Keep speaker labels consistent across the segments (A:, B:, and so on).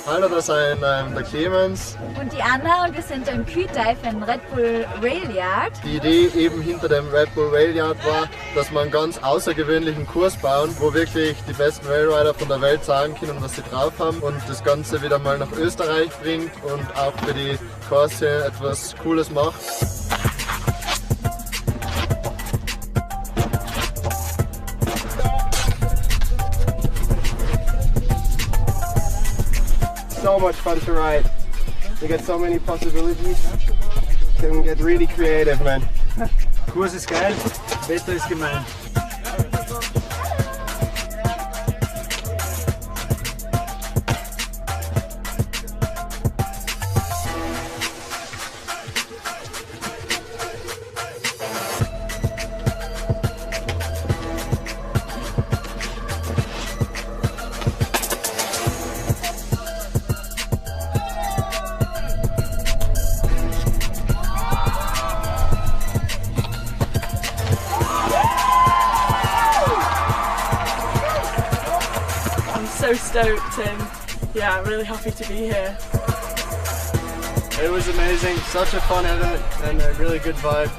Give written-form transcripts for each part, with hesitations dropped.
A: Hallo, da sind der Clemens
B: und die Anna und wir sind im Q-Dive in Red Bull Railyard.
A: Die Idee eben hinter dem Red Bull Railyard war, dass wir einen ganz außergewöhnlichen Kurs bauen, wo wirklich die besten Railrider von der Welt sagen können, was sie drauf haben und das Ganze wieder mal nach Österreich bringt und auch für die Kurse etwas Cooles macht.
C: So much fun to ride. We get so many possibilities. Can get really creative, man.
D: Kurs ist geil, Wetter ist gemein.
E: So stoked and yeah, really happy to be here.
C: It was amazing, such a fun event and a really good vibe.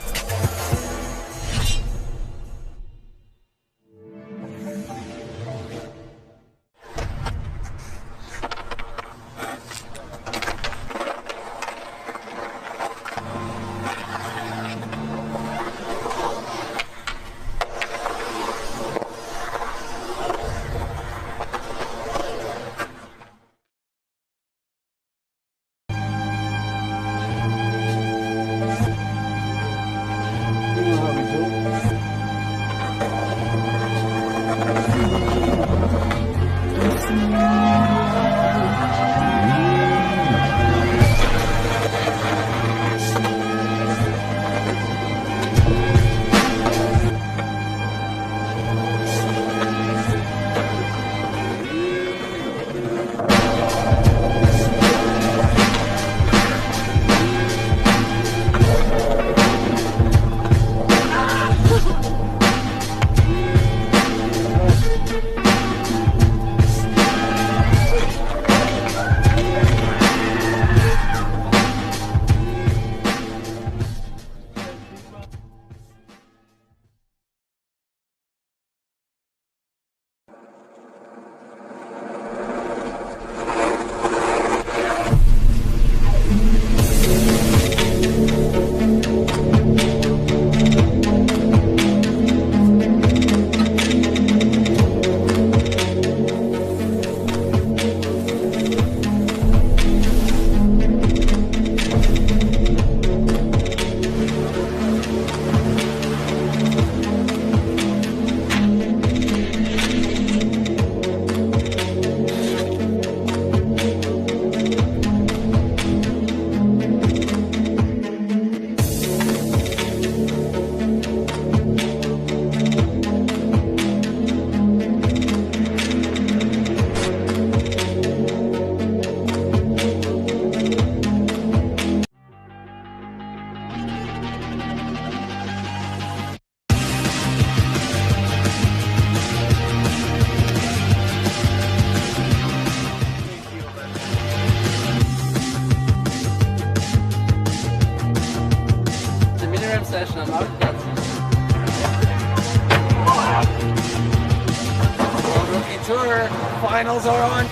C: finals are on.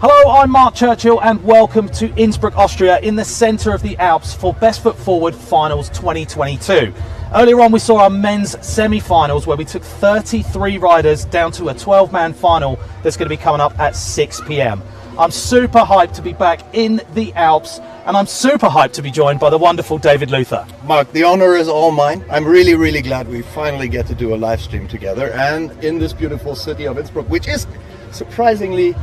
F: Hello, I'm Mark Churchill and welcome to Innsbruck, Austria, in the centre of the Alps for Best Foot Forward Finals 2022. Earlier on we saw our men's semi-finals where we took 33 riders down to a 12-man final that's going to be coming up at 6 p.m. I'm super hyped to be back in the Alps, and I'm super hyped to be joined by the wonderful David Luther.
G: Mark, the honor is all mine. I'm really glad we finally get to do a live stream together and in this beautiful city of Innsbruck, which is surprisingly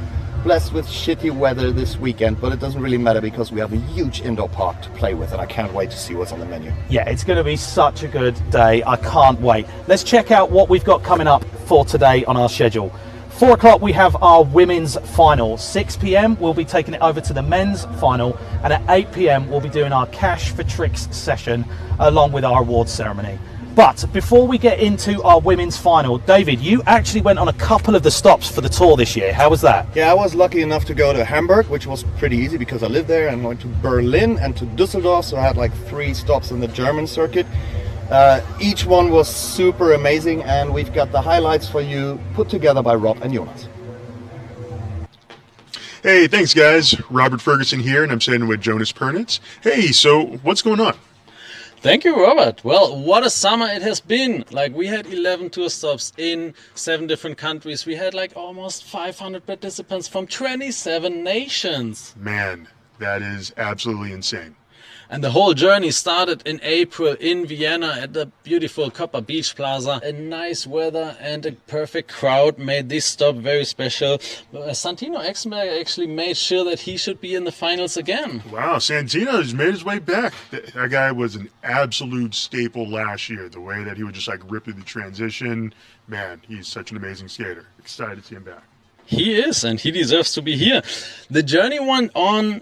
G: blessed with shitty weather this weekend, but it doesn't really matter because we have a huge indoor park to play with and I can't wait to see what's on the menu.
F: Yeah, it's going to be such a good day. I can't wait. Let's check out what we've got coming up for today on our schedule. 4 o'clock we have our women's final. 6 p.m. we'll be taking it over to the men's final, and at 8 p.m. we'll be doing our Cash for Tricks session along with our awards ceremony. But before we get into our women's final, David, you actually went on a couple of the stops for the tour this year. How was that?
G: Yeah, I was lucky enough to go to Hamburg, which was pretty easy because I lived there, and went to Berlin and to Düsseldorf, so I had like 3 stops in the German circuit. Each one was super amazing, and we've got the highlights for you put together by Rob and Jonas.
H: Hey, thanks guys. Robert Ferguson here, and I'm sitting with Jonas Pernitz. Hey, so what's going on?
I: Thank you, Robert. Well, what a summer it has been. Like, we had 11 tour stops in 7 different countries. We had like almost 500 participants from 27 nations.
H: Man, that is absolutely insane.
I: And the whole journey started in April in Vienna at the beautiful Copper Beach Plaza. A nice weather and a perfect crowd made this stop very special. Santino Exenberg actually made sure that he should be in the finals again.
H: Wow, Santino has made his way back. That guy was an absolute staple last year. The way that he would just like rip through the transition. Man, he's such an amazing skater. Excited to see him back.
I: He is, and he deserves to be here. The journey went on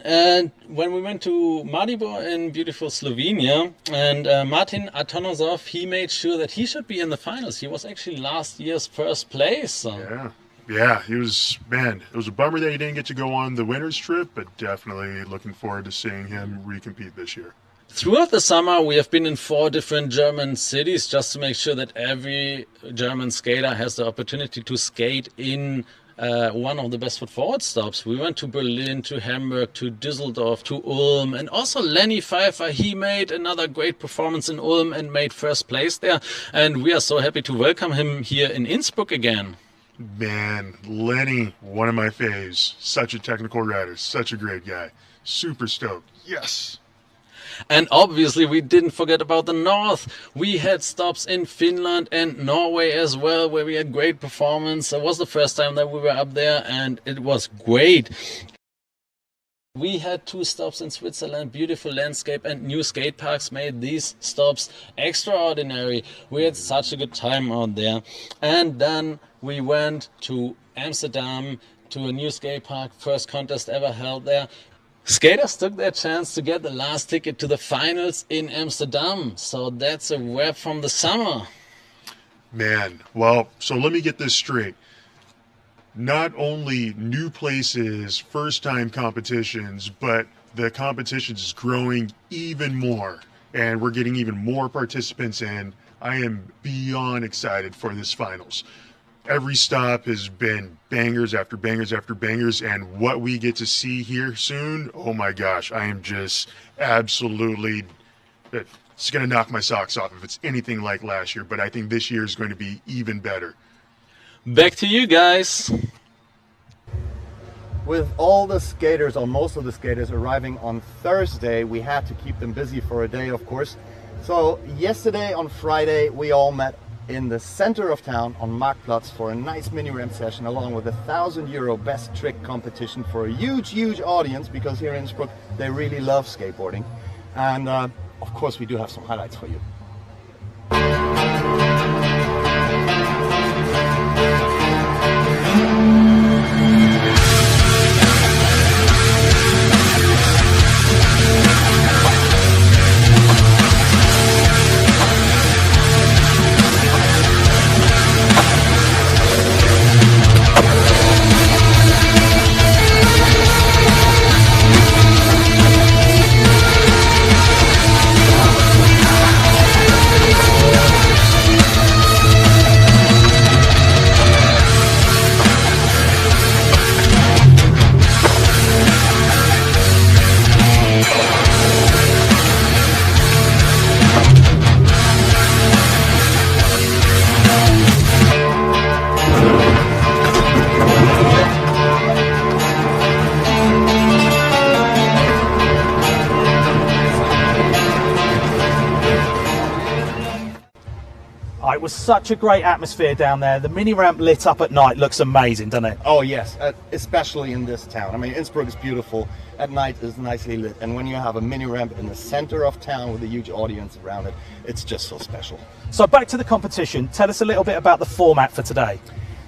I: when we went to Maribor in beautiful Slovenia, and Martin Atonozov, he made sure that he should be in the finals. He was actually last year's first place. So.
H: Yeah, he was, man, it was a bummer that he didn't get to go on the winner's trip, but definitely looking forward to seeing him recompete this year.
I: Throughout the summer, we have been in 4 different German cities just to make sure that every German skater has the opportunity to skate in one of the Best Foot Forward stops. We went to Berlin, to Hamburg, to Düsseldorf, to Ulm, and also Lenny Pfeiffer. He made another great performance in Ulm and made first place there. And we are so happy to welcome him here in Innsbruck again.
H: Man, Lenny, one of my faves. Such a technical rider, such a great guy. Super stoked. Yes.
I: And obviously we didn't forget about the north. We had stops in Finland and Norway as well, where we had great performance. It was the first time that we were up there and it was great. We had 2 stops in Switzerland, beautiful landscape, and new skate parks made these stops extraordinary. We had such a good time out there. And then we went to Amsterdam to a new skate park, first contest ever held there. Skaters took their chance to get the last ticket to the finals in Amsterdam. So that's a wrap from the summer.
H: Man, well, so let me get this straight. Not only new places, first-time competitions, but the competition is growing even more, and we're getting even more participants in. I am beyond excited for this finals. Every stop has been bangers after bangers after bangers, and what we get to see here soon, oh my gosh, I am just absolutely, it's going to knock my socks off if it's anything like last year, but I think this year is going to be even better.
I: Back to you guys.
G: With all the skaters, or most of the skaters, arriving on Thursday, we had to keep them busy for a day, of course. So yesterday on Friday, we all met in the center of town on Marktplatz for a nice mini ramp session, along with a €1,000 best trick competition for a huge audience, because here in Innsbruck they really love skateboarding. And of course we do have some highlights for you.
F: It was such a great atmosphere down there. The mini ramp lit up at night looks amazing, doesn't it?
G: Oh yes, especially in this town. I mean, Innsbruck is beautiful. At night it's nicely lit, and when you have a mini ramp in the center of town with a huge audience around it, it's just so special.
F: So back to the competition. Tell us a little bit about the format for today.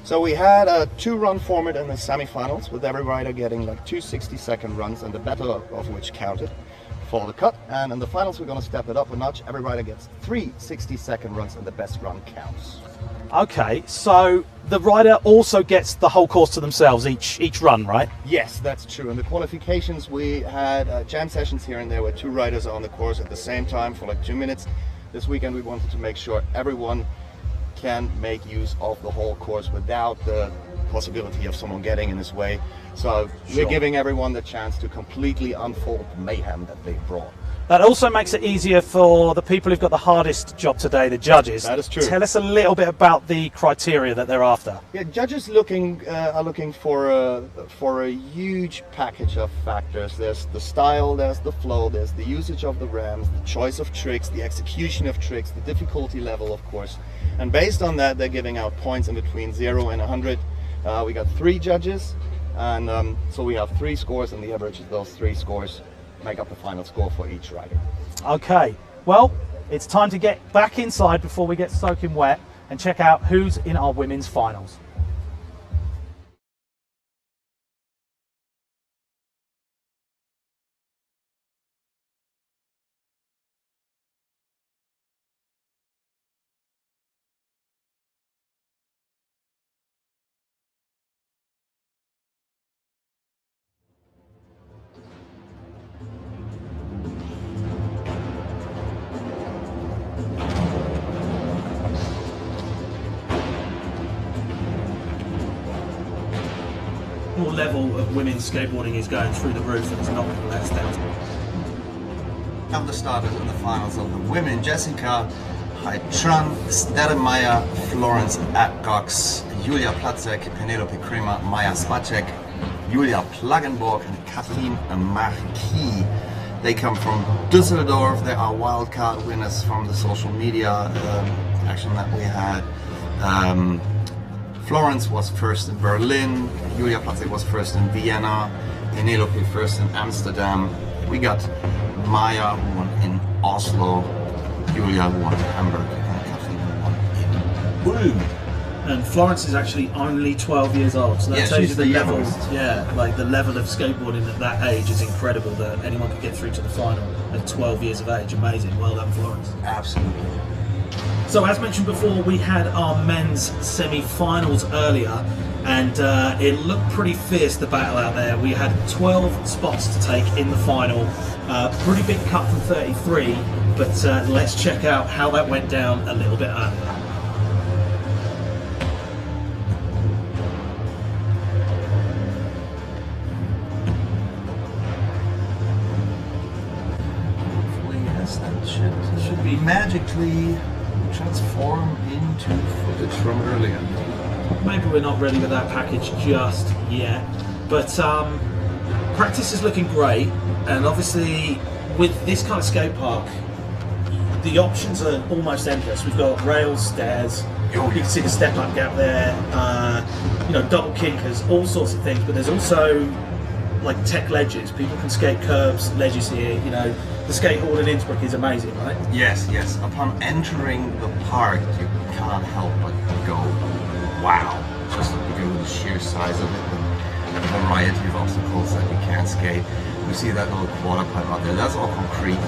G: So we had a 2-run format in the semi-finals, with every rider getting like 2 60-second runs, and the better of which counted for the cut. And in the finals we're going to step it up a notch. Every rider gets 3 60-second runs, and the best run counts.
F: Okay, so the rider also gets the whole course to themselves each run, right?
G: Yes, that's true. In the qualifications we had jam sessions here and there where 2 riders are on the course at the same time for like 2 minutes. This weekend we wanted to make sure everyone can make use of the whole course without the possibility of someone getting in his way. So we're giving everyone the chance to completely unfold the mayhem that they brought.
F: That also makes it easier for the people who've got the hardest job today, the judges.
G: That is true.
F: Tell us a little bit about the criteria that they're after.
G: Yeah, judges are looking for a huge package of factors. There's the style, there's the flow, there's the usage of the rams, the choice of tricks, the execution of tricks, the difficulty level, of course. And based on that, they're giving out points in between 0 and 100. We got 3 judges, and so we have 3 scores, and the average of those 3 scores make up the final score for each rider.
F: Okay, well, it's time to get back inside before we get soaking wet and check out who's in our women's finals. Level of women's skateboarding is going through the roof, and it's not going to let us down.
J: Of the starters in the finals of the women: Jessica Heitran, Stedemeyer, Florence Adcox, Julia Platzek, Penelope Kremer, Maya Spacek, Julia Plagenborg, and Kathleen Marquis. They come from Düsseldorf. They are wildcard winners from the social media action that we had. Florence was first in Berlin, Julia Platzek was first in Vienna, Penelope first in Amsterdam. We got Maya who won in Oslo, Julia who won in Hamburg, and Kathleen who won in Ulm.
F: And Florence is actually only 12 years old, so that tells you the level. Yeah, like the level of skateboarding at that age is incredible. That anyone could get through to the final at 12 years of age. Amazing. Well done, Florence.
J: Absolutely.
F: So as mentioned before, we had our men's semi-finals earlier, and it looked pretty fierce, the battle out there. We had 12 spots to take in the final. Pretty big cut from 33, but let's check out how that went down a little bit earlier.
J: Should be magically transform into footage from earlier.
F: Maybe we're not ready with that package just yet, but practice is looking great, and obviously with this kind of skate park the options are almost endless. We've got rails, stairs, you can see the step up gap there, you know, double kinkers, all sorts of things, but there's also like tech ledges. People can skate curbs, ledges here, you know. The skate hall in Innsbruck is amazing, right?
J: Yes, yes. Upon entering the park, you can't help but go, wow. Just because of the sheer size of it and the variety of obstacles that you can skate. We see that little quarter pipe out there. That's all concrete.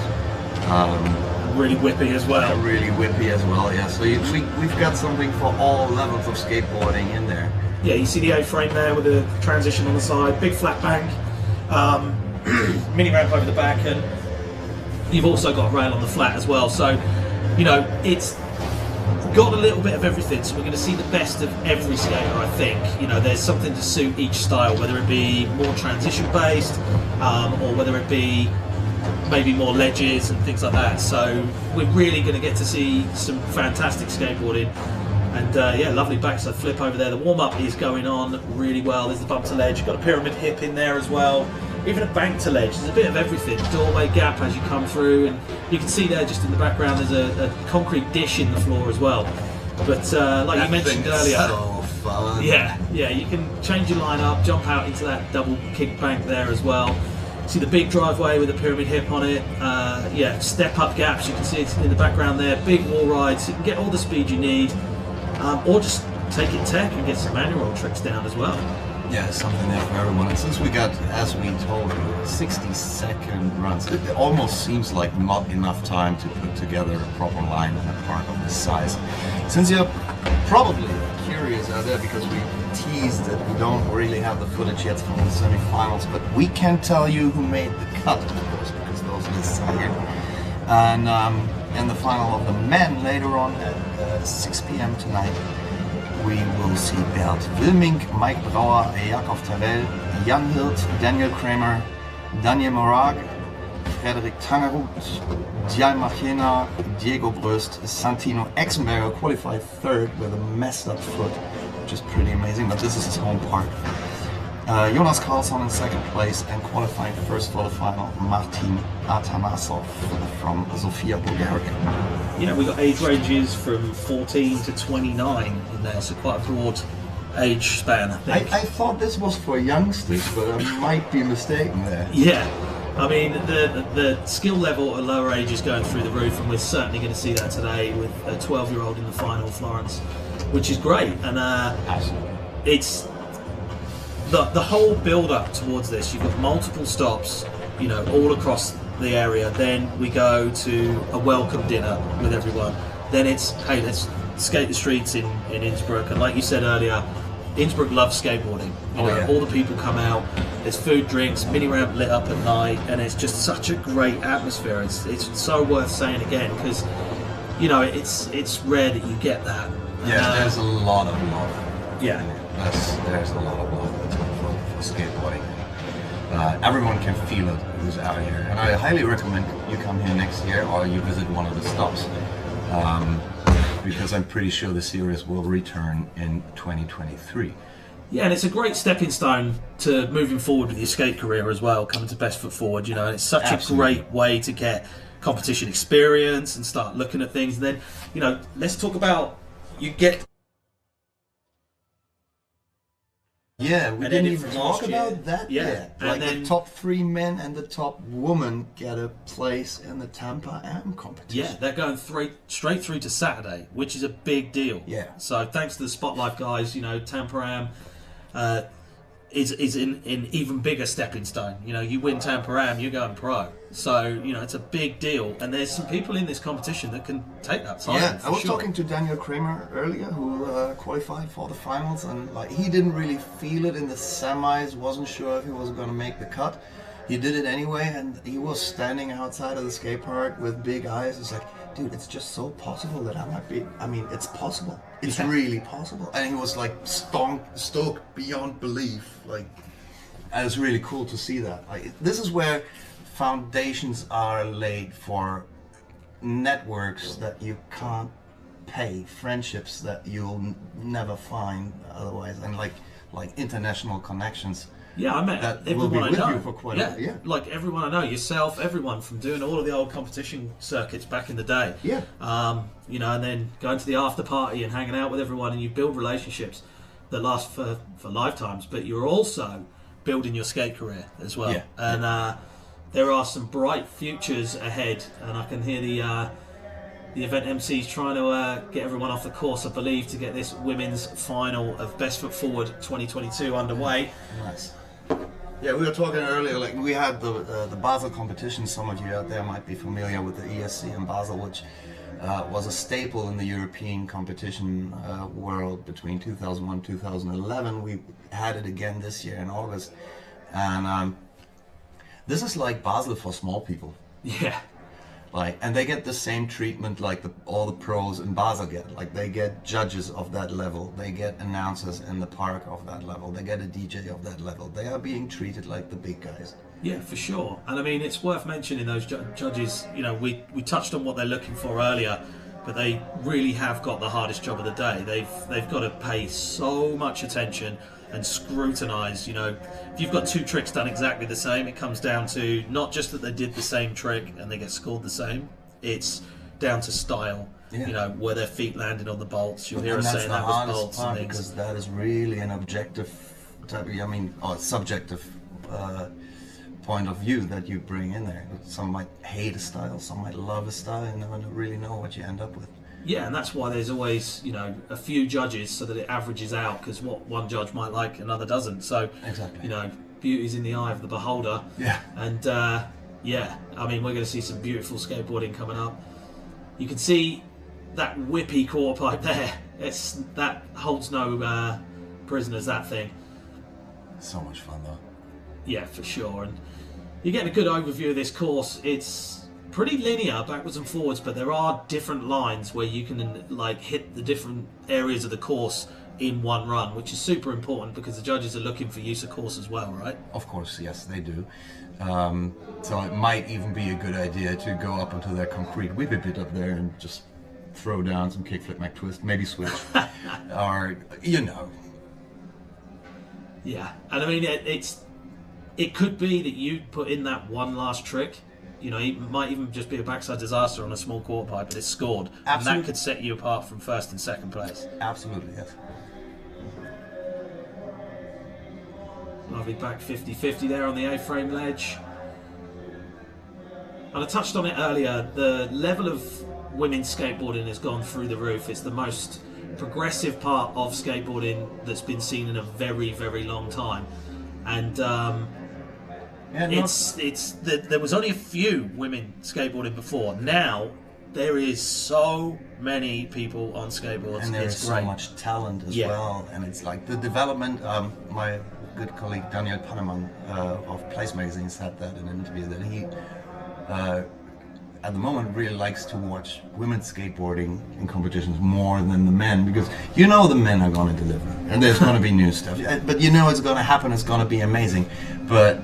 F: Really whippy as well.
J: Really whippy as well, yeah. So we've got something for all levels of skateboarding in there.
F: Yeah, you see the A-frame there with the transition on the side, big flat bank, mini ramp over the back, and you've also got rail on the flat as well. So, you know, it's got a little bit of everything. So we're going to see the best of every skater, I think. You know, there's something to suit each style, whether it be more transition based, or whether it be maybe more ledges and things like that. So we're really going to get to see some fantastic skateboarding. And yeah, lovely backside flip over there. The warm-up is going on really well. There's the bump to ledge. You've got a pyramid hip in there as well. Even a bank to ledge. There's a bit of everything. Doorway gap as you come through. And you can see there just in the background there's a concrete dish in the floor as well. But like you mentioned earlier,
J: so fun.
F: Yeah, you can change your line up, jump out into that double kick bank there as well. See the big driveway with the pyramid hip on it. Yeah, step up gaps. You can see it in the background there. Big wall rides. You can get all the speed you need. Or just take it tech and get some manual tricks down as well.
J: Yeah, something there for everyone. And since we got, as we told you, 60-second runs, it almost seems like not enough time to put together a proper line in a park of this size. Since you're probably curious out there, because we teased that we don't really have the footage yet from the semi-finals, but we can tell you who made the cut, of course, because those lists are here. And in the final of the men later on at 6 p.m. tonight, we will see Bert Wilming, Mike Brauer, Jakob Tavel, Jan Hirt, Daniel Kramer, Daniel Morag, Frederik Tangerud, Djai Machena, Diego Bröst, Santino Exenberger qualified third with a messed up foot, which is pretty amazing, but this is his home park. Jonas Karlsson in second place, and qualifying first for the final, Martin Atanasov from Sofia, Bulgaria.
F: Yeah, we got age ranges from 14 to 29 in there, so quite a broad age span, I think.
J: I thought this was for youngsters, but I might be mistaken there.
F: Yeah, I mean, the skill level at lower age is going through the roof, and we're certainly going to see that today with a 12-year-old in the final, Florence, which is great. And it's the whole build-up towards this. You've got multiple stops, you know, all across the area. Then we go to a welcome dinner with everyone. Then it's, hey, let's skate the streets in Innsbruck. And like you said earlier, Innsbruck loves skateboarding. You know, all the people come out. There's food, drinks, mini ramp lit up at night, and it's just such a great atmosphere. It's so worth saying again, because you know it's rare that you get that.
J: Yeah, there's a lot of love.
F: Yeah,
J: there's a lot of love for skateboarding. Everyone can feel it who's out here, and I highly recommend you come here next year or you visit one of the stops, because I'm pretty sure the series will return in 2023.
F: Yeah, and it's a great stepping stone to moving forward with your skate career as well, coming to Best Foot Forward, you know, and it's such a great way to get competition experience and start looking at things. And then, you know, let's talk about, you get
J: Yeah, we
F: And
J: didn't
F: then
J: even
F: from
J: talk
F: last year.
J: about that
F: Yeah,
J: yet.
F: and
J: Like
F: then-
J: the top 3 men and the top woman get a place in the Tampa Am competition.
F: Yeah, they're going straight through to Saturday, which is a big deal.
J: Yeah.
F: So thanks to the Spotlight guys, you know, Tampa Am is in even bigger stepping stone. You know, you win Tampa Am, you're going pro. So, you know, it's a big deal. And there's some people in this competition that can take that title.
J: Yeah,
F: for
J: I was
F: sure.
J: talking to Daniel Kramer earlier, who qualified for the finals, and like he didn't really feel it in the semis. Wasn't sure if he was going to make the cut. He did it anyway, and he was standing outside of the skate park with big eyes. It's like, dude, it's just so possible that I might be. I mean, it's possible. It's really possible. And he was like stoked beyond belief. Like, and it's really cool to see that. Like, this is where foundations are laid for networks that you can't pay, friendships that you'll never find otherwise, and like international connections.
F: Yeah, I met
J: that
F: everyone
J: will be
F: I
J: with
F: know.
J: you for quite a while. Yeah.
F: Like everyone I know, yourself, everyone from doing all of the old competition circuits back in the day.
J: Yeah.
F: You know, and then going to the after party and hanging out with everyone, and you build relationships that last for lifetimes. But you're also building your skate career as well.
J: Yeah.
F: And there are some bright futures ahead, and I can hear the event MCs trying to get everyone off the course, I believe, to get this women's final of Best Foot Forward 2022 underway.
J: Nice. Yeah, we were talking earlier, like we had the Basel competition. Some of you out there might be familiar with the ESC in Basel, which was a staple in the European competition world between 2001 and 2011. We had it again this year in August. And this is like Basel for small people.
F: Yeah.
J: Like, and they get the same treatment like all the pros in Basel get. Like, they get judges of that level, they get announcers in the park of that level, they get a DJ of that level. They are being treated like the big guys.
F: Yeah, for sure. And I mean, it's worth mentioning those judges. You know, we touched on what they're looking for earlier, but they really have got the hardest job of the day. They've got to pay so much attention and scrutinise. You know, if you've got 2 tricks done exactly the same, it comes down to not just that they did the same trick and they get scored the same. It's down to style.
J: Yeah.
F: You know, where their feet landed on the bolts. You'll hear
J: And
F: us
J: that's
F: saying
J: the
F: that was
J: hardest
F: bolts
J: part,
F: and things.
J: because that is really an objective type of, I mean, or subjective point of view that you bring in there. Some might hate a style, some might love a style, and never really know what you end up with.
F: Yeah, and that's why there's always, you know, a few judges so that it averages out, because what one judge might like, another doesn't. So,
J: Exactly.
F: you know, beauty's in the eye of the beholder.
J: Yeah.
F: And, yeah, I mean, we're going to see some beautiful skateboarding coming up. You can see that whippy quarter pipe there. That holds no prisoners, that thing.
J: So much fun, though.
F: Yeah, for sure. And you're getting a good overview of this course. It's pretty linear backwards and forwards, but there are different lines where you can like hit the different areas of the course in one run, which is super important because the judges are looking for use of course as well, right?
J: Of course, yes, they do. So it might even be a good idea to go up onto that concrete whippy bit up there and just throw down some kickflip Mac twist, maybe switch, or you know.
F: Yeah, and I mean it could be that you put in that one last trick. You know, it might even just be a backside disaster on a small quarter pipe, but it's scored.
J: Absolutely.
F: And that could set you apart from first and second place.
J: Absolutely, yes.
F: Lovely back 50-50 there on the A-frame ledge. And I touched on it earlier, the level of women's skateboarding has gone through the roof. It's the most progressive part of skateboarding that's been seen in a very, very long time. And there was only a few women skateboarding before. Now there is so many people on skateboards,
J: And there is
F: it's
J: so
F: great.
J: much talent as well, and it's like the development. My good colleague Daniel Paneman of Place Magazine said that in an interview, that he at the moment really likes to watch women skateboarding in competitions more than the men, because you know the men are going to deliver and there's going to be new stuff, but you know it's going to happen, it's going to be amazing. But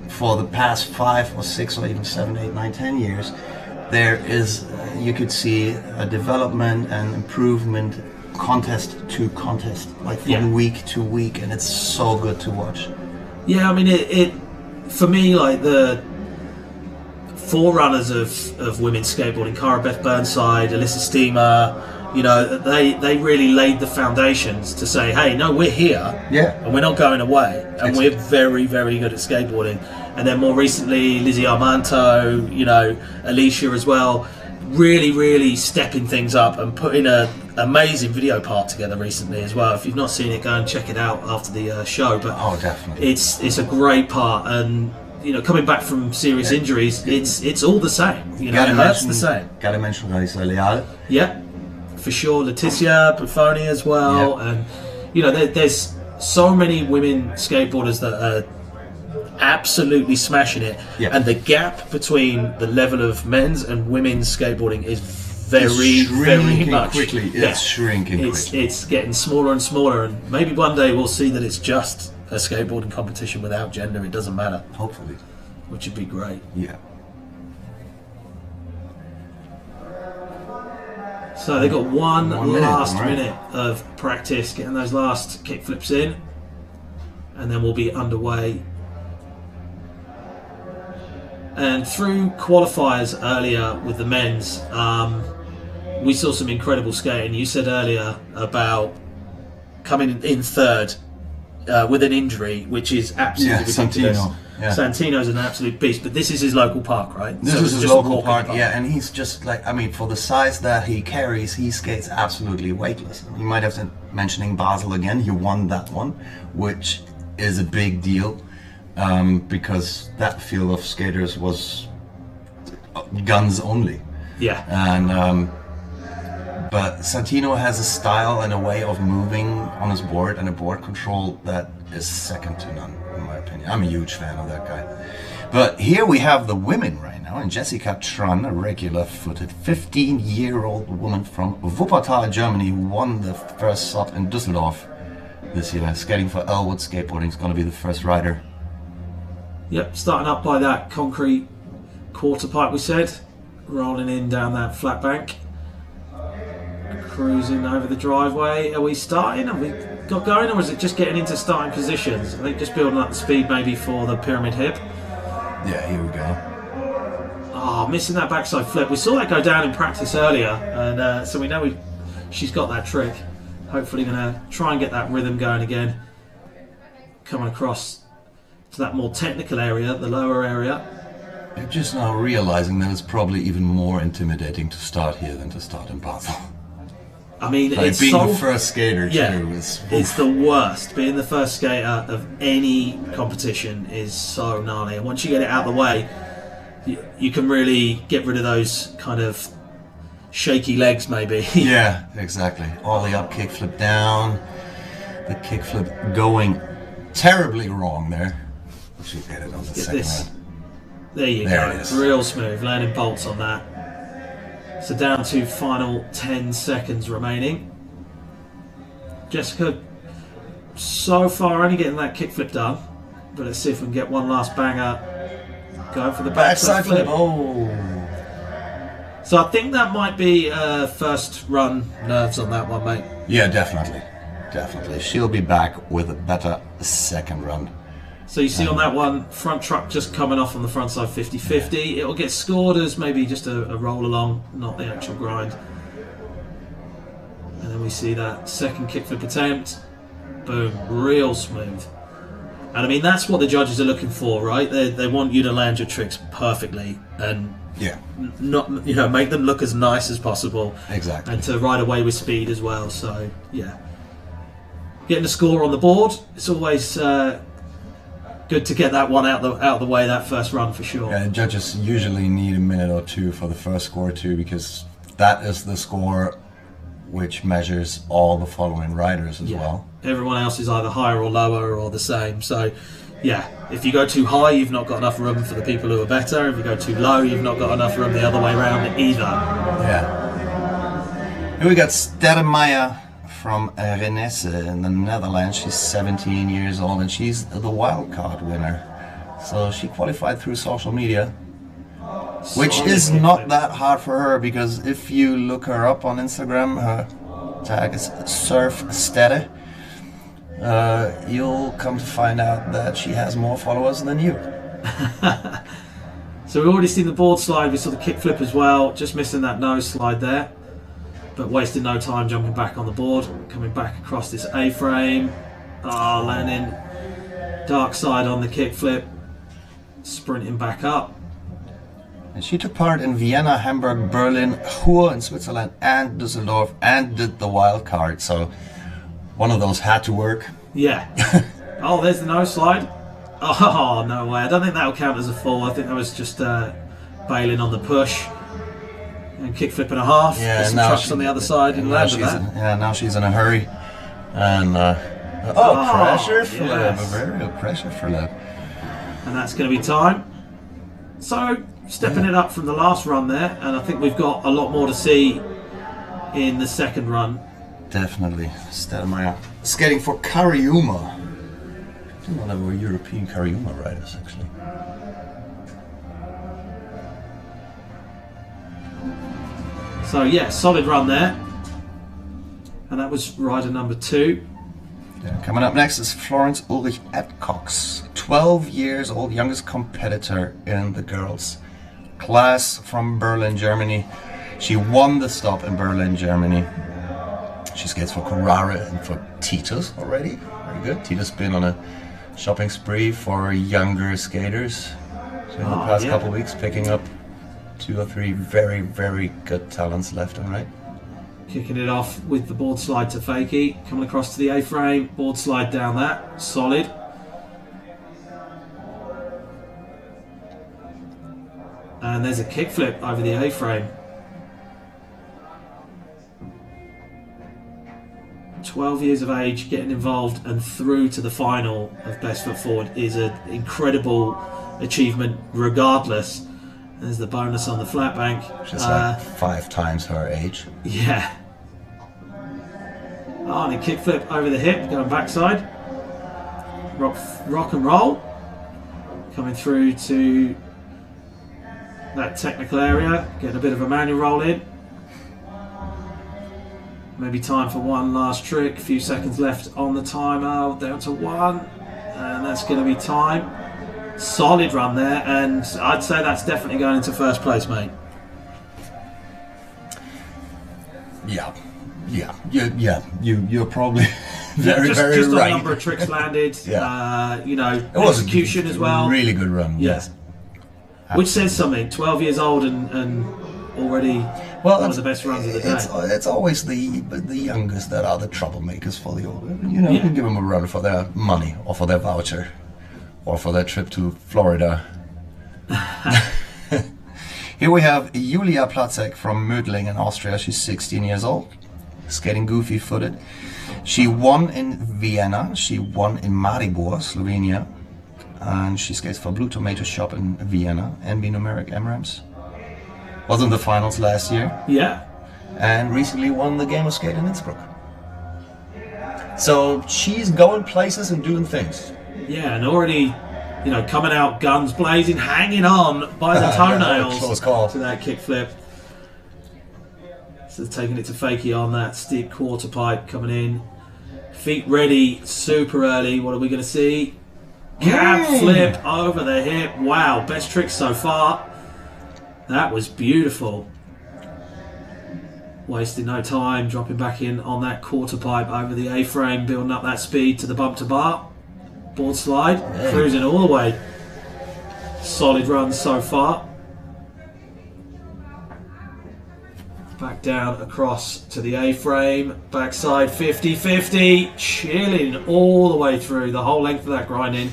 J: for the past 5 or 6 or even 7, 8, 9, 10 years, there is, you could see a development and improvement contest to contest, like from week to week, and it's so good to watch.
F: Yeah, I mean, it for me, like the forerunners of women's skateboarding, Cara Beth Burnside, Alyssa Steamer, You know, they really laid the foundations to say, hey, no, we're here, and we're not going away, and we're very, very good at skateboarding. And then more recently, Lizzie Armanto, you know, Alicia as well, really, really stepping things up and putting an amazing video part together recently as well. If you've not seen it, go and check it out after the show. But
J: definitely,
F: it's a great part, and you know, coming back from serious injuries, it's all the same. You know, that's the same.
J: Gotta mention Larissa Leal.
F: Yeah, for sure. Leticia Buffoni as well, and you know, there's so many women skateboarders that are absolutely smashing it, and the gap between the level of men's and women's skateboarding is very much
J: quickly. It's shrinking quickly.
F: It's getting smaller and smaller, and maybe one day we'll see that it's just a skateboarding competition without gender. It doesn't matter.
J: Hopefully,
F: which would be great.
J: Yeah.
F: So they got one last minute of practice, getting those last kick flips in, and then we'll be underway. And through qualifiers earlier with the men's, we saw some incredible skating. You said earlier about coming in third with an injury, which is absolutely ridiculous. Santino's an absolute beast, but this is his local park, right?
J: This is his local park, and he's just like, I mean, for the size that he carries, he skates absolutely weightless. You might have to mentioning Basel again. He won that one, which is a big deal, because that field of skaters was guns only.
F: Yeah.
J: And but Santino has a style and a way of moving on his board and a board control that is second to none, in my opinion. I'm a huge fan of that guy. But here we have the women right now, and Jessica Tran, a regular-footed 15-year-old woman from Wuppertal, Germany, who won the first stop in Düsseldorf this year. Skating for Elwood Skateboarding is going to be the first rider.
F: Yep, starting up by that concrete quarter pipe we said, rolling in down that flat bank. Cruising over the driveway. Are we starting? Have we got going, or is it just getting into starting positions? I think just building up the speed maybe for the pyramid hip.
J: Yeah, here we go.
F: Oh, missing that backside flip. We saw that go down in practice earlier, and so we know she's got that trick. Hopefully going to try and get that rhythm going again. Coming across to that more technical area, the lower area.
J: I'm just now realizing that it's probably even more intimidating to start here than to start in Basel.
F: I mean,
J: like
F: it's
J: being
F: so,
J: the first skater too.
F: Yeah, it's the worst. Being the first skater of any competition is so gnarly, and once you get it out of the way, you can really get rid of those kind of shaky legs, maybe.
J: Yeah, exactly. Ollie up, kickflip down. The kickflip going terribly wrong there. Should get it on the second round.
F: There you go. Real smooth. Landing bolts on that. So down to final 10 seconds remaining. Jessica, so far only getting that kickflip done, but let's see if we can get one last banger. Going for the backside flip.
J: Oh!
F: So I think that might be first run nerves on that one, mate.
J: Yeah, definitely. Definitely. She'll be back with a better second run.
F: So you see on that one, front truck just coming off on the front side 50-50. It'll get scored as maybe just a roll along, not the actual grind. And then we see that second kickflip attempt. Boom, real smooth. And I mean, that's what the judges are looking for, right? They want you to land your tricks perfectly and not, make them look as nice as possible.
J: Exactly.
F: And to ride away with speed as well. So yeah, getting a score on the board, it's always good to get that one out of the way, that first run, for sure.
J: Yeah, judges usually need a minute or two for the first score too, because that is the score which measures all the following riders as well.
F: Everyone else is either higher or lower or the same. So yeah, if you go too high, you've not got enough room for the people who are better. If you go too low, you've not got enough room the other way around either.
J: Yeah. Here we got Sterrenmeijer from Renesse in the Netherlands. She's 17 years old and she's the wildcard winner. So she qualified through social media, which is not that hard for her, because if you look her up on Instagram, her tag is surfsterre. You'll come to find out that she has more followers than you.
F: So we've already seen the board slide, we saw the kickflip as well, just missing that nose slide there. but wasting no time jumping back on the board, coming back across this A-frame. Oh, landing dark side on the kickflip, sprinting back up.
J: And she took part in Vienna, Hamburg, Berlin, Chur in Switzerland, and Düsseldorf, and did the wild card. So one of those had to work.
F: Yeah. Oh, there's the nose slide. Oh, no way. I don't think that'll count as a fall. I think that was just bailing on the push. And kickflip and a half.
J: Yeah,
F: some trucks on the other side and landed that.
J: Now she's in a hurry. And, pressure flip. A very real pressure flip.
F: And that's going to be time. So, stepping it up from the last run there. And I think we've got a lot more to see in the second run.
J: Definitely. Stedemeyer skating for Cariuma. I don't know that we're European Cariuma riders, actually.
F: So yeah, solid run there. And that was rider number 2.
J: Yeah, coming up next is Florence Ulrich Adcox, 12 years old, youngest competitor in the girls class from Berlin, Germany. She won the stop in Berlin, Germany. She skates for Carrara and for Titus already. Very good. Titus been on a shopping spree for younger skaters. So in the past couple of weeks, picking up 2 or 3 very, very good talents left and right.
F: Kicking it off with the board slide to fakie, coming across to the A-frame, board slide down that, solid. And there's a kickflip over the A-frame. 12 years of age, getting involved and through to the final of Best Foot Forward is an incredible achievement regardless. There's the bonus on the flat bank.
J: She's like 5 times her age.
F: Yeah. Oh, and a kickflip over the hip, going backside. Rock and roll. Coming through to that technical area, getting a bit of a manual roll in. Maybe time for one last trick. A few seconds left on the timer. Down to 1. And that's going to be time. Solid run there, and I'd say that's definitely going into first place, mate.
J: You're probably very,
F: just
J: very
F: on
J: right.
F: a number of tricks landed. You know,
J: It was
F: execution as well.
J: Really good run.
F: Yes. Which says something. 12 years old and already one of the best runs of the day.
J: It's always the youngest that are the troublemakers for the older. You know, you can give them a run for their money or for their voucher. Or for their trip to Florida. Here we have Julia Platzek from Mödling in Austria. She's 16 years old, skating goofy-footed. She won in Vienna, she won in Maribor, Slovenia, and she skates for Blue Tomato Shop in Vienna, NB Numeric MRAMs. Was in the finals last year.
F: Yeah.
J: And recently won the Game of Skate in Innsbruck. So she's going places and doing things.
F: Yeah, and already, you know, coming out guns blazing, hanging on by the toenails to that kickflip. So taking it to fakie on that steep quarter pipe coming in. Feet ready, super early. What are we going to see? Cab flip over the hip. Wow, best trick so far. That was beautiful. Wasting no time, dropping back in on that quarter pipe over the A-frame, building up that speed to the bump to bar. Board slide, cruising all the way. Solid run so far. Back down across to the A-frame, backside 50-50, chilling all the way through the whole length of that grinding.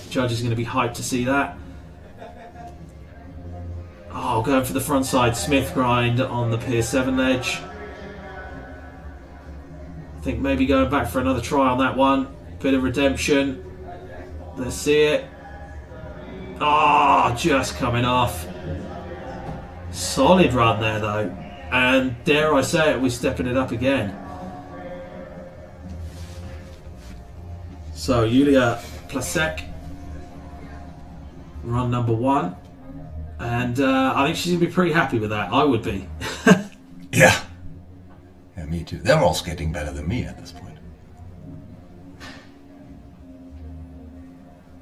F: Judge is going to be hyped to see that. Oh, going for the front side Smith grind on the Pier 7 ledge. I think maybe going back for another try on that one. Bit of redemption. Let's see it. Oh, just coming off. Solid run there though. And dare I say it, we're stepping it up again. So Julia Plasek, run number 1. And I think she's going to be pretty happy with that. I would be.
J: Yeah, me too. They're all skating better than me at this point.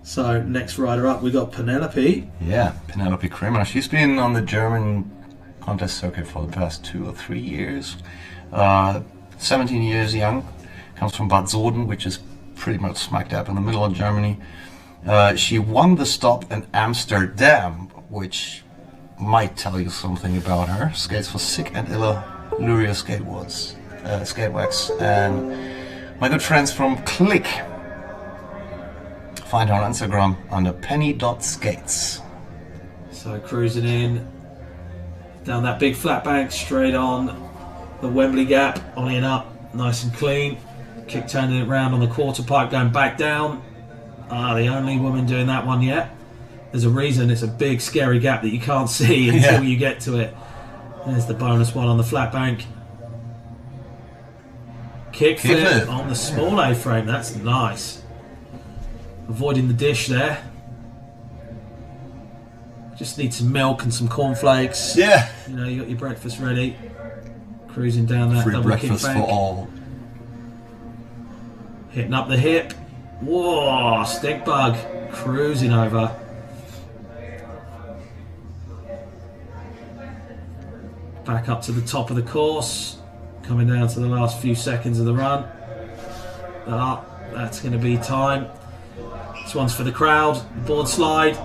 F: So next rider up, we got Penelope.
J: Yeah, Penelope Kramer. She's been on the German contest circuit for the past 2 or 3 years. 17 years young, comes from Bad Soden, which is pretty much smack dab in the middle of Germany. She won the stop in Amsterdam, which might tell you something about her. Skates for Sick and Illa Luria Skateboards, Skatewax, and my good friends from Click. Find her on Instagram under penny.skates.
F: So cruising in, down that big flat bank, straight on the Wembley gap, ollieing up, nice and clean. Kick turning it round on the quarter pipe, going back down. The only woman doing that one yet. There's a reason, it's a big scary gap that you can't see until you get to it. There's the bonus one on the flat bank. Kickflip on the small A-frame, that's nice. Avoiding the dish there. Just need some milk and some cornflakes.
J: Yeah.
F: You know, you got your breakfast ready. Cruising down that
J: Free
F: double
J: breakfast
F: kick bank.
J: for all.
F: Hitting up the hip. Whoa, stick bug. Cruising over. Back up to the top of the course. Coming down to the last few seconds of the run. That's going to be time. This one's for the crowd. Board slide.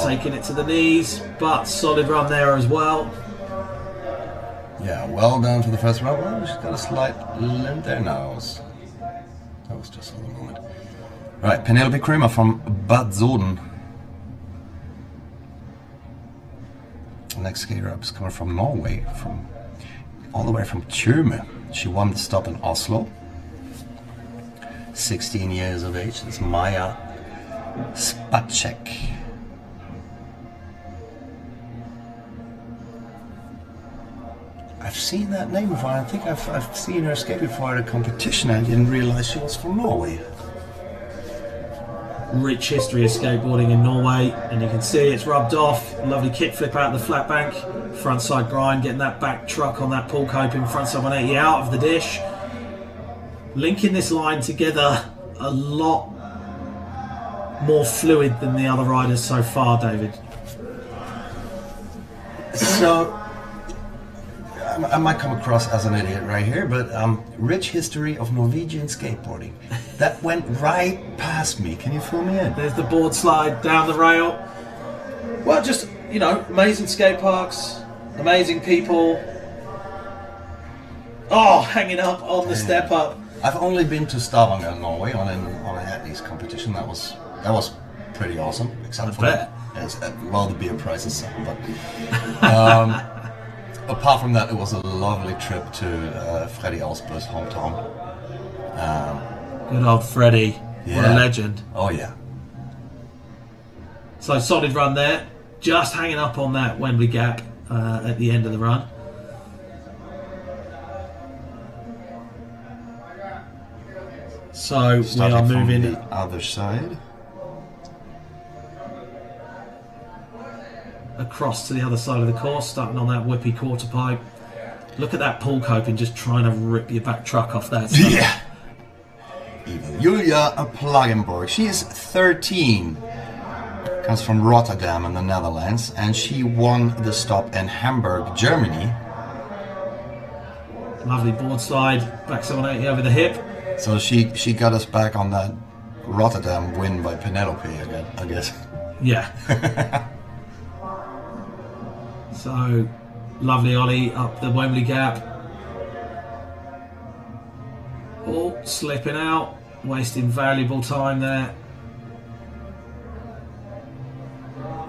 F: Taking it to the knees. But solid run there as well.
J: Yeah, well down to the first round. Well, she's got a slight limp there now. That was just for the moment. Right, Penelope Kramer from Bad Soden. The next skater up is coming from Norway, all the way from Tjøme. She won the stop in Oslo. 16 years of age. It's Maja Spacek. I've seen that name before. I think I've seen her skate before at a competition. I didn't realize she was from Norway.
F: Rich history of skateboarding in Norway, and you can see it's rubbed off. Lovely kickflip out of the flat bank. Frontside grind, getting that back truck on that pull coping. Frontside 180 out of the dish. Linking this line together a lot more fluid than the other riders so far, David.
J: So, I might come across as an idiot right here, but rich history of Norwegian skateboarding. That went right past me. Can you fill me in?
F: There's the board slide down the rail. Well, just, you know, amazing skate parks, amazing people. Oh, hanging up on the step up.
J: I've only been to Stavanger, Norway, on an Atlas competition. That was pretty awesome. Except for that, well, the beer price is something, but apart from that, it was a lovely trip to Freddie Alsberg's hometown.
F: Good old Freddie, what a legend.
J: Oh yeah.
F: So solid run there, just hanging up on that Wembley gap at the end of the run. So we are moving
J: from the other side
F: across to the other side of the course, starting on that whippy quarter pipe. Look at that pull coping, just trying to rip your back truck off that stuff.
J: Yeah. Julia Plagenborg. She is 13. Comes from Rotterdam in the Netherlands, and she won the stop in Hamburg, Germany.
F: Lovely board slide, back 780 over the hip.
J: So she got us back on that Rotterdam win by Penelope again, I guess.
F: Yeah. So lovely ollie up the Wembley gap. Oh, slipping out, wasting valuable time there.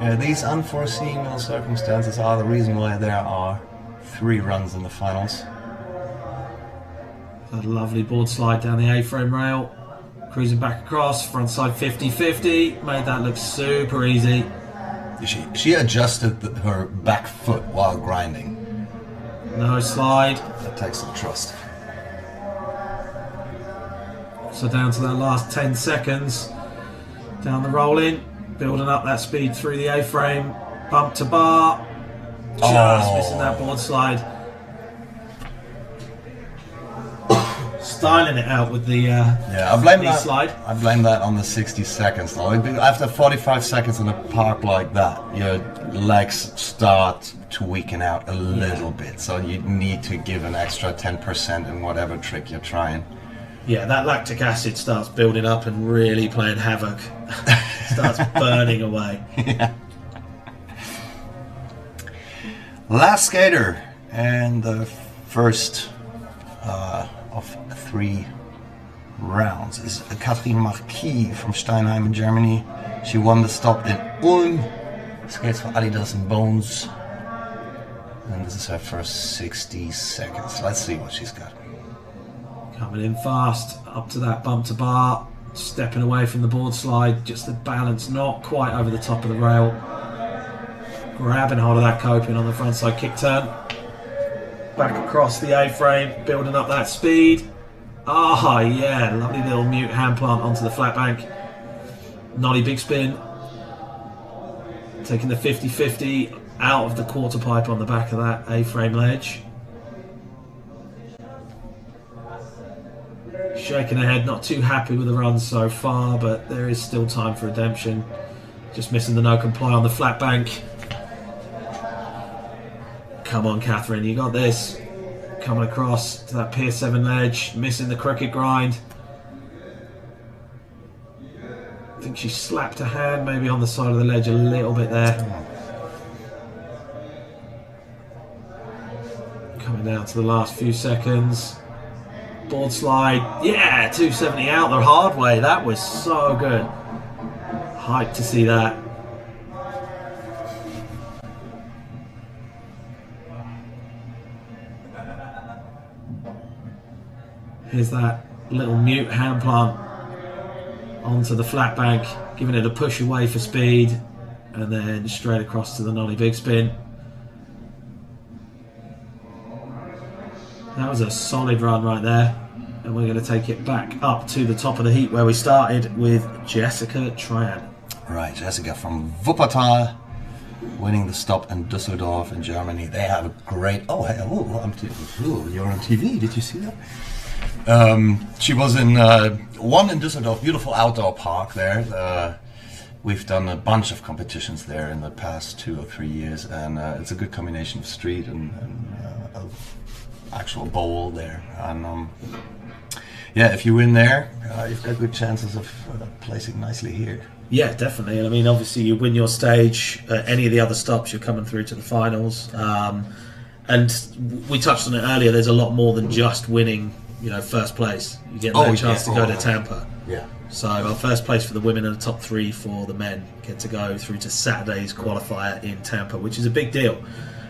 J: Yeah, these unforeseen little circumstances are the reason why there are 3 runs in the finals.
F: A lovely board slide down the A-frame rail, cruising back across, frontside 50-50, made that look super easy.
J: She adjusted her back foot while grinding.
F: No slide.
J: That takes some trust.
F: So down to that last 10 seconds, down the roll in, building up that speed through the A-frame, bump to bar, just missing that board slide. Styling it out with the
J: I blame that
F: slide.
J: I blame that on the 60 seconds though. After 45 seconds in a park like that, your legs start to weaken out a little bit. So you need to give an extra 10% in whatever trick you're trying.
F: Yeah, that lactic acid starts building up and really playing havoc. Starts burning away.
J: Yeah. Last skater and the first of 3 rounds is Katrin Marquis from Steinheim in Germany. She won the stop in Ulm, skates for Adidas and Bones, and this is her first 60 seconds. Let's see what she's got.
F: Coming in fast, up to that bump to bar, stepping away from the board slide, just the balance not quite over the top of the rail. Grabbing hold of that coping on the front side kick turn. Back across the A-frame, building up that speed. Ah, yeah, lovely little mute hand plant onto the flat bank. Nollie big spin. Taking the 50-50 out of the quarter pipe on the back of that A-frame ledge. Shaking her head, not too happy with the run so far, but there is still time for redemption. Just missing the no comply on the flat bank. Come on, Catherine, you got this. Coming across to that Pier 7 ledge, missing the crooked grind. I think she slapped her hand maybe on the side of the ledge a little bit there. Coming down to the last few seconds. Board slide, yeah, 270 out the hard way. That was so good. Hyped to see that. Here's that little mute hand plant onto the flat bank, giving it a push away for speed, and then straight across to the nollie big spin. That was a solid run right there, and we're going to take it back up to the top of the heat where we started with Jessica Tran.
J: Right, Jessica from Wuppertal, winning the stop in Düsseldorf in Germany. They have a great... Oh, hey, you're on TV. Did you see that? She was in one in Düsseldorf, beautiful outdoor park there. We've done a bunch of competitions there in the past 2 or 3 years, and it's a good combination of street and actual bowl there. And yeah, if you win there, you've got good chances of placing nicely here.
F: Yeah, definitely. And I mean, obviously, you win your stage. Any of the other stops, you're coming through to the finals. And we touched on it earlier. There's a lot more than just winning. You know, first place. You get that chance to go to Tampa.
J: Yeah.
F: So our first place for the women and the top 3 for the men get to go through to Saturday's qualifier in Tampa, which is a big deal.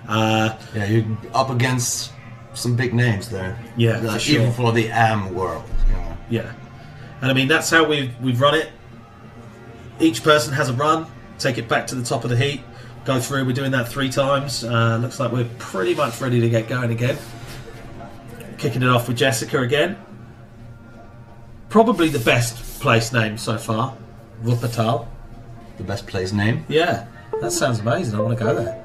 J: Yeah, you're up against some big names there.
F: Yeah, for sure.
J: Even for the AM world. You know.
F: Yeah, and I mean that's how we've run it. Each person has a run, take it back to the top of the heat, go through. We're doing that 3 times. Looks like we're pretty much ready to get going again. Kicking it off with Jessica again. Probably the best place name so far. Wuppertal.
J: The best place name?
F: Yeah, that sounds amazing. I want to go there.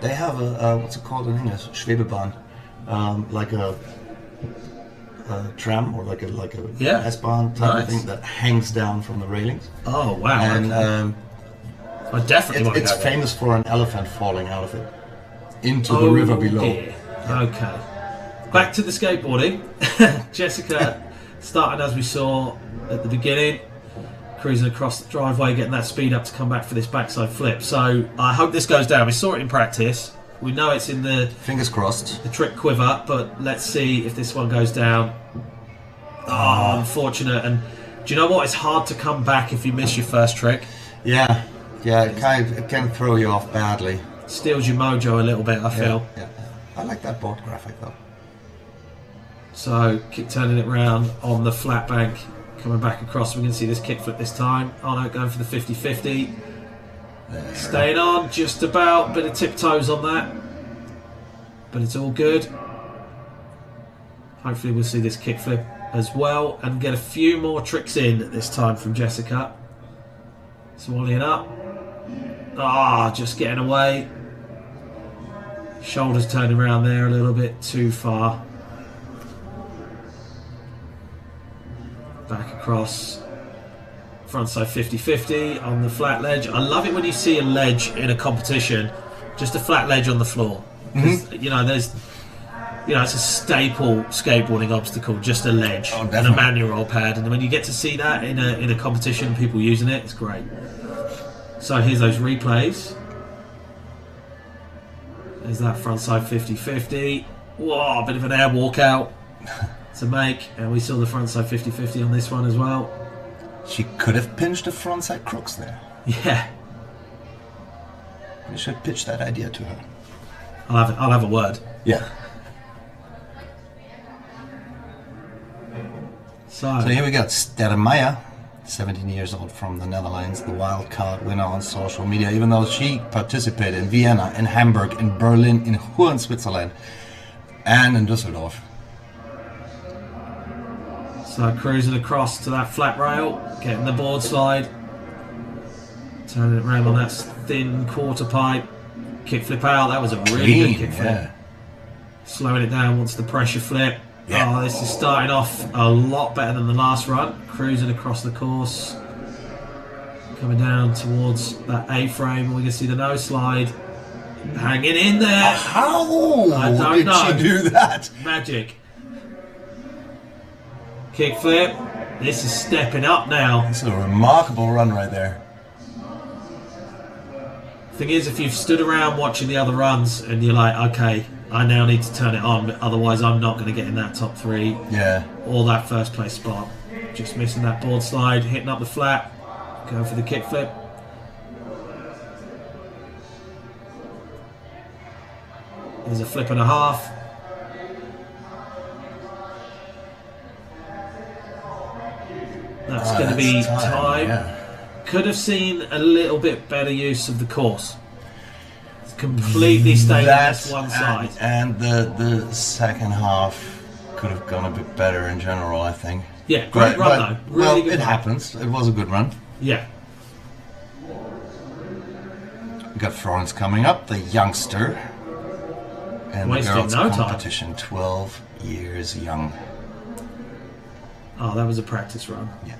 J: They have a, what's it called in English? Schwebebahn. Like a tram or like a S-Bahn type of thing that hangs down from the railings.
F: Oh, wow.
J: And
F: I definitely want to go
J: it's famous for an elephant falling out of it into the river below.
F: Yeah. Okay. Back to the skateboarding. Jessica starting as we saw at the beginning, cruising across the driveway, getting that speed up to come back for this backside flip. So I hope this goes down. We saw it in practice. We know it's in the
J: fingers crossed
F: the trick quiver, but let's see if this one goes down. Oh, unfortunate. And do you know what? It's hard to come back if you miss your first trick.
J: Yeah, it can throw you off badly.
F: Steals your mojo a little bit, I feel.
J: Yeah. I like that board graphic though.
F: So, kick turning it round on the flat bank, coming back across. We can see this kick flip this time. Oh no, going for the 50-50. Staying on, just about. Bit of tiptoes on that. But it's all good. Hopefully we'll see this kick flip as well and get a few more tricks in this time from Jessica. Swallowing up. Ah, just getting away. Shoulders turning around there a little bit too far. Back across, front side 50-50 on the flat ledge. I love it when you see a ledge in a competition just a flat ledge on the floor. You know, there's, you know, it's a staple skateboarding obstacle, just a ledge and a manual roll pad. And when you get to see that in a competition, people using it, it's great. So here's those replays. There's that frontside 50-50. Whoa, a bit of an air walkout to make. And we saw the frontside 50-50 on this one as well.
J: She could have pinched the frontside crooks there.
F: Yeah.
J: We should pitch that idea to her.
F: I'll have a word.
J: Yeah. So here we got Stermeijer, 17 years old from the Netherlands, the wild card winner on social media, even though she participated in Vienna, in Hamburg, in Berlin, in Huren, Switzerland, and in Düsseldorf.
F: So cruising across to that flat rail, getting the board slide, turning it around on that thin quarter pipe, kickflip out. That was a really good kickflip.
J: Yeah.
F: Slowing it down once the pressure flip.
J: Yeah.
F: Oh, this is starting off a lot better than the last run. Cruising across the course, coming down towards that A-frame. We can see the nose slide hanging in there.
J: How
F: I don't know.
J: Did she do that?
F: Magic. Kickflip. This is stepping up now.
J: It's a remarkable run right there.
F: Thing is, if you've stood around watching the other runs and you're like, okay, I now need to turn it on, but otherwise I'm not going to get in that top three.
J: Yeah.
F: Or that first place spot. Just missing that board slide, hitting up the flat, going for the kickflip. There's a flip and a half. That's going to be time.
J: Yeah.
F: Could have seen a little bit better use of the course. It's completely stayed on this one side.
J: And the second half could have gone a bit better in general, I think.
F: Yeah, great run though. Really good
J: it
F: run.
J: happens. It was a good run.
F: Yeah.
J: We got Florence coming up, the youngster. And
F: Wasting
J: the girls'
F: no time.
J: competition, 12 years young.
F: Oh, that was a practice run.
J: Yeah.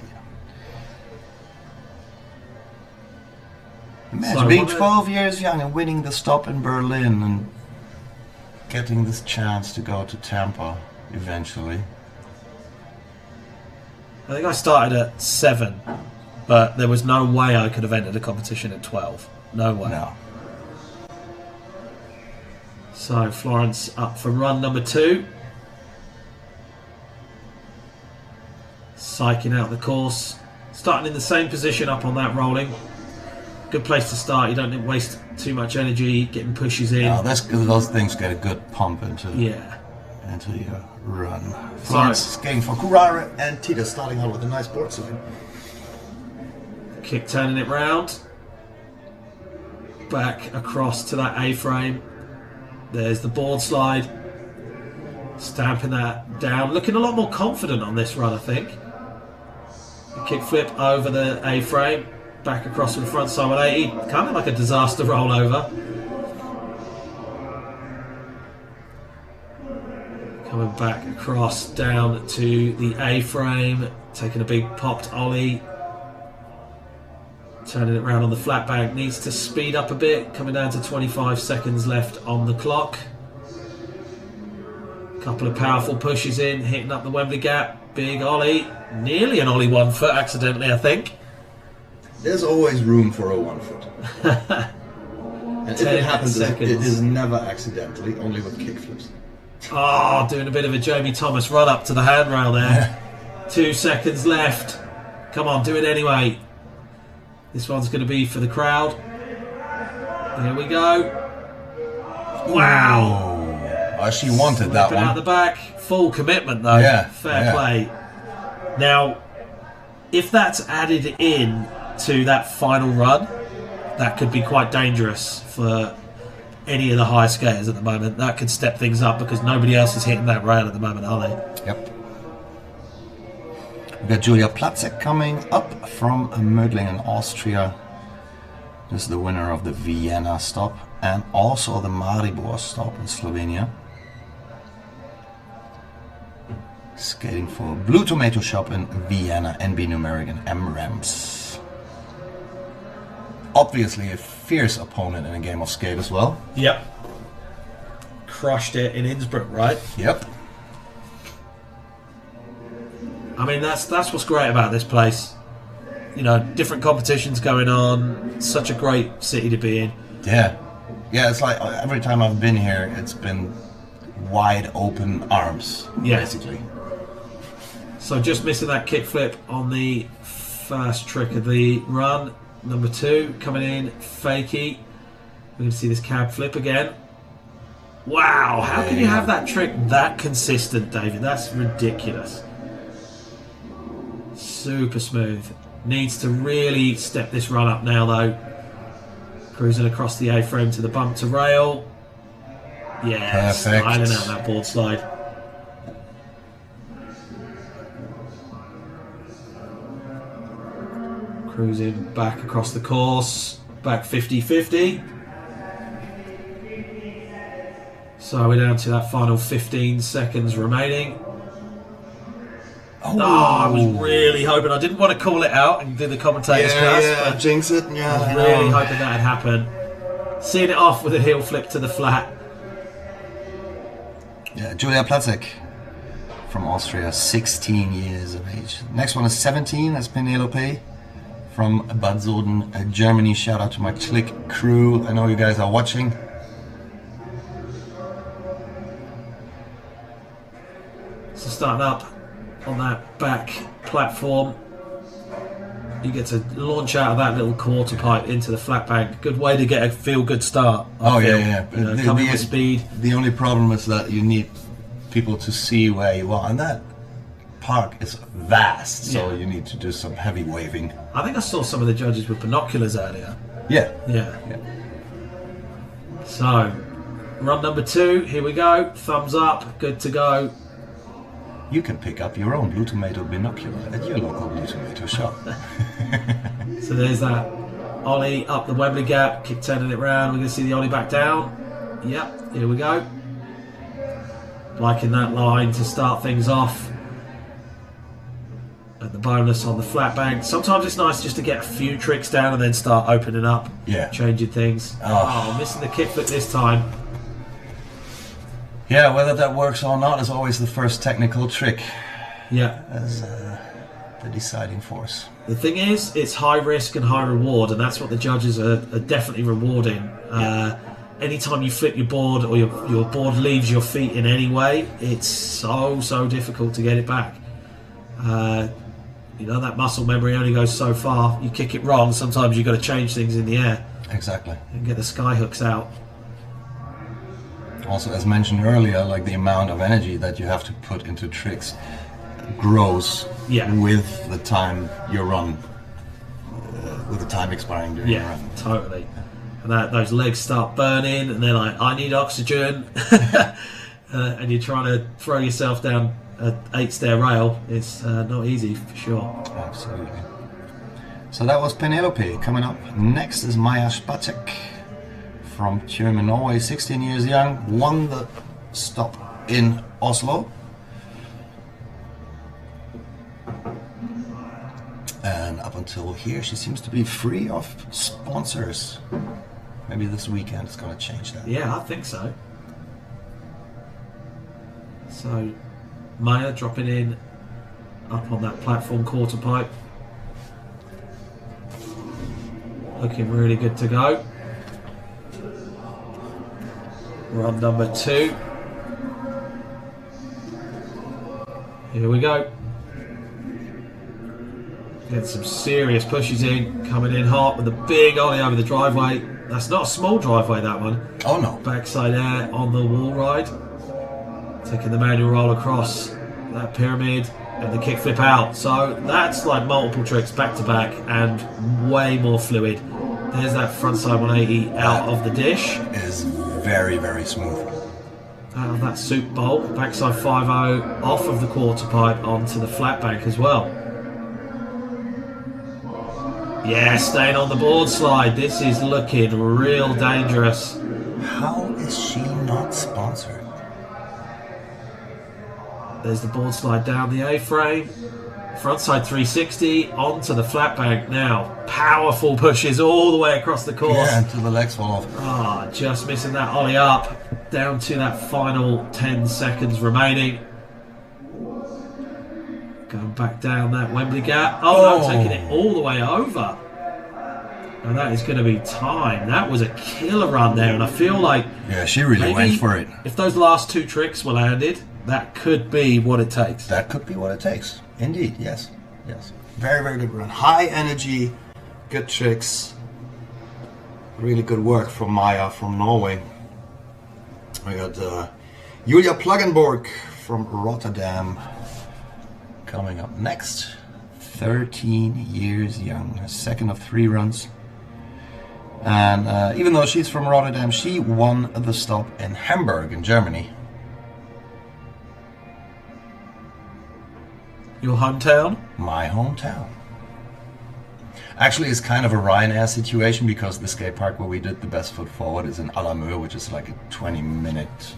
J: Imagine
F: So
J: being
F: what
J: 12 years young and winning the stop in Berlin and getting this chance to go to Tampa eventually.
F: I think I started at 7, but there was no way I could have entered a competition at 12. No way.
J: No.
F: So Florence up for run number 2. Psyching out the course. Starting in the same position up on that rolling. Good place to start. You don't waste too much energy getting pushes in.
J: No, that's good. Those things get a good pump into your run. Florence skating for Curare and Tita starting out with a nice board slide.
F: Kick turning it round. Back across to that A-frame. There's the board slide. Stamping that down. Looking a lot more confident on this run, I think. Kick flip over the A-frame. Back across to the front side 180. Kind of like a disaster rollover. Coming back across down to the A-frame. Taking a big popped ollie. Turning it around on the flat bank. Needs to speed up a bit. Coming down to 25 seconds left on the clock. Couple of powerful pushes in. Hitting up the Wembley gap. Big ollie. Nearly an ollie 1 foot accidentally, I think.
J: There's always room for a 1 foot. And if it happens, it is never accidentally, only with kickflips.
F: Oh, doing a bit of a Jamie Thomas run up to the handrail there. 2 seconds left. Come on, do it anyway. This one's going to be for the crowd. Here we go. Wow.
J: Oh, she wanted that one.
F: Out the back. Full commitment though.
J: Yeah.
F: Fair play. Now, if that's added in to that final run, that could be quite dangerous for any of the high skaters at the moment. That could step things up because nobody else is hitting that rail at the moment, are they?
J: Yep. We got Julia Platzek coming up from Mödling in Austria. This is the winner of the Vienna stop and also the Maribor stop in Slovenia. Skating for Blue Tomato Shop in Vienna, NB Numeric and M-Ramps. obviously a fierce opponent in a game of skate as well.
F: Yep. Crushed it in Innsbruck, right?
J: Yep.
F: I mean, that's what's great about this place. You know, different competitions going on. Such a great city to be in.
J: Yeah. Yeah, it's like every time I've been here, it's been wide open arms, basically.
F: So just missing that kickflip on the first trick of the run. Number 2 coming in, fakie. We're going to see this cab flip again. Wow, how can you have that trick that consistent, David? That's ridiculous. Super smooth. Needs to really step this run up now, though. Cruising across the A-frame to the bump to rail. Yeah, sliding out that board slide. Cruising back across the course. Back 50-50. So we're down to that final 15 seconds remaining. Oh, I was really hoping. I didn't want to call it out and do the commentator's curse.
J: But jinx it. Yeah,
F: I was really hoping that had happened. Seeing it off with a heel flip to the flat.
J: Yeah, Julia Platzek from Austria, 16 years of age. Next one is 17, that's Penelope from Bad Soden, Germany. Shout out to my Click crew. I know you guys are watching.
F: So starting up on that back platform, you get to launch out of that little quarter pipe into the flat bank. Good way to get a feel-good start.
J: Yeah.
F: You know, coming with speed.
J: The only problem is that you need people to see where you are, and that park is vast, so you need to do some heavy waving.
F: I think I saw some of the judges with binoculars earlier.
J: Yeah.
F: So, run number 2, here we go. Thumbs up, good to go.
J: You can pick up your own Blue Tomato binocular at your local Blue Tomato shop.
F: So there's that ollie up the Wembley gap, keep turning it round. We're going to see the ollie back down. Yep, here we go. Liking that line to start things off. And the bonus on the flat bank. Sometimes it's nice just to get a few tricks down and then start opening up, changing things. Oh, missing the kickflip this time.
J: Yeah, whether that works or not is always the first technical trick.
F: Yeah.
J: As the deciding force.
F: The thing is, it's high risk and high reward, and that's what the judges are definitely rewarding. Anytime you flip your board or your board leaves your feet in any way, it's so difficult to get it back. You know, that muscle memory only goes so far. You kick it wrong, sometimes you've got to change things in the air.
J: Exactly.
F: And get the sky hooks out.
J: Also, as mentioned earlier, like the amount of energy that you have to put into tricks grows with the time you run, with the time expiring during your run.
F: Totally. And those legs start burning, and they're like, I need oxygen. And you're trying to throw yourself down an 8-stair rail. It's not easy, for sure.
J: Absolutely. So that was Penelope. Coming up next is Maja Spacek from German Norway, 16 years young, won the stop in Oslo. And up until here, she seems to be free of sponsors. Maybe this weekend is going to change that.
F: Yeah, I think so. So, Maya dropping in up on that platform quarter pipe. Looking really good to go. Run number 2. Here we go. Get some serious pushes in, coming in hot with a big ollie over the driveway. That's not a small driveway, that one.
J: Oh no.
F: Backside air on the wall ride. Taking the manual roll across that pyramid and the kickflip out. So that's like multiple tricks back to back and way more fluid. There's that frontside 180 out of the dish.
J: Is very smooth.
F: Out of that soup bowl, backside 5-0 off of the quarter pipe onto the flat bank as well. Yeah, staying on the board slide. This is looking real dangerous.
J: How is she not sponsored?
F: There's the board slide down the A-frame. Frontside 360 onto the flat bank now. Powerful pushes all the way across the course.
J: Yeah, until the legs fall off.
F: Ah, just missing that ollie up. Down to that final 10 seconds remaining. Going back down that Wembley gap. Oh, no, taking it all the way over. And that is going to be time. That was a killer run there, and I feel like...
J: Yeah, she really went for it.
F: If those last 2 tricks were landed, that could be what it takes.
J: That could be what it takes. Indeed, yes. Yes. Very, very good run. High energy, good tricks. Really good work from Maya from Norway. We got Julia Pluggenborg from Rotterdam coming up next. 13 years young. Second of 3 runs. And even though she's from Rotterdam, she won the stop in Hamburg in Germany.
F: Your hometown?
J: My hometown. Actually, it's kind of a Ryanair situation because the skate park where we did the best foot forward is in Alamö, which is like a 20-minute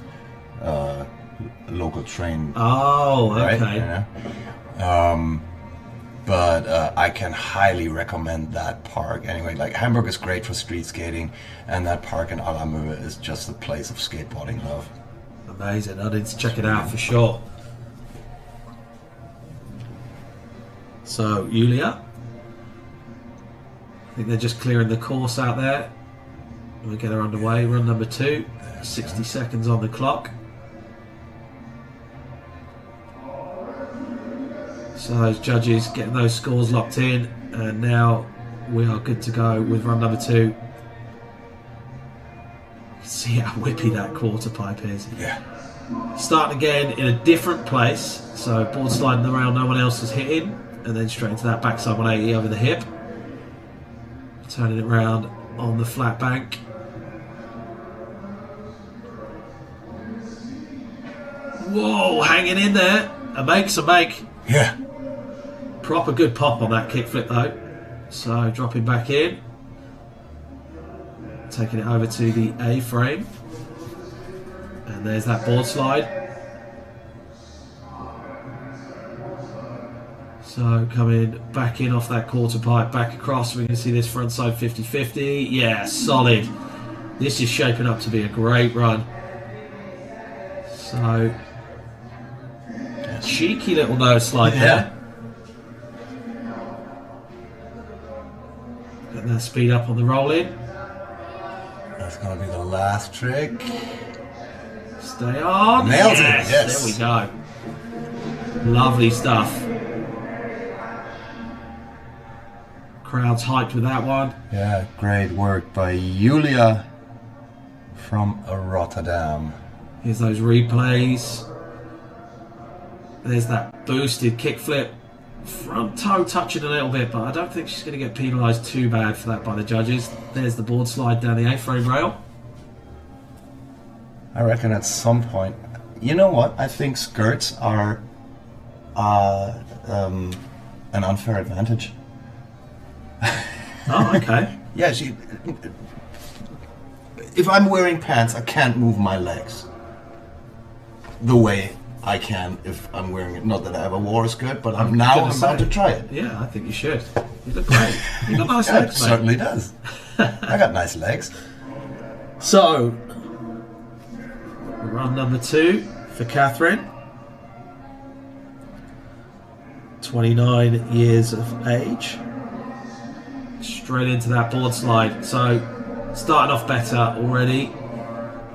J: local train.
F: Oh, okay.
J: Right? You know? But I can highly recommend that park. Anyway, like Hamburg is great for street skating, and that park in Alamö is just a place of skateboarding love.
F: Amazing. I need to check it out for sure. So, Julia, I think they're just clearing the course out there. We'll get her underway. Run number 2, 60 seconds on the clock. So those judges getting those scores locked in, and now we are good to go with run number 2. You can see how whippy that quarter pipe is.
J: Yeah.
F: Starting again in a different place, so board sliding around no one else is hitting, and then straight into that backside 180 over the hip. Turning it round on the flat bank. Whoa, hanging in there. A make's a make.
J: Yeah.
F: Proper good pop on that kickflip though. So dropping back in. Taking it over to the A-frame. And there's that board slide. So coming back in off that quarter pipe, back across. We can see this front side 50-50. Yeah, solid. This is shaping up to be a great run. So, cheeky little nose slide there. Getting that speed up on the roll in.
J: That's going to be the last trick.
F: Stay on.
J: Nailed it. Yes.
F: There we go. Lovely stuff. Crowd's hyped with that one.
J: Yeah, great work by Julia from Rotterdam.
F: Here's those replays. There's that boosted kickflip. Front toe touching a little bit, but I don't think she's going to get penalised too bad for that by the judges. There's the board slide down the A-frame rail.
J: I reckon at some point, you know what? I think skirts are an unfair advantage.
F: Oh, okay.
J: Yeah, if I'm wearing pants, I can't move my legs the way I can if I'm wearing it. Not that I ever wore a skirt, but I'm about to try it.
F: Yeah, I think you should. You look great. You got nice
J: Yeah,
F: legs,
J: it
F: mate.
J: certainly does. I got nice legs.
F: So, run number 2 for Catherine. 29 years of age. Straight into that board slide. So, starting off better already.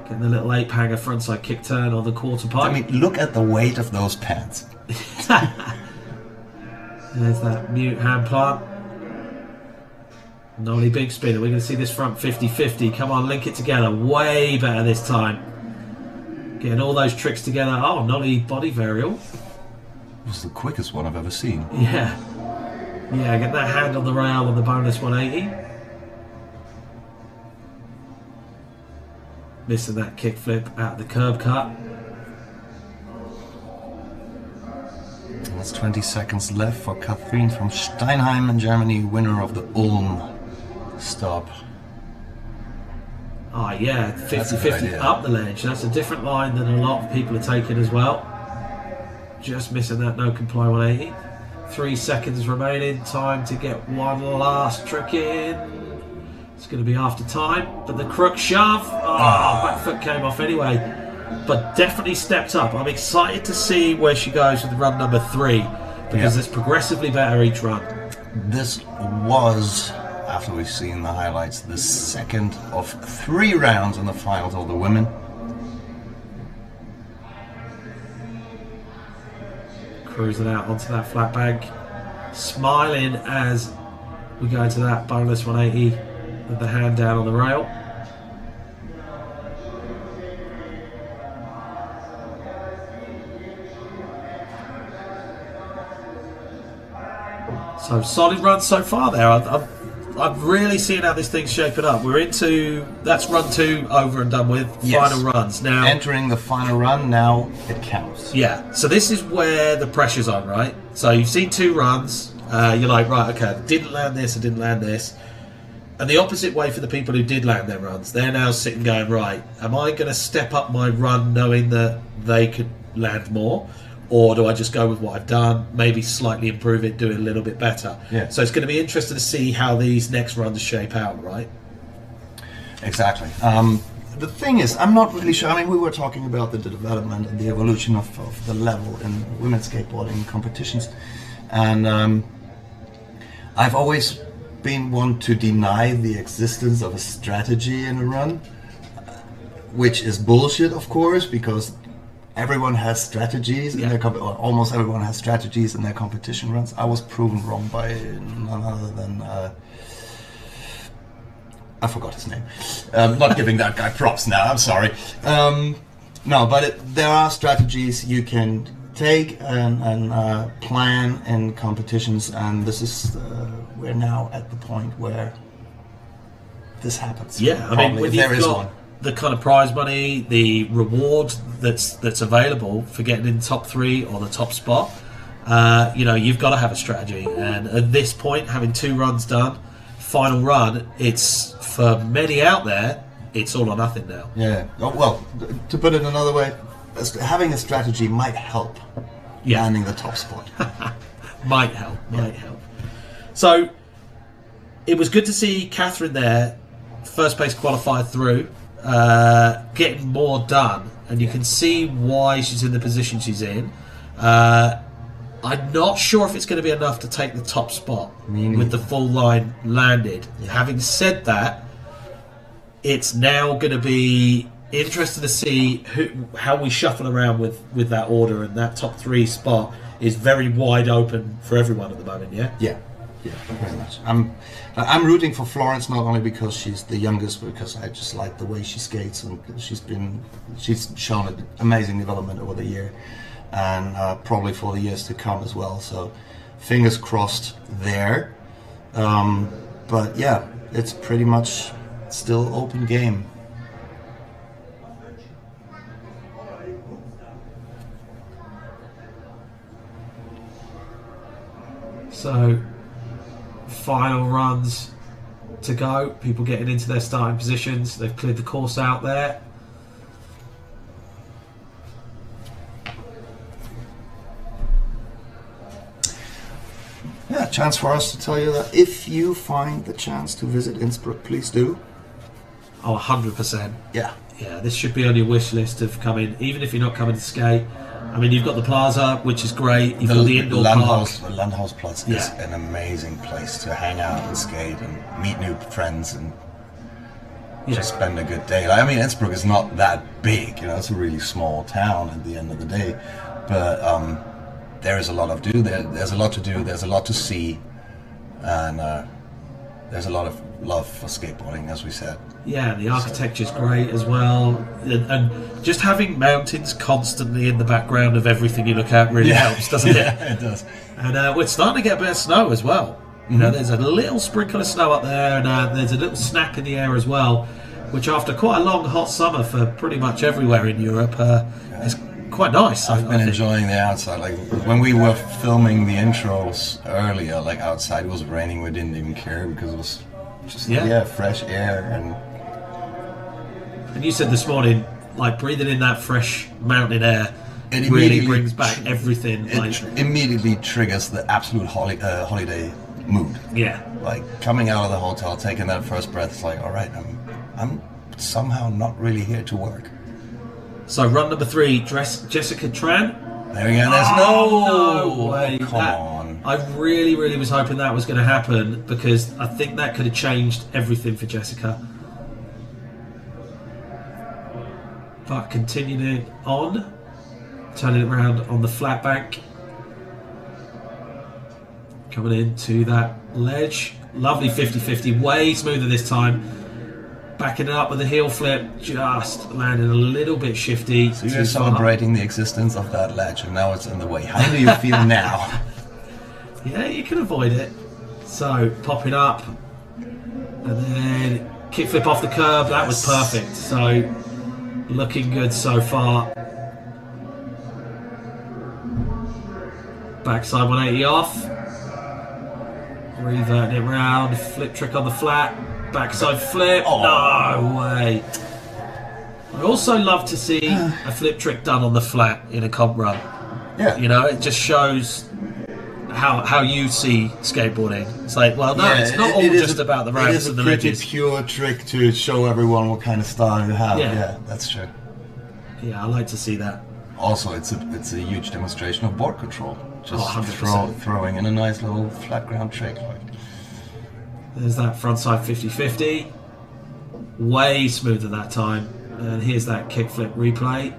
F: Getting the little 8-hanger frontside kick turn on the quarter pipe.
J: I mean, look at the weight of those pants.
F: There's that mute hand plant. Nolly big spinner. We're going to see this front 50-50. Come on, link it together. Way better this time. Getting all those tricks together. Oh, Nolly body varial.
J: It was the quickest one I've ever seen.
F: Yeah. Yeah, get that hand on the rail on the bonus 180. Missing that kickflip out the curb cut.
J: That's 20 seconds left for Catherine from Steinheim in Germany, winner of the Ulm stop.
F: Oh yeah,
J: That's a good
F: 50-50
J: idea.
F: up the ledge. That's a different line than a lot of people are taking as well. Just missing that no comply 180. 3 seconds remaining. Time to get one last trick in. It's going to be after time, but the crook shove. Back foot came off anyway, but definitely stepped up. I'm excited to see where she goes with run number 3 because it's progressively better each run.
J: This was, after we've seen the highlights, the second of 3 rounds in the finals of the women.
F: Cruising out onto that flat bank, smiling as we go into that bonus 180 with the hand down on the rail. So solid run so far there. I'm really seeing how this thing's shaping up. We're into, that's run 2 over and done with.
J: Yes.
F: Final runs now.
J: Entering the final run, now it counts.
F: Yeah, so this is where the pressure's on, right? So you've seen 2 runs. You're like, right, okay, I didn't land this, I didn't land this. And the opposite way for the people who did land their runs. They're now sitting going, right, am I going to step up my run knowing that they could land more? Or do I just go with what I've done, maybe slightly improve it, do it a little bit better?
J: Yeah.
F: So it's going to be interesting to see how these next runs shape out, right?
J: Exactly. The thing is, I'm not really sure. I mean, we were talking about the development and the evolution of the level in women's skateboarding competitions. And I've always been one to deny the existence of a strategy in a run, which is bullshit, of course, because everyone has strategies in their or almost everyone has strategies in their competition runs. I was proven wrong by none other than I forgot his name. Not giving that guy props now. I'm sorry. No, but there are strategies you can take and plan in competitions, and this is we're now at the point where this happens.
F: Yeah, I mean, when
J: there
F: you've
J: is
F: got
J: one.
F: the kind of prize money, the reward that's available for getting in the top 3 or the top spot, you've got to have a strategy. And at this point, having 2 runs done, final run, it's for many out there, it's all or nothing now.
J: Yeah. Well, to put it another way, having a strategy might help landing the top spot.
F: Might help. So it was good to see Catherine there, first place qualified through, getting more done, and you can see why she's in the position she's in. I'm not sure if it's going to be enough to take the top spot with the full line landed. Yeah. Having said that, it's now going to be interesting to see how we shuffle around with that order, and that top 3 spot is very wide open for everyone at the moment. Yeah, very much. I'm rooting for Florence, not only because she's the youngest, but because I just like the way she skates, and she's shown an amazing development over the year, and probably for the years to come as well. So fingers crossed there. But yeah, it's pretty much still open game. So final runs to go, people getting into their starting positions. They've cleared the course out there.
J: Yeah, chance for us to tell you that if you find the chance to visit Innsbruck, please do.
F: Oh, 100%.
J: Yeah,
F: this should be on your wish list of coming, even if you're not coming to skate. I mean, you've got the plaza, which is great. You've got the indoor park.
J: The Landhausplatz is an amazing place to hang out and skate and meet new friends and just spend a good day. Like, I mean, Innsbruck is not that big, it's a really small town at the end of the day, but there is a lot to do. There's a lot to do. There's a lot to see, and there's a lot of love for skateboarding, as we said.
F: Yeah, the architecture's great as well, and just having mountains constantly in the background of everything you look at really helps, doesn't it?
J: Yeah, it does.
F: And we're starting to get a bit of snow as well. There's a little sprinkle of snow up there, and there's a little snack in the air as well, which after quite a long hot summer for pretty much everywhere in Europe is quite nice.
J: I've been enjoying the outside. Like when we were filming the intros earlier, like outside it was raining, we didn't even care because it was just fresh air. And
F: you said this morning, like breathing in that fresh mountain air,
J: It
F: really brings back everything.
J: It immediately triggers the absolute holiday mood.
F: Yeah.
J: Like coming out of the hotel, taking that first breath, it's like, all right, I'm somehow not really here to work.
F: So run number 3, Jessica Tran.
J: There again, there's no
F: way.
J: Come on.
F: I really was hoping that was going to happen, because I think that could have changed everything for Jessica. But continuing on, turning it around on the flat bank, coming into that ledge, lovely 50-50, way smoother this time. Backing it up with a heel flip, just landing a little bit shifty.
J: So you're celebrating the existence of that ledge, and now it's in the way. How do you feel now?
F: Yeah, you can avoid it. So popping up, and then kickflip off the curb. That was perfect. So looking good so far. Backside 180 off. Reverting it round. Flip trick on the flat. Backside flip. Oh. No way. I also love to see a flip trick done on the flat in a comp run.
J: Yeah.
F: You know, it just shows how you see skateboarding. It's like, well, no, it's not all just about the ramps and the ledges.
J: It is a pretty pure trick to show everyone what kind of style you have. Yeah, that's true.
F: Yeah, I like to see that.
J: Also, it's a huge demonstration of board control. Just
F: 100%.
J: Throwing in a nice little flat ground trick.
F: There's that frontside 50-50. Way smoother that time. And here's that kickflip replay.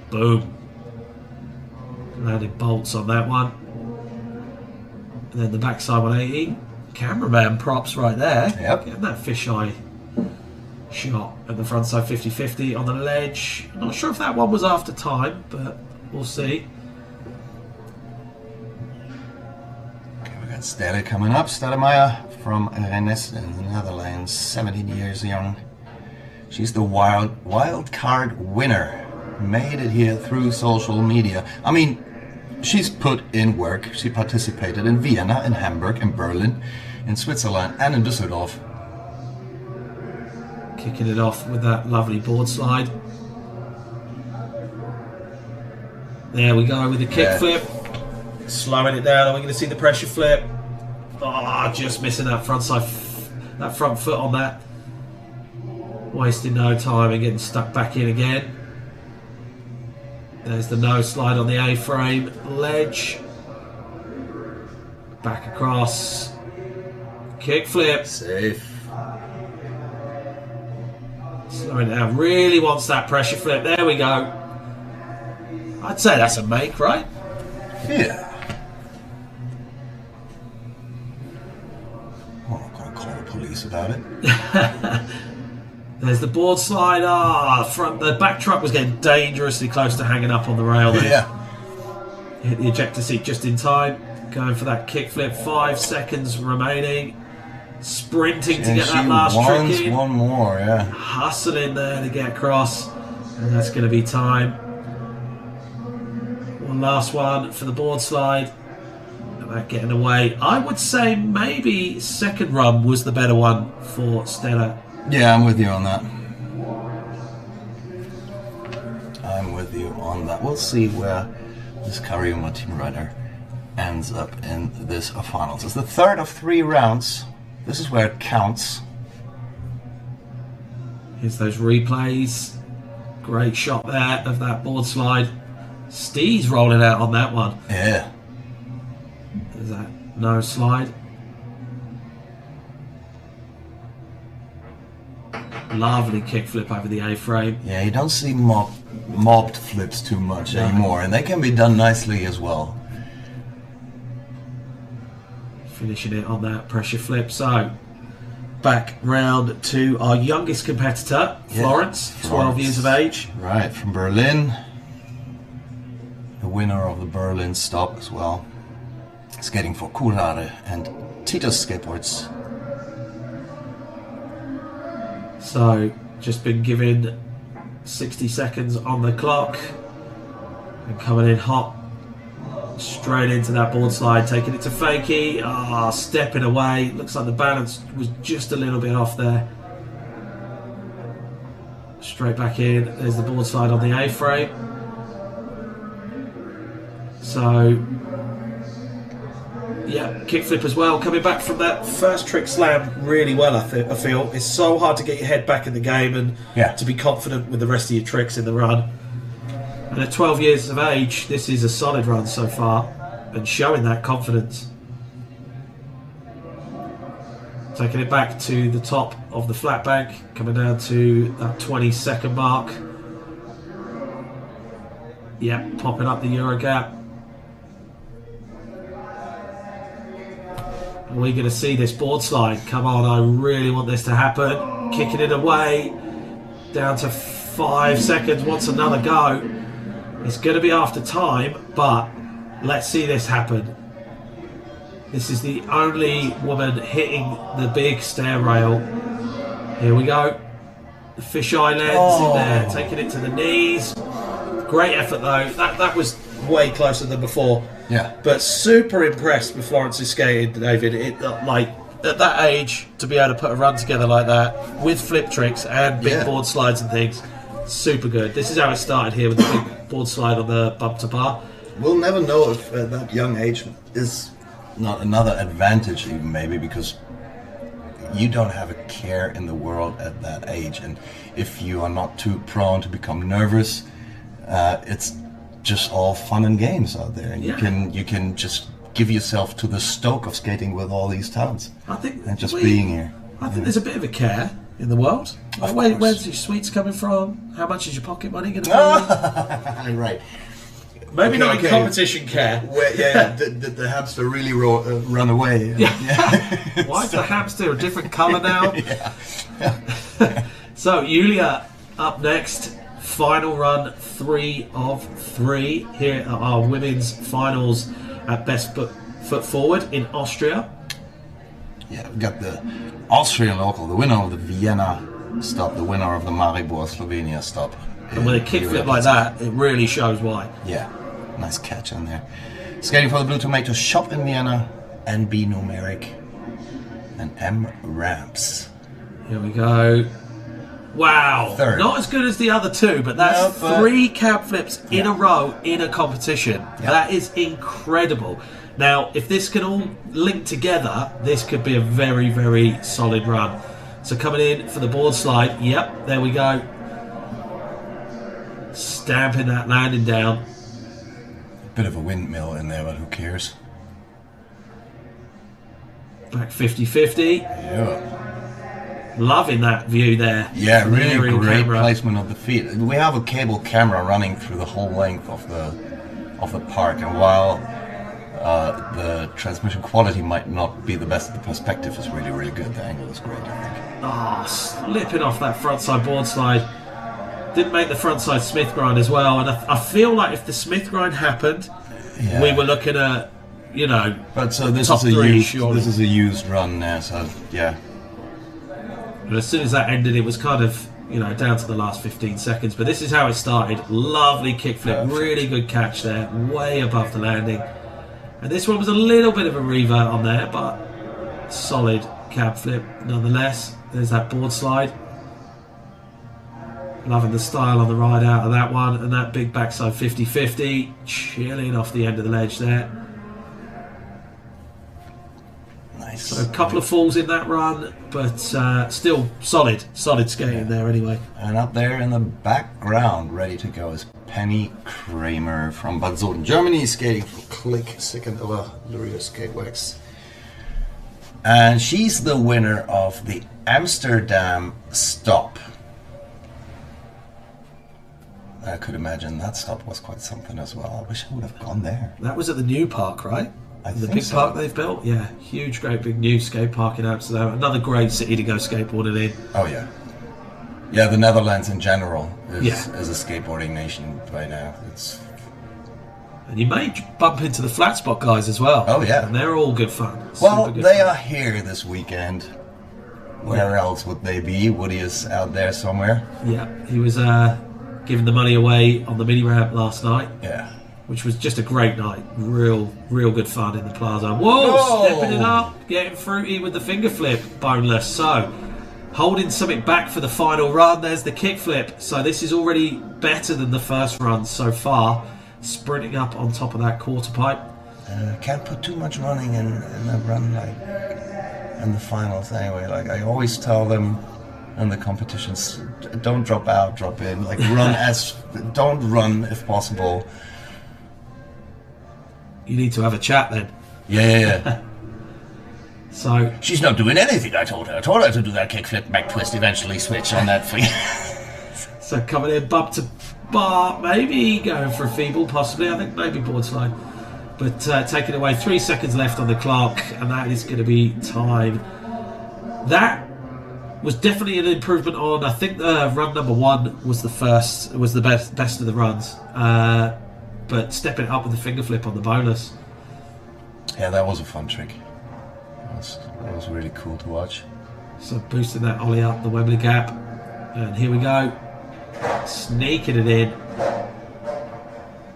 F: Boom. Landed bolts on that one. And then the backside 180. Cameraman props right there.
J: Yep.
F: Getting that fisheye shot at the frontside 50-50 on the ledge. Not sure if that one was after time, but we'll see.
J: Okay, we got Stella coming up. Stellemeier from Rennes in the Netherlands, 17 years young. She's the wild card winner. Made it here through social media. I mean, she's put in work. She participated in Vienna, in Hamburg, in Berlin, in Switzerland, and in Düsseldorf.
F: Kicking it off with that lovely board slide. There we go with the kickflip. Slowing it down. Are we going to see the pressure flip? Oh, just missing that front foot on that. Wasting no time and getting stuck back in again. There's the nose slide on the A-frame ledge. Back across. Kickflip.
J: Safe.
F: Slowing it down. Really wants that pressure flip. There we go. I'd say that's a make, right?
J: Yeah. Well, I'm going to call the police about it.
F: There's the board slide. The back truck was getting dangerously close to hanging up on the rail there.
J: Yeah.
F: Hit the ejector seat just in time. Going for that kickflip. 5 seconds remaining. Sprinting to get that last trick in.
J: One more, yeah.
F: Hustling there to get across. And that's going to be time. One last one for the board slide. And that getting away. I would say maybe second run was the better one for Stella.
J: Yeah, I'm with you on that. I'm with you on that. We'll see where this Cariuma team rider ends up in this finals. It's the third of 3 rounds. This is where it counts.
F: Here's those replays. Great shot there of that board slide. Steve's rolling out on that one.
J: Yeah.
F: There's that nose slide. Lovely kickflip over the A-frame.
J: Yeah, you don't see mobbed flips too much anymore, and they can be done nicely as well.
F: Finishing it on that pressure flip. So, back round to our youngest competitor, Florence, 12 years of age.
J: Right, from Berlin. The winner of the Berlin stop as well. Skating for Kurare and Titus Skateboards.
F: So, just been given 60 seconds on the clock. And coming in hot. Straight into that board slide, taking it to fakie. Stepping away. Looks like the balance was just a little bit off there. Straight back in. There's the board slide on the A-frame. So, yeah, kickflip as well. Coming back from that first trick slam really well, I feel. It's so hard to get your head back in the game and to be confident with the rest of your tricks in the run. And at 12 years of age, this is a solid run so far and showing that confidence. Taking it back to the top of the flat bank, coming down to that 20-second mark. Yeah, popping up the Euro gap. Are we going to see this board slide? Come on, I really want this to happen. Kicking it away. Down to 5 seconds. Wants another go. It's going to be after time, but let's see this happen. This is the only woman hitting the big stair rail. Here we go. The fisheye lens in there, taking it to the knees. Great effort though. That was way closer than before.
G: Yeah.
F: But super impressed with Florence's skating, David. Like at that age, to be able to put a run together like that with flip tricks and big board slides and things, super good. This is how it started here with the big board slide on the bump to bar.
G: We'll never know if that young age is not another advantage, even maybe, because you don't have a care in the world at that age, and if you are not too prone to become nervous, it's just all fun and games out there, and you can just give yourself to the stoke of skating with all these talents. I think, and just being here.
F: I think there's a bit of a care in the world. Where's your sweets coming from? How much is your pocket money going to be?
G: Right.
F: Maybe not in competition care.
G: Did the hamster really run away?
F: Why is the hamster a different colour now? So, Julia up next. Final run 3 of 3 here at our women's finals at Best Foot Forward in Austria.
G: Yeah, we got the Austrian local, the winner of the Vienna stop, the winner of the Maribor Slovenia stop.
F: And with a kickflip like that, it really shows why.
G: Yeah, nice catch on there. Skating for the Blue Tomato Shop in Vienna, NB Numeric and M Ramps.
F: Here we go. Wow,
G: Third.
F: Not as good as the other two, but that's 3 cab flips in a row in a competition. That is incredible. Now, if this can all link together, this could be a very, very solid run. So coming in for the board slide, yep, there we go. Stamping that landing down.
G: Bit of a windmill in there, but who cares?
F: Back 50-50.
G: Yeah.
F: Loving that view there.
G: Yeah, really great placement of the feet. We have a cable camera running through the whole length of the park, and while the transmission quality might not be the best, the perspective is really, really good. The angle is great, I think.
F: Oh, slipping off that frontside board slide. Didn't make the frontside Smith grind as well, and I feel like if the Smith grind happened, we were looking at, you know,
G: but so this
F: top
G: is a used run there, so yeah.
F: And as soon as that ended, it was kind of, you know, down to the last 15 seconds. But this is how it started. Lovely kickflip, really good catch there, way above the landing. And this one was a little bit of a revert on there, but solid cab flip nonetheless. There's that board slide. Loving the style on the ride out of that one, and that big backside 50-50, chilling off the end of the ledge there.
G: Nice.
F: So a couple of falls in that run, but still solid skating there anyway.
G: And up there in the background, ready to go, is Penny Kramer from Bad Soden, Germany, skating for Click, second over Luria Skateworks. And she's the winner of the Amsterdam stop. I could imagine that stop was quite something as well. I wish I would have gone there.
F: That was at the new park, right? The big
G: so.
F: park they've built? Yeah, huge, great big new skate park in Amsterdam. Another great city to go skateboarding in.
G: Oh yeah. Yeah, the Netherlands in general is a skateboarding nation right now.
F: And you may bump into the flat spot guys as well.
G: Oh yeah.
F: And they're all good fun.
G: Well, they are here this weekend. Where else would they be? Woody is out there somewhere.
F: Yeah, he was giving the money away on the mini ramp last night.
G: Yeah.
F: Which was just a great night. Real good fun in the plaza. Whoa! Stepping it up, getting fruity with the finger flip, boneless. So, holding something back for the final run. There's the kick flip. So this is already better than the first run so far. sprinting up on top of that quarter pipe.
J: Can't put too much running in a run like in the finals anyway. Like I always tell them in the competitions, don't drop out, drop in. Like don't run if possible.
F: You need to have a chat then.
J: Yeah.
F: So
J: she's not doing anything. I told her to do that kickflip, back twist, eventually switch on that free.
F: So coming in, bump to bar, maybe going for a feeble, possibly. I think maybe board slide. But taking away 3 seconds left on the clock, and that is going to be time. That was definitely an improvement on. I think run number 1 was the first, was the best of the runs. But stepping it up with the finger flip on the bonus.
J: Yeah, that was a fun trick. That was really cool to watch.
F: So boosting that ollie up the Wembley gap, and here we go, sneaking it in.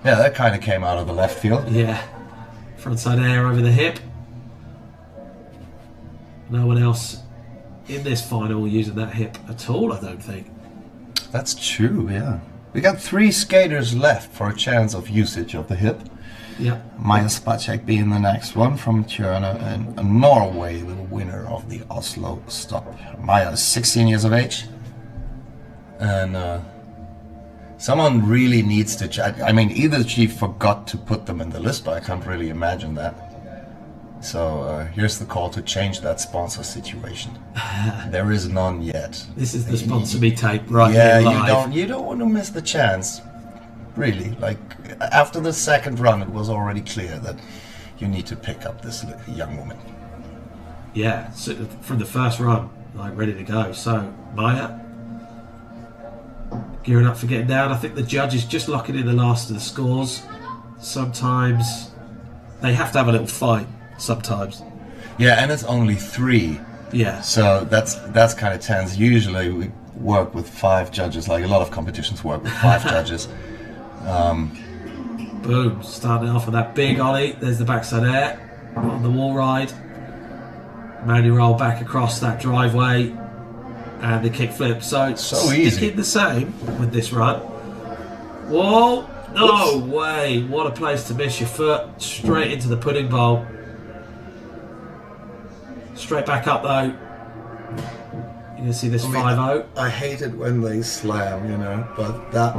J: Yeah, that kind of came out of the left field.
F: Yeah, frontside air over the hip. No one else in this final using that hip at all, I don't think.
J: That's true, yeah. We got 3 skaters left for a chance of usage of the hip.
F: Yeah.
J: Maja Spacek being the next one from Tjörne, and Norway, the winner of the Oslo stop. Maja is 16 years of age. And someone really needs to I mean, either she forgot to put them in the list, but I can't really imagine that. So here's the call to change that sponsor situation. There is none yet.
F: This is the sponsor me tape right
J: here.
F: Yeah,
J: you don't want to miss the chance. Really, like after the second run, it was already clear that you need to pick up this young woman.
F: Yeah, so from the first run, like ready to go. So Maja gearing up for getting down. I think the judges just locking in the last of the scores. Sometimes they have to have a little fight. Sometimes.
J: Yeah, and it's only 3.
F: Yeah.
J: So that's kind of tense. Usually we work with 5 judges. Like a lot of competitions work with 5 judges.
F: Boom! Starting off with that big ollie. There's the backside air on the wall ride. Manual roll back across that driveway, and the kick flip. So
J: easy.
F: Sticking the same with this run. Whoa! No way! What a place to miss your foot. Straight into the pudding bowl. Straight back up though. You can see this 5-0.
J: I hate it when they slam, you know, but that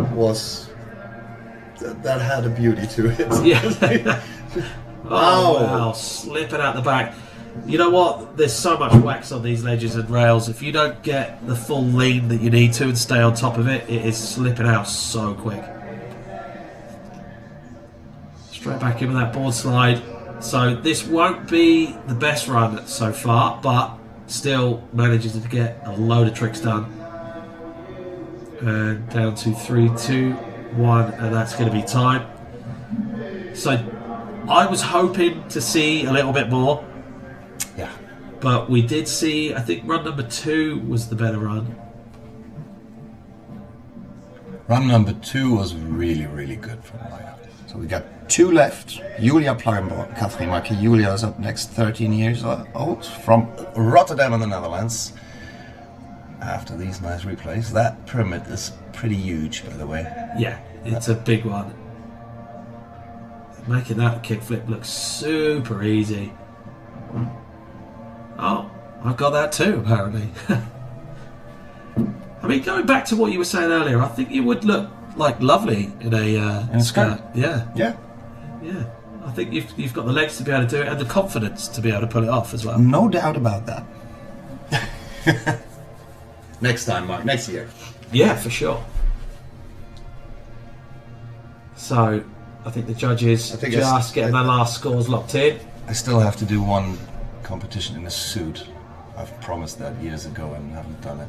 J: had a beauty to it.
F: Yeah. Oh wow! Slipping out the back. You know what? There's so much wax on these ledges and rails. If you don't get the full lean that you need to and stay on top of it, it is slipping out so quick. Straight back in with that board slide. So this won't be the best run so far, but still manages to get a load of tricks done. And down to 3, 2, 1, and that's going to be time. So I was hoping to see a little bit more.
J: Yeah.
F: But we did see, I think run number 2 was the better run.
J: Run number 2 was really, really good for Maja. So we got 2 left. Julia Plagenborg, Kathleen Marke. Julia is up next, 13 years old, from Rotterdam in the Netherlands. After these nice replays, that pyramid is pretty huge, by the way.
F: Yeah, it's a big one. Making that kickflip look super easy. Oh, I've got that too, apparently. I mean, going back to what you were saying earlier, I think you would look like lovely in a skirt. Yeah.
J: Yeah.
F: Yeah. I think you've got the legs to be able to do it and the confidence to be able to pull it off as well.
J: No doubt about that. Next time, Mark. Next year.
F: Yeah, for sure. So, I think the judges just getting their last scores locked in.
J: I still have to do one competition in a suit. I've promised that years ago and haven't done it.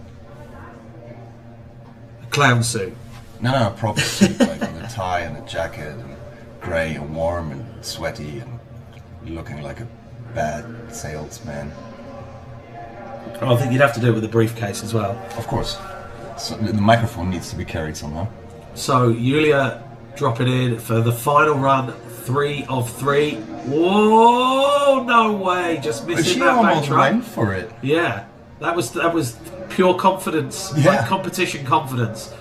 F: A clown suit?
J: No, a proper suit, like with a tie and a jacket and grey and warm and sweaty and looking like a bad salesman.
F: I think you'd have to do it with a briefcase as well.
J: Of course. So the microphone needs to be carried somehow.
F: So Julia dropping in for the final run, 3 of 3. Whoa! No way! Just missing that back track.
J: Went for it.
F: Yeah, that was pure confidence, like competition confidence.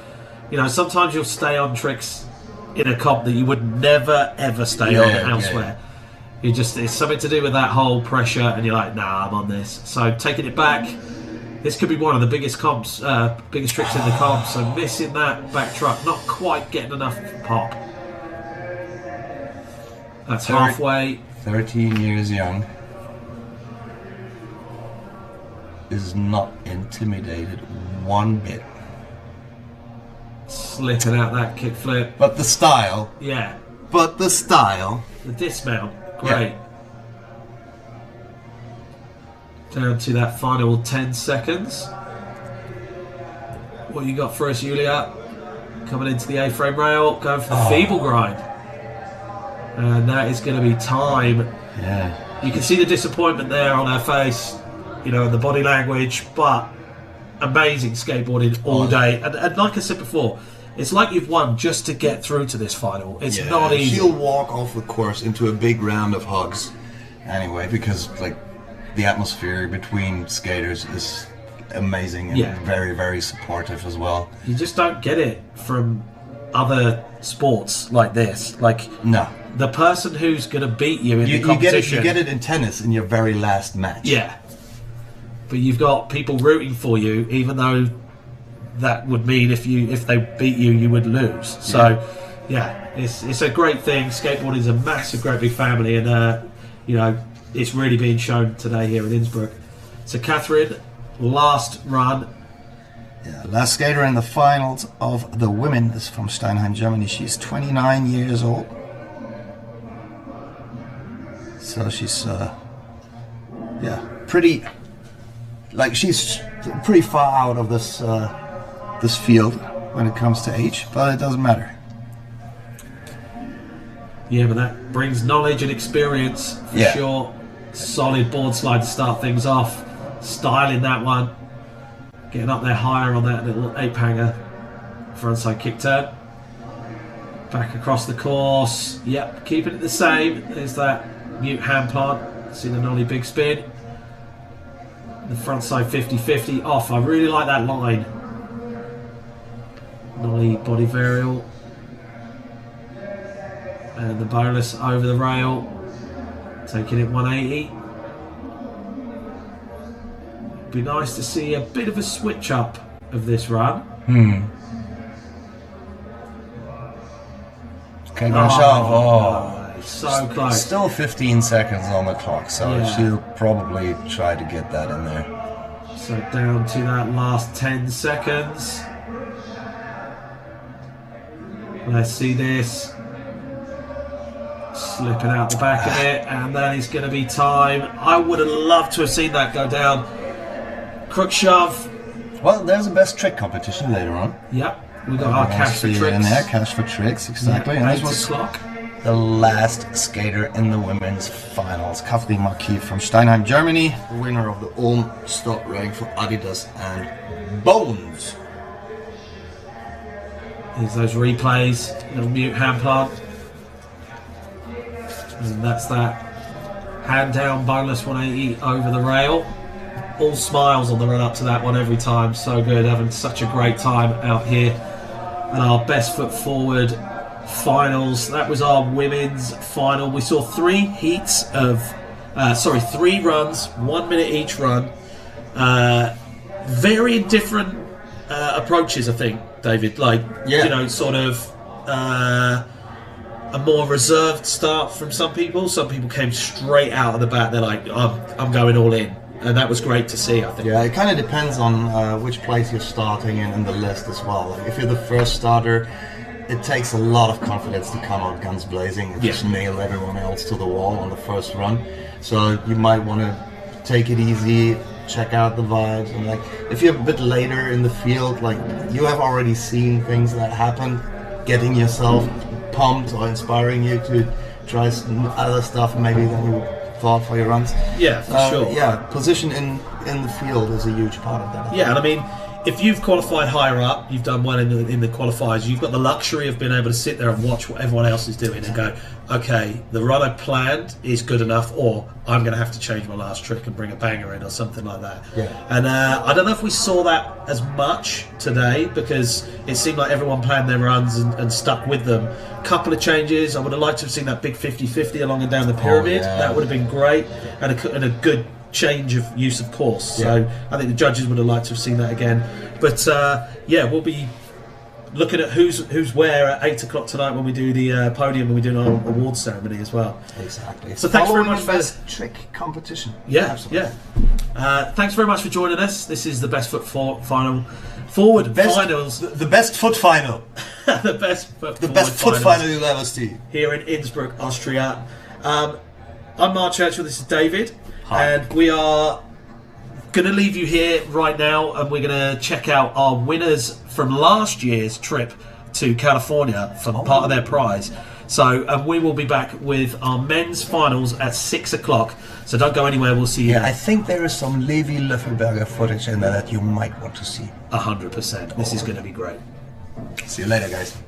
F: You know, sometimes you'll stay on tricks in a comp that you would never ever stay on elsewhere. You just, it's something to do with that whole pressure, and you're like, nah, I'm on this. So taking it back, this could be one of the biggest comps, biggest tricks in the comp. So missing that back truck, not quite getting enough pop. That's halfway.
J: 13 years young. Is not intimidated one bit.
F: Slipping out that kickflip.
J: But the style.
F: Yeah.
J: But the style.
F: The dismount. Great. Yeah. Down to that final 10 seconds. What you got for us, Julia? Coming into the A-frame rail, going for the feeble grind. And that is going to be time.
J: Yeah.
F: You can see the disappointment there on her face, you know, and the body language, but amazing skateboarding all day. And like I said before, it's like you've won just to get through to this final. It's not easy.
J: She'll walk off the course into a big round of hugs anyway, because like the atmosphere between skaters is amazing and very, very supportive as well.
F: You just don't get it from other sports like this. Like,
J: no.
F: The person who's going to beat you in the competition.
J: You get it in tennis in your very last match.
F: Yeah. But you've got people rooting for you, even though that would mean if they beat you, you would lose. So, yeah, it's a great thing. Skateboarding is a massive, great big family, and you know, it's really being shown today here in Innsbruck. So, Catherine, last run.
J: Yeah, last skater in the finals of the women is from Steinheim, Germany. She's 29 years old. So she's, pretty. Like, she's pretty far out of this this field when it comes to age, but it doesn't matter.
F: Yeah, but that brings knowledge and experience for sure. Solid board slide to start things off. Styling that one. Getting up there higher on that little ape hanger. Frontside kick turn. Back across the course. Yep, keeping it the same. There's that mute hand plant. See the nollie big spin. The front side 50-50 off. I really like that line. Nollie body varial. And the bonus over the rail. Taking it 180. Be nice to see a bit of a switch up of this run.
J: Okay, Grande.
F: So close.
J: Still 15 seconds on the clock, so she'll probably try to get that in there.
F: So down to that last 10 seconds. Let's see this. Slipping out the back of it, and that is going to be time. I would have loved to have seen that go down. Crook shove.
J: Well, there's a best trick competition later on.
F: Yep, we got our cash for tricks.
J: In there, cash for tricks, exactly.
F: Yep,
J: and
F: 8
J: this was
F: o'clock.
J: The last skater in the women's finals, Kathleen Marquis from Steinheim, Germany, winner of the Ulm stop rank for Adidas and Bones.
F: Here's those replays, little mute hand plant. And that's that hand down boneless 180 over the rail. All smiles on the run up to that one every time. So good, having such a great time out here. And our best foot forward finals. That was our women's final. We saw 3 heats of 3 runs, 1 minute each run. Very different approaches, I think, David. Like, you know, sort of a more reserved start from some people. Some people came straight out of the bat. They're like, I'm going all in. And that was great to see, I think. Yeah,
J: it kind of depends on which place you're starting in the list as well. Like, if you're the first starter, it takes a lot of confidence to come out guns blazing and just nail everyone else to the wall on the first run. So you might want to take it easy, check out the vibes, and like if you're a bit later in the field, like you have already seen things that happen, getting yourself pumped or inspiring you to try some other stuff maybe than you thought for your runs.
F: Yeah, for sure.
J: Yeah, position in the field is a huge part of that.
F: Yeah, and I mean, if you've qualified higher up, you've done well in the qualifiers, you've got the luxury of being able to sit there and watch what everyone else is doing and go, okay, the run I planned is good enough, or I'm going to have to change my last trick and bring a banger in or something like that.
G: Yeah.
F: And I don't know if we saw that as much today, because it seemed like everyone planned their runs and stuck with them. Couple of changes. I would have liked to have seen that big 50-50 along and down the pyramid. That would have been great, and a good change of use of course. So I think the judges would have liked to have seen that again. But yeah, we'll be looking at who's where at 8 o'clock tonight when we do the podium and we do our awards ceremony as well.
J: Exactly.
F: So thanks very much
J: the
F: for
J: best trick competition.
F: Yeah,
J: Absolutely.
F: yeah. Thanks very much for joining us. This is the best foot finals. The best foot final. The best foot
J: final you'll ever see
F: here in Innsbruck, Austria. I'm Mark Churchill. This is David.
J: Hi.
F: And we are going to leave you here right now, and we're going to check out our winners from last year's trip to California for part of their prize. So we will be back with our men's finals at 6 o'clock. So don't go anywhere. We'll see you.
J: I think there is some Levi Löffelberger footage in there that you might want to see.
F: 100%. This is going to be great.
J: See you later, guys.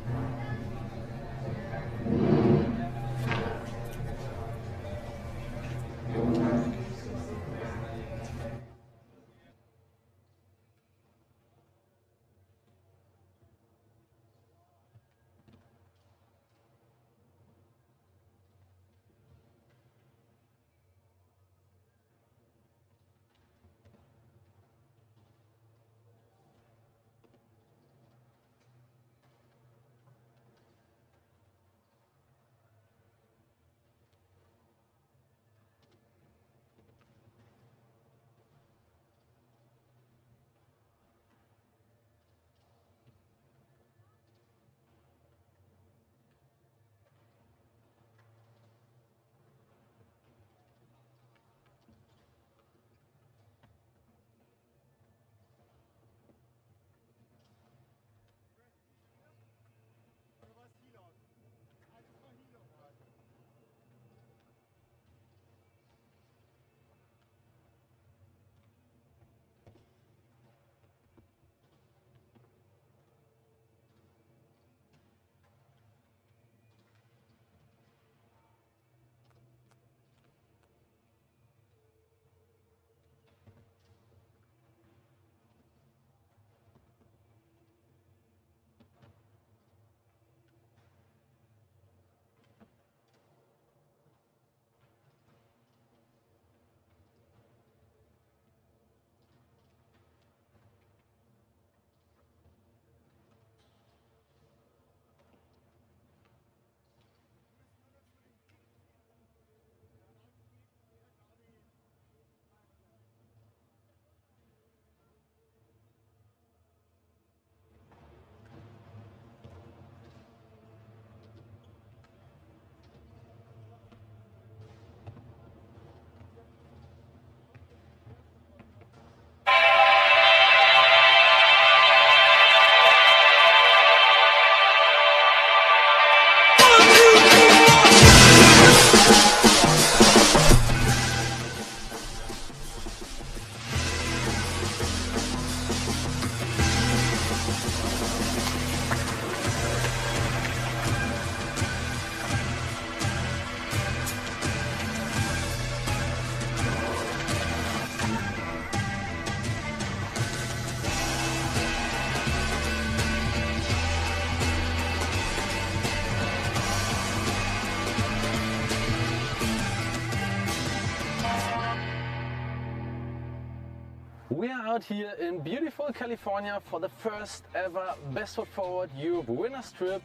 I: We are out here in beautiful California for the first ever Best Foot Forward Europe Winners Trip.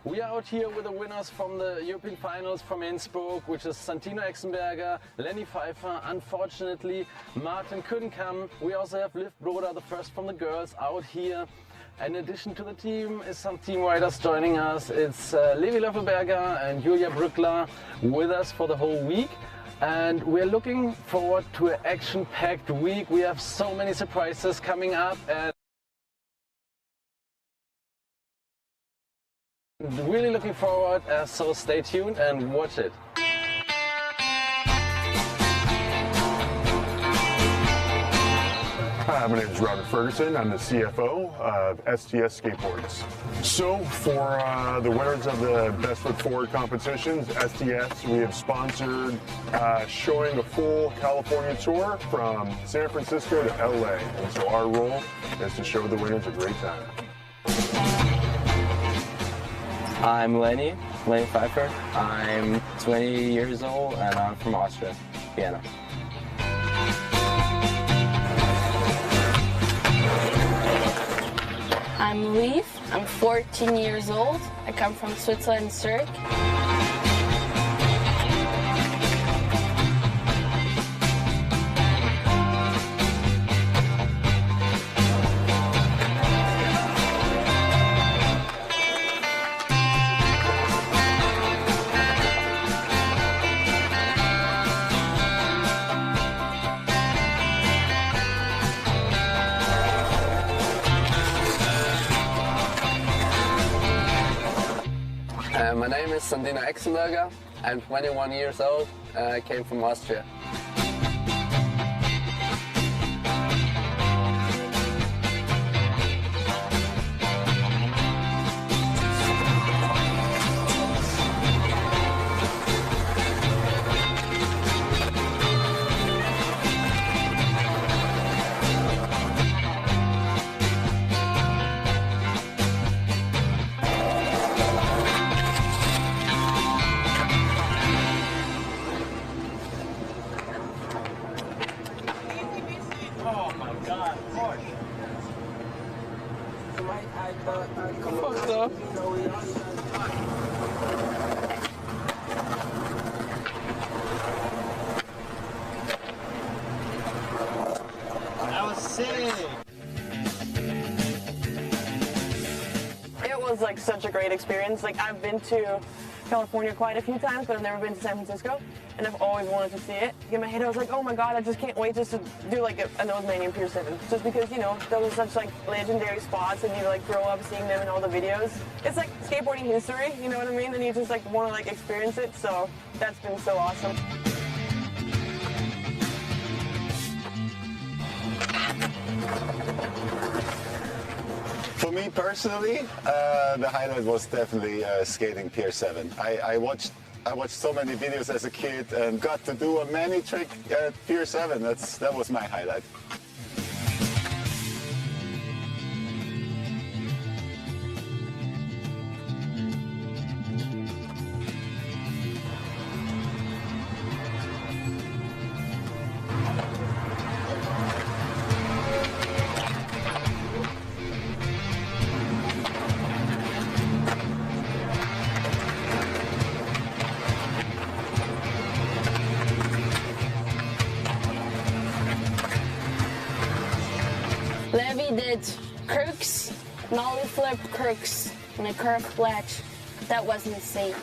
I: We are out here with the winners from the European Finals from Innsbruck, which is Santino Exenberger, Lenny Pfeiffer. Unfortunately, Martin couldn't come. We also have Liv Broder, the first from the girls, out here. In addition to the team is some team riders joining us. It's Levi Löffelberger and Julia Brückler with us for the whole week. And we're looking forward to an action-packed week. We have so many surprises coming up and really looking forward, so stay tuned and watch it.
H: Hi, my name is Robert Ferguson. I'm the CFO of STS Skateboards. So for the winners of the Best Foot Forward competitions, STS, we have sponsored showing a full California tour from San Francisco to LA. And so our role is to show the winners a great time.
K: I'm Lenny Pfeiffer. I'm 20 years old and I'm from Austria, Vienna.
L: I'm Leif. I'm 14 years old. I come from Switzerland, Zurich.
K: My name is Sandina Exenberger. I'm 21 years old. I came from Austria.
D: That was sick!
E: It was like such a great experience. Like I've been to California quite a few times, but I've never been to San Francisco, and I've always wanted to see it. In my head, I was like, oh my god, I just can't wait just to do like a nose mania in Pier 7, just because, you know, those are such like legendary spots, and you like grow up seeing them in all the videos. It's like skateboarding history, you know what I mean? And you just like want to like experience it. So that's been so awesome.
M: For me personally, the highlight was definitely skating Pier 7. I watched so many videos as a kid and got to do a mani trick at Pier 7. That was my highlight.
L: Levi did crooks, nollie flip crooks, and a curve ledge. That was insane.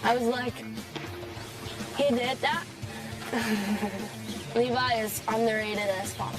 L: I was like, he did that? Levi is underrated as fuck.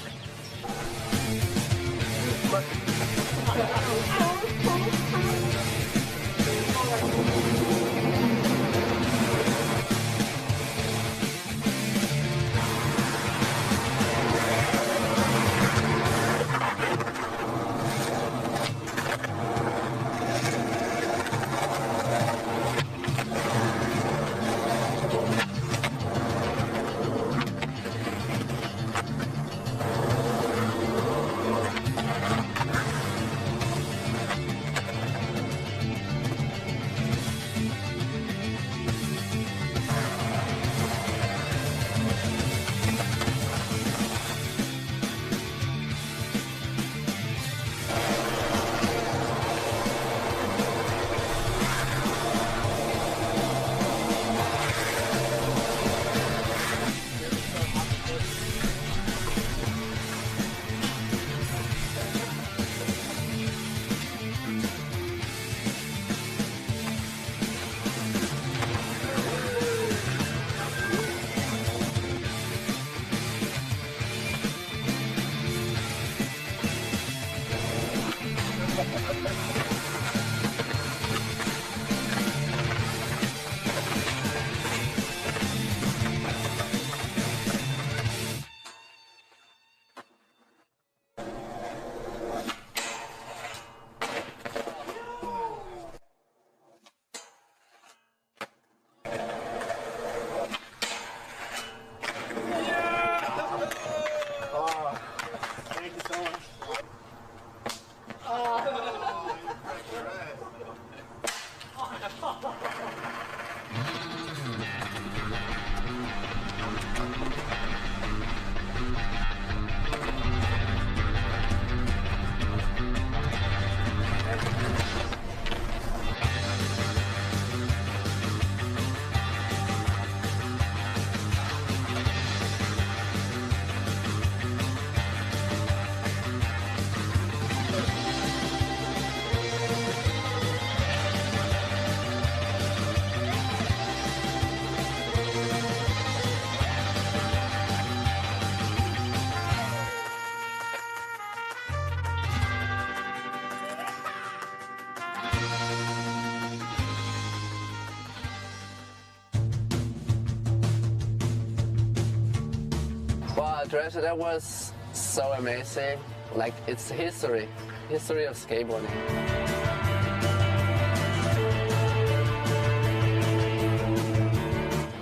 K: Wow, Drescher, that was so amazing. Like, it's history of skateboarding.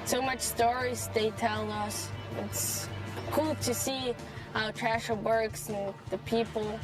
L: So much stories they tell us. It's cool to see how Drescher works and the people.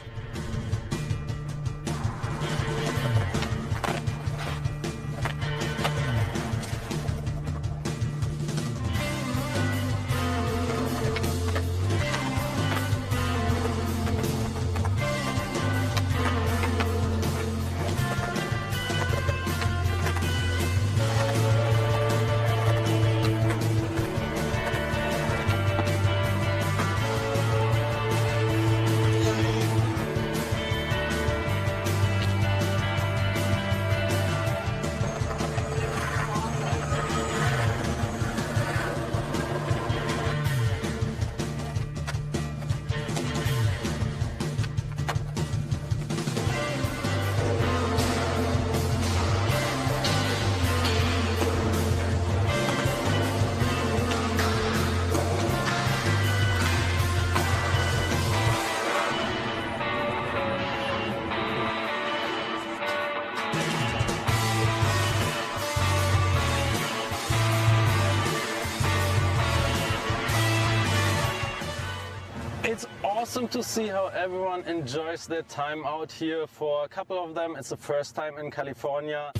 I: It's awesome to see how everyone enjoys their time out here. For a couple of them, it's the first time in California.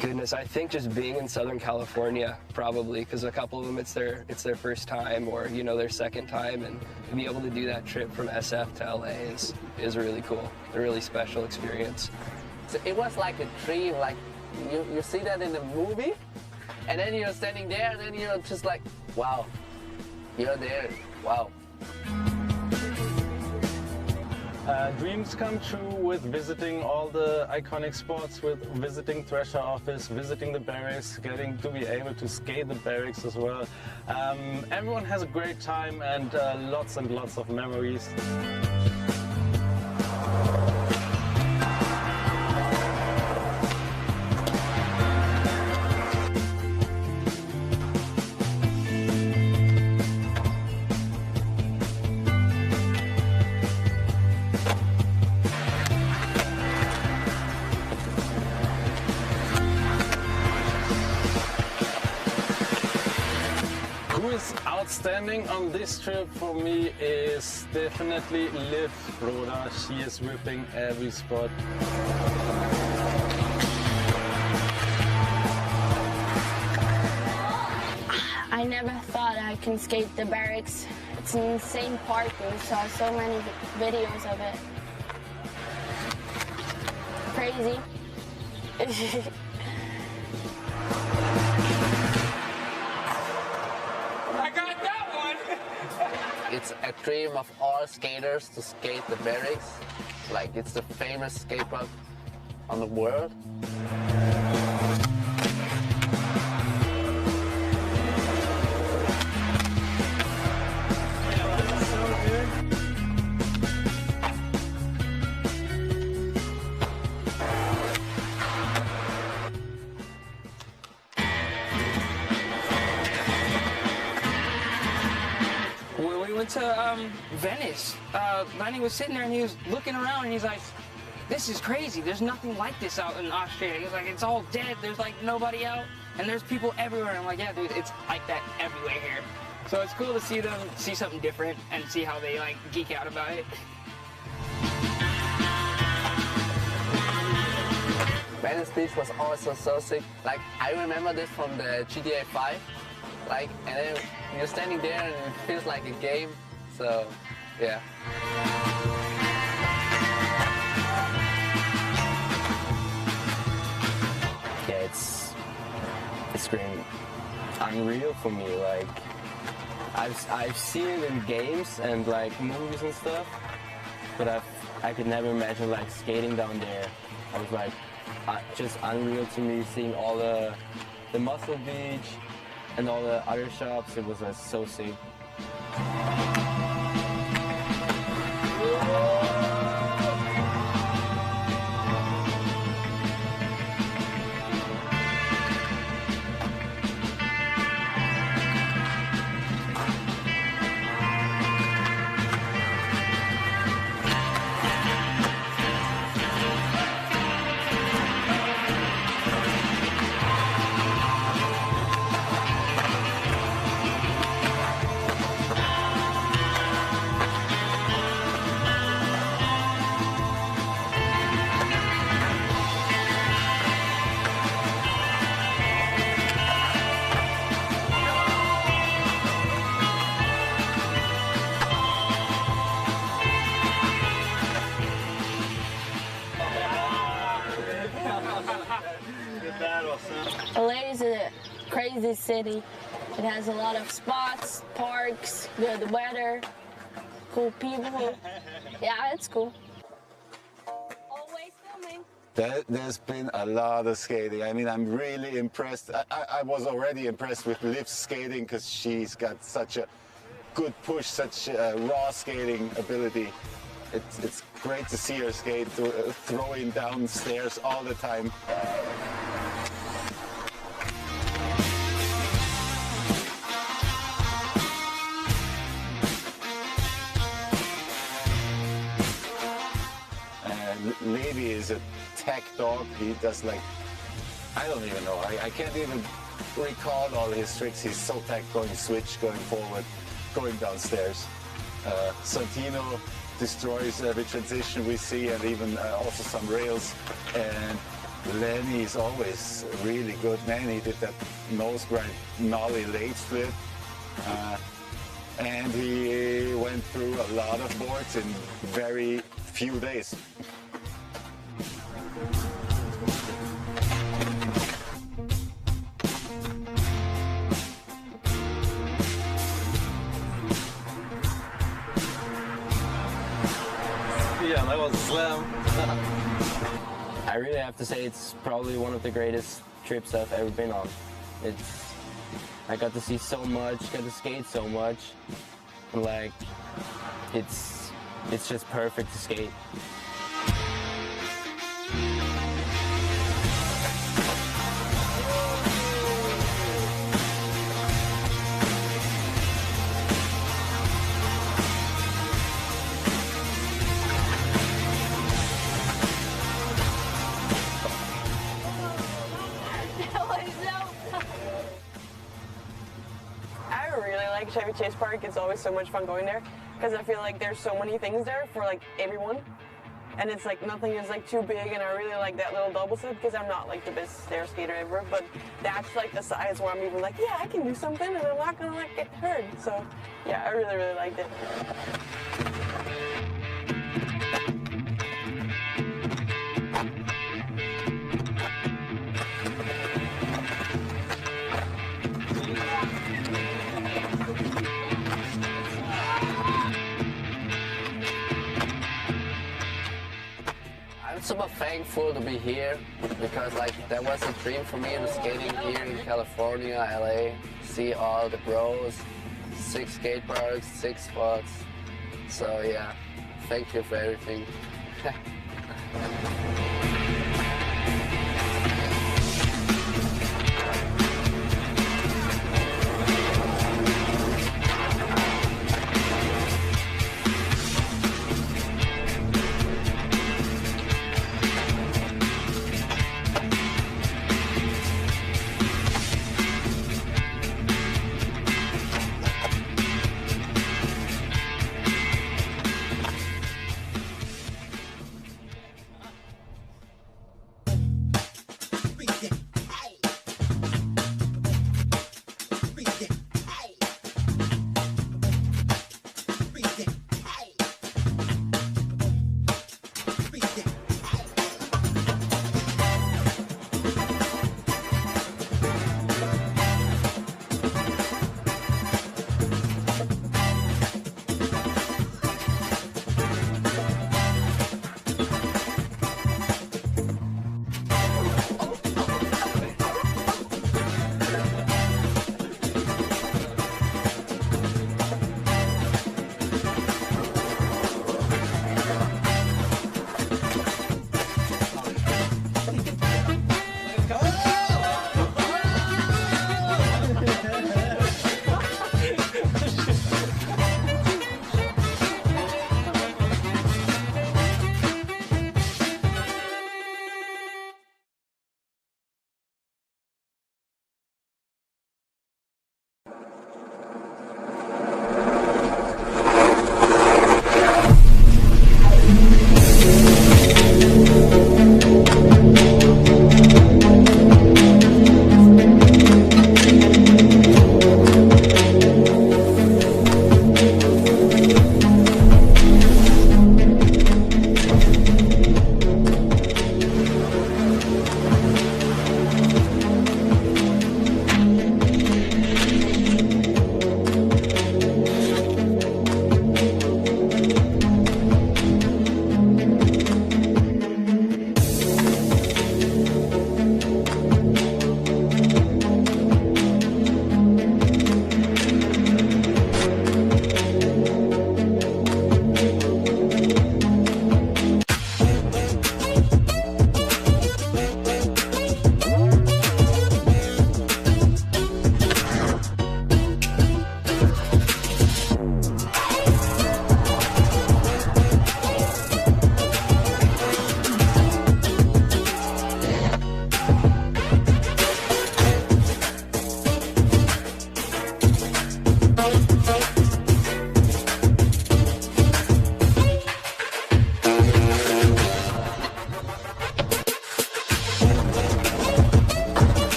N: Goodness, I think just being in Southern California, probably, because a couple of them it's their first time, or you know, their second time, and to be able to do that trip from SF to LA is really cool. A really special experience.
K: So it was like a dream, like you see that in the movie, and then you're standing there, and then you're just like, wow, you're there, wow.
I: Dreams come true with visiting all the iconic spots, with visiting Drescher office, visiting the barracks, getting to be able to skate the barracks as well. Everyone has a great time and lots of memories. Outstanding on this trip for me is definitely Liv Roda. She is ripping every spot.
L: I never thought I can skate the barracks. It's an insane park. We saw so many videos of it. Crazy.
K: It's a dream of all skaters to skate the barracks. Like, it's the famous skate park on the world.
O: To Venice. Lenny was sitting there and he was looking around and he's like, this is crazy. There's nothing like this out in Austria. He's like, it's all dead. There's like nobody out and there's people everywhere. I'm like, yeah, dude, it's like that everywhere here. So it's cool to see them see something different and see how they like geek out about it.
K: Venice Beach was also so sick. Like, I remember this from the GTA 5. Like, and then you're standing there and it feels like a game. So, yeah.
P: Yeah, it's been unreal for me. Like, I've seen it in games and like movies and stuff, but I could never imagine like skating down there. I was like, just unreal to me, seeing all the Muscle Beach and all the other shops. It was so sick.
L: LA is a crazy city. It has a lot of spots, parks, good weather, cool people. Yeah, it's cool. Always filming.
M: There's been a lot of skating. I mean, I'm really impressed. I was already impressed with Liv's skating because she's got such a good push, such raw skating ability. It's great to see her skate, throwing down stairs all the time. Levi is a tech dog. He does like, I don't even know. I can't even recall all his tricks. He's so tech, going switch, going forward, going downstairs. Santino destroys every transition we see, and even also some rails. And Lenny is always really good. Man, he did that nose grind nollie late flip. And he went through a lot of boards in very few days.
P: Yeah, that was a slam. I really have to say it's probably one of the greatest trips I've ever been on. I got to see so much, got to skate so much, and like it's just perfect to skate.
E: Chevy Chase Park. It's always so much fun going there because I feel like there's so many things there for like everyone, and it's like nothing is like too big, and I really like that little double set because I'm not like the best stair skater ever, but that's like the size where I'm even like, yeah, I can do something and I'm not gonna like get hurt. So yeah, I really liked it.
K: I'm super thankful to be here because like that was a dream for me, and skating here in California, LA, see all the pros, 6 skate parks, 6 spots. So yeah, thank you for everything.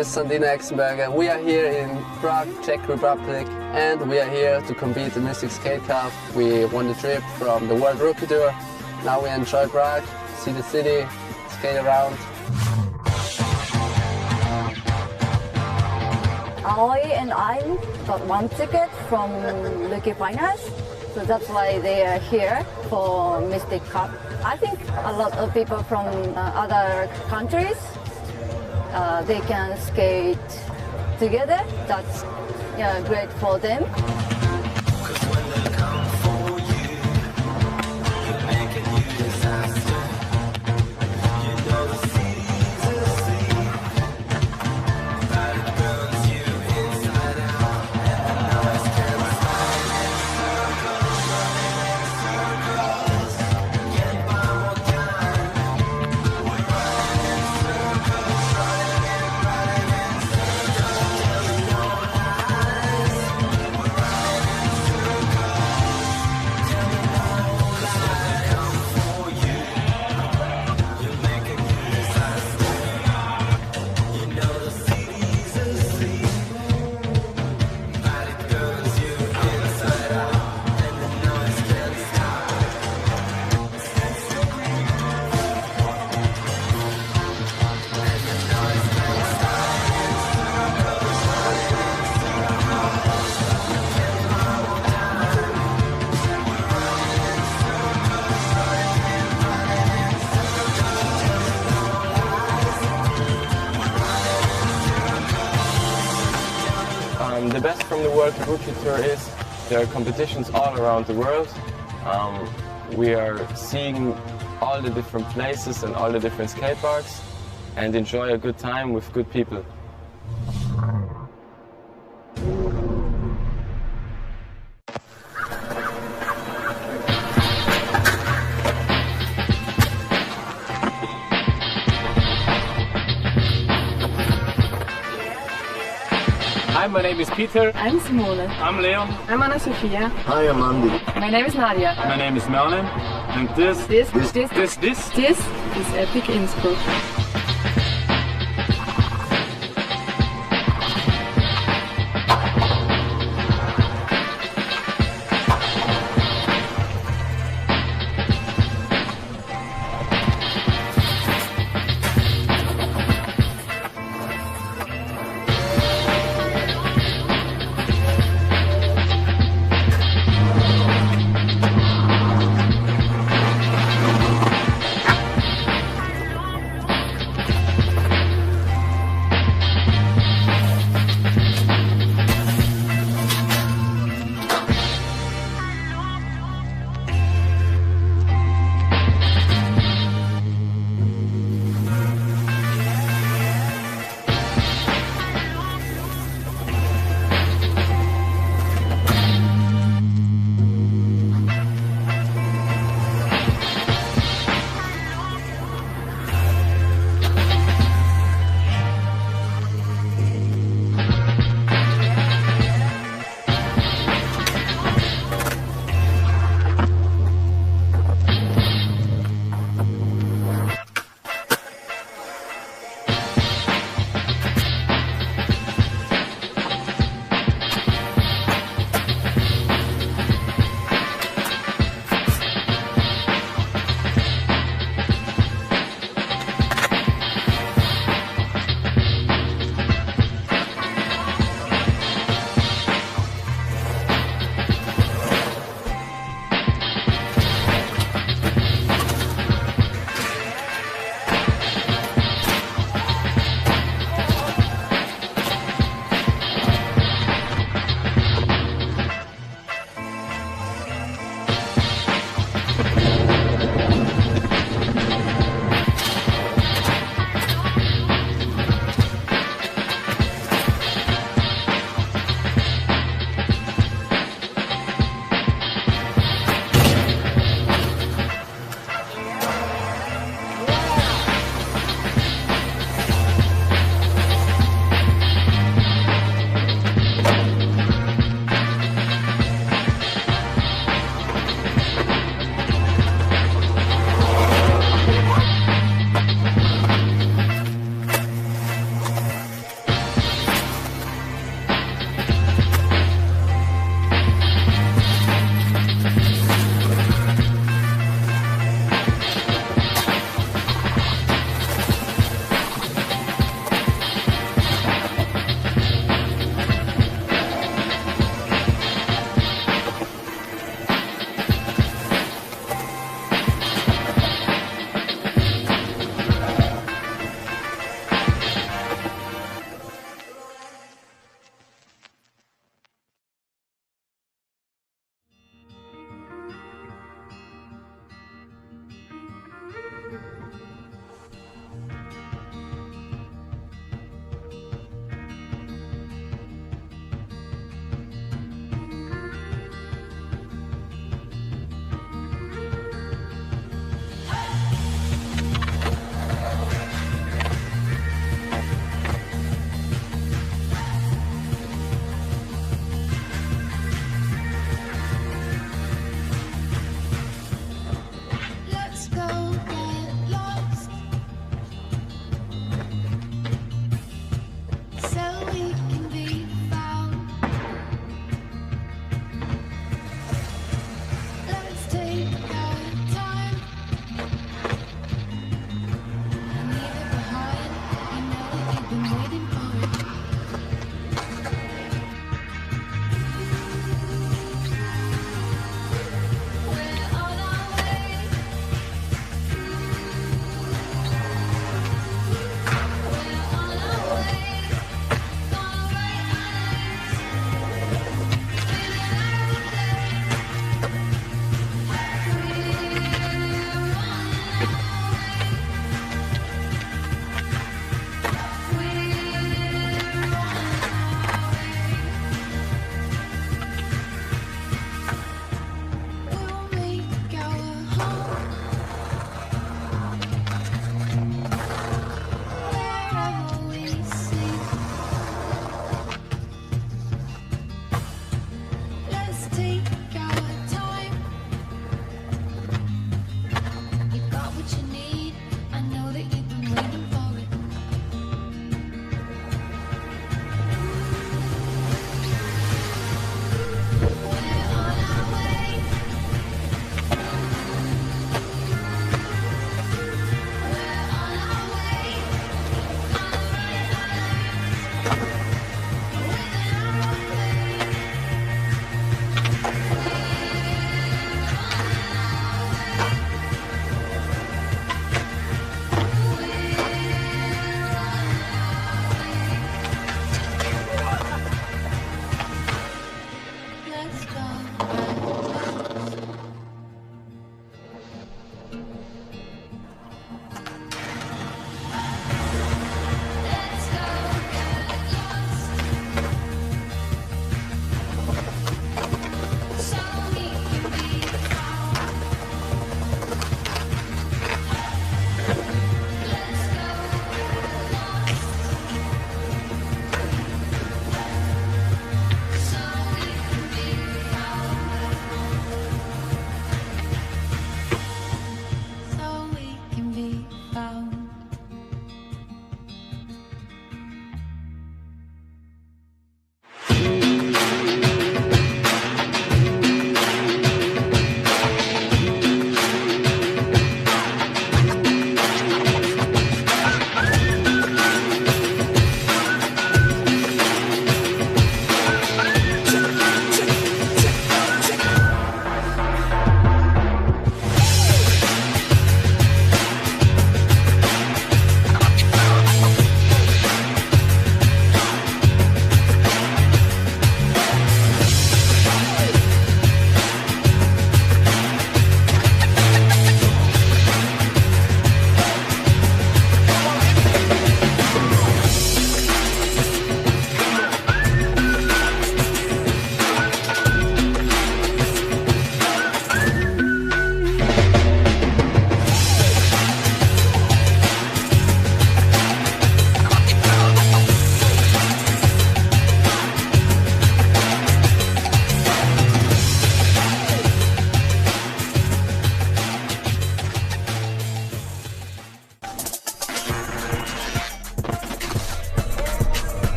K: is Sandina Exenberger. We are here in Prague, Czech Republic, and we are here to compete in Mystic Skate Cup. We won the trip from the World Rookie Tour. Now we enjoy Prague, see the city, skate around.
B: Aloy and I got one ticket from Lucky Finance, so that's why they are here for Mystic Cup. I think a lot of people from other countries, they can skate together. That's great for them.
N: The best from the World Rookie Tour is there are competitions all around the world. We are seeing all the different places and all the different skate parks and enjoy a good time with good people.
Q: Hi, my name is Peter.
R: I'm Simone.
Q: I'm Leon.
R: I'm Anna-Sophia.
A: Hi, I'm Andy.
R: My name is Nadia.
Q: My name is Merlin. And this
R: is Epic Innsbruck.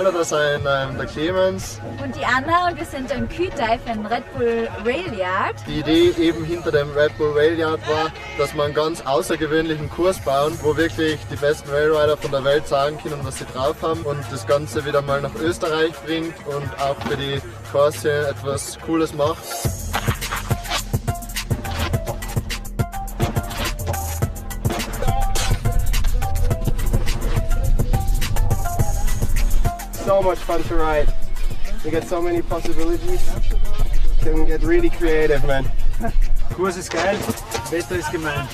A: Finale, da sind der Clemens
S: und die Anna und wir sind im Q-Dive in Red Bull Rail Yard.
A: Die Idee eben hinter dem Red Bull Rail Yard war, dass wir einen ganz außergewöhnlichen Kurs bauen, wo wirklich die besten Railrider von der Welt sagen können, was sie drauf haben und das Ganze wieder mal nach Österreich bringt und auch für die Kurse etwas Cooles macht.
C: So much fun to ride. We get so many possibilities. Can get really creative, man.
D: Kurs ist geil, Wetter ist gemein.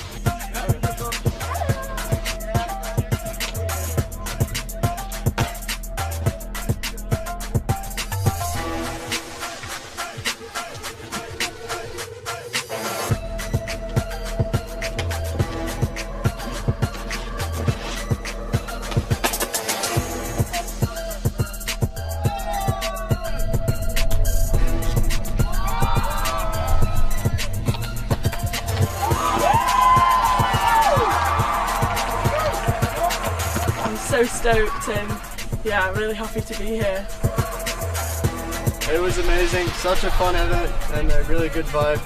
E: So stoked and yeah, really happy to be here.
A: It was amazing, such a fun event and a really good vibe.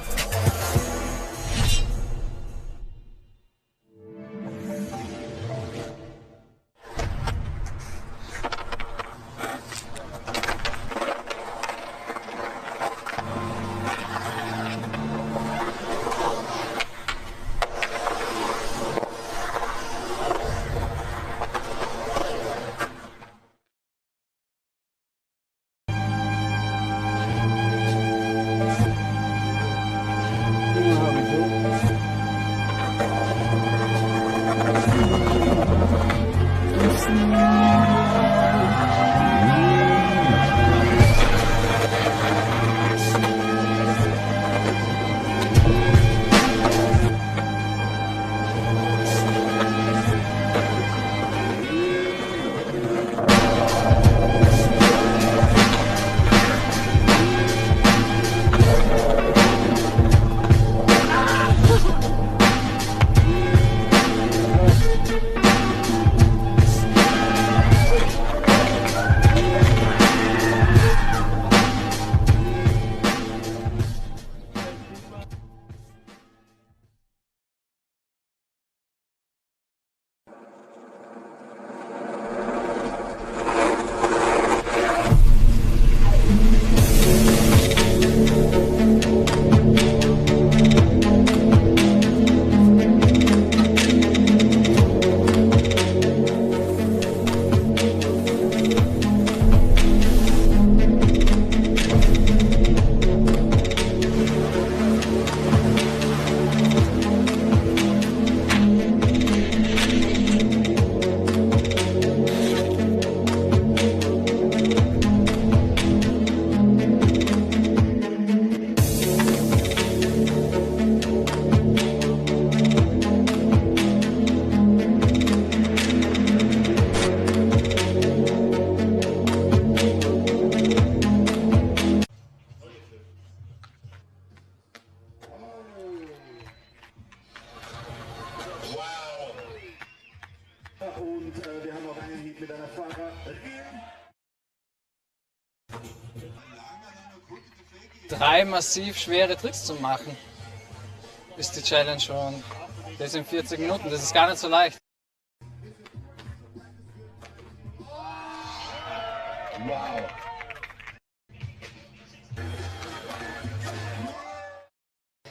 T: wir haben auch einen Heat mit einer Fahrerin.
U: 3 massiv schwere Tricks zu machen, ist die Challenge schon. Das in 40 Minuten, das ist gar nicht so leicht.
T: Wow.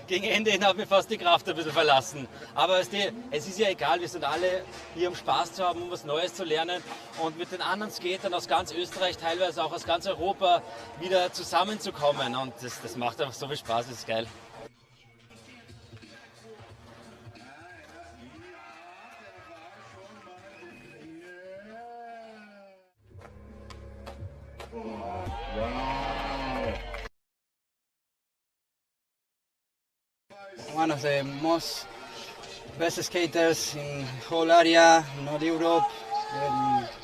V: Gegen Ende hin hat mir fast die Kraft ein bisschen verlassen. Aber es ist ja egal, wir sind alle hier, um Spaß zu haben, um was Neues zu lernen und mit den anderen Skatern aus ganz Österreich, teilweise auch aus ganz Europa, wieder zusammenzukommen. Und das macht einfach so viel Spaß, das ist geil.
W: One of the most best skaters in whole area, North Europe,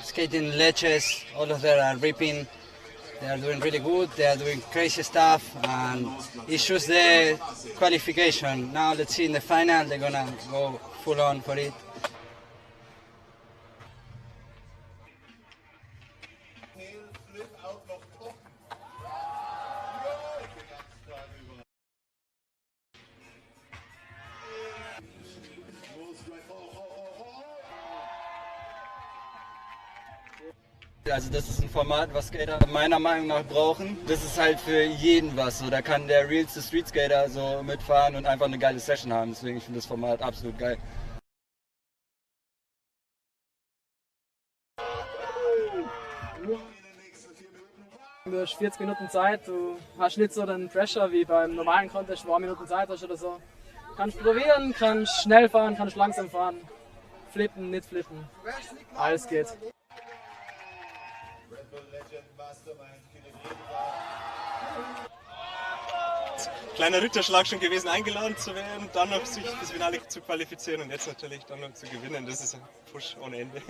W: skating ledges, all of them are ripping. They are doing really good, they are doing crazy stuff, and it's just the qualification. Now let's see in the final, they're gonna go full on for it. Also das ist ein Format, was Skater meiner Meinung nach brauchen. Das ist halt für jeden was. So, da kann der realste Street Skater so mitfahren und einfach eine geile Session haben. Deswegen ich finde das Format absolut geil.
F: Du hast 40 Minuten Zeit, du hast nicht so den Pressure wie beim normalen Contest, wo 1 Minute Zeit hast oder so. Kannst probieren, kannst schnell fahren, kannst langsam fahren, flippen, nicht flippen, alles geht.
G: Kleiner Ritterschlag schon gewesen, eingeladen zu werden, dann noch sich fürs Finale zu qualifizieren und jetzt natürlich dann noch zu gewinnen. Das ist ein Push ohne Ende.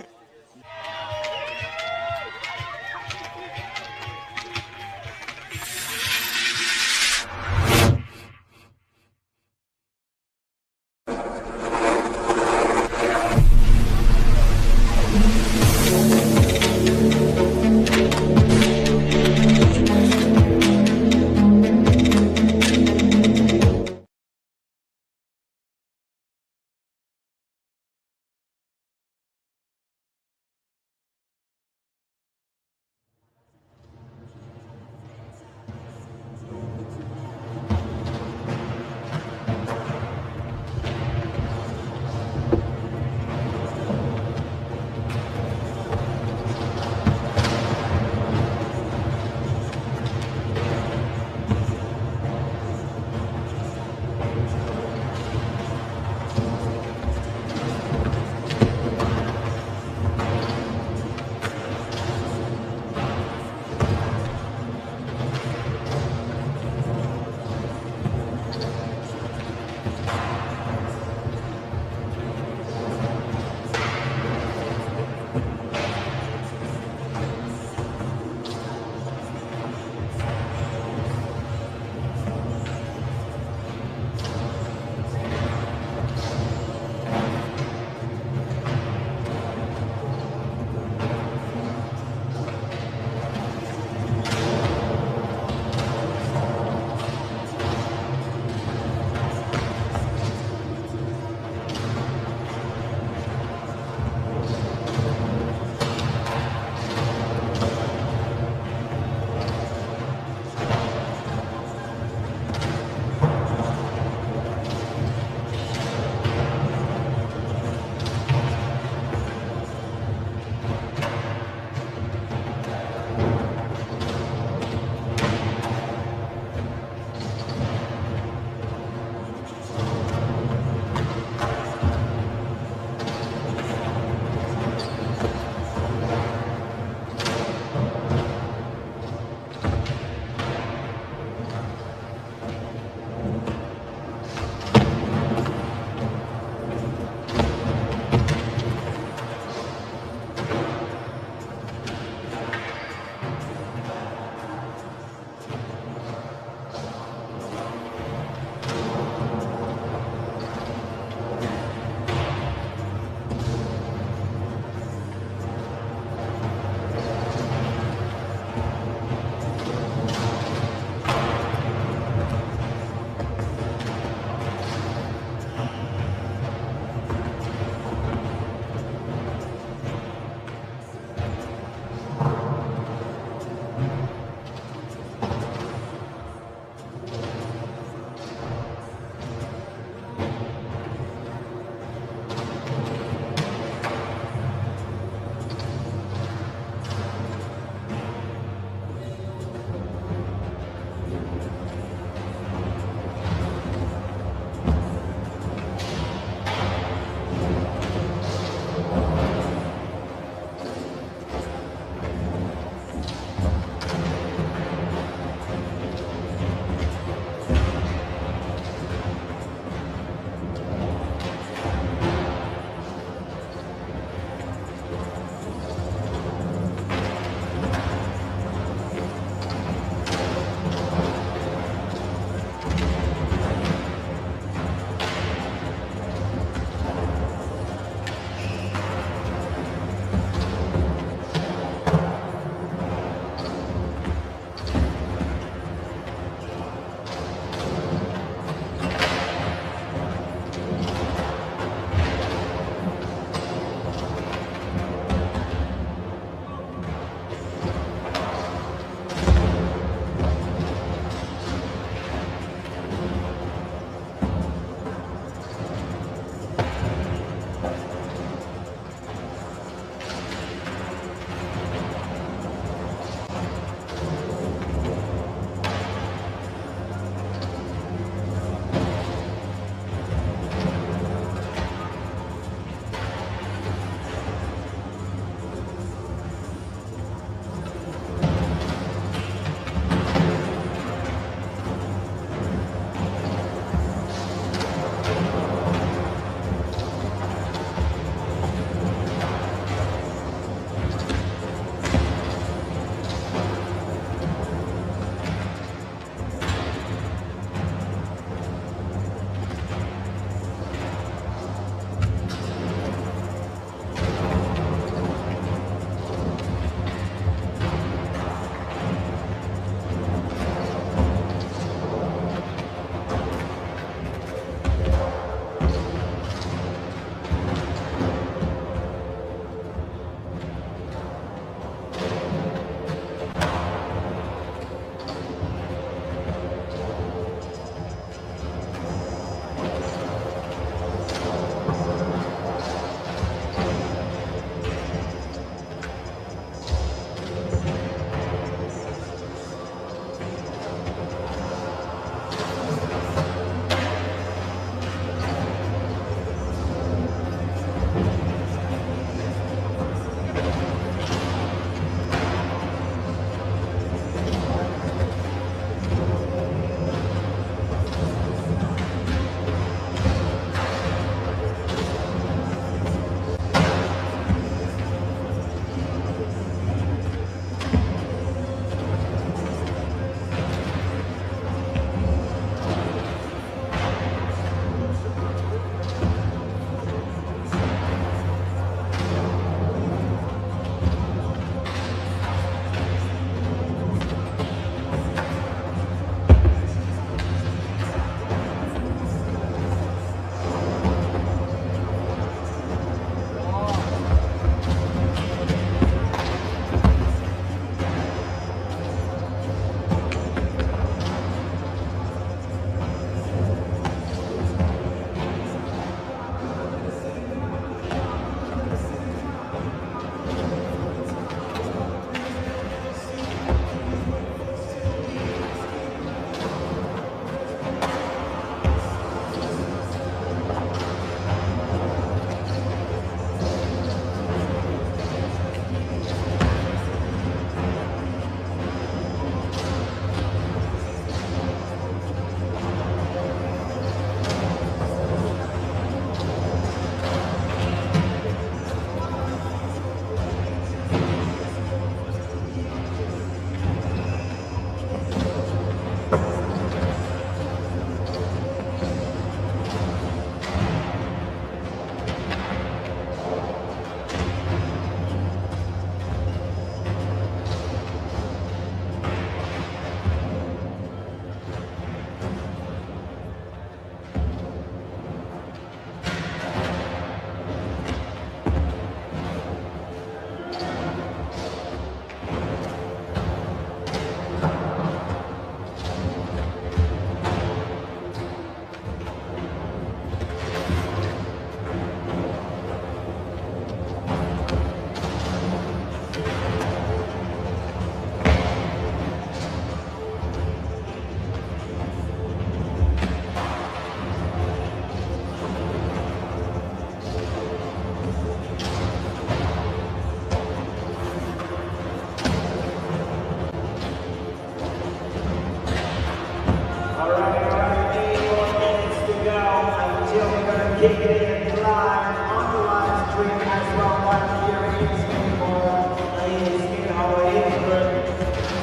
H: getting live on the live stream as well right here in Skateboard, in Skateboard Innsbruck.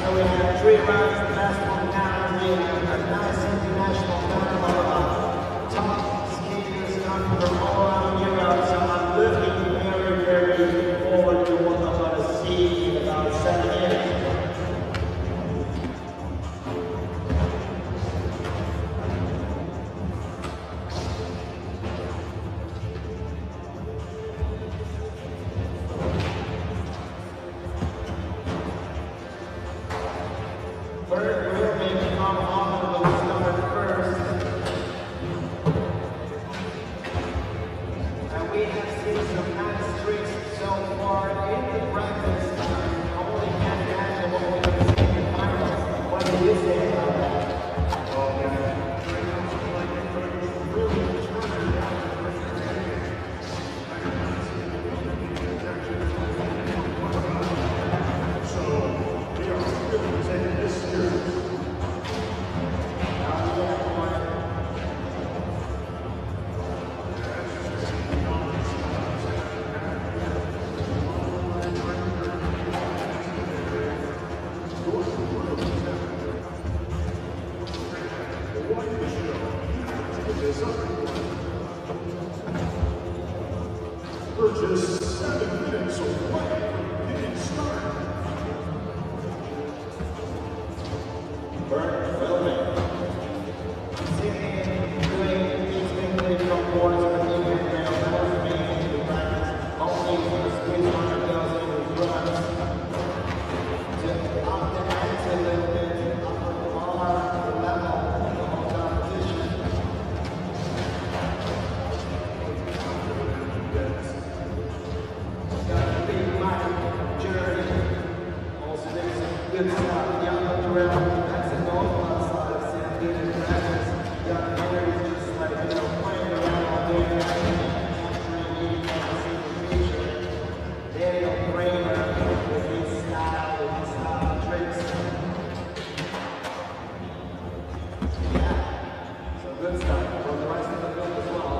H: So we have 3 rounds, the best one now. We have a nice international panel of top skaters coming from all around Europe. So I'm looking very forward to what I'm going to see in about 7 years.
I: Just 7 minutes away from getting started.
H: Burn filming. Sitting, doing these things from boards for the rail. That was amazing to practice. Only for the squeeze on the girls and the runs. To up the ante a little bit, up the bar, the level of the whole competition. Good stuff. Young around. That's a golf ball side of San Diego practice. Young players just like, playing around all day. Daniel Kramer with his style, tricks. Yeah. So good stuff. For the rest of the field as well.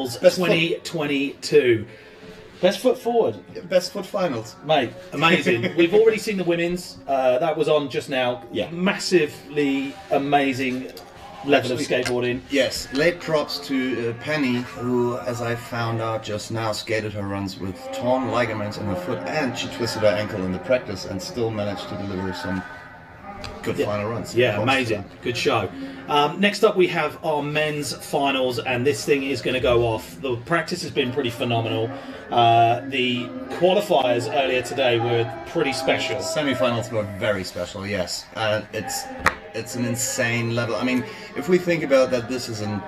J: 2022. Best foot forward.
L: Best foot finals.
J: Mate, amazing. We've already seen the women's. That was on just now.
L: Yeah.
J: Massively amazing level of skateboarding.
L: Yes, late props to Penny, who, as I found out just now, skated her runs with torn ligaments in her foot, and she twisted her ankle in the practice and still managed to deliver some good final runs.
J: Yeah, amazing. Good show. Next up we have our men's finals, and this thing is going to go off. The practice has been pretty phenomenal. The qualifiers earlier today were pretty special.
L: Semi-finals were very special, yes. It's an insane level. I mean, if we think about that, this is an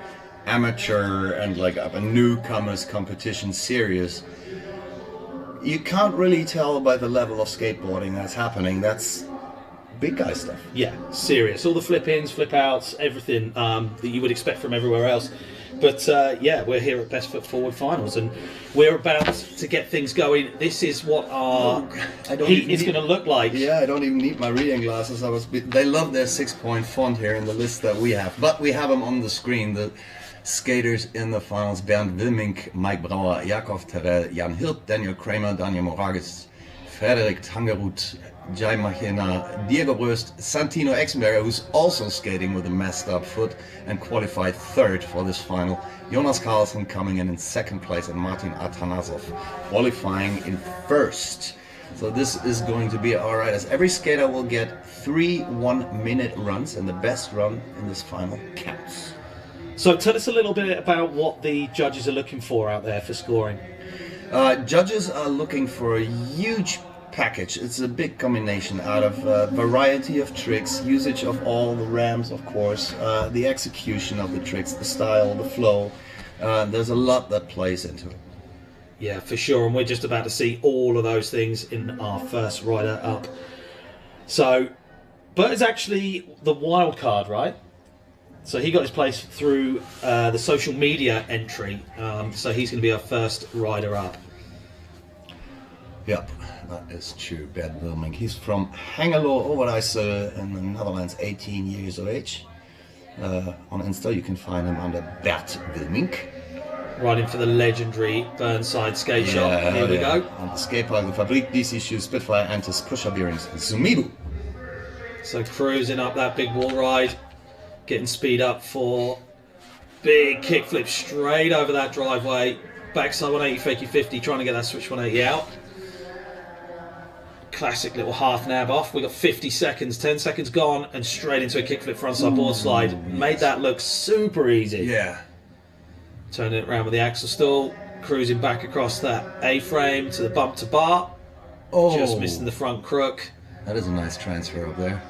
L: amateur and like a newcomers competition series, you can't really tell by the level of skateboarding that's happening. That's big guy stuff.
J: Yeah, serious. All the flip-ins, flip-outs, everything that you would expect from everywhere else. But yeah, we're here at Best Foot Forward Finals, and we're about to get things going. This is what our heat is going to look like.
L: Yeah, I don't even need my reading glasses. They love their 6-point font here in the list that we have. But we have them on the screen. The skaters in the finals: Bernd Wilmink, Mike Brauer, Jakov Terrell, Jan Hirt, Daniel Kramer, Daniel Morages, Frederik Tangerud, Jai Machina, Diego Röst, Santino Exenberger, who's also skating with a messed up foot and qualified third for this final. Jonas Carlsen coming in second place, and Martin Atanasov qualifying in first. So this is going to be alright, as every skater will get 3 1-minute runs, and the best run in this final counts.
J: So tell us a little bit about what the judges are looking for out there for scoring.
L: Judges are looking for a huge package. It's a big combination out of variety of tricks, usage of all the rams, of course, the execution of the tricks, the style, the flow. There's a lot that plays into it.
J: Yeah, for sure, and we're just about to see all of those things in our first rider up. So, Bert is actually the wild card, right? So he got his place through the social media entry, so he's going to be our first rider up.
L: Yep, that is true. Bernd Wilmink. He's from Hengelo, Overijssel in the Netherlands, 18 years of age. On Insta you can find him under Bert Wilmink.
J: Riding for the legendary Burnside skate shop. Here we go.
L: On the skatepark, the Fabrik, DC shoes, Spitfire, Antis, push-up bearings, Zumibu.
J: So cruising up that big wall ride, getting speed up for big kickflip straight over that driveway. Backside 180, fakie 50, trying to get that switch 180 out. Classic little half nab off. We got 50 seconds, 10 seconds gone, and straight into a kickflip frontside board slide. Yes. Made that look super easy.
L: Yeah.
J: Turning it around with the axle stall, cruising back across that A-frame to the bump to bar.
L: Oh.
J: Just missing the front crook.
L: That is a nice transfer up there.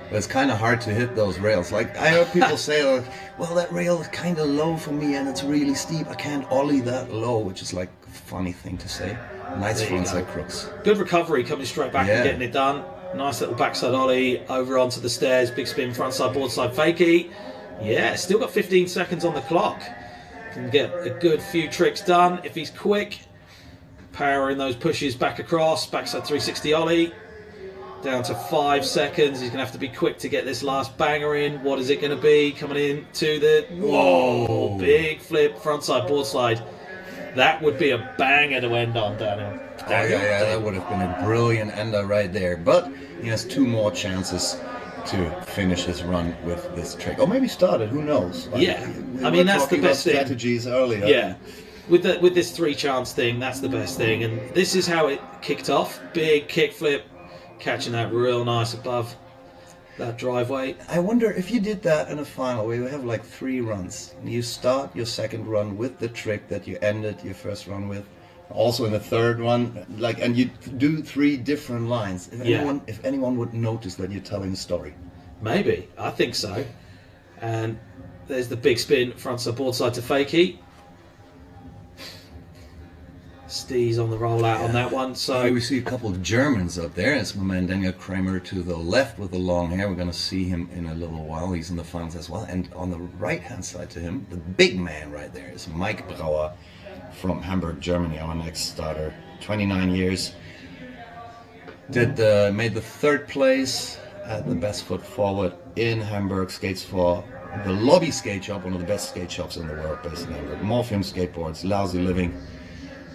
L: But it's kind of hard to hit those rails. Like, I heard people say, like, well, that rail is kind of low for me and it's really steep. I can't ollie that low, which is like a funny thing to say. Nice frontside crooks.
J: Good recovery, coming straight back and getting it done. Nice little backside ollie over onto the stairs. Big spin, frontside, boardside, fakie. Yeah, still got 15 seconds on the clock. Can get a good few tricks done if he's quick. Powering those pushes back across. Backside 360 ollie. Down to 5 seconds. He's going to have to be quick to get this last banger in. What is it going to be? Coming in to the... Whoa! Big flip, frontside, boardside. That would be a banger to end on, Daniel.
L: Oh, yeah, that would have been a brilliant ender right there. But he has 2 more chances to finish his run with this trick. Or maybe start it, who knows?
J: Like, yeah, I mean, that's the best thing.
L: Strategies earlier.
J: Yeah, with this 3 chance thing, that's the best thing. And this is how it kicked off. Big kickflip, catching that real nice above that driveway.
L: I wonder if you did that in a final where you have like 3 runs. And you start your second run with the trick that you ended your first run with. Also in the third one, like, and you do 3 different lines. If anyone would notice that you're telling a story.
J: Maybe, I think so. And there's the big spin, frontside, boardside to fakie. Steez on the rollout on that one. So
L: we see a couple of Germans up there. It's my man Daniel Kramer to the left with the long hair. We're going to see him in a little while. He's in the finals as well. And on the right hand side to him, the big man right there is Mike Brauer from Hamburg, Germany, our next starter. 29 years. Made the 3rd place at the Best Foot Forward in Hamburg. Skates for the Lobby skate shop, one of the best skate shops in the world, based in Hamburg. Morphium skateboards, lousy living.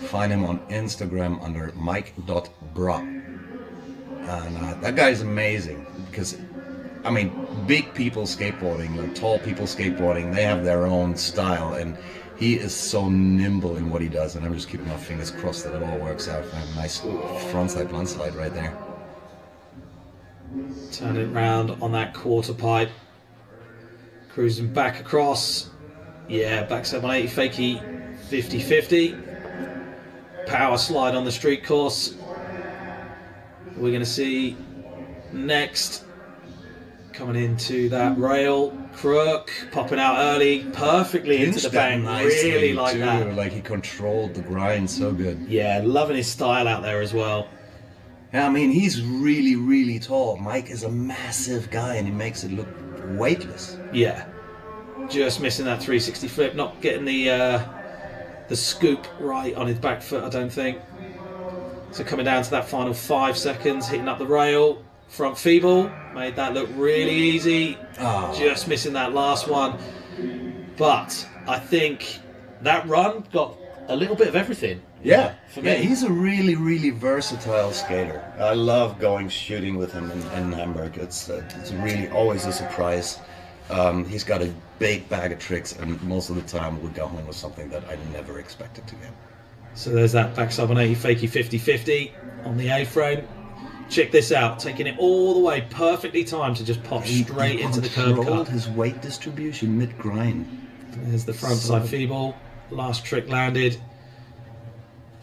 L: Find him on Instagram under mike.bra. And that guy is amazing because, I mean, big people skateboarding, like tall people skateboarding, they have their own style, and he is so nimble in what he does, and I'm just keeping my fingers crossed that it all works out. A nice frontside blunt slide right there.
J: Turn it round on that quarter pipe. Cruising back across. Yeah, backside 180, fakie 50-50. Power slide on the street course. We're going to see next, coming into that rail, crook, popping out early, perfectly into the bank, really like
L: too.
J: that.
L: Like he controlled the grind so good.
J: Yeah, loving his style out there as well.
L: Yeah, I mean, he's really, really tall. Mike is a massive guy and he makes it look weightless.
J: Yeah, just missing that 360 flip, not getting the scoop right on his back foot, I don't think. So coming down to that final 5 seconds, hitting up the rail, front feeble, made that look really easy.
L: Oh.
J: Just missing that last one. But I think that run got a little bit of everything.
L: Yeah,
J: for me.
L: Yeah, he's a really, really versatile skater. I love going shooting with him in Hamburg. It's really always a surprise. He's got a big bag of tricks, and most of the time we go home with something that I never expected to get.
J: So there's that backside 180 fakie 50-50 on the A-frame. Check this out, taking it all the way, perfectly timed to just pop straight into the curb cut.
L: His weight distribution mid-grind.
J: There's the front side feeble, last trick landed.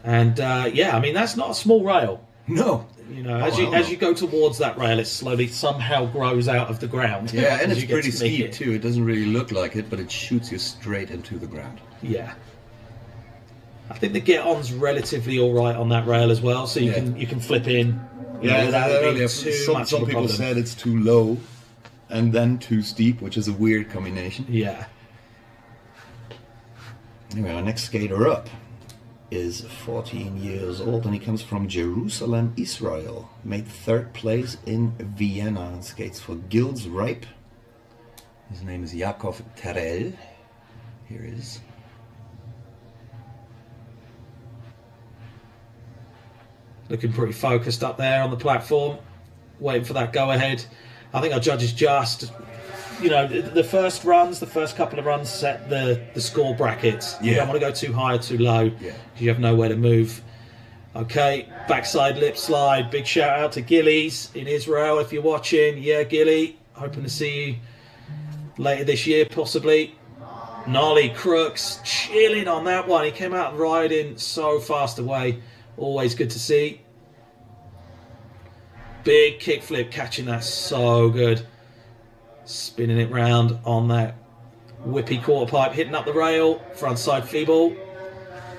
J: And yeah, I mean, that's not a small rail.
L: No.
J: You know, as you go towards that rail, it slowly somehow grows out of the ground.
L: Yeah, and it's pretty steep too. It doesn't really look like it, but it shoots you straight into the ground.
J: Yeah. I think the get-on's relatively all right on that rail as well, so you can flip in.
L: Some people said it's too low and then too steep, which is a weird combination.
J: Yeah.
L: Anyway, our next skater up is 14 years old and he comes from Jerusalem, Israel. Made 3rd place in Vienna and skates for Gildes Ripe. His name is Yaakov Terel. Here he is.
J: Looking pretty focused up there on the platform, waiting for that go-ahead. I think our judges just, you know, the first couple of runs set the score brackets. You don't want to go too high or too low because you have nowhere to move. Okay, backside lip slide. Big shout out to Gillies in Israel if you're watching. Yeah, Gilly, hoping to see you later this year possibly. Gnarly Crooks, chilling on that one. He came out riding so fast away. Always good to see. Big kickflip, catching that so good. Spinning it round on that whippy quarter pipe, hitting up the rail, front side feeble.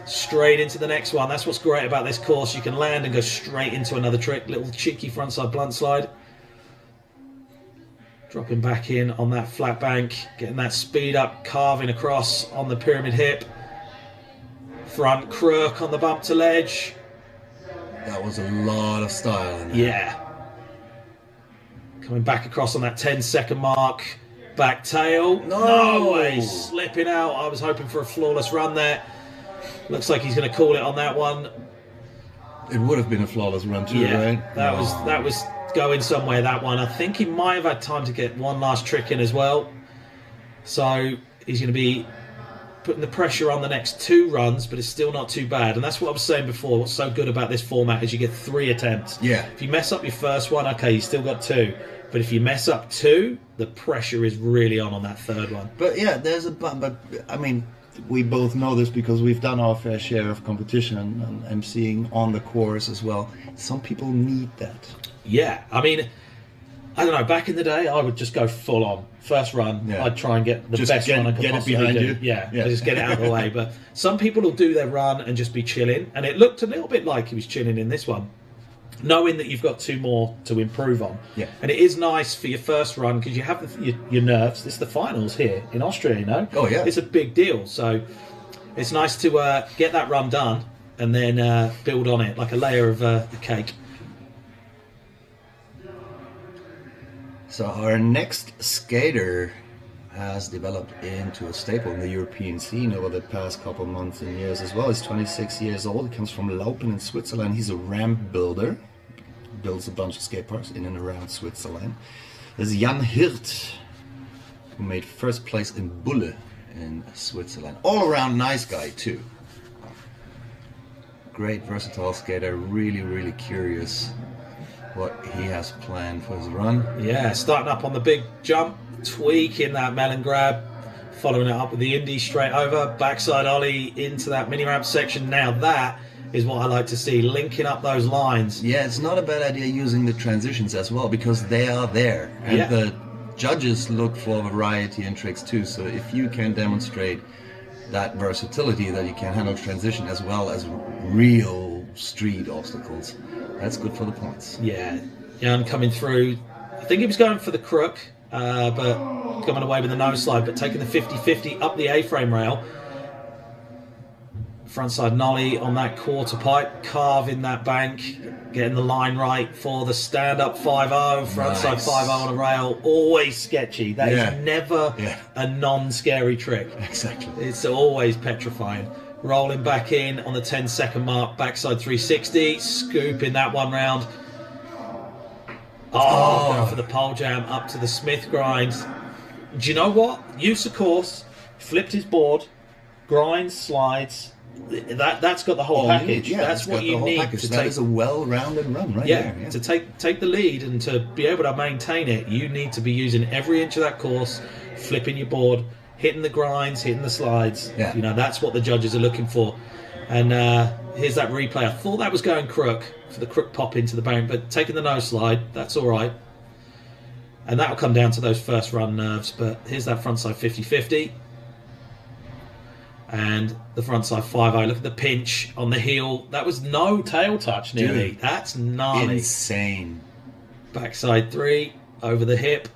J: Straight into the next one. That's what's great about this course. You can land and go straight into another trick. Little cheeky front side blunt slide. Dropping back in on that flat bank, getting that speed up, carving across on the pyramid hip. Front crook on the bump to ledge.
L: That was a lot of style in there.
J: Yeah. Coming back across on that 10-second mark. Back tail. No way. Slipping out. I was hoping for a flawless run there. Looks like he's going to call it on that one.
L: It would have been a flawless run too, right?
J: That was going somewhere, that one. I think he might have had time to get one last trick in as well. So he's going to be putting the pressure on the next 2 runs, but it's still not too bad. And that's what I was saying before. What's so good about this format is you get 3 attempts.
L: Yeah.
J: If you mess up your first one, okay, you still got 2. But if you mess up 2, the pressure is really on that 3rd one.
L: But yeah, but I mean, we both know this because we've done our fair share of competition and emceeing on the course as well. Some people need that.
J: Yeah, I mean, I don't know, back in the day, I would just go full on. First run, I'd try and get the best run I could possibly do. Yeah, just get it out of the way. But some people will do their run and just be chilling. And it looked a little bit like he was chilling in this one, knowing that you've got 2 more to improve on.
L: Yeah.
J: And it is nice for your first run because you have your nerves. It's the finals here in Austria, you know?
L: Oh, yeah.
J: It's a big deal. So it's nice to get that run done and then build on it like a layer of the cake.
L: So our next skater has developed into a staple in the European scene over the past couple months and years as well. He's 26 years old. He comes from Laupen in Switzerland. He's a ramp builder. Builds a bunch of skate parks in and around Switzerland. There's Jan Hirt, who made first place in Bulle in Switzerland. All around nice guy too. Great versatile skater. Really, really curious what he has planned for his run.
J: Yeah, starting up on the big jump, tweaking that melon grab, following it up with the indie straight over, backside ollie into that mini ramp section. Now that is what I like to see, linking up those lines.
L: Yeah, it's not a bad idea using the transitions as well, because they are there. And the judges look for variety and tricks too. So if you can demonstrate that versatility, that you can handle transition as well as real street obstacles, that's good for the points.
J: Yeah, Jan coming through. I think he was going for the crook, but coming away with the nose slide, but taking the 50-50 up the A-frame rail. Frontside nollie on that quarter pipe, carving that bank, getting the line right for the stand-up 5-0, frontside 5-0 on a rail. Always sketchy. That is never a non-scary trick.
L: Exactly.
J: It's always petrifying. Rolling back in on the 10-second mark, backside 360, scooping that one round. Going for the pole jam up to the Smith grind. Do you know what? Use of course, flipped his board, grinds, slides. That's got the whole package.
L: Yeah,
J: that's what you need to
L: that
J: take.
L: is a well-rounded run right there. Yeah.
J: To take the lead and to be able to maintain it, you need to be using every inch of that course, flipping your board, hitting the grinds, hitting the slides.
L: Yeah.
J: You know, that's what the judges are looking for. And here's that replay. I thought that was going crook for the crook pop into the bank, but taking the nose slide, that's all right. And that'll come down to those first run nerves. But here's that frontside 50-50. And the frontside 5-0. Look at the pinch on the heel. That was no tail touch nearly.
L: Dude,
J: that's gnarly.
L: Insane.
J: Backside 3, over the hip.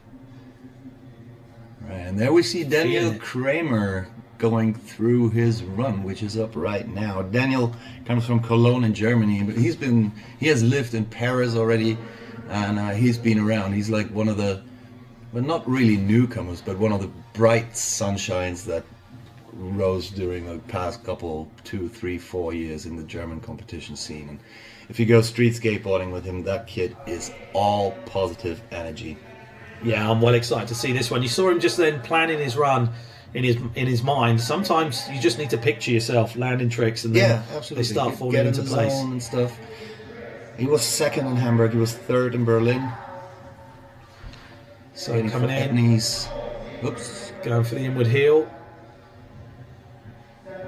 L: Right, and there we see Daniel Kramer going through his run, which is up right now. Daniel comes from Cologne in Germany, but he has lived in Paris already, and he's been around. He's like one of the, well, not really newcomers, but one of the bright sunshines that rose during the past couple, 2, 3, 4 years in the German competition scene. And if you go street skateboarding with him, that kid is all positive energy.
J: Yeah, I'm well excited to see this one. You saw him just then planning his run in his mind. Sometimes you just need to picture yourself landing tricks, and then they start falling into place.
L: Zone and stuff. He was second in Hamburg. He was third in Berlin.
J: So coming in,
L: oops,
J: going for the inward heel.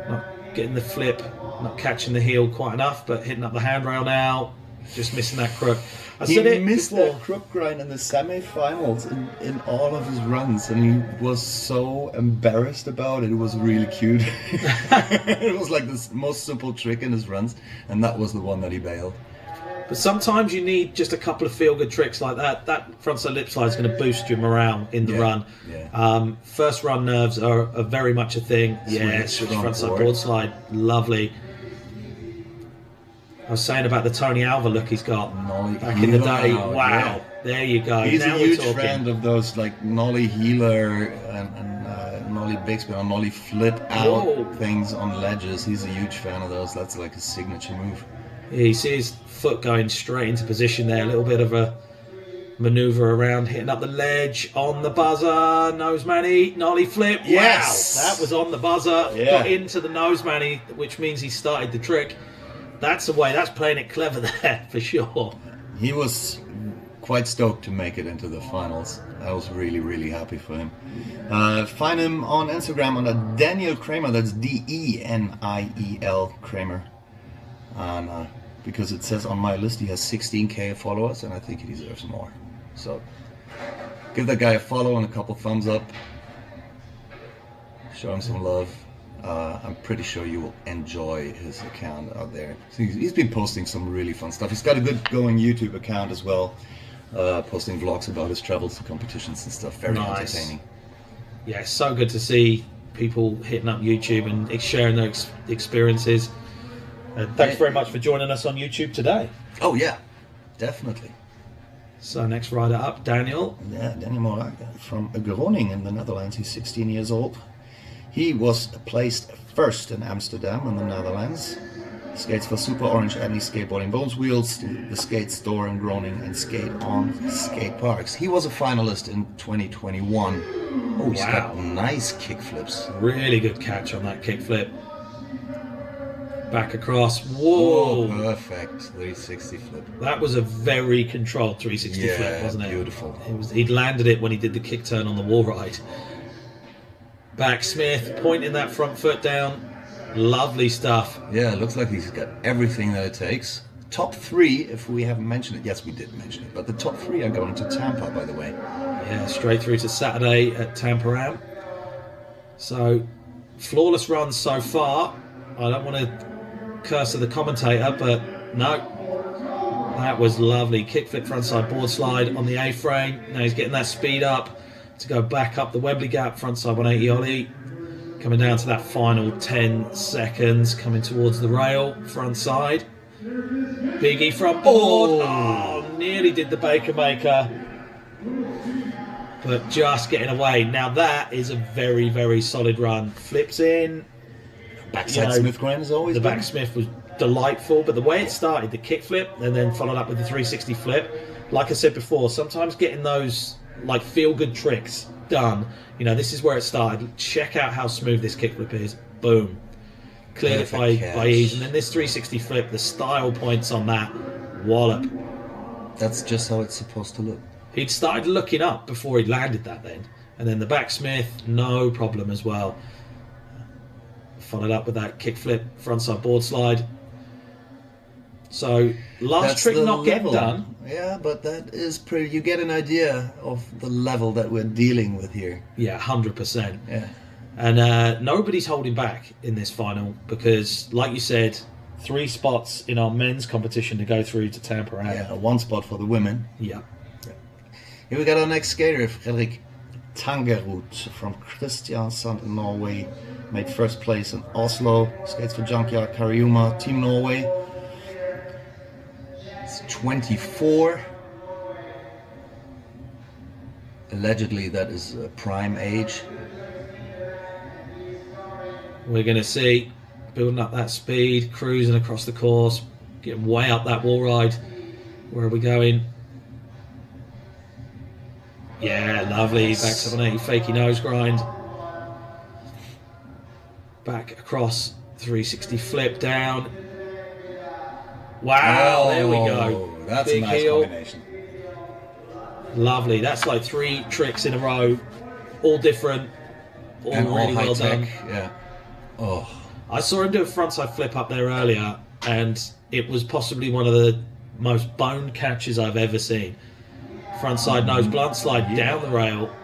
J: Not getting the flip, not catching the heel quite enough, but hitting up the handrail now. Just missing that crook.
L: He missed that crook grind in the semi-finals in all of his runs, and he was so embarrassed about it. It was really cute. It was like the most simple trick in his runs, and that was the one that he bailed.
J: But sometimes you need just a couple of feel-good tricks like that. That frontside lip slide is going to boost your morale in the run.
L: Yeah.
J: First run nerves are very much a thing. Switch frontside board slide, lovely. I was saying about the Tony Alva look he's got back in the day. Wow, there you go.
L: He's
J: now
L: a huge
J: we're talking.
L: friend of those like nollie healer and nollie big spin or nollie flip out things on ledges. He's a huge fan of those. That's like his signature move.
J: Yeah, you see his foot going straight into position there. A little bit of a maneuver around, hitting up the ledge on the buzzer. Nose manny, nollie flip.
L: Yes!
J: Wow, that was on the buzzer.
L: Yeah.
J: Got into the nose manny, which means he started the trick. That's the way. That's playing it clever there for sure.
L: He was quite stoked to make it into the finals. I was really, really happy for him. Find him on Instagram under Daniel Kramer. That's DENIEL Kramer. And because it says on my list he has 16K followers, and I think he deserves more. So give that guy a follow and a couple thumbs up. Show him some love. I'm pretty sure you will enjoy his account out there. He's been posting some really fun stuff. He's got a good going YouTube account as well, posting vlogs about his travels to competitions and stuff. Very entertaining.
J: Yeah, it's so good to see people hitting up YouTube and sharing their experiences. Thanks very much for joining us on YouTube today.
L: Oh yeah, definitely.
J: So next rider up, Daniel.
L: Yeah, Daniel Morak from Groningen in the Netherlands. He's 16 years old. He was placed first in Amsterdam in the Netherlands. Skates for Super Orange and he's skateboarding Bones Wheels, the skate store in Groningen, and skate on skate parks. He was a finalist in 2021. Oh, he's got nice kickflips.
J: Really good catch on that kickflip. Back across. Whoa!
L: Oh, perfect 360 flip.
J: That was a very controlled 360 flip, wasn't it?
L: Beautiful.
J: He'd landed it when he did the kick turn on the wall ride. Backsmith, pointing that front foot down. Lovely stuff.
L: Yeah, it looks like he's got everything that it takes. Top 3, if we haven't mentioned it. Yes, we did mention it. But the top 3 are going to Tampa, by the way.
J: Yeah, straight through to Saturday at Tampa Am. So, flawless runs so far. I don't want to curse at the commentator, but no. That was lovely. Kickflip frontside board slide on the A-frame. Now he's getting that speed up to go back up the Wembley gap, frontside 180 ollie. Coming down to that final 10 seconds, coming towards the rail, front side. Biggie front board. Oh, nearly did the Baker Maker. But just getting away. Now that is a very, very solid run. Flips in.
L: Backside Smith grind is always
J: the backsmith was delightful, but the way it started, the kickflip, and then followed up with the 360 flip, like I said before, sometimes getting those like feel-good tricks done, you know, this is where it started. Check out how smooth this kickflip is. Boom. Cleared it by ease. And then this 360 flip, the style points on that. Wallop.
L: That's just how it's supposed to look.
J: He'd started looking up before he landed that then. And then the backsmith, no problem as well. Followed up with that kickflip, frontside board slide. So, last trick not getting done.
L: Yeah, but that is pretty... You get an idea of the level that we're dealing with here.
J: Yeah, 100%.
L: Yeah.
J: And nobody's holding back in this final because, like you said, 3 spots in our men's competition to go through to Tampa.
L: Yeah, 1 spot for the women.
J: Yeah.
L: Here we got our next skater, Fredrik Tangerud from Kristiansand in Norway. Made first place in Oslo. Skates for Junkyard Kariuma, Team Norway. It's 24. Allegedly, that is prime age.
J: We're going to see building up that speed, cruising across the course, getting way up that wall ride. Where are we going? Yeah, lovely. Back 780, fakey nose grind. Back across, 360 flip down. Wow, there we go.
L: That's
J: Big
L: a nice
J: heel.
L: combination.
J: Lovely. That's like 3 tricks in a row, all different, all
L: And all
J: really
L: high
J: well
L: tech,
J: done.
L: yeah. Oh,
J: I saw him do a frontside flip up there earlier, and it was possibly one of the most bone catches I've ever seen. Frontside nose blunt slide down the rail.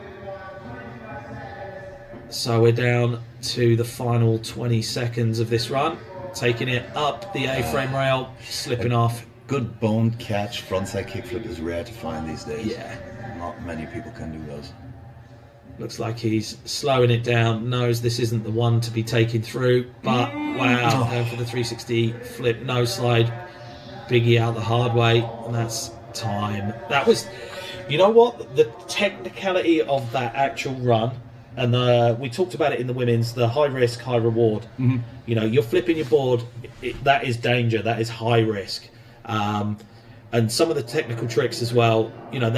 J: So we're down to the final 20 seconds of this run. Taking it up the A-frame rail, slipping off.
L: Good bone catch frontside kickflip is rare to find these days.
J: Yeah.
L: Not many people can do those.
J: Looks like he's slowing it down, knows this isn't the one to be taken through, but wow, going for the 360 flip, nose slide, Biggie out the hard way, and that's time. That was, you know what, the technicality of that actual run, and we talked about it in the women's, the high risk, high reward.
L: Mm-hmm.
J: You know, you're flipping your board, that is danger, that is high risk. And some of the technical tricks as well, you know,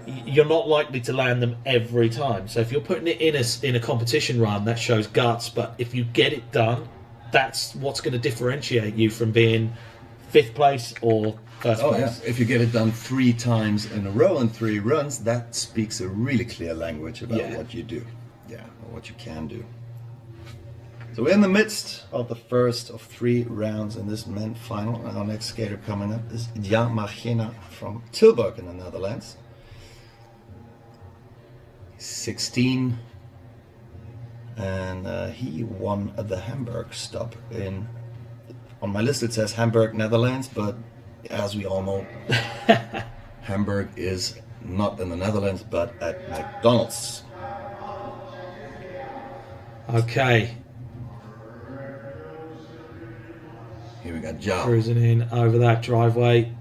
J: you're not likely to land them every time. So if you're putting it in a competition run, that shows guts. But if you get it done, that's what's going to differentiate you from being 5th place or 1st place.
L: Yeah. If you get it done 3 times in a row in 3 runs, that speaks a really clear language about what you do. Yeah, or what you can do. So we're in the midst of the first of 3 rounds in this men's final. And our next skater coming up is Jan Magena from Tilburg in the Netherlands. 16, and he won the Hamburg stop in. On my list it says Hamburg, Netherlands, but as we all know, Hamburg is not in the Netherlands but at McDonald's.
J: Okay.
L: Here we got Joe
J: Cruising in over that driveway.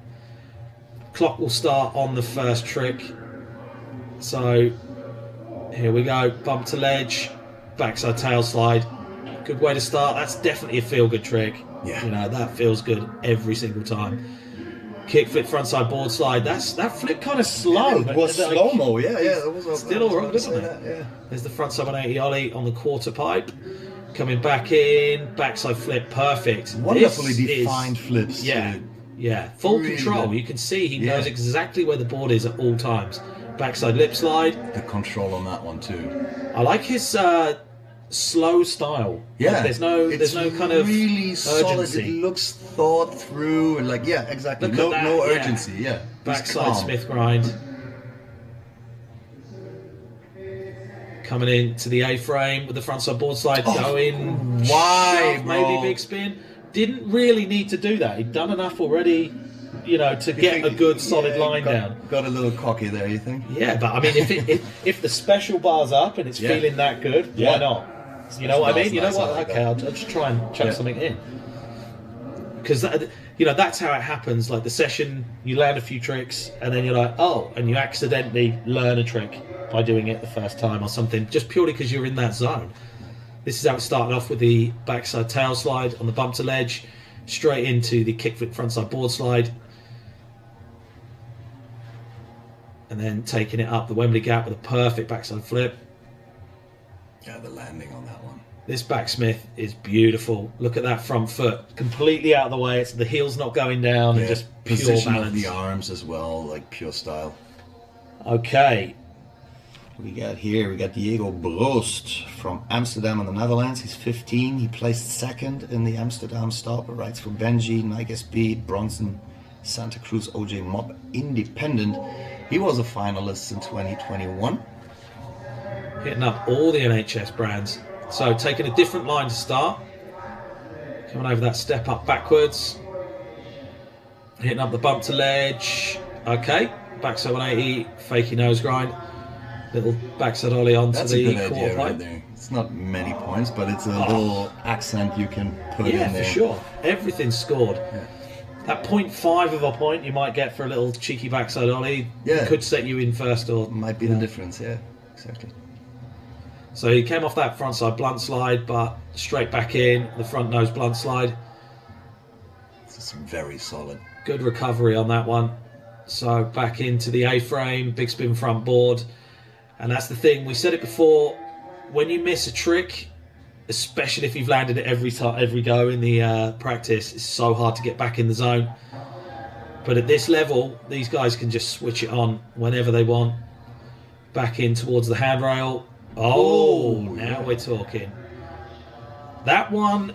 J: Clock will start on the first trick. So here we go, bump to ledge, backside tail slide. Good way to start. That's definitely a feel-good trick.
L: Yeah.
J: You know, that feels good every single time. Kickflip frontside board slide. That flip kind of slow.
L: It was slow-mo, yeah. That was
J: still all right, isn't it?
L: Yeah.
J: There's the frontside 180 ollie on the quarter pipe. Coming back in, backside flip, perfect.
L: Wonderfully defined flips.
J: Yeah, yeah. Full
L: Really
J: control.
L: good.
J: You can see he knows exactly where the board is at all times. Backside lip slide.
L: The control on that one too.
J: I like his slow style.
L: Yeah,
J: Like, there's no kind of
L: really solid.
J: urgency.
L: It looks thought through, and like exactly.
J: Look
L: No,
J: at that,
L: no
J: yeah.
L: urgency. Yeah, He's
J: Backside
L: calm.
J: Smith grind. Coming into the A-frame with the frontside board slide, going
L: why,
J: shove,
L: bro?
J: maybe big spin. Didn't really need to do that. He'd done enough already, you know, to get a good solid line down.
L: Got a little cocky there, you think?
J: Yeah, but I mean, if the special bar's up and it's feeling that good, why not? You know what I mean? You know what? Okay, I'll just try and chuck something in. Because you know, that's how it happens. Like the session, you land a few tricks, and then you're like, oh, and you accidentally learn a trick by doing it the first time or something, just purely because you're in that zone. This is how it started off with the backside tail slide on the bump to ledge, straight into the kickflip frontside board slide, and then taking it up the Wembley gap with a perfect backside flip.
L: Yeah, the landing on that one.
J: This backsmith is beautiful. Look at that front foot, completely out of the way. It's the heel's not going down, and just pure
L: Position
J: balance.
L: of the arms as well, like pure style.
J: Okay.
L: We got Diego Brost from Amsterdam in the Netherlands. He's 15. He placed second in the Amsterdam stop. Rides for Benji, Nike SB, Bronson, Santa Cruz, OJ Mob Independent. He was a finalist in 2021.
J: Hitting up all the NHS brands. So taking a different line to start. Coming over that step up backwards. Hitting up the bump to ledge. Okay. Backside 180, fakey nose grind. Little backside ollie onto
L: That's
J: the
L: a good
J: quarter
L: idea
J: pipe.
L: right there. It's not many points, but it's a little accent you can put in there.
J: Yeah, for sure. Everything's scored.
L: Yeah.
J: That 0.5 of a point you might get for a little cheeky backside ollie could set you in first, or
L: might be the difference. Yeah, exactly.
J: So he came off that frontside blunt slide, but straight back in the front nose blunt slide.
L: It's very solid.
J: Good recovery on that one. So back into the A-frame, big spin front board. And that's the thing, we said it before, when you miss a trick, especially if you've landed it every go in the practice, it's so hard to get back in the zone. But at this level, these guys can just switch it on whenever they want. Back in towards the handrail. Oh, now we're talking. That one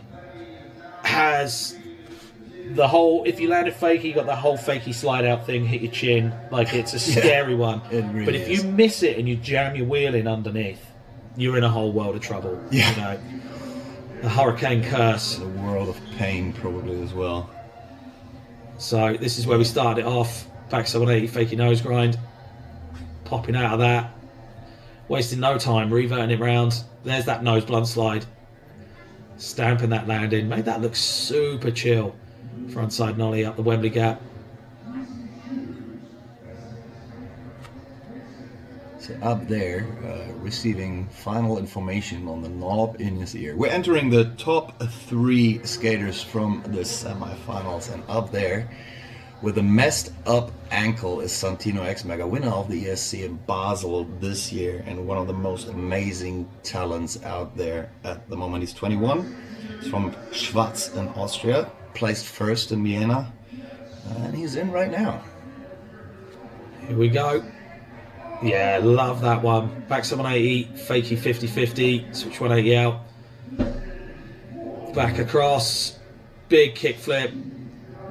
J: has the whole, if you landed fakey, you got the whole fakey slide out thing, hit your chin, like it's a scary one.
L: It really
J: but if
L: is.
J: you miss it and you jam your wheel in underneath, you're in a whole world of trouble.
L: Yeah.
J: You know, the hurricane curse.
L: A world of pain probably as well.
J: So this is where we started it off. Backside 180, fakey nose grind. Popping out of that. Wasting no time, reverting it round. There's that nose blunt slide. Stamping that landing. Made that look super chill. Frontside nollie up the Wembley gap.
L: So up there, receiving final information on the knob in his ear. We're entering the top 3 skaters from the semifinals, and up there, with a messed up ankle, is Santino X Mega, winner of the ESC in Basel this year, and one of the most amazing talents out there at the moment. He's 21. He's from Schwaz in Austria, placed first in Vienna, and he's in right now.
J: Here we go. Yeah, love that one. Backside 180, fakey 50-50, switch 180 out. Back across, big kick flip.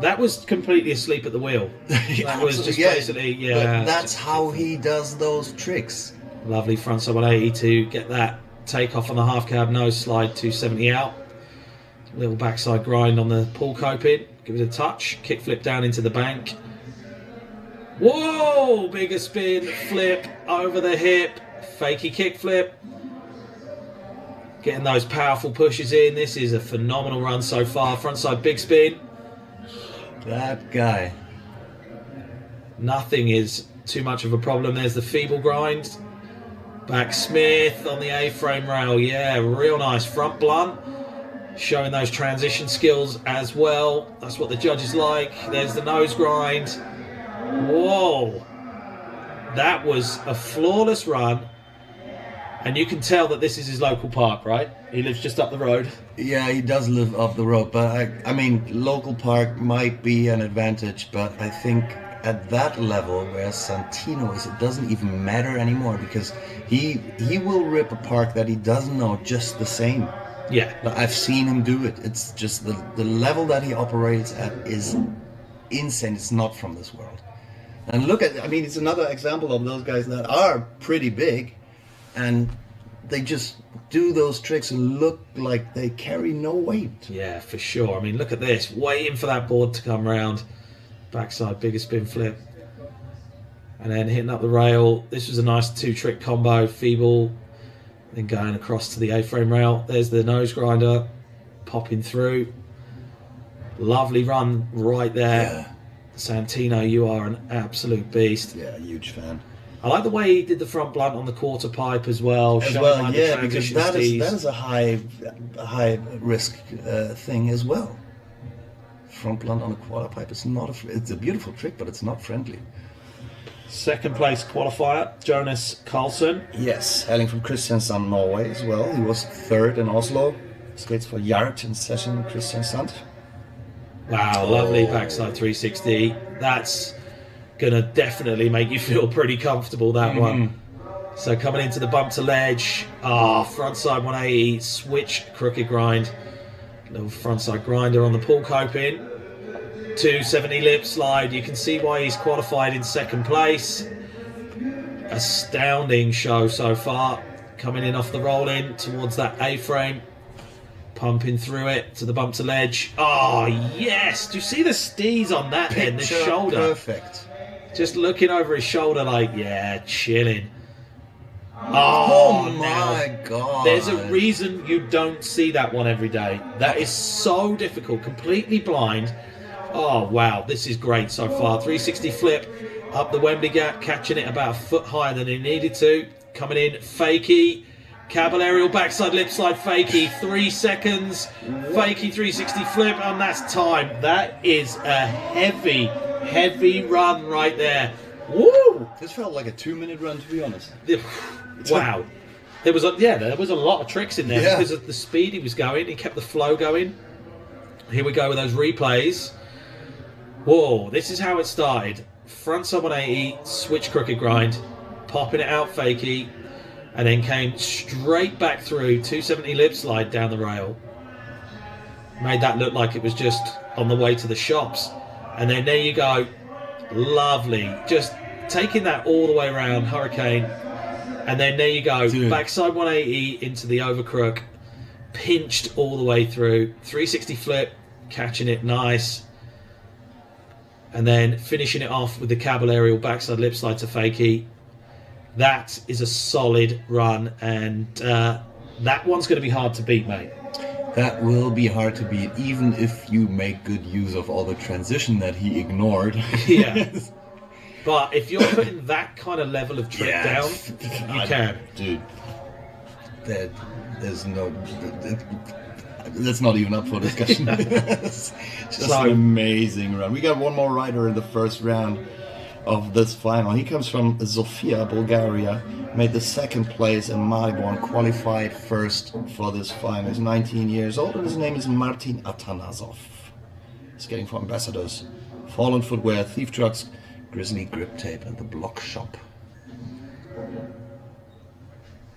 J: That was completely asleep at the wheel. That was just basically,
L: But that's how he does those tricks.
J: Lovely frontside 180 to get that takeoff on the half cab nose slide 270 out. Little backside grind on the pull coping. Give it a touch. Kick flip down into the bank. Whoa! Bigger spin, flip, over the hip, fakey kick flip. Getting those powerful pushes in. This is a phenomenal run so far. Frontside big spin.
L: That guy.
J: Nothing is too much of a problem. There's the feeble grind. Back Smith on the A-frame rail. Yeah, real nice. Front blunt. Showing those transition skills as well. That's what the judges like. There's the nose grind. Whoa. That was a flawless run. And you can tell that this is his local park, right? He lives just up the road.
L: Yeah, he does live up the road, but I mean, local park might be an advantage, but I think at that level where Santino is, it doesn't even matter anymore, because he will rip a park that he doesn't know just the same.
J: Yeah.
L: I've seen him do it. It's just the level that he operates at is insane. It's not from this world. And look at, I mean, it's another example of those guys that are pretty big, and they just do those tricks and look like they carry no weight.
J: Yeah, for sure. I mean, look at this. Waiting for that board to come round. Backside, bigger spin flip. And then hitting up the rail. This was a nice two-trick combo. Feeble. Then going across to the A-frame rail. There's the nose grinder. Popping through. Lovely run right there.
L: Yeah.
J: Santino, you are an absolute beast.
L: Yeah, huge fan.
J: I like the way he did the front blunt on the quarter pipe as well.
L: Yeah, because that is a high risk thing as well. Front blunt on a quarter pipe is not it's a beautiful trick, but it's not friendly.
J: Second place qualifier, Jonas Carlsen.
L: Yes, hailing from Kristiansand, Norway as well. He was third in Oslo. Skates for Yard in session Kristiansand.
J: Wow, lovely backside 360. That's gonna definitely make you feel pretty comfortable, that one. So coming into the bump to ledge, frontside 180, switch crooked grind, little frontside grinder on the pull coping, 270 lip slide. You can see why he's qualified in second place. Astounding show so far. Coming in off the roll in towards that A-frame, pumping through it to the bump to ledge. Oh yes, do you see the steez on that end, the shoulder?
L: Perfect.
J: Just looking over his shoulder like, yeah, chilling. Oh
L: my God.
J: There's a reason you don't see that one every day. That is so difficult, completely blind. Oh, wow, this is great so far. 360 flip up the Wembley gap, catching it about a foot higher than he needed to. Coming in, fakie. Cable aerial backside lip slide fakie, 3 seconds. Fakie 360 flip, and that's time. That is a heavy run right there. Woo!
L: This felt like a 2-minute run, to be honest.
J: Wow. There was a lot of tricks in there because of the speed he was going. He kept the flow going. Here we go with those replays. Whoa, this is how it started. Front side 180, switch crooked grind, popping it out fakie, and then came straight back through 270 lip slide down the rail. Made that look like it was just on the way to the shops. And then there you go. Lovely. Just taking that all the way around, hurricane. And then there you go. Dude. Backside 180 into the overcrook. Pinched all the way through. 360 flip. Catching it nice. And then finishing it off with the cable aerial backside lip slide to fakie. That is a solid run. And that one's going to be hard to beat, mate.
L: That will be hard to beat, even if you make good use of all the transition that he ignored.
J: Yeah. But if you're putting that kind of level of trick down, you can.
L: Dude, there's no... That's not even up for discussion. It's just an amazing run. We got one more rider in the first round of this final. He comes from Sofia, Bulgaria. Made the second place in Maribor, qualified first for this final. He's 19 years old and his name is Martin Atanasov. Skating for Ambassadors, Fallen Footwear, Thief Trucks, Grizzly Grip Tape and the Block Shop.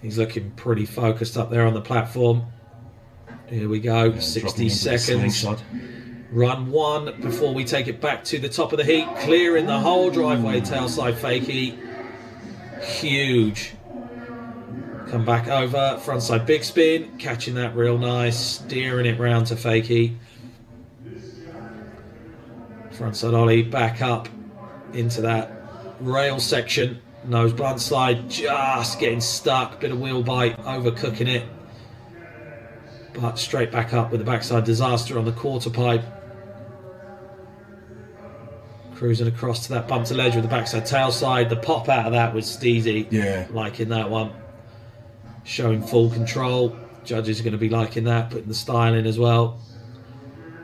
J: He's looking pretty focused up there on the platform. Here we go, 60 seconds. Run one before we take it back to the top of the heat. Clearing the whole driveway, tailside fakie. Huge. Come back over, frontside big spin. Catching that real nice. Steering it round to fakie. Frontside ollie, back up into that rail section. Nose blunt slide, just getting stuck. Bit of wheel bite, overcooking it. But straight back up with the backside disaster on the quarter pipe. Cruising across to that bump to ledge with the backside tail slide. The pop out of that was steezy.
L: Yeah.
J: Liking that one. Showing full control. Judges are going to be liking that, putting the style in as well.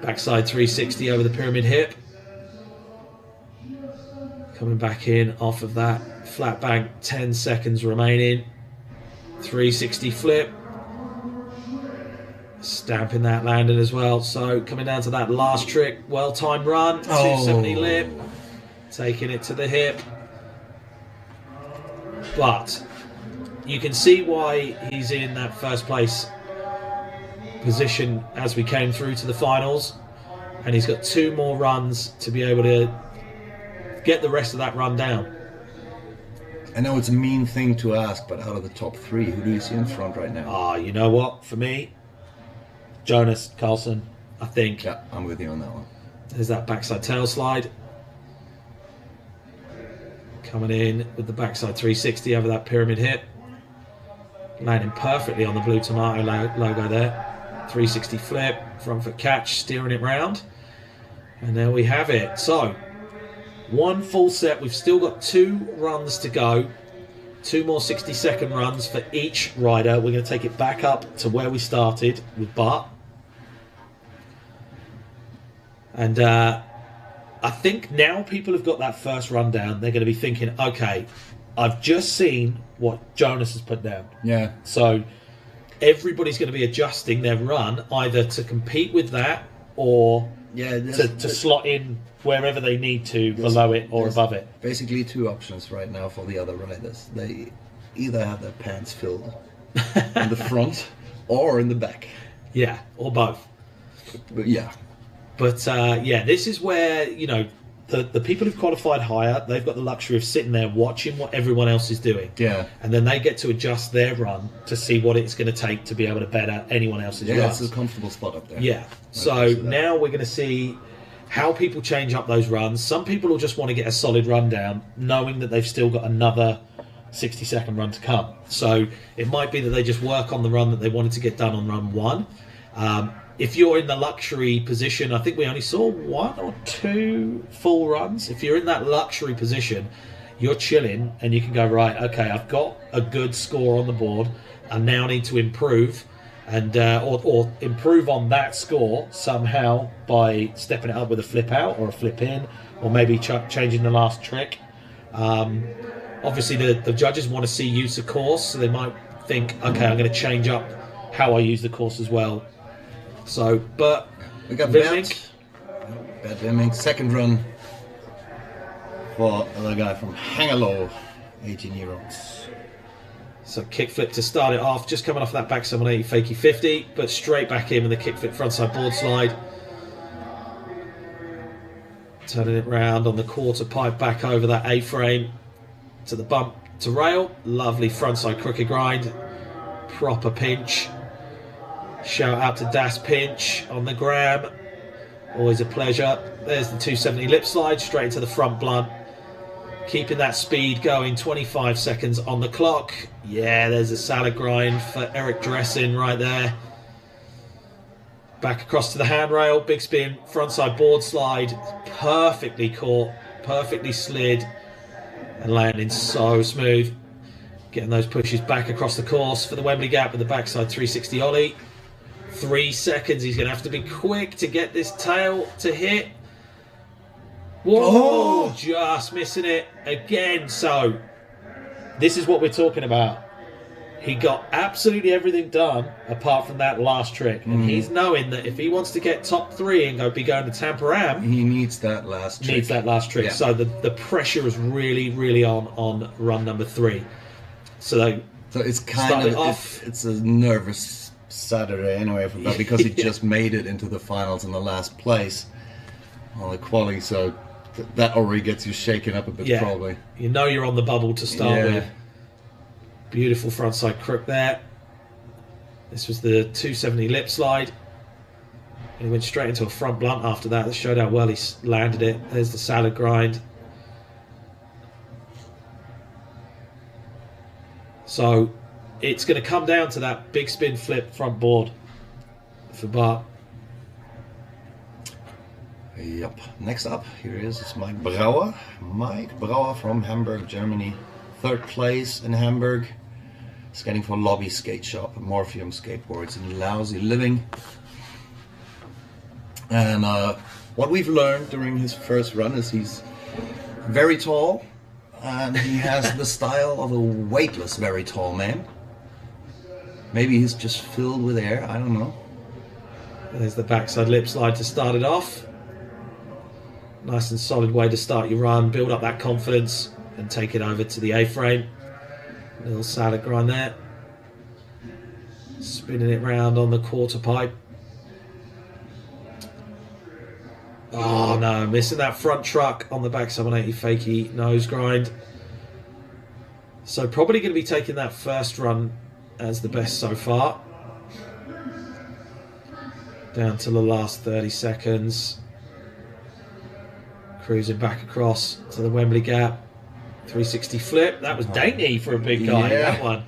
J: Backside 360 over the pyramid hip. Coming back in off of that flat bank, 10 seconds remaining. 360 flip. Stamping that landing as well. So coming down to that last trick, well-timed run, 270 lip. Taking it to the hip. But you can see why he's in that first place position as we came through to the finals, and he's got 2 more runs to be able to get the rest of that run down.
L: I know it's a mean thing to ask, but out of the top 3, who do you see in front right now?
J: You know what? For me, Jonas Carlson, I think.
L: Yeah, I'm with you on that one.
J: There's that backside tail slide. Coming in with the backside 360 over that pyramid hip. Landing perfectly on the blue tomato logo there. 360 flip, front foot catch, steering it round. And there we have it. So, 1 full set. We've still got 2 runs to go. 2 more 60-second runs for each rider. We're going to take it back up to where we started with Bart. And I think now people have got that first run down. They're going to be thinking, okay, I've just seen what Jonas has put down.
L: Yeah.
J: So everybody's going to be adjusting their run either to compete with that or to slot in wherever they need to, below it or above it.
L: Basically 2 options right now for the other riders. They either have their pants filled in the front or in the back.
J: Yeah, or both.
L: But yeah.
J: But yeah, this is where, you know, the people who've qualified higher, they've got the luxury of sitting there watching what everyone else is doing.
L: Yeah.
J: And then they get to adjust their run to see what it's going to take to be able to better anyone else's run.
L: Yeah, it's a comfortable spot up there.
J: Yeah. So now we're going to see how people change up those runs. Some people will just want to get a solid run down, knowing that they've still got another 60-second run to come. So it might be that they just work on the run that they wanted to get done on run 1. If you're in the luxury position, I think we only saw 1 or 2 full runs. If you're in that luxury position, you're chilling and you can go, right, okay, I've got a good score on the board. I now need to improve and or improve on that score somehow by stepping it up with a flip out or a flip in, or maybe changing the last trick. Obviously, the judges want to see use of course, so they might think, okay, I'm going to change up how I use the course as well. So, but
L: we got
J: Bad
L: Wimink, second run for the guy from Hangelo, 18-year-olds.
J: So kickflip to start it off, just coming off that back 780 fakie 50, but straight back in with the kickflip frontside board slide. Turning it round on the quarter pipe back over that A-frame to the bump to rail. Lovely frontside crooked grind, proper pinch. Shout out to Das Pinch on the gram. Always a pleasure. There's the 270 lip slide straight into the front blunt. Keeping that speed going, 25 seconds on the clock. Yeah, there's a salad grind for Eric Dressing right there. Back across to the handrail, big spin, frontside board slide. Perfectly caught, perfectly slid, and landing so smooth. Getting those pushes back across the course for the Wembley gap with the backside 360 ollie. 3 seconds, he's going to have to be quick to get this tail to hit. Whoa, just missing it again. So this is what we're talking about. He got absolutely everything done apart from that last trick. And he's knowing that if he wants to get top 3 and be going to Tampa Am,
L: he needs that last trick. Yeah.
J: So the pressure is really, really on run number 3. So
L: it's kind of it's a nervous Saturday anyway for that, because he just made it into the finals in the last place on the quali, so that already gets you shaken up a bit. Probably
J: you know you're on the bubble to start with. Beautiful frontside crook there. This was the 270 lip slide, and he went straight into a front blunt after that. That showed how well he landed it. There's the salad grind. So it's going to come down to that big spin flip front board for Bart.
L: Yep. Next up, here is Mike Brauer. Mike Brauer from Hamburg, Germany. 3rd place in Hamburg. Skating for Lobby Skate Shop, Morpheum Skateboards in Lousy Living. And what we've learned during his first run is he's very tall and he has the style of a weightless, very tall man. Maybe he's just filled with air, I don't know.
J: There's the backside lip slide to start it off. Nice and solid way to start your run, build up that confidence and take it over to the A-frame. Little salad grind there. Spinning it round on the quarter pipe. Oh no, missing that front truck on the backside 180 fakie nose grind. So probably going to be taking that first run as the best so far. Down to the last 30 seconds. Cruising back across to the Wembley Gap. 360 flip. That was dainty for a big guy, that one.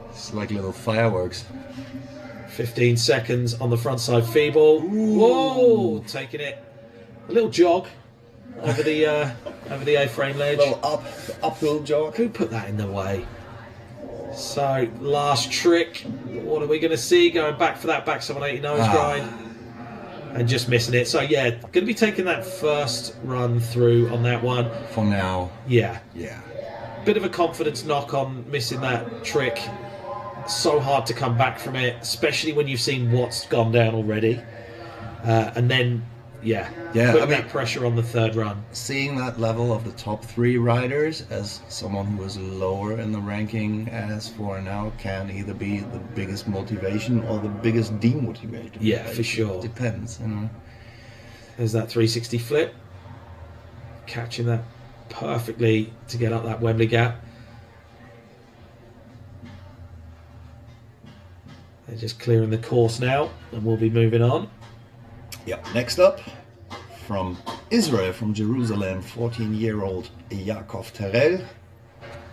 L: It's like little fireworks.
J: 15 seconds on the front side feeble. Ooh. Whoa! Taking it. A little jog over the A-frame ledge.
L: A little uphill jog.
J: Who put that in the way? So, last trick. What are we going to see? Going back for that back 780 nose grind. And just missing it. So, yeah, going to be taking that first run through on that one.
L: For now.
J: Yeah.
L: Yeah.
J: Bit of a confidence knock on missing that trick. So hard to come back from it, especially when you've seen what's gone down already. And then, putting that pressure on the third run.
L: Seeing that level of the top 3 riders as someone who was lower in the ranking as for now can either be the biggest motivation or the biggest demotivation.
J: Yeah, for sure.
L: It depends, you know.
J: There's that 360 flip. Catching that perfectly to get up that Wembley Gap. They're just clearing the course now and we'll be moving on.
L: Yep, next up, from Israel, from Jerusalem, 14-year-old Yaakov Terrell,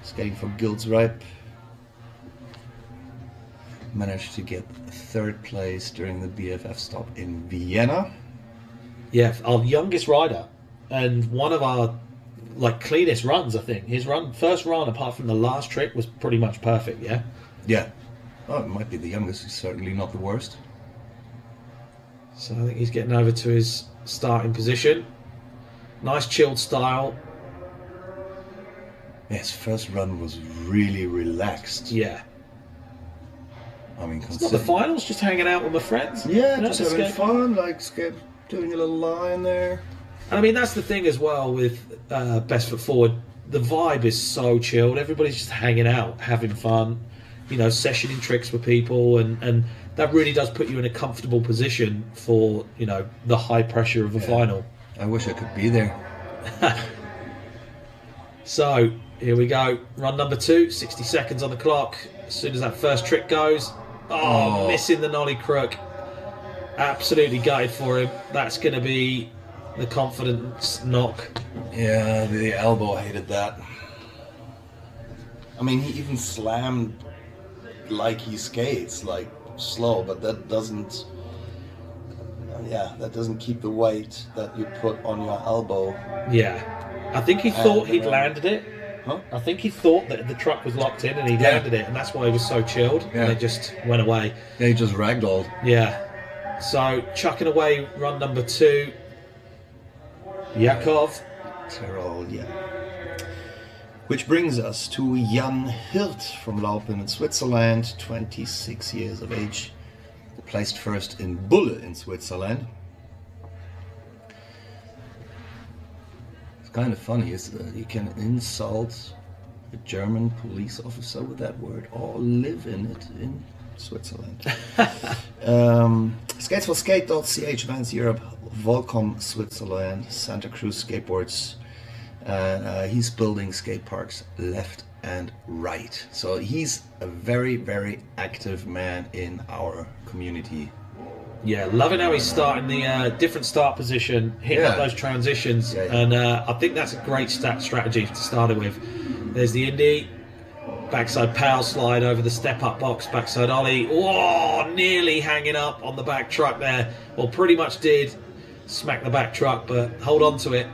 L: skating for Gildsripe. Managed to get 3rd place during the BFF stop in Vienna.
J: Yeah, our youngest rider and one of our cleanest runs, I think. His first run, apart from the last trick, was pretty much perfect, yeah?
L: Yeah. Oh, it might be the youngest, he's certainly not the worst.
J: So I think he's getting over to his starting position. Nice chilled style.
L: Yeah, his first run was really relaxed.
J: Yeah.
L: I mean,
J: it's not the finals, just hanging out with my friends.
L: Yeah, just having fun, doing a little line there.
J: And I mean, that's the thing as well with Best Foot Forward. The vibe is so chilled. Everybody's just hanging out, having fun, you know, sessioning tricks with people, and that really does put you in a comfortable position for, you know, the high pressure of a final.
L: I wish I could be there.
J: So, here we go. Run number 2, 60 seconds on the clock. As soon as that first trick goes. Oh, missing the nollie crook. Absolutely gutted for him. That's going to be the confidence knock.
L: Yeah, the elbow hated that. I mean, he even slammed like he skates, like slow, but that doesn't keep the weight that you put on your elbow.
J: Yeah, I think he thought he'd landed it.
L: Huh?
J: I think he thought that the truck was locked in and he landed it, and that's why he was so chilled.
L: Yeah.
J: And it just went away.
L: Yeah, he just ragdolled.
J: Yeah. So chucking away run number 2. Yaakov
L: Terrell, yeah. Which brings us to Jan Hirt from Laupen in Switzerland, 26 years of age. Placed first in Bulle in Switzerland. It's kind of funny, is you can insult a German police officer with that word or live in it in Switzerland. Skates for Skate.ch, Vans Europe, Volcom Switzerland, Santa Cruz Skateboards. He's building skate parks left and right. So he's a very, very active man in our community.
J: Yeah, loving how he's starting the different start position, hitting up those transitions. And I think that's a great strategy to start it with. There's the indie, backside power slide over the step-up box, backside ollie. Oh, nearly hanging up on the back truck there. Well, pretty much did. smack the back truck, but hold on to it.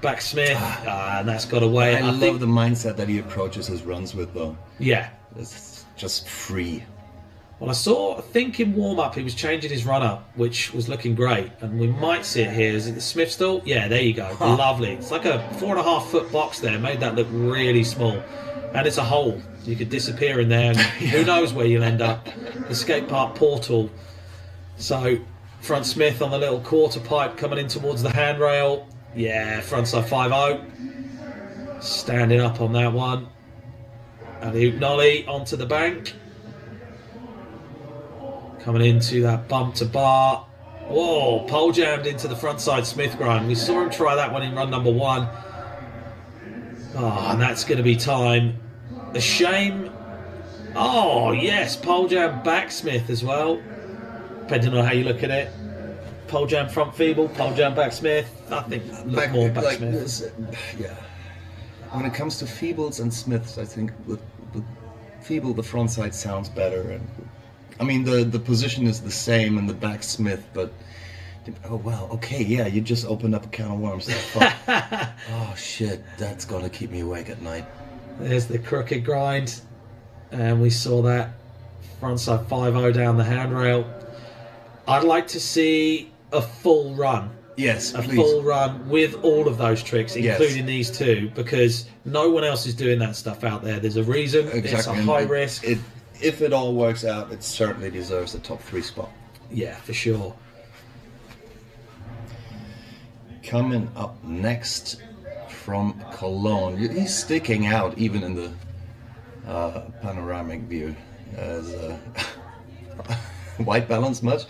J: Back Smith, and that's got away.
L: I love the mindset that he approaches his runs with, though.
J: Yeah.
L: It's just free.
J: Well, I think in warm-up he was changing his run-up, which was looking great, and we might see it here. Is it the Smith stall? Yeah, there you go. Lovely. It's like a 4.5 foot box there, made that look really small. And it's a hole. You could disappear in there, and who knows where you'll end up. The skate park portal. So, front Smith on the little quarter pipe coming in towards the handrail. Yeah, frontside 5-0. Standing up on that one. Alley-oop nollie onto the bank. Coming into that bump to bar. Whoa, pole jammed into the frontside Smith grind. We saw him try that one in run number 1. Oh, and that's going to be time. A shame. Oh, yes, pole jam back Smith as well. Depending on how you look at it. Pole jam front feeble, pole jam back Smith. I think more back Smith.
L: Yeah. When it comes to feebles and Smiths, I think with feeble the front side sounds better. And I mean the position is the same in the back Smith, but oh well, okay, yeah, you just opened up a can of worms. Oh shit, that's gonna keep me awake at night.
J: There's the crooked grind, and we saw that frontside 5-0 down the handrail. I'd like to see a full run.
L: Yes,
J: a
L: please.
J: Full run with all of those tricks, including these two, because no one else is doing that stuff out there. There's a reason.
L: Exactly.
J: It's a high risk.
L: If it all works out, it certainly deserves the top 3 spot.
J: Yeah, for sure.
L: Coming up next from Cologne, he's sticking out even in the panoramic view as white balance much.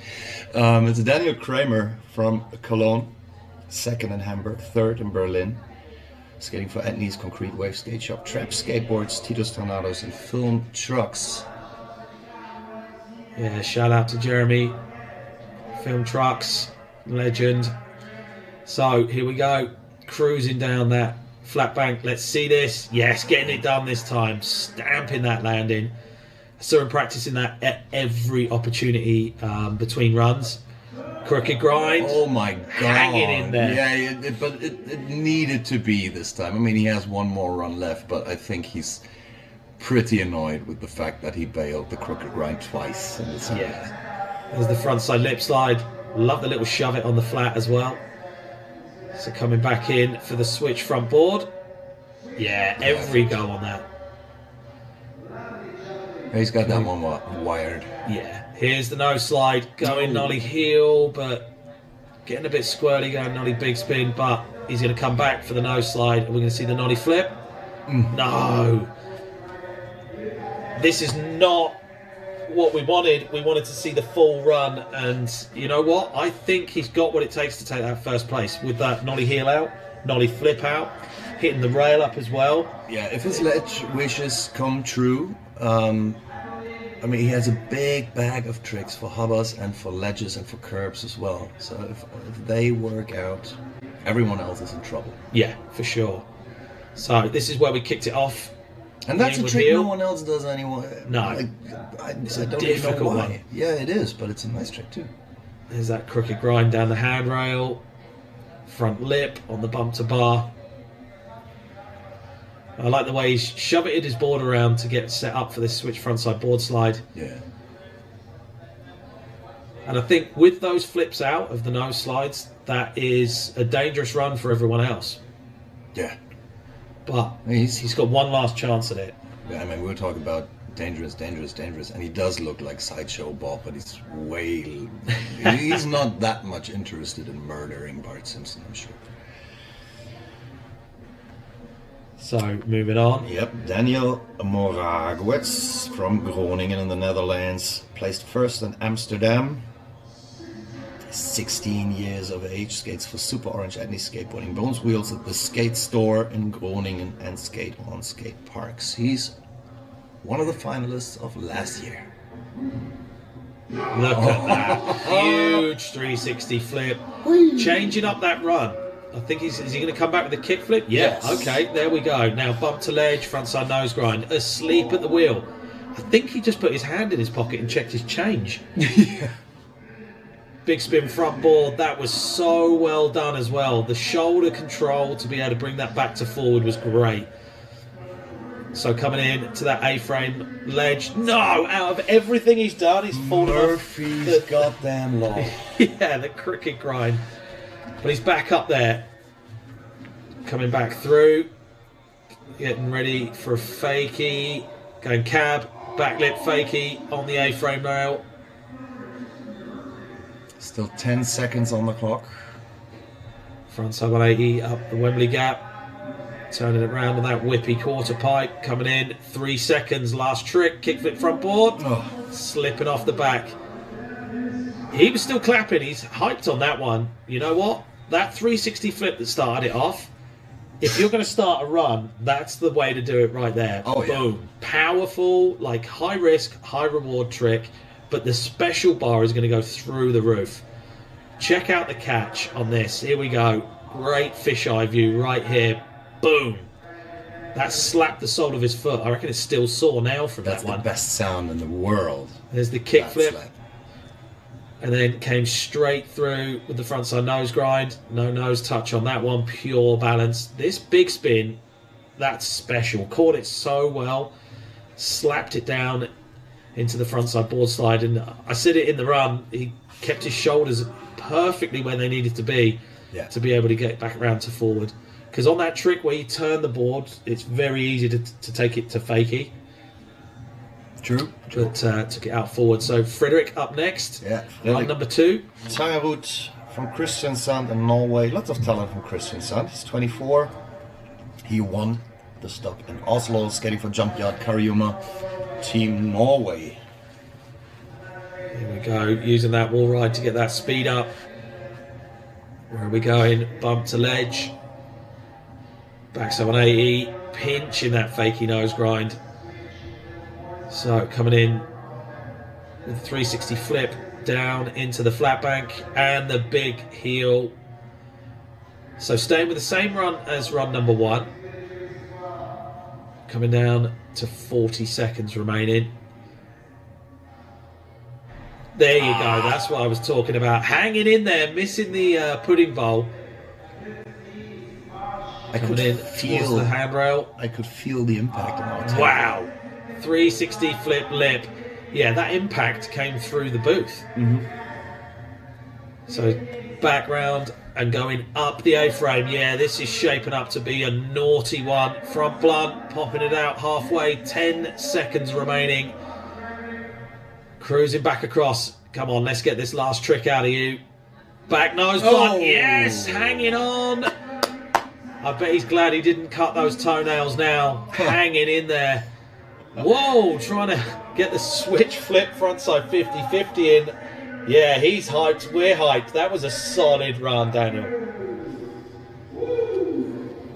L: It's Daniel Kramer from Cologne, 2nd in Hamburg, 3rd in Berlin, skating for Etnies Concrete Wave Skate Shop, Trap Skateboards, Tito's Tornadoes, and Film Trucks.
J: Yeah, shout out to Jeremy, Film Trucks, legend. So here we go, cruising down that flat bank. Let's see this. Yes, getting it done this time, stamping that landing. So I'm practicing that at every opportunity between runs. Crooked grind.
L: Oh my god.
J: Hanging in there.
L: Yeah, but it needed to be this time. I mean, he has one more run left, but I think he's pretty annoyed with the fact that he bailed the crooked grind twice.
J: Yeah. There's the front side lip slide. Love the little shove it on the flat as well. So coming back in for the switch front board. Yeah, every go on that.
L: He's got that one wired.
J: Yeah. Here's the nose slide, going nollie heel, but getting a bit squirrely, going nollie big spin, but he's going to come back for the nose slide. Are we going to see the nollie flip? No. This is not what we wanted. We wanted to see the full run, and you know what? I think he's got what it takes to take that first place with that nollie heel out, nollie flip out, hitting the rail up as well.
L: Yeah, if his ledge wishes come true, I mean, he has a big bag of tricks for hovers and for ledges and for curbs as well. So if they work out, everyone else is in trouble.
J: Yeah, for sure. So this is where we kicked it off.
L: And that's a trick no one else does anyway.
J: No,
L: it's
J: a
L: don't
J: difficult
L: even know why.
J: one.
L: Yeah, it is, but it's a nice trick too.
J: There's that crooked grind down the handrail, front lip on the bump to bar. I like the way he's shoving his board around to get set up for this switch frontside board slide.
L: Yeah.
J: And I think with those flips out of the nose slides, that is a dangerous run for everyone else.
L: Yeah.
J: But he's got one last chance at it.
L: Yeah, I mean, we were talking about dangerous, and he does look like Sideshow Bob, but he's he's not that much interested in murdering Bart Simpson, I'm sure.
J: So, moving on.
L: Yep, Daniel Moragwitz from Groningen in the Netherlands, placed first in Amsterdam. 16 years of age, skates for Super Orange Etnies Skateboarding Bones Wheels at the Skate Store in Groningen and Skate on Skate Parks. He's one of the finalists of last year.
J: Look at that. Huge 360 flip. Changing up that run. I think is he going to come back with a kick flip? Yeah, yes. Okay, there we go. Now bump to ledge, frontside nose grind, asleep at the wheel. I think he just put his hand in his pocket and checked his change.
L: Yeah.
J: Big spin front board. That was so well done as well. The shoulder control to be able to bring that back to forward was great. So coming in to that A-frame ledge. No, out of everything he's done, he's fallen
L: Murphy's
J: off the
L: goddamn law.
J: yeah, the cricket grind. But he's back up there. Coming back through. Getting ready for a fakie. Going cab. Backlip fakie on the A-frame rail.
L: Still 10 seconds on the clock.
J: Frontside 180 up the Wembley gap. Turning it around with that whippy quarter pipe. Coming in. 3 seconds. Last trick. Kickflip front board.
L: Oh.
J: Slipping off the back. He was still clapping. He's hyped on that one. You know what? That 360 flip that started it off. If you're going to start a run, that's the way to do it right there.
L: Oh, yeah.
J: Boom. Powerful, like high risk, high reward trick. But the special bar is going to go through the roof. Check out the catch on this. Here we go. Great fisheye view right here. Boom. That slapped the sole of his foot. I reckon it's still sore now from that one.
L: That's the best sound in the world.
J: There's the kick flip. And then came straight through with the frontside nose grind. No nose touch on that one. Pure balance. This big spin, that's special. Caught it so well. Slapped it down into the frontside board slide. And I said it in the run. He kept his shoulders perfectly where they needed to be be able to get back around to forward. Because on that trick where you turn the board, it's very easy to take it to fakie.
L: True.
J: But took it out forward. So Frederick up next.
L: Yeah.
J: Run number 2.
L: Tangerud from Kristiansand in Norway. Lots of talent from Kristiansand. He's 24. He won the stop in Oslo, skating for Jump Yard Karjuma, Team Norway.
J: Here we go. Using that wall ride to get that speed up. Where are we going? Bump to ledge. Backside 180. Pinching that fakie nose grind. So coming in with a 360 flip down into the flat bank and the big heel. So staying with the same run as run number 1. Coming down to 40 seconds remaining. There you go. That's what I was talking about. Hanging in there, missing the pudding bowl.
L: I could
J: feel the handrail.
L: I could feel the impact on our tail.
J: Wow. 360 flip lip. Yeah, that impact came through the booth. So back round and going up the A-frame. Yeah, this is shaping up to be a naughty one. Front blunt, popping it out halfway. 10 seconds remaining. Cruising back across. Come on, let's get this last trick out of you. Back nose blunt. Yes, hanging on. I bet he's glad he didn't cut those toenails now. Hanging in there. Whoa, trying to get the switch flip frontside 50-50 in. Yeah, he's hyped. We're hyped. That was a solid run, Daniel.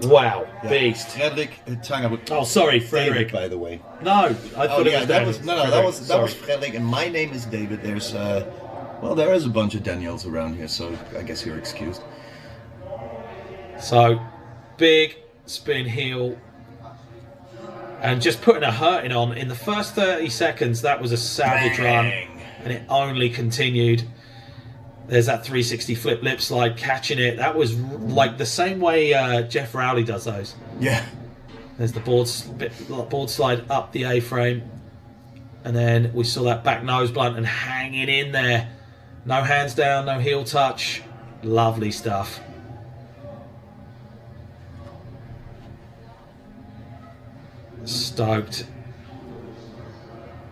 J: Wow, beast.
L: Fredrik Tangerud.
J: Oh, sorry, Frederick.
L: David, by the way.
J: No, I thought it was David.
L: That was Fredrik, and my name is David. There's well, there is a bunch of Daniels around here, so I guess you're excused.
J: So, big spin heel. And just putting a hurting on in the first 30 seconds, that was a savage run, and it only continued. There's that 360 flip lip slide, catching it. That was like the same way Jeff Rowley does those.
L: Yeah.
J: There's the board slide up the A-frame, and then we saw that back nose blunt and hanging in there. No hands down, no heel touch. Lovely stuff. Stoked.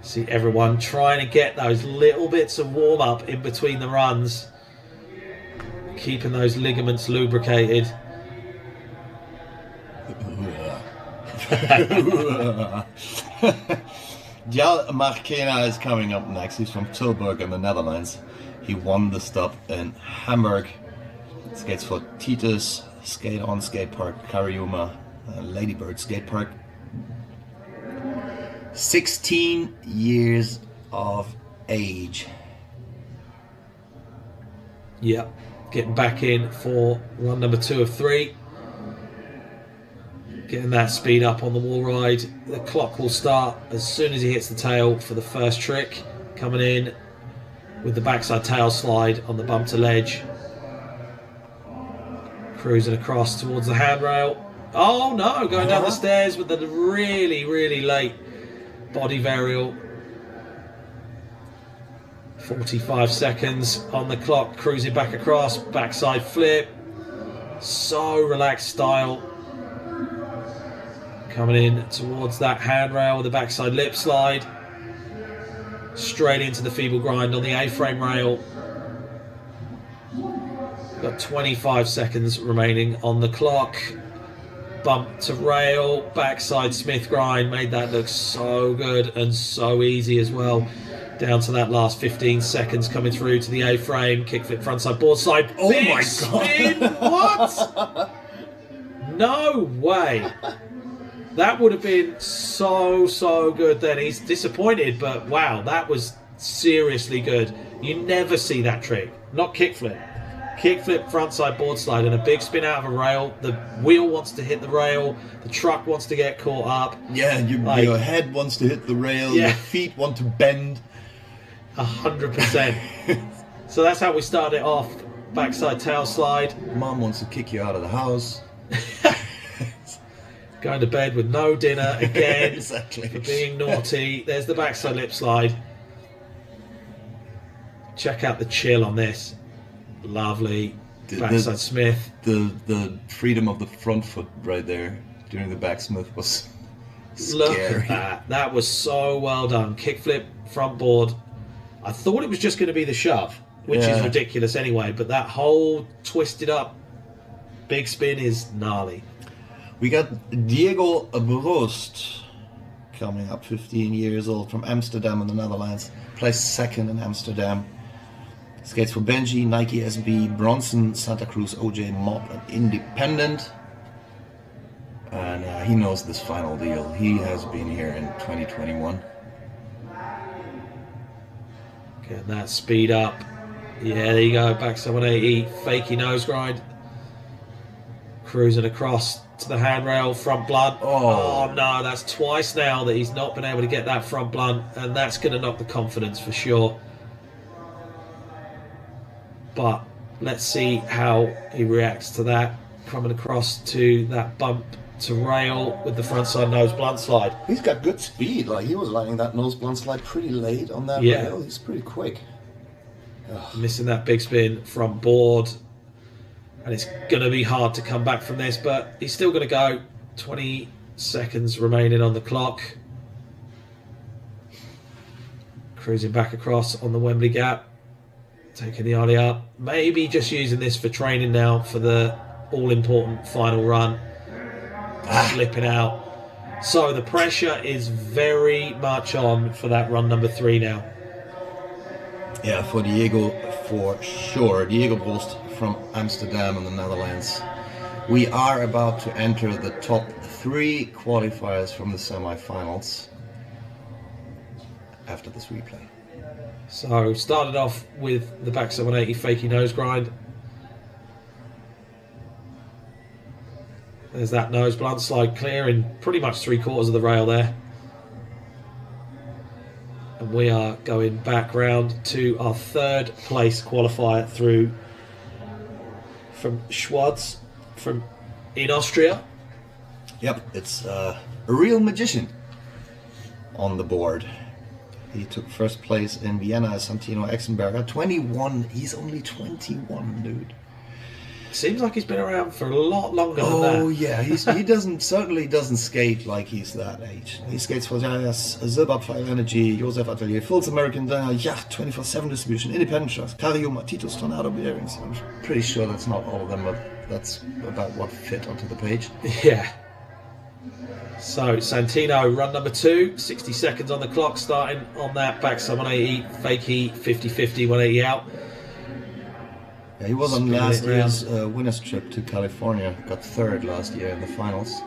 J: See everyone trying to get those little bits of warm up in between the runs, keeping those ligaments lubricated.
L: Jal Markena is coming up next. He's from Tilburg in the Netherlands. He won the stop in Hamburg. Skates for Titus Skate On Skate Park Karjuma, Ladybird Skate Park. 16 years of age.
J: Yep, getting back in for run number 2 of 3. Getting that speed up on the wall ride. The clock will start as soon as he hits the tail for the first trick. Coming in with the backside tail slide on the bump to ledge. Cruising across towards the handrail. Oh no, going down the stairs with the really, really late body varial. 45 seconds on the clock, cruising back across, backside flip. So relaxed style. Coming in towards that handrail with the backside lip slide. Straight into the feeble grind on the A-frame rail. Got 25 seconds remaining on the clock. Bump to rail, backside Smith grind, made that look so good and so easy as well. Down to that last 15 seconds, coming through to the A-frame, kickflip frontside board slide.
L: Oh
J: Big
L: my
J: spin.
L: God.
J: What? No way. That would have been so good then. He's disappointed, but wow, that was seriously good. You never see that trick. Not kickflip. Kickflip frontside board slide and a big spin out of a rail. The wheel wants to hit the rail. The truck wants to get caught up.
M: Yeah, your head wants to hit the rail.
J: Yeah.
M: Your feet want to bend.
J: 100%. So that's how we started it off. Backside tail slide.
M: Mom wants to kick you out of the house.
J: Going to bed with no dinner again.
M: Exactly.
J: For being naughty. There's the backside lip slide. Check out the chill on this. Lovely. Backside Smith.
M: The freedom of the front foot right there during the backsmith was scary.
J: Look at that. That was so well done. Kickflip, front board. I thought it was just going to be the shove, which is ridiculous anyway, but that whole twisted up big spin is gnarly.
M: We got Diego Brost coming up, 15 years old, from Amsterdam in the Netherlands. Placed second in Amsterdam. Skates for Benji, Nike SB, Bronson, Santa Cruz, OJ, Mob, and Independent. And he knows this final deal. He has been here in 2021.
J: Getting that speed up. Yeah, there you go. Backside 180. Fakey nose grind. Cruising across to the handrail. Front blunt. Oh no, that's twice now that he's not been able to get that front blunt. And that's going to knock the confidence for sure. But let's see how he reacts to that. Coming across to that bump to rail with the frontside nose blunt slide.
M: He's got good speed. Like, he was lining that nose blunt slide pretty late on that rail. He's pretty quick.
J: Missing that big spin front board. And it's going to be hard to come back from this, but he's still going to go. 20 seconds remaining on the clock. Cruising back across on the Wembley gap. Taking the ollie up. Maybe just using this for training now for the all-important final run. Slipping out. So the pressure is very much on for that run number 3 now.
M: Yeah, for Diego, for sure. Diego Brost from Amsterdam in the Netherlands. We are about to enter the top 3 qualifiers from the semi-finals after this replay.
J: So started off with the backside 180 fakey nose grind. There's that nose blunt slide clearing pretty much 3/4 of the rail there. And we are going back round to our 3rd place qualifier through from Schwarz in Austria.
M: Yep, it's a real magician on the board. He took first place in Vienna as Santino Exenberger. 21. He's only 21, dude.
J: Seems like he's been around for a lot longer than that.
M: Oh yeah, he certainly doesn't skate like he's that age. He skates for Silberpfeil Energy, Josef Atelier, Fulls American Yacht, 24/7 distribution, Independent Trust, Carium, Titus, Tornado Bearings. I'm pretty sure that's not all of them, but that's about what fit onto the page.
J: Yeah. So Santino, run number 2, 60 seconds on the clock, starting on that backside 180, fakey, 50-50, 180 out.
M: Yeah, he was on last year's winner's trip to California, got 3rd last year in the finals.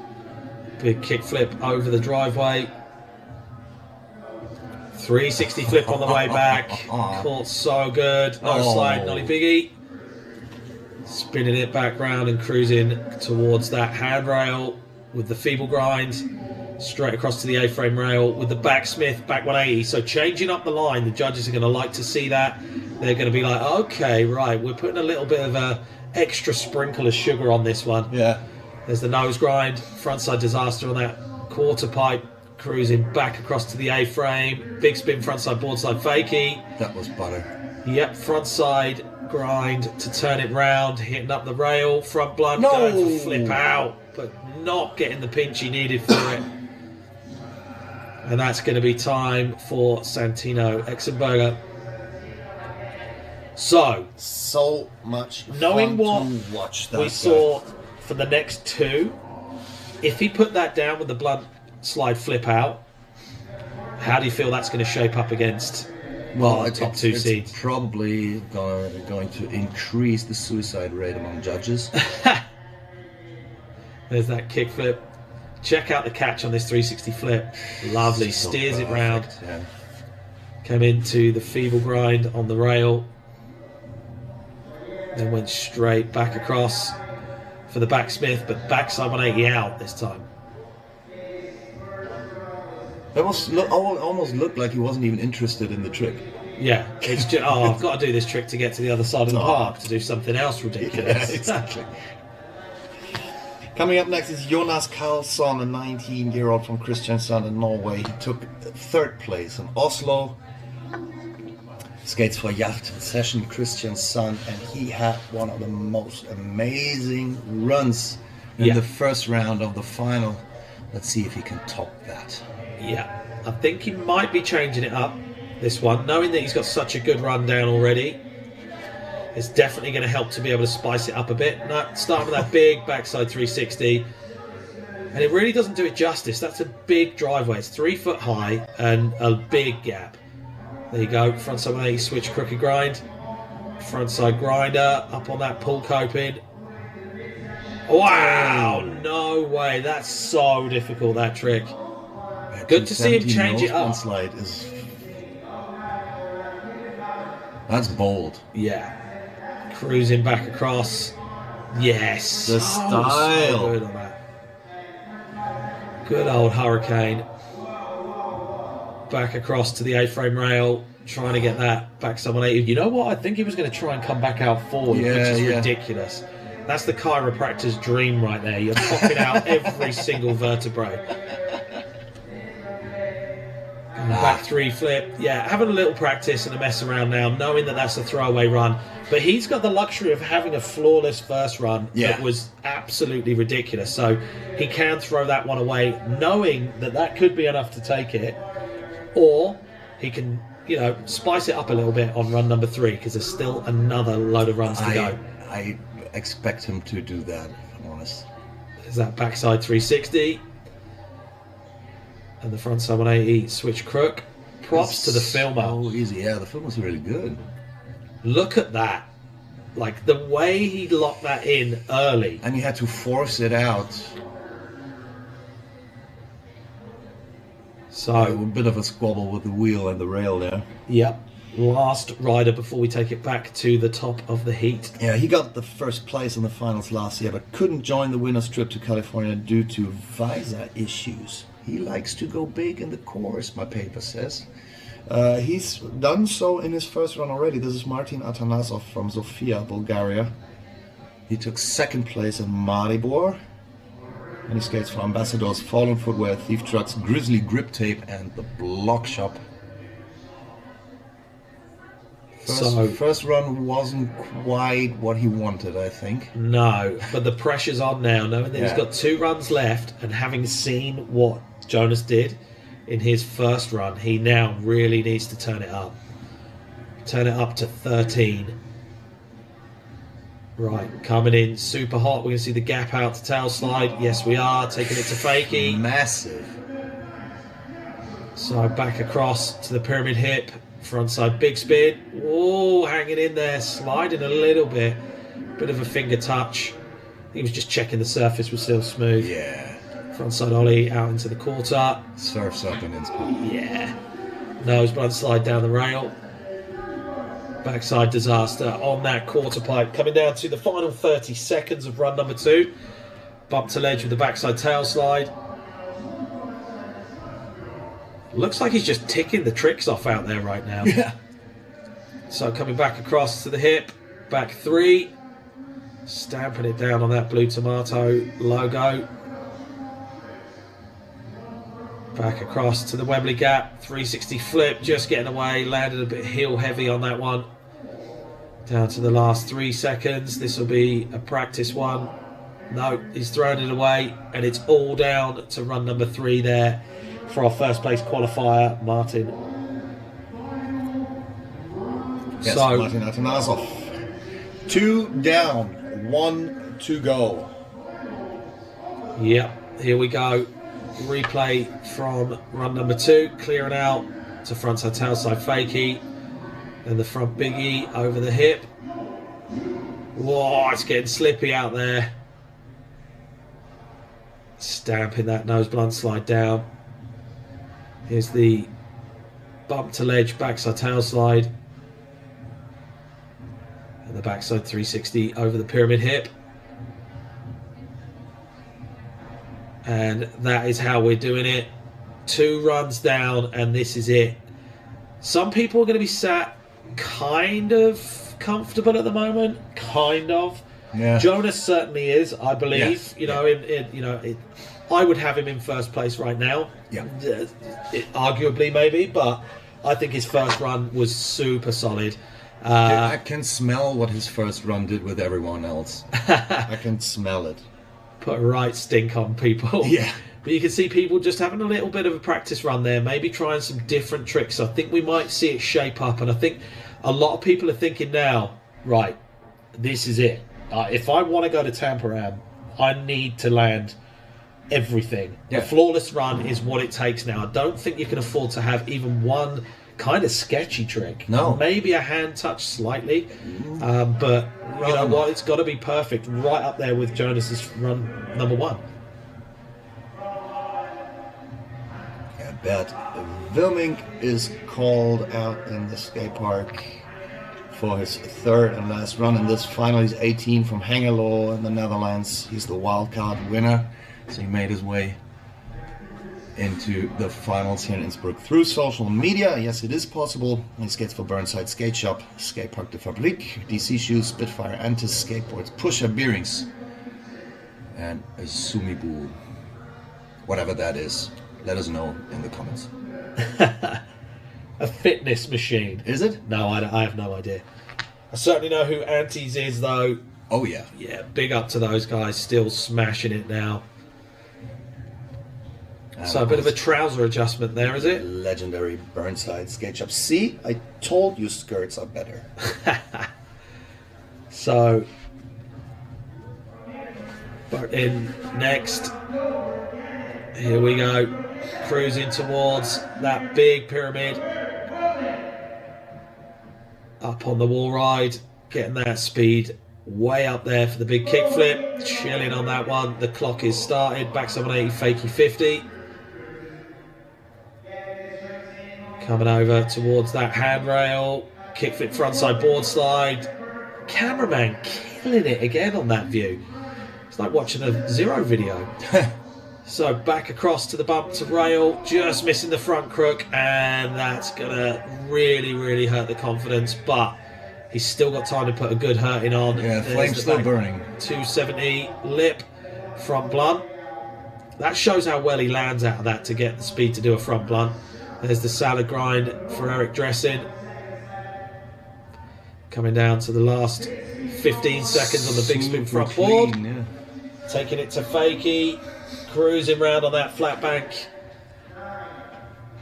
J: Big kick flip over the driveway. 360 flip on the way back. Caught so good. No slide, nollie biggie. Spinning it back round and cruising towards that handrail with the feeble grind. Straight across to the A-frame rail with the backsmith, back 180. So changing up the line, the judges are going to like to see that. They're going to be like, okay, right, we're putting a little bit of a extra sprinkle of sugar on this one.
M: Yeah.
J: There's the nose grind, frontside disaster on that quarter pipe, cruising back across to the A-frame. Big spin, frontside boardside fakie.
L: That was butter.
J: Yep, frontside grind to turn it round, hitting up the rail, front blunt,
L: No!
J: going for flip out, but not getting the pinch he needed for it. And that's going to be time for Santino Exenberger. So
L: much
J: knowing
L: fun
J: what
L: to watch that
J: we
L: guy.
J: saw for the next two, if he put that down with the blunt slide flip out, how do you feel that's going to shape up against top two seeds?
L: It's probably going to increase the suicide rate among judges.
J: There's that kick flip. Check out the catch on this 360 flip. Lovely.
L: So
J: Steers
L: perfect,
J: it round.
L: yeah.
J: Came into the feeble grind on the rail. Then went straight back across for the backsmith, but backside 180 out this time.
L: That almost looked like he wasn't even interested in the trick.
J: Yeah, it's just, I've got to do this trick to get to the other side of the park to do something else ridiculous.
L: Yeah, exactly.
M: Coming up next is Jonas Karlsson, a 19-year-old from Kristiansand in Norway. He took third place in Oslo. Skates for Yacht Session Kristiansand, and he had one of the most amazing runs in the first round of the final. Let's see if he can top that.
J: Yeah, I think he might be changing it up, this one. Knowing that he's got such a good run down already, it's definitely going to help to be able to spice it up a bit. Starting with that big backside 360. And it really doesn't do it justice. That's a big driveway. It's 3 foot high and a big gap. There you go. Frontside 180 switch crooked grind. Frontside grinder up on that pull coping. Wow! No way. That's so difficult, that trick. Good to see him change it up.
L: Slide that's bold.
J: Yeah. Cruising back across. Yes.
L: The style.
J: So good on that. Good old hurricane. Back across to the A-frame rail. Trying to get that backside 180. You know what? I think he was going to try and come back out forward, which is ridiculous. That's the chiropractor's dream right there. You're popping out every single vertebrae. Back 3 flip. Yeah, having a little practice and a mess around now, knowing that that's a throwaway run. But he's got the luxury of having a flawless first run that was absolutely ridiculous. So he can throw that one away, knowing that that could be enough to take it. Or he can, you know, spice it up a little bit on run number 3, because there's still another load of runs to go.
L: I expect him to do that, if I'm honest.
J: There's that backside 360. And the frontside 180 switch crook. Props to the filmer.
L: Oh, easy. Yeah, the film was really good.
J: Look at that. Like, the way he locked that in early.
L: And you had to force it out.
J: So
L: a bit of a squabble with the wheel and the rail there.
J: Yep. Last rider before we take it back to the top of the heat.
M: Yeah, he got the first place in the finals last year, but couldn't join the winner's trip to California due to visa issues.
L: He likes to go big in the course, my paper says.
M: He's done so in his first run already. This is Martin Atanasov from Sofia, Bulgaria. He took second place in Maribor. And he skates for Ambassadors, Fallen Footwear, Thief Trucks, Grizzly Grip Tape, and the Block Shop. First run wasn't quite what he wanted, I think.
J: No, but the pressure's on now, knowing that he's got 2 runs left, and having seen what Jonas did in his first run, he now really needs to turn it up. Turn it up to 13. Right, coming in super hot. We're going to see the gap out to tail slide. Yes, we are. Taking it to fakie.
L: Massive.
J: So back across to the pyramid hip. Frontside big spin. Oh, hanging in there. Sliding a little bit. Bit of a finger touch. He was just checking the surface was still smooth.
L: Yeah.
J: Frontside ollie out into the quarter.
L: Surfs up in Innsbruck.
J: Yeah. Nose blunt slide down the rail. Backside disaster on that quarter pipe. Coming down to the final 30 seconds of run number 2. Bump to ledge with the backside tail slide. Looks like he's just ticking the tricks off out there right now.
L: Yeah.
J: So coming back across to the hip, back 3, stamping it down on that blue tomato logo. Back across to the Wembley gap, 360 flip, just getting away, landed a bit heel heavy on that one. Down to the last 3 seconds. This will be a practice one. No, he's thrown it away, and it's all down to run number 3 there for our first place qualifier, Martin.
M: Yes,
J: So,
M: Martin Atanasov. 2 down, 1 to go.
J: Yep, here we go. Replay from run number 2, clearing out to frontside tailside fakie, and the front biggie over the hip. Whoa, it's getting slippy out there. Stamping that nose blunt slide down. Here's the bump to ledge backside tail slide. And the backside 360 over the pyramid hip. And that is how we're doing it. 2 runs down, and this is it. Some people are going to be sat kind of comfortable at the moment. Kind of.
M: Yeah.
J: Jonas certainly is, I believe.
M: Yes.
J: I would have him in first place right now.
M: Yeah.
J: Arguably, maybe, but I think his first run was super solid.
L: I can smell what his first run did with everyone else.
M: I can smell it.
J: Put a right stink on people.
M: Yeah.
J: But you can see people just having a little bit of a practice run there, maybe trying some different tricks. I think we might see it shape up, and I think a lot of people are thinking now, right, this is it. If I want to go to Tamperam, I need to land everything.
L: Yeah.
J: The flawless run is what it takes now. I don't think you can afford to have even one kind of sketchy trick.
L: No.
J: Maybe a hand touch slightly, but you know what? It's got to be perfect, right up there with Jonas's run number 1.
M: Yeah, bet. Wilming is called out in the skate park for his 3rd and last run in this final. He's 18 from Hengelo in the Netherlands. He's the wildcard winner. So he made his way into the finals here in Innsbruck through social media. Yes, it is possible. He skates for Burnside Skate Shop, Skate Park de Fabriek, DC Shoes, Spitfire, Antis Skateboards, Pusher Bearings, and a Sumibu. Whatever that is, let us know in the comments.
J: A fitness machine.
M: Is it?
J: No, I have no idea. I certainly know who Antis is, though.
M: Oh, yeah.
J: Yeah, big up to those guys, still smashing it now. So a bit of a trouser adjustment there, is it?
M: Legendary Burnside Skate Shop. See, I told you skirts are better.
J: So, but in next, here we go, cruising towards that big pyramid. Up on the wall ride, getting that speed way up there for the big kickflip. Chilling on that one. The clock is started. Backside 180, fakie 50. Coming over towards that handrail. Kickflip frontside board slide. Cameraman killing it again on that view. It's like watching a Zero video. So back across to the bump to rail, just missing the front crook, and that's gonna really, really hurt the confidence, but he's still got time to put a good hurting on.
L: Yeah, flame's still burning.
J: 270 lip, front blunt. That shows how well he lands out of that to get the speed to do a front blunt. There's the salad grind for Eric Dressing. Coming down to the last 15 seconds on the big spin front board.
L: Yeah.
J: Taking it to fakie. Cruising round on that flat bank.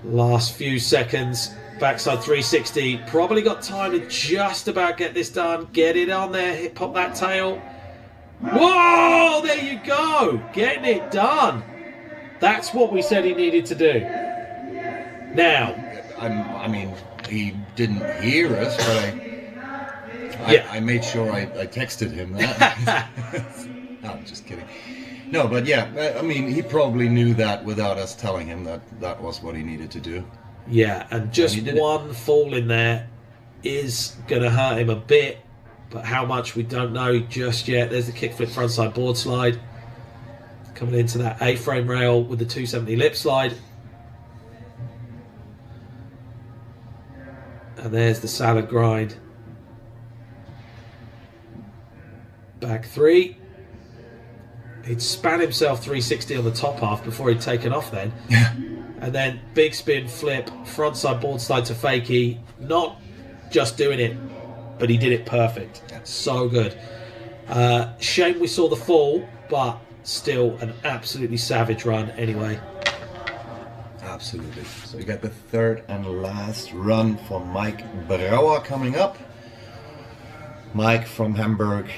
J: Last few seconds. Backside 360. Probably got time to just about get this done. Get it on there. Hit pop that tail. Whoa! There you go. Getting it done. That's what we said he needed to do. Now.
L: I mean, he didn't hear us, but I made sure I texted him that. No, I'm just kidding. No, but yeah, I mean, he probably knew that without us telling him that that was what he needed to do.
J: Yeah, and just one fall in there is going to hurt him a bit, but how much we don't know just yet. There's the kickflip frontside board slide. Coming into that A-frame rail with the 270 lip slide. And there's the salad grind. Back 3. He'd span himself 360 on the top half before he'd taken off then. And then big spin, flip, frontside board slide to fakie. Not just doing it, but he did it perfect. So good. Shame we saw the fall, but still an absolutely savage run anyway.
L: Absolutely. So we got the third and last run for Mike Brouwer coming up. Mike from Hamburg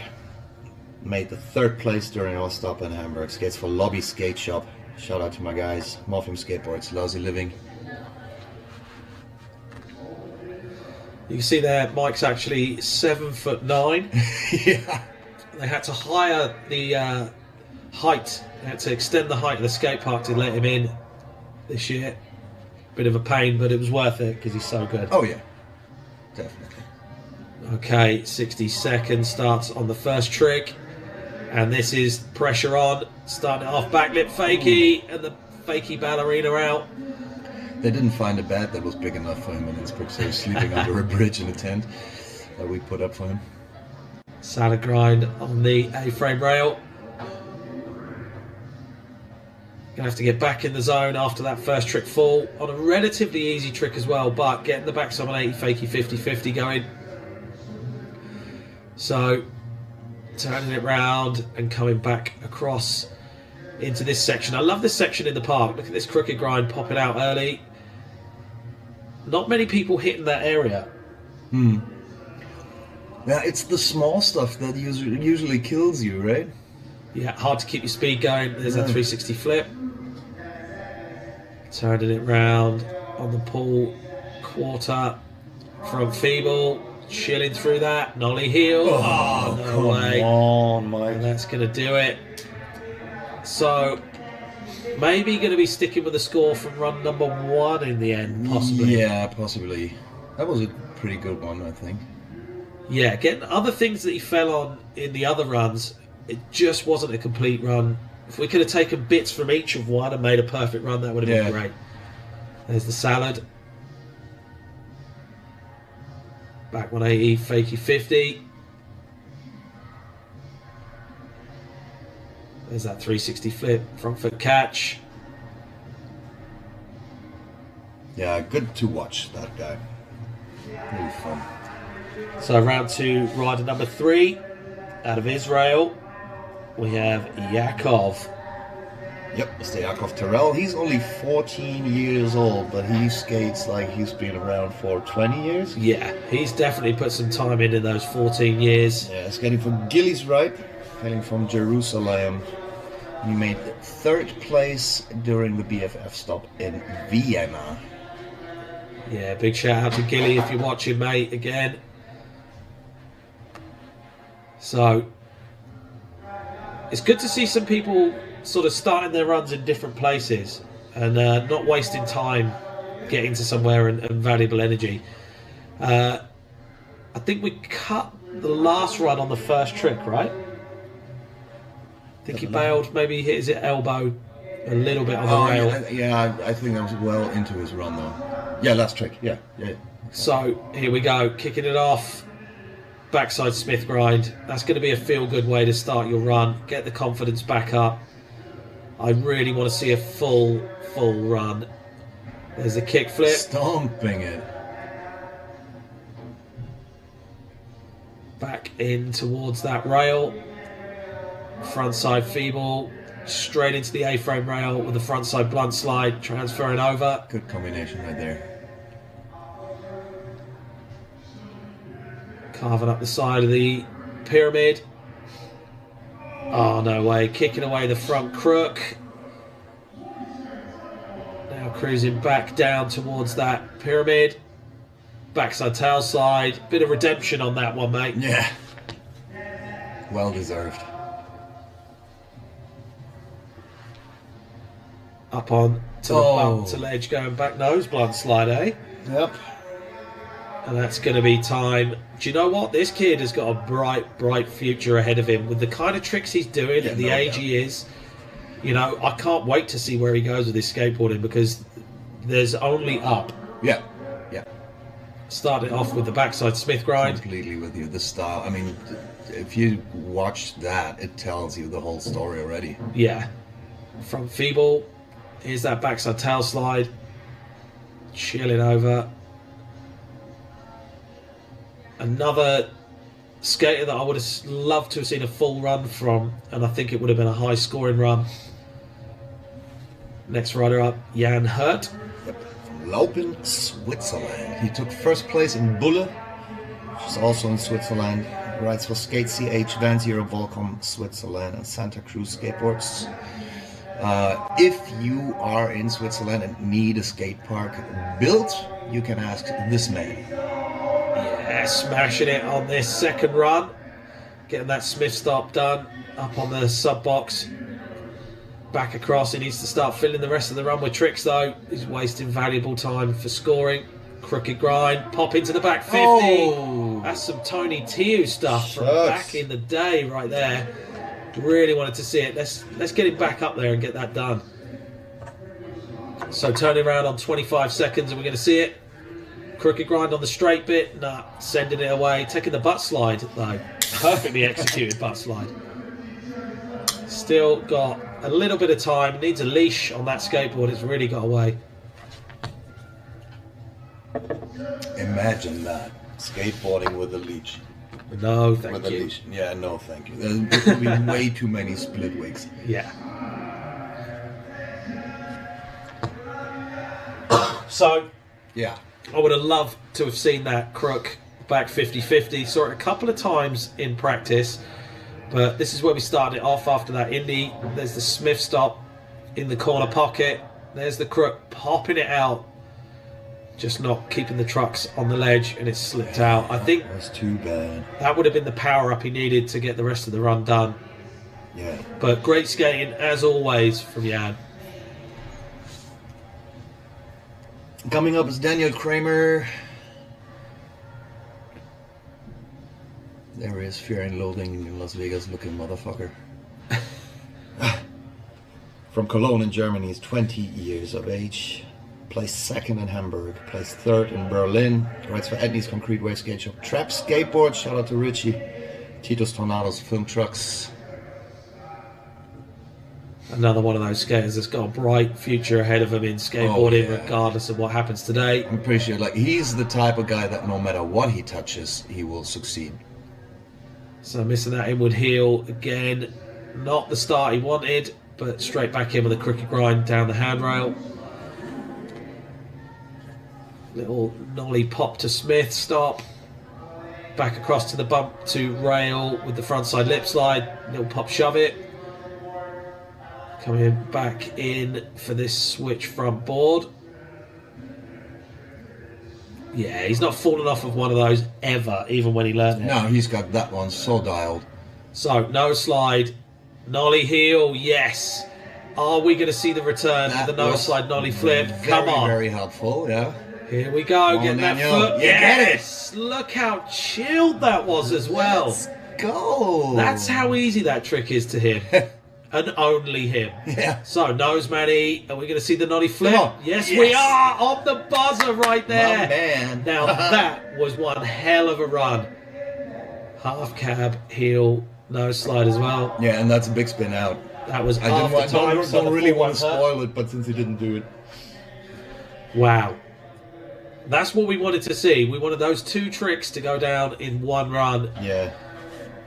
L: made the 3rd place during our stop in Hamburg. Skates for Lobby Skate Shop. Shout out to my guys. Morphium Skateboards, lousy living.
J: You can see there, Mike's actually 7'9".
L: Yeah.
J: They had to hire the height. They had to extend the height of the skate park to let him in this year. Bit of a pain, but it was worth it because he's so good.
L: Oh yeah, definitely.
J: Okay, 60 seconds starts on the first trick. And this is pressure on. Starting it off, backlip fakie, and the fakie ballerina out.
L: They didn't find a bed that was big enough for him in Innsbruck, so he was sleeping under a bridge in a tent that we put up for him.
J: Salad grind on the A-frame rail. Gonna have to get back in the zone after that first trick fall on a relatively easy trick as well, but getting the backside on 80 fakie 50-50 going. So turning it round and coming back across into this section. I love this section in the park. Look at this crooked grind popping out early. Not many people hitting that area.
L: Yeah, it's the small stuff that usually kills you, right?
J: Yeah, hard to keep your speed going. There's that 360 flip. Turning it round on the pull quarter. Front feeble. Chilling through that. Nollie heel.
L: Oh,
J: no
L: come
J: way.
L: on, Mike.
J: And that's going to do it. So, maybe going to be sticking with the score from run number 1 in the end, possibly.
L: Yeah, possibly. That was a pretty good one, I think.
J: Yeah, getting other things that he fell on in the other runs, it just wasn't a complete run. If we could have taken bits from each of one and made a perfect run, that would have been great. There's the salad. Back 180, fakie 50. There's that 360 flip, front foot catch.
L: Yeah, good to watch, that guy. Really fun.
J: So round 2, rider number 3, out of Israel, we have Yakov.
L: Yep, Mr. Yakov Terrell. He's only 14 years old, but he skates like he's been around for 20 years.
J: Yeah, he's definitely put some time in those 14 years.
L: Yeah, skating for Gillies Ripe, hailing from Jerusalem. He made 3rd place during the BFF stop in Vienna.
J: Yeah, big shout out to Gilly if you're watching, mate, again. So, it's good to see some people sort of starting their runs in different places and not wasting time getting to somewhere and valuable energy. I think we cut the last run on the first trick, right? I think he bailed, maybe hit his elbow a little bit on the rail.
L: Yeah, I think that was well into his run though. Yeah, last trick, yeah.
J: So, here we go, kicking it off. Backside Smith grind. That's going to be a feel-good way to start your run. Get the confidence back up. I really want to see a full run. There's a kick flip.
L: Stomping it.
J: Back in towards that rail. Frontside feeble. Straight into the A-frame rail with the frontside blunt slide. Transferring over.
L: Good combination right there.
J: Carving up the side of the pyramid. Oh, no way. Kicking away the front crook. Now cruising back down towards that pyramid. Backside tail slide. Bit of redemption on that one, mate.
L: Yeah. Well deserved.
J: Up on to the bump to ledge going back nose blunt slide, eh?
L: Yep.
J: And that's going to be time. Do you know what? This kid has got a bright future ahead of him with the kind of tricks he's doing at the age he is. You know, I can't wait to see where he goes with his skateboarding because there's only up.
L: Yeah.
J: Started off with the backside Smith grind.
L: Completely with you. The style. I mean, if you watch that, it tells you the whole story already.
J: Yeah. Front feeble. Here's that backside tail slide. Chilling over. Another skater that I would have loved to have seen a full run from, and I think it would have been a high scoring run. Next rider up, Jan Hurt.
M: Yep. From Laupen, Switzerland. He took first place in Bulle, which is also in Switzerland. He rides for Skate CH, Vans Europe, Volcom, Switzerland, and Santa Cruz Skateboards. If you are in Switzerland and need a skate park built, you can ask this man.
J: Yeah, smashing it on this second run. Getting that Smith stop done. Up on the sub box. Back across. He needs to start filling the rest of the run with tricks though. He's wasting valuable time for scoring. Crooked grind. Pop into the back 50. Oh. That's some Tony Tiu stuff from back in the day right there. Really wanted to see it. Let's get him back up there and get that done. So turning around on 25 seconds and we're going to see it. Crooked grind on the straight bit. Nah, sending it away. Taking the butt slide though. Perfectly executed butt slide. Still got a little bit of time. Needs a leash on that skateboard. It's really got away.
M: Imagine that. Skateboarding with a leash.
J: No, thank
M: with
J: you.
M: A leash. Yeah, no, thank you. There will be way too many split wigs.
J: Yeah. So,
M: yeah,
J: I would have loved to have seen that crook back 50-50. Saw it a couple of times in practice, but this is where we started it off after that Indy. There's the Smith stop in the corner pocket. There's the crook popping it out. Just not keeping the trucks on the ledge, and it's slipped out. I think
M: that's too bad.
J: That would have been the power up he needed to get the rest of the run done.
M: Yeah.
J: But great skating as always from Jan.
M: Coming up is Daniel Kramer. There he is, Fear and Loathing in Las Vegas looking motherfucker. From Cologne in Germany, he's 20 years of age. Placed second in Hamburg, placed third in Berlin. Rides for Edney's Concrete Wave Skate Shop. Trap Skateboard, shout out to Richie. Tito's Tornadoes Film Trucks.
J: Another one of those skaters that's got a bright future ahead of him in skateboarding, regardless of what happens today.
L: I'm pretty sure, like, he's the type of guy that no matter what he touches, he will succeed.
J: So missing that inward heel again. Not the start he wanted, but straight back in with a crooked grind down the handrail. Little nollie pop to Smith, stop. Back across to the bump to rail with the frontside lip slide. Little pop shove it. Coming back in for this switch front board. Yeah, he's not fallen off of one of those ever, even when he learned it.
L: No, he's got that one so dialed.
J: So, no slide. Nollie heel, yes. Are we going to see the return of the no slide nollie flip? Come on.
L: Very helpful, yeah.
J: Here we go, getting that foot. Yes! Look how chilled that was as well.
L: Let's go.
J: That's how easy that trick is to him. And only him.
L: Yeah.
J: So, nose Manny, are we going to see the nollie flip? Yes, we are! On the buzzer right there.
L: My man.
J: Now, that was one hell of a run. Half cab, heel, nose slide as well.
L: Yeah, and that's a big spin out.
J: That was
M: I don't really want to spoil it, but since he didn't do it.
J: Wow. That's what we wanted to see. We wanted those two tricks to go down in one run.
M: Yeah.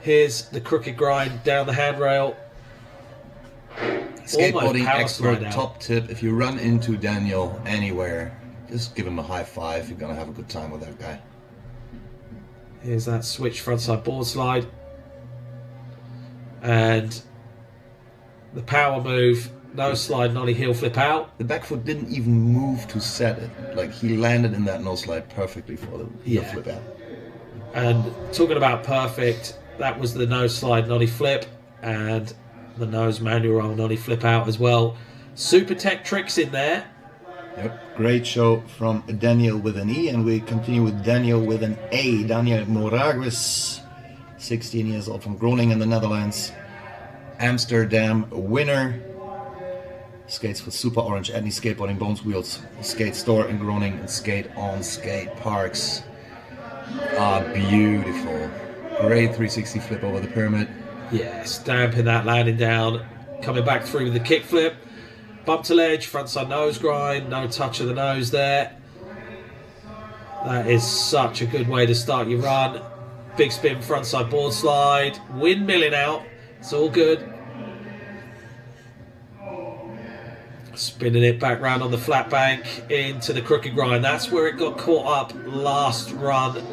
J: Here's the crooked grind down the handrail.
L: Skateboarding expert top tip: if you run into Daniel anywhere, just give him a high five. You're gonna have a good time with that guy.
J: Here's that switch frontside board slide. And the power move. No slide, nollie heel flip out.
L: The back foot didn't even move to set it. Like, he landed in that no slide perfectly for the heel flip out.
J: And talking about perfect, that was the no slide nollie flip and the nose manual roll nollie flip out as well. Super tech tricks in there.
M: Yep, great show from Daniel with an E, and we continue with Daniel with an A. Daniel Moraguis, 16 years old, from Groningen in the Netherlands. Amsterdam winner. Skates for Super Orange, Edney Skateboarding, Bones Wheels, Skate Store in Groningen, and Skate on Skate Parks.
L: Ah, beautiful. Great 360 flip over the pyramid.
J: Yeah, stamping that landing down. Coming back through with the kickflip. Bump to ledge, frontside nose grind. No touch of the nose there. That is such a good way to start your run. Big spin, frontside board slide. Windmilling out. It's all good. Spinning it back round on the flat bank into the crooked grind. That's where it got caught up last run.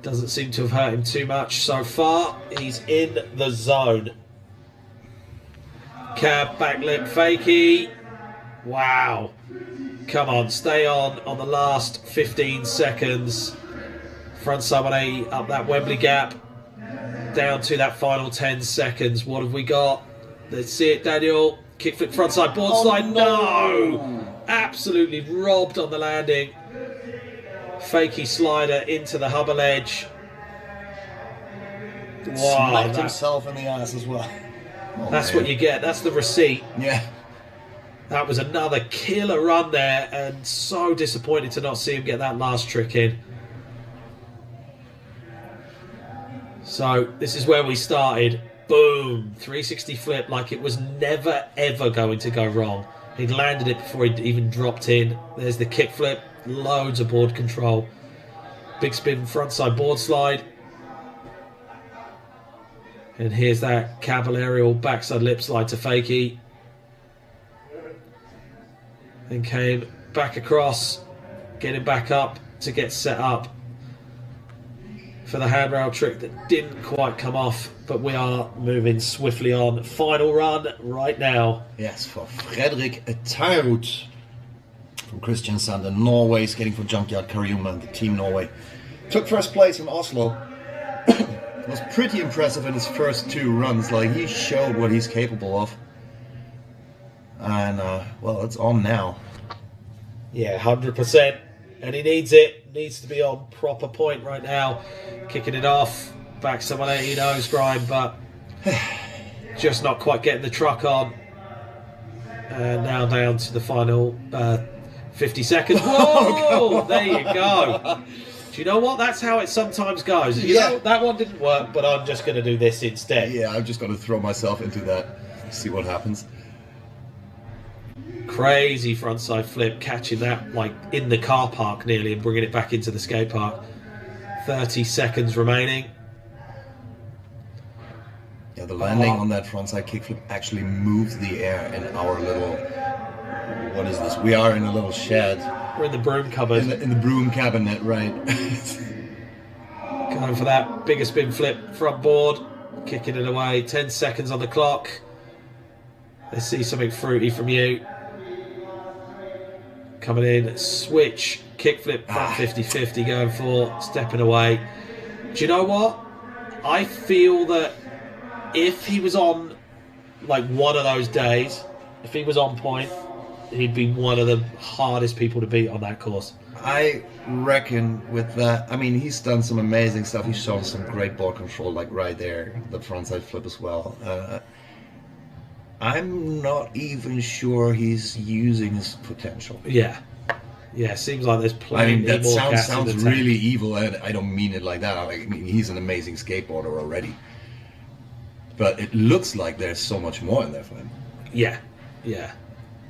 J: Doesn't seem to have hurt him too much so far. He's in the zone. Cab, back lip, fakie. Wow. Come on, stay on the last 15 seconds. Frontside 180 up that Wembley gap. Down to that final 10 seconds. What have we got? Let's see it, Daniel. Kickflip frontside board slide. No! Absolutely robbed on the landing. Fakie slider into the hubble edge. Wow,
M: Smacked himself in the ass as well.
J: That's what you get. That's the receipt.
M: Yeah.
J: That was another killer run there, and so disappointed to not see him get that last trick in. So this is where we started. Boom, 360 flip like it was never ever going to go wrong. He'd landed it before he'd even dropped in. There's the kick flip, loads of board control. Big spin frontside board slide. And here's that Caballerial backside lip slide to fakie. Then came back across, getting back up to get set up for the handrail trick that didn't quite come off, but we are moving swiftly on. Final run right now.
M: Yes, for Fredrik Tyrud from Kristiansand in Norway, skating for Junkyard Karjuma, the Team Norway. Took first place in Oslo. Was pretty impressive in his first two runs. Like, he showed what he's capable of. And, well, it's on now.
J: Yeah, 100%. And he needs it. Needs to be on proper point right now. Kicking it off. Back to 180 nose grind, but just not quite getting the truck on. And now down to the final 50 seconds. Whoa! There you go. Do you know what? That's how it sometimes goes. You know, that one didn't work, but I'm just going to do this instead.
M: Yeah, I'm just going to throw myself into that. See what happens.
J: Crazy frontside flip, catching that like in the car park nearly and bringing it back into the skate park. 30 seconds remaining.
M: Yeah, the landing on that frontside kickflip actually moves the air in our little... What is this? We are in a little shed.
J: We're in the broom cupboard.
M: In the broom cabinet, right.
J: Going for that bigger spin flip front board. Kicking it away. 10 seconds on the clock. Let's see something fruity from you. Coming in, switch, kickflip, front 50-50 going for, stepping away. Do you know what? I feel that if he was on like one of those days, if he was on point, he'd be one of the hardest people to beat on that course.
M: I reckon with that, I mean, he's done some amazing stuff. He's shown some great ball control, like right there, the frontside flip as well. I'm not even sure he's using his potential.
J: Yeah. Yeah, seems like there's plenty more gas in the tank.
M: That sounds really evil, and I don't mean it like that. I mean, he's an amazing skateboarder already. But it looks like there's so much more in there for him.
J: Yeah, yeah.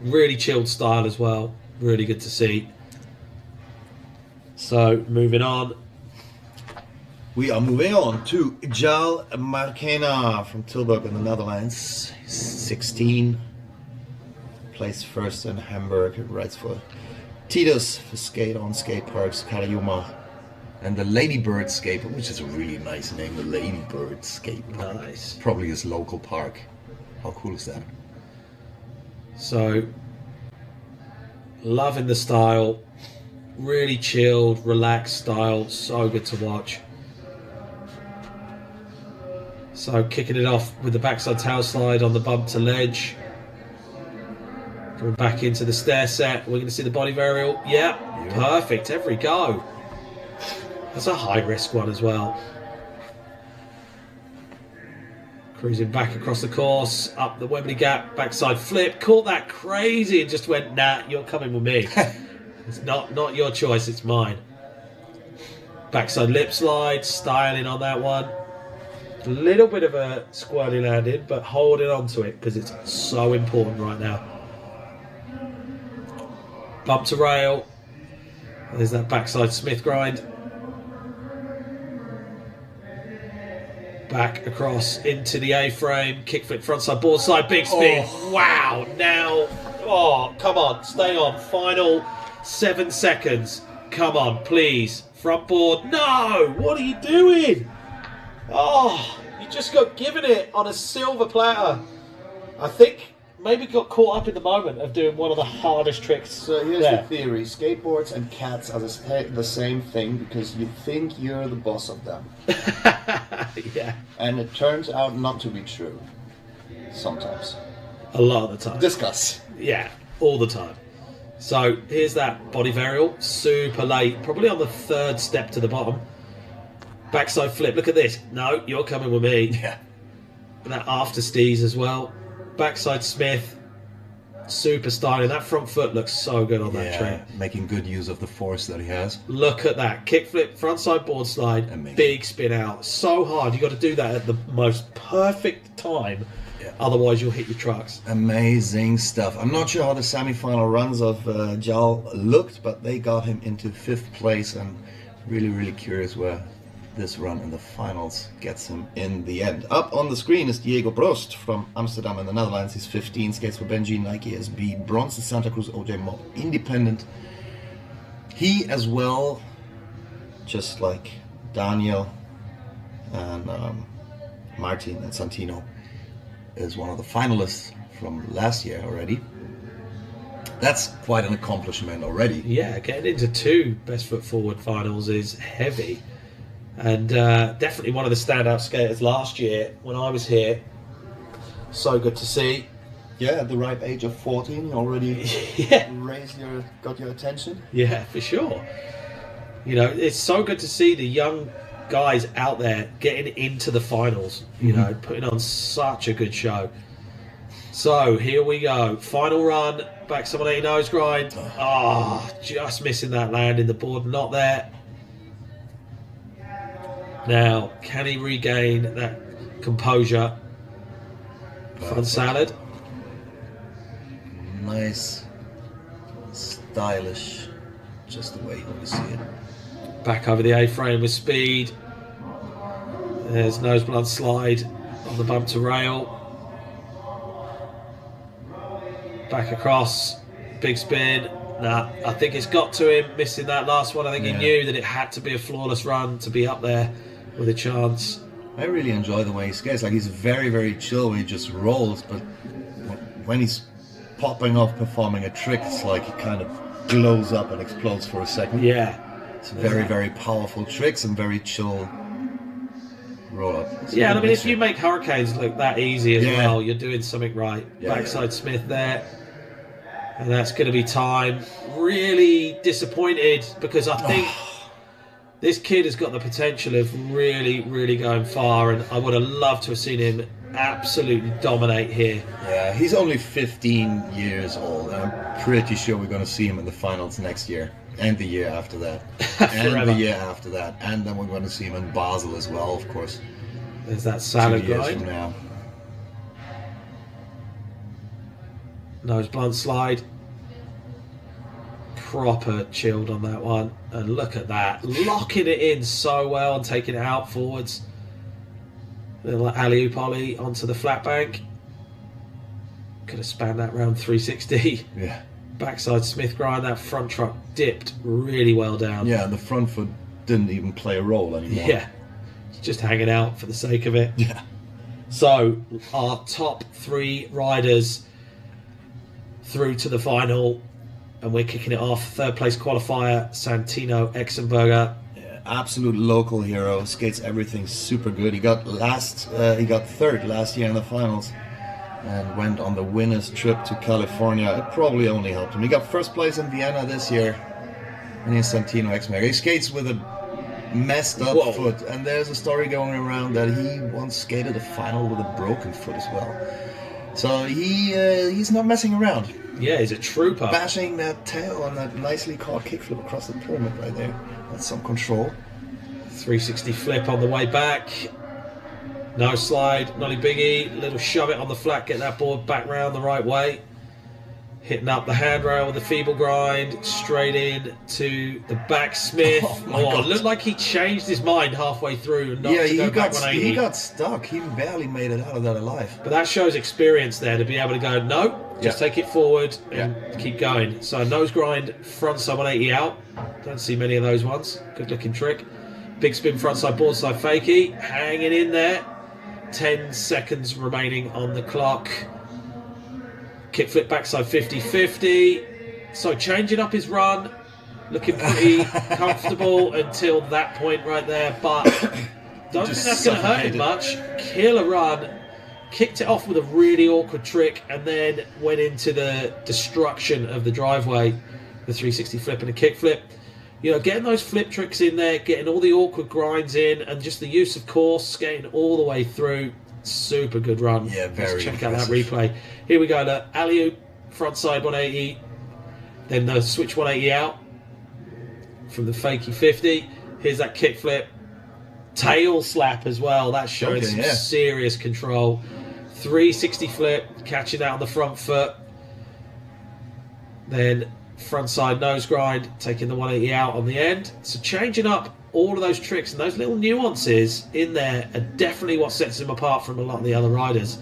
J: Really chilled style as well. Really good to see. So, moving on.
M: We are moving on to Jal Markena from Tilburg in the Netherlands. 16. Placed first in Hamburg. Rides for Titus for Skate on Skate Parks, Karjuma. And the Ladybird Skate, which is a really nice name, the Ladybird Skate Park.
J: Nice.
M: Probably his local park. How cool is that?
J: So, loving the style. Really chilled, relaxed style. So good to watch. So kicking it off with the backside tail slide on the bump to ledge. Coming back into the stair set. We're going to see the body varial. Yeah, perfect. Every go. That's a high risk one as well. Cruising back across the course. Up the Wembley gap. Backside flip. Caught that crazy and just went, nah, you're coming with me. It's not your choice, it's mine. Backside lip slide, styling on that one. A little bit of a squirty landing, but holding on to it because it's so important right now. Bump to rail. There's that backside Smith grind. Back across into the A-frame. Kickflip frontside board side, big spin. Oh. Wow, now, oh, come on, stay on. Final 7 seconds. Come on, please. Front board. No, what are you doing? Oh, you just got given it on a silver platter. I think maybe got caught up in the moment of doing one of the hardest tricks.
M: So here's the theory. Skateboards and cats are the same thing because you think you're the boss of them.
J: Yeah.
M: And it turns out not to be true. Sometimes.
J: A lot of the time.
M: Discuss.
J: Yeah, all the time. So here's that body varial, super late, probably on the 3rd step to the bottom. Backside flip, look at this. No, you're coming with me.
M: Yeah.
J: And that after steez as well. Backside Smith, super styling. That front foot looks so good on that trick.
L: Making good use of the force that he has.
J: Look at that. Kickflip, frontside board slide, amazing. Big spin out. So hard. You've got to do that at the most perfect time. Yeah. Otherwise, you'll hit your trucks.
M: Amazing stuff. I'm not sure how the semi-final runs of Jal looked, but they got him into 5th place, and really, really curious where this run in the finals gets him in the end. Up on the screen is Diego Brost from Amsterdam in the Netherlands. He's 15, skates for Benji, Nike SB, bronze in Santa Cruz, OJ Mob, independent. He as well, just like Daniel and Martin and Santino, is one of the finalists from last year already. That's quite an accomplishment already.
J: Yeah, getting into 2 best foot forward finals is heavy. And definitely one of the standout skaters last year when I was here. So good to see.
M: Yeah, at the ripe age of 14, you already got your attention.
J: Yeah, for sure. You know, it's so good to see the young guys out there getting into the finals, you know, putting on such a good show. So here we go, final run, back 780 nose grind. Just missing that landing, the board not there. Now, can he regain that composure? Front salad.
M: Nice, stylish, just the way you want to see it.
J: Back over the A-frame with speed. There's nose blunt slide on the bump to rail. Back across, big spin. Nah, I think it's got to him, missing that last one. I think he knew that it had to be a flawless run to be up there with a chance.
M: I really enjoy the way he skates. Like, he's very, very chill when he just rolls, but when he's popping off performing a trick, it's like he kind of glows up and explodes for a second.
J: Yeah.
M: It's very, very powerful tricks and very chill roll up.
J: Yeah, and I mean, if you make hurricanes look that easy as well, you're doing something right. Backside Smith there. And that's going to be time. Really disappointed because I think this kid has got the potential of really, really going far, and I would have loved to have seen him absolutely dominate here.
M: Yeah, he's only 15 years old, and I'm pretty sure we're going to see him in the finals next year, and the year after that, and the year after that, and then we're going to see him in Basel as well, of course.
J: There's that salad
M: 2 years
J: grind.
M: from now.
J: Nose blunt slide. Proper chilled on that one. And look at that. Locking it in so well and taking it out forwards. Little alley-oop ollie onto the flat bank. Could have spanned that round 360.
M: Yeah.
J: Backside Smith grind. That front truck dipped really well down.
M: Yeah, and the front foot didn't even play a role anymore.
J: Yeah. Just hanging out for the sake of it.
M: Yeah.
J: So, our top 3 riders through to the final, and we're kicking it off. 3rd place qualifier, Santino Exenberger.
M: Yeah, absolute local hero, skates everything super good. He got 3rd last year in the finals and went on the winner's trip to California. It probably only helped him. He got 1st place in Vienna this year, and he's Santino Exenberger. He skates with a messed up foot, and there's a story going around that he once skated a final with a broken foot as well. So he's not messing around.
J: Yeah, he's a trooper.
M: Bashing that tail on that nicely caught kickflip across the pyramid right there. That's some control.
J: 360 flip on the way back. No slide, nollie biggie, little shove it on the flat, get that board back round the right way. Hitting up the handrail with the feeble grind, straight in to the backsmith. Oh, it looked like he changed his mind halfway through. And not
M: Yeah,
J: to go back
M: he got stuck. He barely made it out of that alive.
J: But that shows experience there to be able to go, no, just take it forward and keep going. So nose grind, front side 180 out. Don't see many of those ones. Good looking trick. Big spin, front side, board side, fakie. Hanging in there. 10 seconds remaining on the clock. Kickflip backside 50-50. So changing up his run, looking pretty comfortable until that point right there. But don't think that's going to hurt him much. Killer run. Kicked it off with a really awkward trick and then went into the destruction of the driveway. The 360 flip and a kickflip. You know, getting those flip tricks in there, getting all the awkward grinds in, and just the use of course, skating all the way through. Super good run.
L: Yeah, very
J: Let's check
L: impressive.
J: out that replay. Here we go. The alley-oop, front side 180, then the switch 180 out from the fakie 50. Here's that kickflip, tail slap as well. That's showing some serious control. 360 flip, catching that on the front foot. Then front side nose grind, taking the 180 out on the end. So changing up all of those tricks and those little nuances in there are definitely what sets him apart from a lot of the other riders.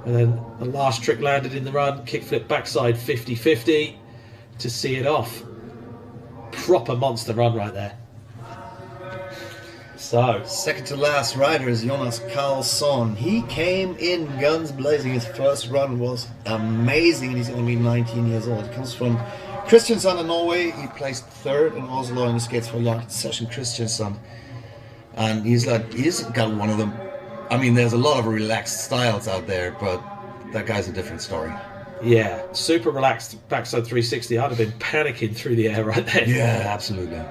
J: And then the last trick landed in the run, kickflip backside 50-50 to see it off. Proper monster run right there. So
M: second to last rider is Jonas Karlsson. He came in guns blazing. His first run was amazing and he's only 19 years old. He comes from Kristiansand in Norway. He placed third in Oslo in the skates for Jakt Session Kristiansand. And he's got one of them. I mean, there's a lot of relaxed styles out there, but that guy's a different story.
J: Yeah, super relaxed backside 360. I'd have been panicking through the air right there.
M: Yeah, absolutely.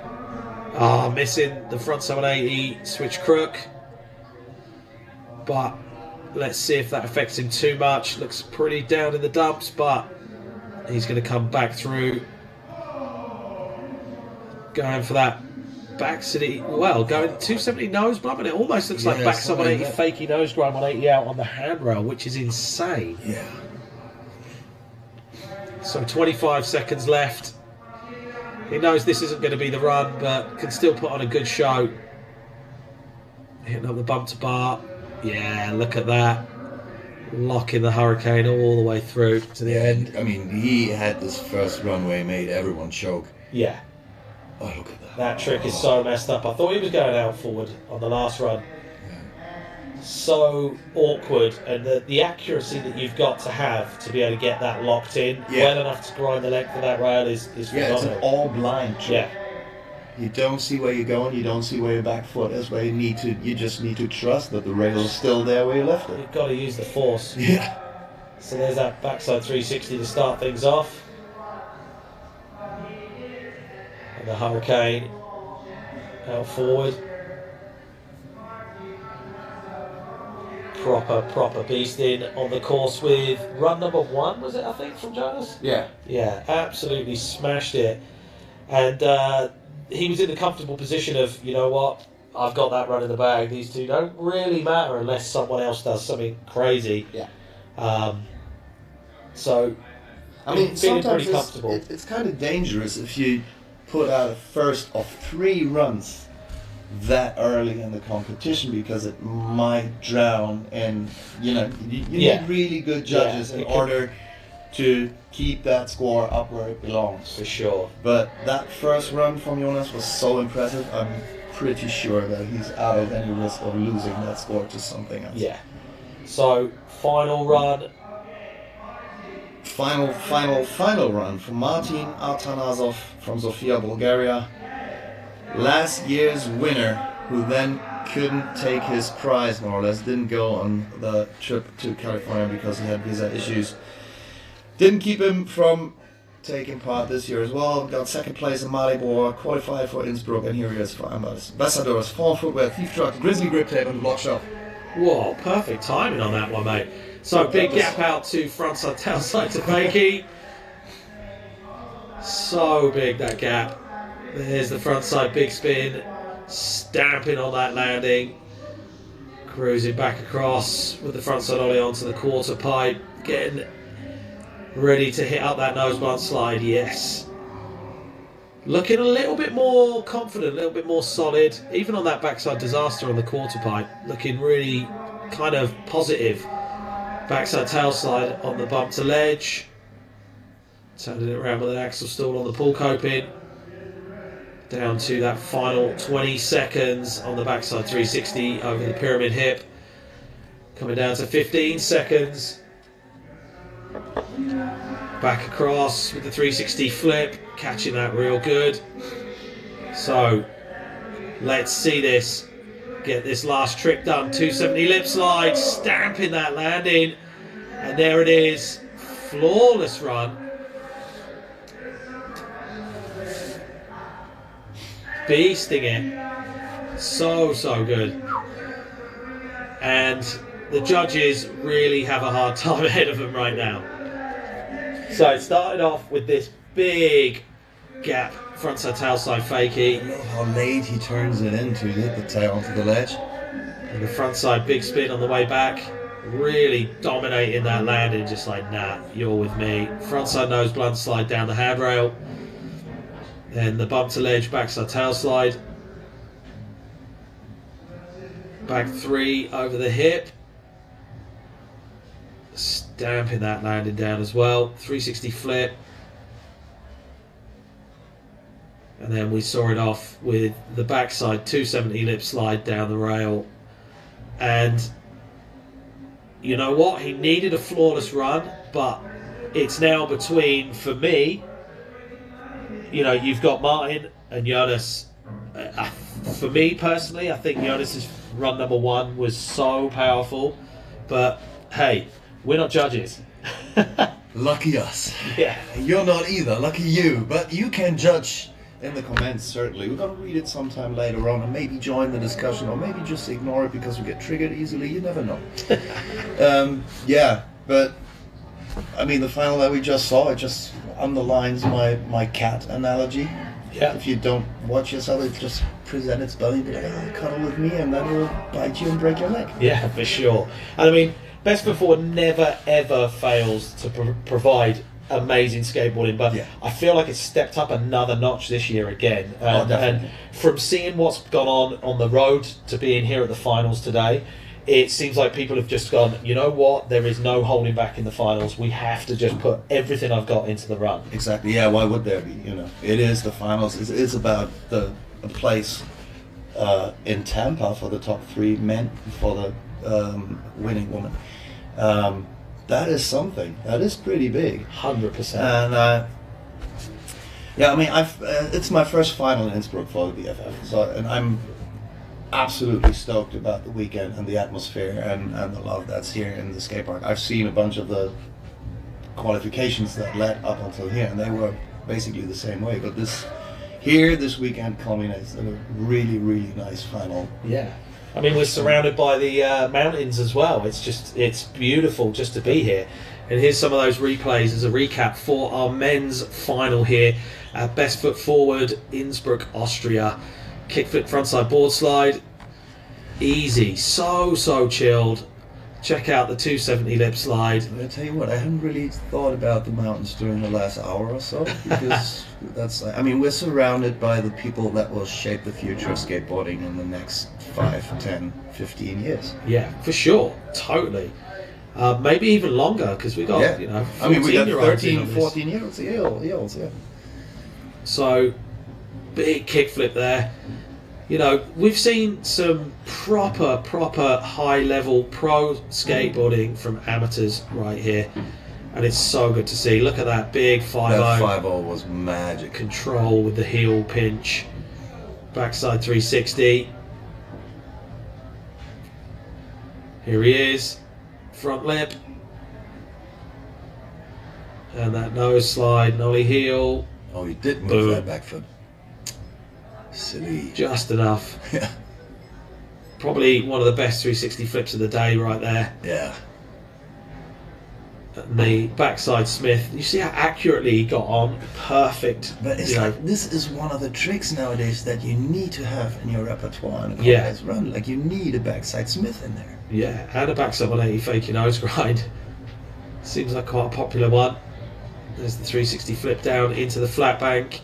J: Missing the front 780 switch crook. But let's see if that affects him too much. Looks pretty down in the dumps, but he's going to come back through. Going for that back city. Well, going 270 nose bump, and it almost looks like backside 180 fakey nose grind 180 out on the handrail, which is insane.
M: Yeah.
J: So 25 seconds left. He knows this isn't going to be the run, but can still put on a good show. Hitting up the bump to bar. Yeah, look at that. Locking the hurricane all the way through to the end.
M: I mean, he had this first run where he made everyone choke.
J: Yeah.
M: Oh, look at that.
J: That trick is so messed up. I thought he was going out forward on the last run. So awkward, and the accuracy that you've got to have to be able to get that locked in well enough to grind the length of that rail is phenomenal.
M: It's an all blind trick.
J: Yeah.
M: You don't see where you're going, you don't see where your back foot is, where you just need to trust that the rail is still there where you left it.
J: You've got to use the force.
M: Yeah.
J: So there's that backside 360 to start things off. And the hurricane out forward. Proper beast in on the course with run number 1, was it, I think, from Jonas?
M: Yeah.
J: Yeah, absolutely smashed it. And he was in the comfortable position of, you know what, I've got that run in the bag. These two don't really matter unless someone else does something crazy.
M: Yeah.
J: So,
M: I mean,
J: feeling
M: sometimes
J: pretty comfortable.
M: it's kind of dangerous if you put out a first of 3 runs that early in the competition, because it might drown, and you need really good judges in order to keep that score up where it belongs.
J: For sure.
M: But that first run from Jonas was so impressive. I'm pretty sure that he's out of any risk of losing that score to something else.
J: Yeah. So final run.
M: Final run from Martin Artanazov from Sofia, Bulgaria. Last year's winner, who then couldn't take his prize, more or less, didn't go on the trip to California because he had visa issues. Didn't keep him from taking part this year as well. Got second place in Maribor, qualified for Innsbruck, and here he is for Ambassadors, form footwear, thief truck, grizzly grip tape, and block shop.
J: Whoa, perfect timing on that one, mate. So big gap out to front side, tail side to fakie. So big, that gap. There's the front side big spin. stamping on that landing, cruising back across with the frontside ollie onto the quarter pipe, getting ready to hit up that nose blunt slide. Yes. Looking a little bit more confident, a little bit more solid, even on that backside disaster on the quarter pipe, looking really kind of positive. Backside tail slide on the bump to ledge, turning it around with an axle stall on the pull coping, down to that final 20 seconds on the backside 360 over the pyramid hip, coming down to 15 seconds, back across with the 360 flip, catching that real good. So let's see this, get this last trick done. 270 lip slide, stamping that landing, and there it is, flawless run. Beasting it, so good. And the judges really have a hard time ahead of them right now. So it started off with this big gap frontside tailside fakie.
L: I love how late he turns it in to hit the tail onto the ledge.
J: And the frontside big spin on the way back, really dominating that landing, just like, nah, you're with me. Frontside nose blunt slide down the handrail. Then the bump to ledge, backside tail slide. Back 3 over the hip. Stamping that landing down as well. 360 flip. And then we saw it off with the backside 270 lip slide down the rail. And you know what? He needed a flawless run, but it's now between, for me, you know, you've got Martin and Jonas. For me personally, I think Jonas's run number 1 was so powerful. But hey, we're not judges.
L: Lucky us.
J: Yeah.
L: You're not either. Lucky you. But you can judge in the comments, certainly. We're going to read it sometime later on and maybe join the discussion, or maybe just ignore it because we get triggered easily. You never know. Yeah, but I mean, the final that we just saw, it just underlines my cat analogy.
J: Yeah.
L: If you don't watch yourself, it just present its belly, be like, oh, cuddle with me, and then it'll bite you and break your neck.
J: Yeah, for sure. And I mean, Best Foot Forward never ever fails to provide amazing skateboarding, but yeah. I feel like it's stepped up another notch this year again. And from seeing what's gone on the road to being here at the finals today, it seems like people have just gone, you know what, there is no holding back in the finals. We have to just put everything I've got into the run.
L: Exactly. Yeah, why would there be? You know, it is the finals. It is about a place in Tampa for the top 3 men, for the winning woman. That is something. That is pretty big.
J: 100%.
L: And yeah, I mean, it's my first final in Innsbruck for the BFF, and I'm absolutely stoked about the weekend and the atmosphere and the love that's here in the skate park. I've seen a bunch of the qualifications that led up until here, and they were basically the same way. But this weekend culminates in a really, really nice final.
J: Yeah. I mean, we're surrounded by the mountains as well. It's beautiful just to be here. And here's some of those replays as a recap for our men's final here at Best Foot Forward, Innsbruck, Austria. Kickflip frontside board slide, easy, so chilled. Check out the 270 lip slide.
L: I tell you what, I haven't really thought about the mountains during the last hour or so, because I mean, we're surrounded by the people that will shape the future of skateboarding in the next 5, 10, 15 years.
J: Yeah, for sure, totally. Maybe even longer, because we got, you know, 14
L: I mean, we got
J: year-olds
L: 13, 14 years, yeah.
J: So, big kickflip there. You know, we've seen some proper high-level pro skateboarding from amateurs right here, and it's so good to see. Look at that big 5-0.
L: That 5-0 was magic.
J: Control with the heel pinch, backside 360. Here he is, front lip, and that nose slide, nollie heel.
L: Oh, he did move that back foot. Silly.
J: Just enough.
L: Yeah.
J: Probably one of the best 360 flips of the day right there.
L: Yeah.
J: And the backside Smith, you see how accurately he got on, perfect.
M: But it's like, this is one of the tricks nowadays that you need to have in your repertoire in a
J: Yeah.
M: complex run. Like, you need a backside Smith in there.
J: Yeah, and a backside 180 fakie nose grind. Seems like quite a popular one. There's the 360 flip down into the flat bank.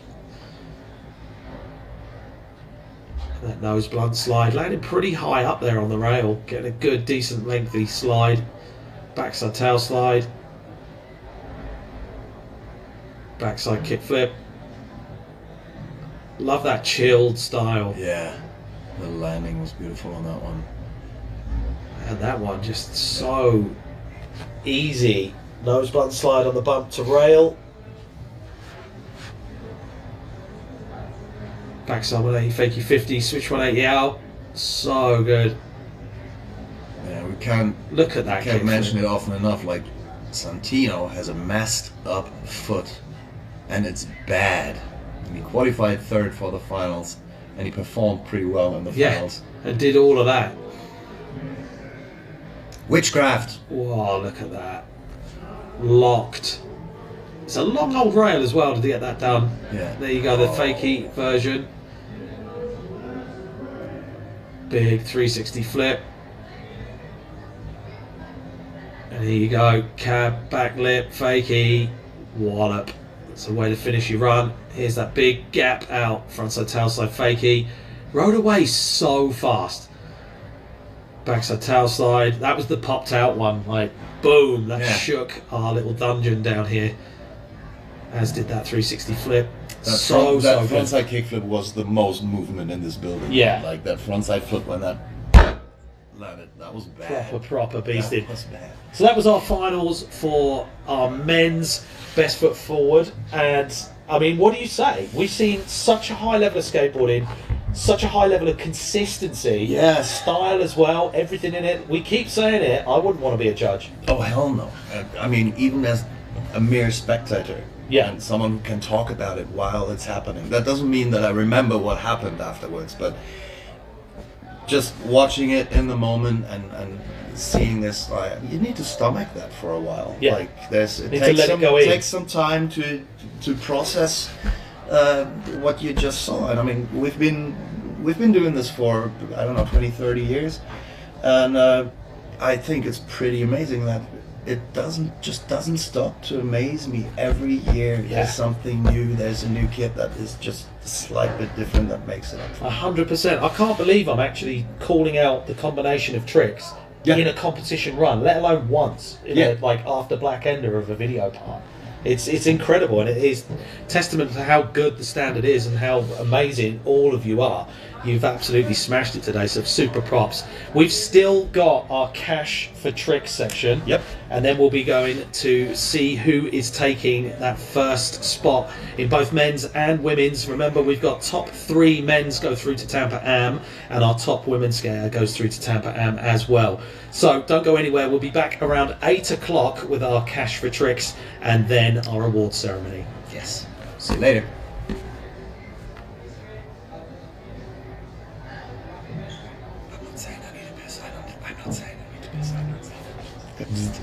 J: And that nose blunt slide, landing pretty high up there on the rail, getting a good, decent, lengthy slide. Backside tail slide. Backside kick flip. Love that chilled style.
M: Yeah, the landing was beautiful on that one.
J: And that one just so easy. Nose blunt slide on the bump to rail. Backside 180 fakie 50, switch 180 out. So good.
M: Yeah, we can't
J: look at that.
M: Can't mention it often enough. Like, Santino has a messed up foot, and it's bad. And he qualified third for the finals, and he performed pretty well in the finals.
J: And did all of that.
M: Witchcraft.
J: Wow, look at that. Locked. It's a long old rail as well to get that done.
M: Yeah.
J: There you go, the fakie version. Big 360 flip. And here you go, cab, back lip, fakie, wallop. That's a way to finish your run. Here's that big gap out, frontside tailslide fakie. Rode away so fast. Backside tail slide. That was the popped out one. Like, boom, that shook our little dungeon down here. As did that 360 flip.
M: That frontside kickflip was the most movement in this building.
J: Yeah.
M: Like, that frontside flip when that landed, that was bad.
J: Proper beasted.
M: That was bad.
J: So that was our finals for our men's best foot forward. And I mean, what do you say? We've seen such a high level of skateboarding, such a high level of consistency, style as well, everything in it. We keep saying it. I wouldn't want to be a judge.
M: Oh, hell no. I mean, even as a mere spectator, and someone who can talk about it while it's happening. That doesn't mean that I remember what happened afterwards, but just watching it in the moment and seeing this, you need to stomach that for a while.
J: Yeah.
M: Like, it takes some time to process what you just saw. And I mean, we've been doing this for, I don't know, 20, 30 years, and I think it's pretty amazing that it doesn't stop to amaze me. Every year there's something new. There's a new kit that is just a slight bit different that makes it up.
J: 100%. I can't believe I'm actually calling out the combination of tricks in a competition run, let alone once in a, like, after black ender of a video part. It's incredible, and it is testament to how good the standard is and how amazing all of you are. You've absolutely smashed it today, so super props. We've still got our cash for tricks section.
M: Yep.
J: And then we'll be going to see who is taking that first spot in both men's and women's. Remember, we've got top 3 men's go through to Tampa Am, and our top women's skater goes through to Tampa Am as well. So don't go anywhere. We'll be back around 8 o'clock with our cash for tricks and then our award ceremony.
M: Yes. See you later. I'm not saying I need a piss. I'm not saying I need a piss. I'm not saying that.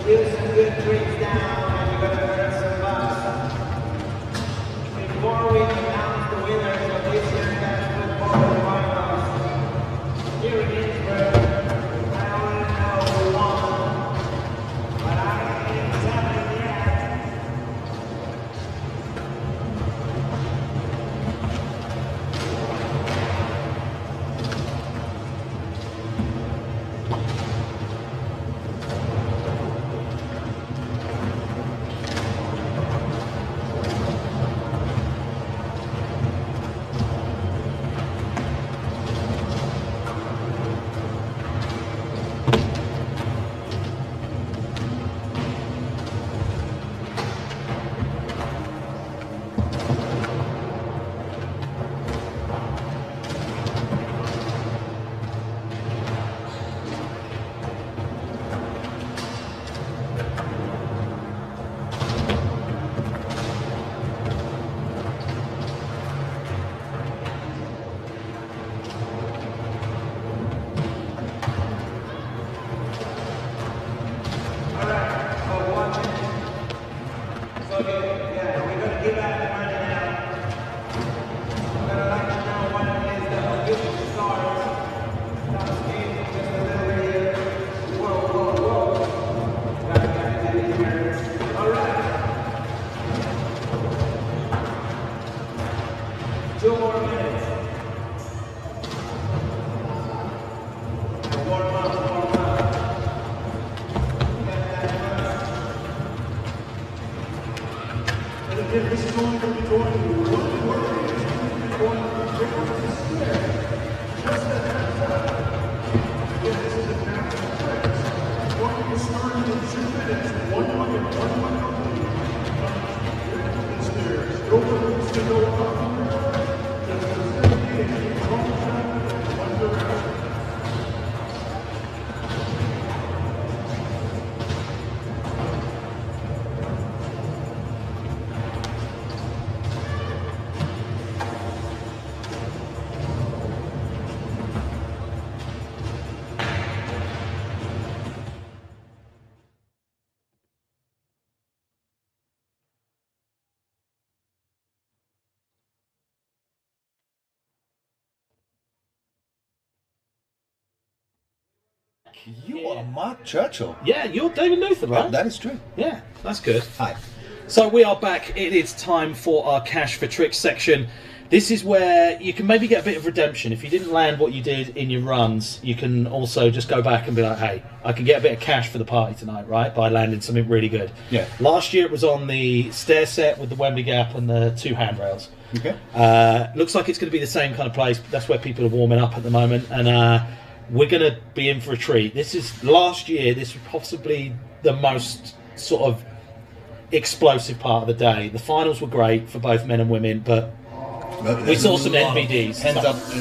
H: do some good tricks down and you're going to earn some bucks. Before we announce the winners of this year's National Football Finals, here in Innsbruck, I don't know who won, but I can't tell you yet.
I: This is going to be going to one word. Going to be there. Just a heads up. Again, this is a national tricks. Going to be starting in 2 minutes. 1 minute, 1 minute only. Stairs. No room to go up. Just a 17, one direction.
M: You are Mark Churchill.
J: Yeah, you're David Luther, right?
M: That is true.
J: Yeah, that's good.
M: Hi.
J: So we are back. It is time for our Cash for Tricks section. This is where you can maybe get a bit of redemption. If you didn't land what you did in your runs, you can also just go back and be like, hey, I can get a bit of cash for the party tonight, right? By landing something really good.
M: Yeah.
J: Last year it was on the stair set with the Wembley Gap and the 2 handrails.
M: Okay.
J: Looks like it's going to be the same kind of place. That's where people are warming up at the moment. And we're going to be in for a treat. This is last year. This was possibly the most sort of explosive part of the day. The finals were great for both men and women, but we saw some NBDs.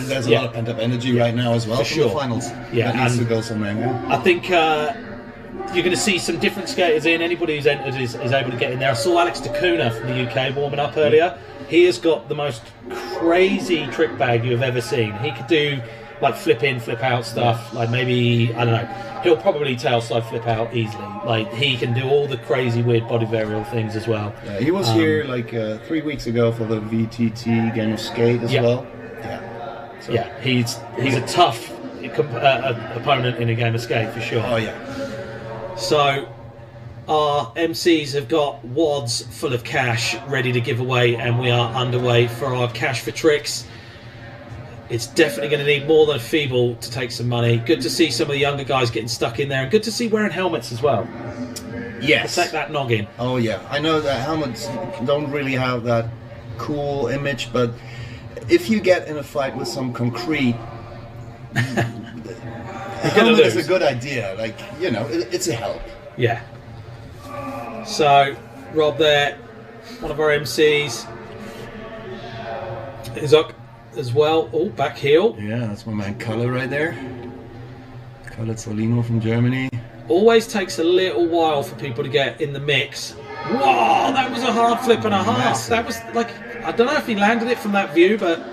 M: There's a lot of pent-up energy right now as well
J: for sure.
M: The finals.
J: Yeah,
M: that needs to go somewhere. Yeah.
J: I think you're going to see some different skaters in. Anybody who's entered is able to get in there. I saw Alex Dacuna from the UK warming up earlier. He has got the most crazy trick bag you've ever seen. He could do like flip in, flip out stuff. Like maybe, I don't know, he'll probably tailslide flip out easily. Like he can do all the crazy weird body varial things as well.
M: Yeah, he was here like 3 weeks ago for the VTT game of skate as well. Yeah.
J: So. Yeah, he's a tough opponent in a game of skate for sure.
M: Oh yeah.
J: So our MCs have got wads full of cash ready to give away, and we are underway for our Cash for Tricks. It's definitely going to need more than a feeble to take some money. Good to see some of the younger guys getting stuck in there, and good to see wearing helmets as well.
M: Yes.
J: Protect that noggin.
M: Oh yeah, I know that helmets don't really have that cool image, but if you get in a fight with some concrete, a helmet is a good idea. Like, you know, it's a help.
J: Yeah. So, Rob there, one of our MCs, is up as well. Oh, back heel.
M: Yeah, that's my man Kalle right there. Kalle Zolino from Germany.
J: Always takes a little while for people to get in the mix. Whoa, that was a hard flip and a half. That was like, I don't know if he landed it from that view, but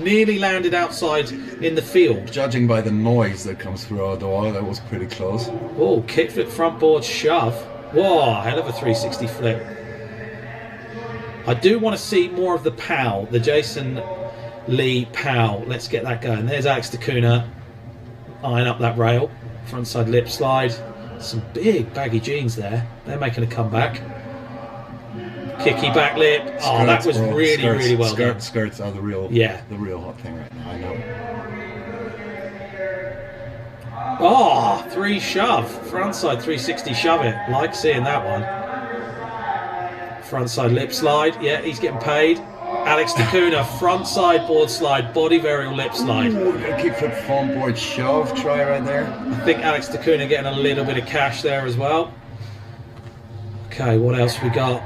J: nearly landed outside in the field.
L: Judging by the noise that comes through our door, that was pretty close.
J: Oh, kickflip front board shove. Whoa, hell of a 360 flip. I do want to see more of the POW, the Jason Lee POW. Let's get that going. There's Alex Dacuna eyeing up that rail. Frontside lip slide. Some big baggy jeans there. They're making a comeback. Kicky back lip. Oh, that was really well done.
L: Skirts are the real hot thing right now. I know.
J: Oh, 3 shove. Frontside 360 shove it. Like seeing that one. Frontside lip slide. Yeah, he's getting paid. Alex Dacuna, frontside board slide, body varial lip slide.
L: Kickflip front board shove try right there.
J: I think Alex Dacuna getting a little bit of cash there as well. Okay, what else we got?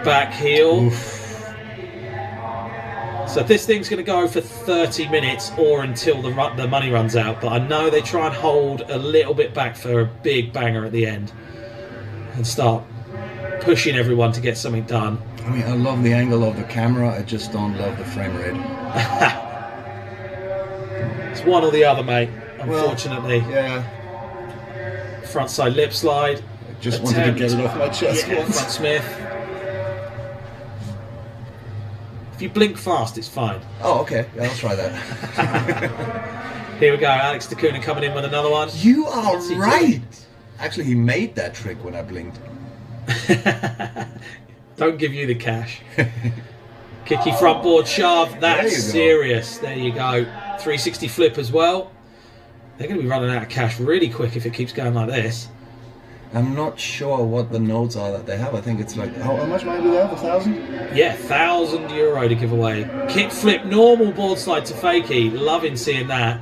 J: Back heel. Oof. So this thing's going to go for 30 minutes or until the money runs out. But I know they try and hold a little bit back for a big banger at the end and start pushing everyone to get something done.
L: I mean, I love the angle of the camera. I just don't love the frame rate.
J: It's one or the other, mate. Unfortunately.
L: Well, yeah.
J: Frontside lip slide.
L: I just wanted to get it off my chest once.
J: Front Smith. If you blink fast, it's fine.
L: Oh, okay. Yeah, I'll try that.
J: Here we go. Alex Dacuna coming in with another one.
L: You are right. Actually, he made that trick when I blinked.
J: Don't give you the cash. Kicky front board shove. That's serious. There you go. 360 flip as well. They're going to be running out of cash really quick if it keeps going like this.
L: I'm not sure what the notes are that they have. I think it's like, how much money do they have? 1,000?
J: Yeah, €1,000 to give away. Kick flip, normal board slide to fakie. Loving seeing that.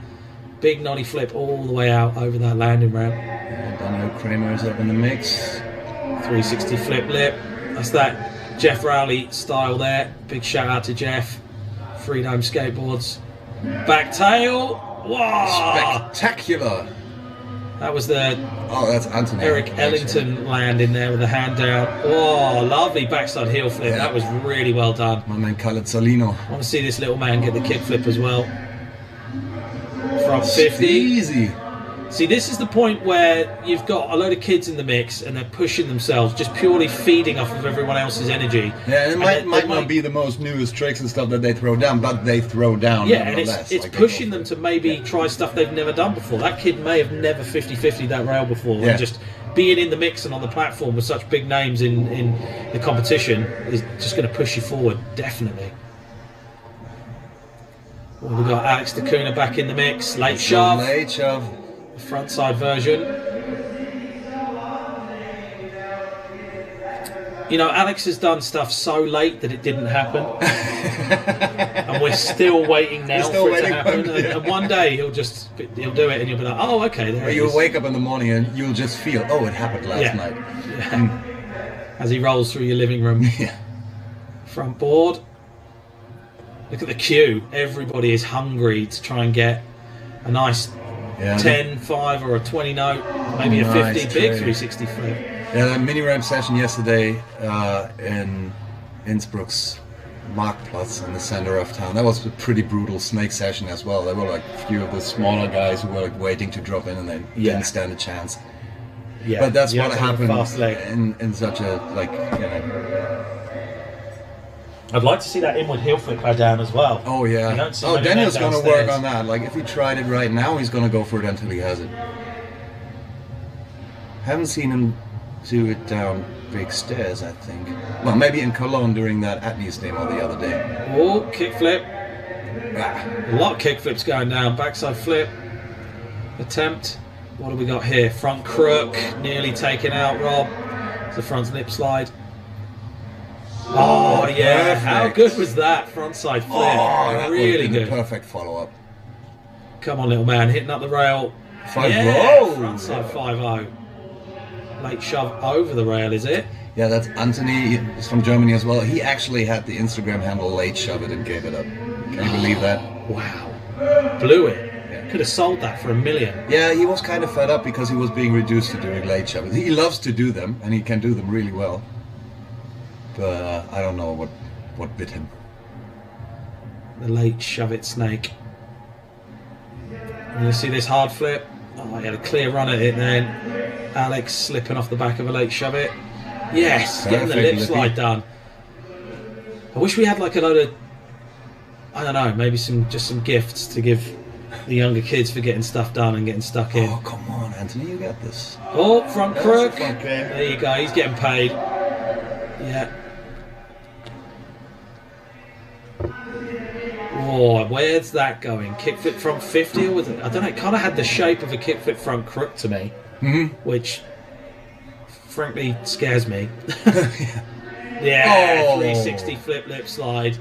J: Big noddy flip all the way out over that landing ramp.
L: Yeah, Daniel Kramer's up in the mix.
J: 360 flip lip. That's that Jeff Rowley style there. Big shout out to Jeff. Freedom Skateboards. Back tail. Whoa!
L: Spectacular.
J: That was the
L: that's Anthony.
J: Eric Ellington land in there with the hand down. Oh, lovely backside heel flip. Yeah. That was really well done.
L: My man Khaled Salino.
J: I want to see this little man get the kick flip as well. Front 50.
L: Easy.
J: See, this is the point where you've got a load of kids in the mix and they're pushing themselves, just purely feeding off of everyone else's energy.
L: Yeah, and it might not be the most newest tricks and stuff that they throw down, but they throw down.
J: Yeah, and it's like pushing them to maybe try stuff they've never done before. That kid may have never 50-50'd that rail before. And just being in the mix and on the platform with such big names in the competition is just going to push you forward, definitely. Well, we've got Alex Dacuna back in the mix. Late shove.
L: Late shove.
J: Front side version. You know, Alex has done stuff so late that it didn't happen. And we're still waiting now for it to happen. And one day he'll do it and you'll be like, oh, okay, there it is.
L: You'll wake up in the morning and you'll just feel, oh, it happened last night.
J: Yeah. As he rolls through your living room.
L: Yeah.
J: Front board. Look at the queue. Everybody is hungry to try and get a nice 10, 5 or a 20 note, maybe a 50 big 360 flip.
L: Yeah, that mini ramp session yesterday in Innsbruck's Marktplatz in the center of town. That was a pretty brutal snake session as well. There were like a few of the smaller guys who were like waiting to drop in and they didn't stand a chance. Yeah, but that's what happened in such a, like, you know.
J: I'd like to see that inward heel flip go down as well.
L: Oh yeah. Daniel's going to work on that. Like if he tried it right now, he's going to go for it until he has it. Haven't seen him do it down big stairs, I think. Well, maybe in Cologne during that Atney's demo the other day.
J: Oh, kick flip. A lot of kick flips going down. Backside flip. Attempt. What do we got here? Front crook. Nearly taken out, Rob. It's the front lip slide. Oh yeah, perfect. How good was that frontside flip?
L: Oh, that
J: really good.
L: Perfect follow-up.
J: Come on, little man, hitting up the rail.
L: 5-0.
J: Frontside 5-0. Late shove over the rail, is it?
L: Yeah, that's Anthony. He's from Germany as well. He actually had the Instagram handle late shove it and gave it up. Can you believe that?
J: Wow. Blew it. Yeah. Could have sold that for $1 million.
L: Yeah, he was kind of fed up because he was being reduced to doing late shove. He loves to do them, and he can do them really well. But I don't know what bit him.
J: the late shove it snake. And you see this hard flip. Oh, he had a clear run at it then. Alex slipping off the back of a late shove it. Yes, getting the lip slide done. I wish we had like a load of, I don't know, maybe just some gifts to give the younger kids for getting stuff done and getting stuck in.
L: Oh, come on, Anthony, you got this.
J: Oh, front crook.
L: Okay.
J: There you go, he's getting paid. Yeah. Oh, where's that going? Kickflip front 50 or was it? I don't know, it kind of had the shape of a kickflip front crook to me, which frankly scares me. Yeah, 360 flip lip slide.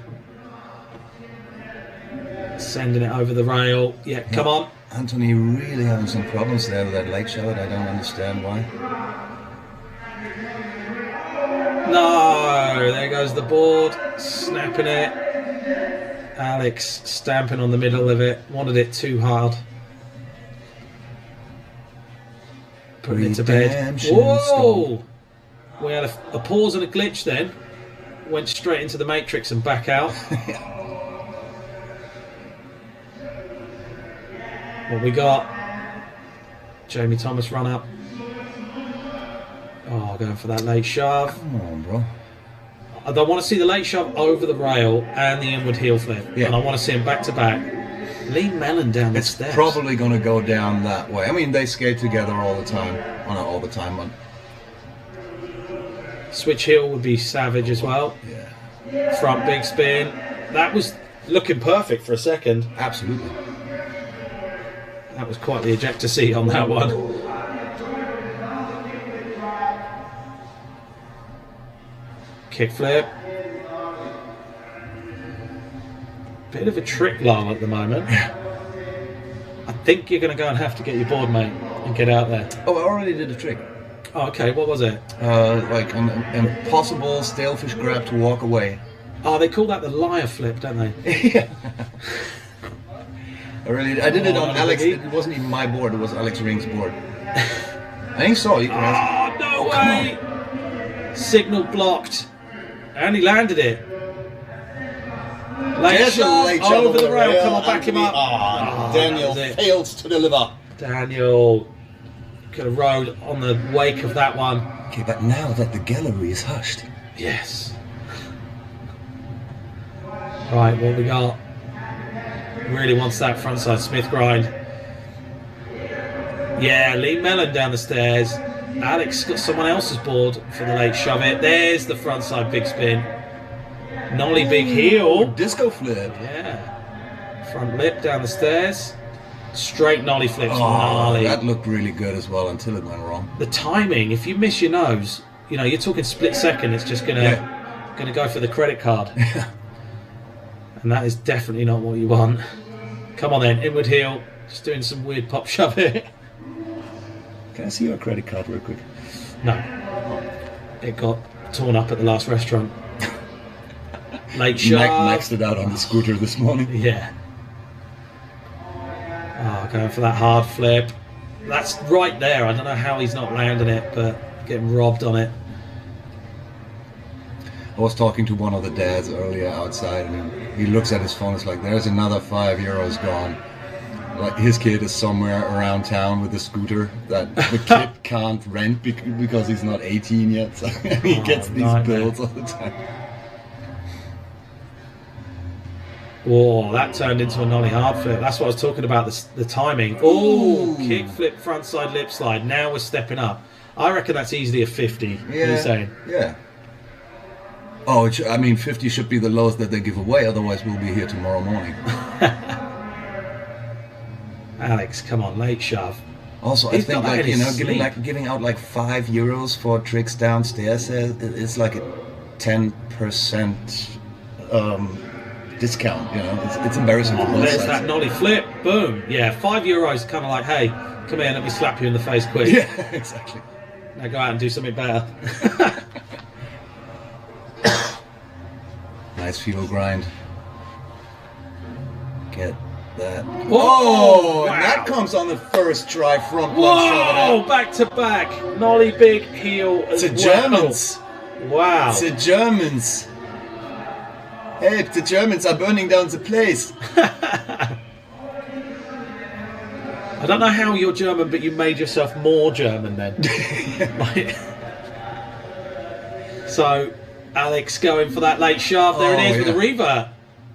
J: Sending it over the rail. Yeah, come on.
L: Anthony really having some problems there with that late shot. I don't understand why.
J: No, there goes the board. Snapping it. Alex stamping on the middle of it. Wanted it too hard. Putting it to bed. Whoa! We had a pause and a glitch then. Went straight into the matrix and back out. What we got? Jamie Thomas run up. Oh, going for that late shove.
L: Come on, bro.
J: I don't want to see the late shove over the rail and the inward heel flip.
L: Yeah.
J: And I want to see him back to back. Lead Mellon down the steps.
L: Probably going to go down that way. I mean, they skate together all the time. Well, not all the time, but...
J: Switch heel would be savage as well.
L: Yeah.
J: Front big spin. That was looking perfect for a second.
L: Absolutely.
J: That was quite the ejector seat on that one. Kick flip. Bit of a trick lull at the moment. I think you're going to go and have to get your board, mate, and get out there.
L: Oh, I already did a trick.
J: Oh, okay, what was it?
L: Like an impossible stalefish grab to walk away.
J: Oh, they call that the liar flip, don't they?
L: Yeah. I did it on Alex. It wasn't even my board. It was Alex Ring's board. I think so. You can ask.
J: No way! Signal blocked, and he landed it. Late shot over the rail. Come on, back him up.
L: Daniel fails to deliver.
J: Daniel could have rode on the wake of that one.
L: Okay, but now that the gallery is hushed.
J: Yes. Right, what we got? Really wants that frontside Smith grind. Yeah, Lee Mellon down the stairs. Alex got someone else's board for the late shove it. There's the frontside big spin. Nollie big heel.
L: Disco flip.
J: Yeah. Front lip down the stairs. Straight nollie flips.
L: Oh, that looked really good as well until it went wrong.
J: The timing, if you miss your nose, you know, you're talking split second, it's just gonna go for the credit card. And that is definitely not what you want. Come on then, inward heel. Just doing some weird pop shove it.
L: Can I see your credit card real quick?
J: No. It got torn up at the last restaurant. Late shove.
L: Maxed it out on the scooter this morning.
J: Yeah. Oh, going for that hard flip. That's right there. I don't know how he's not landing it, but getting robbed on it.
L: I was talking to one of the dads earlier outside, and he looks at his phone. It's like, there's another €5 gone. Like his kid is somewhere around town with a scooter that the kid can't rent because he's not 18 yet. So he gets these bills all the time.
J: Whoa, that turned into a nollie hard flip. That's what I was talking about, the timing. Oh, kick flip, frontside lip slide. Now we're stepping up. I reckon that's easily a 50.
L: Yeah.
J: What are you saying?
L: Yeah. Oh, I mean, 50 should be the lowest that they give away. Otherwise, we'll be here tomorrow morning.
J: Alex, come on, late shove.
L: Also, I think, like, you know, giving out like €5 for tricks downstairs, it's like a 10% discount. You know, it's embarrassing for both sides.
J: There's that nollie flip. Boom. Yeah, €5 kind of like, hey, come here, let me slap you in the face quick.
L: Yeah, exactly.
J: Now go out and do something better.
L: Nice fuel grind. Get that.
J: Whoa!
L: Wow. And that comes on the first try front.
J: Whoa! Back to back. Nollie big heel.
L: It's a Germans.
J: Wow.
L: It's a Germans. Help, the Germans are burning down the place.
J: I don't know how you're German, but you made yourself more German then. So, Alex going for that late shaft. There it is with the revert.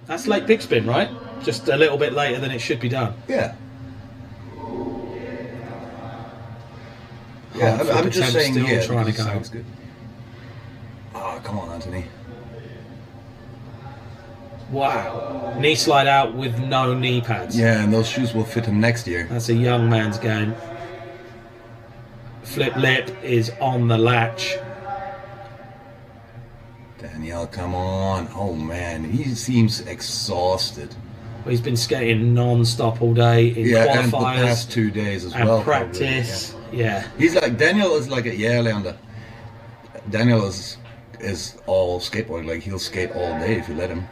J: That's late big spin, right? Just a little bit later than it should be done.
L: Yeah. Yeah, I'm just saying
J: still trying to go.
L: Sounds good. Oh, come on, Anthony.
J: Wow. Knee slide out with no knee pads.
L: Yeah, and those shoes will fit him next year.
J: That's a young man's game. Flip lip is on the latch.
L: Daniel, come on. Oh, man. He seems exhausted.
J: He's been skating non-stop all day in qualifiers.
L: And the past 2 days as well.
J: And practice.
L: Probably,
J: yeah.
L: He's like, Daniel is like a Leander. Daniel is all skateboard. Like, he'll skate all day if you let him.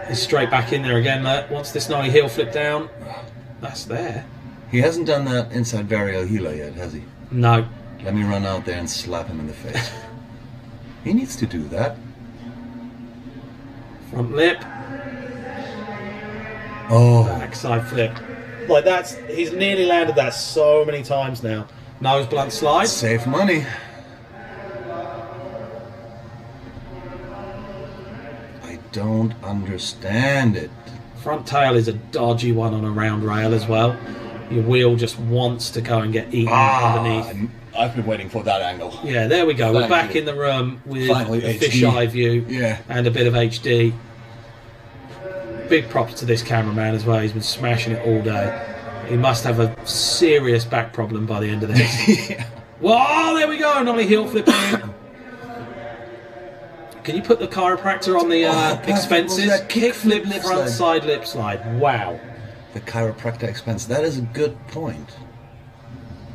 J: He's straight back in there again. Once this nollie heel flip down, that's there.
L: He hasn't done that inside varial healer yet, has he?
J: No.
L: Let me run out there and slap him in the face. He needs to do that.
J: Front lip.
L: Oh.
J: Backside flip. Like that's, he's nearly landed that so many times now. Nose blunt slide.
L: Save money. I don't understand it.
J: Front tail is a dodgy one on a round rail as well. Your wheel just wants to go and get eaten underneath.
L: I've been waiting for that angle.
J: Yeah, there we go. We're back in the room with a fisheye view and a bit of HD. Big props to this cameraman as well. He's been smashing it all day. He must have a serious back problem by the end of this.
L: Yeah.
J: Whoa, there we go. Nollie heel flipping in. Can you put the chiropractor on the expenses? Kick flip, front side lip slide. Wow.
L: The chiropractor expense. That is a good point.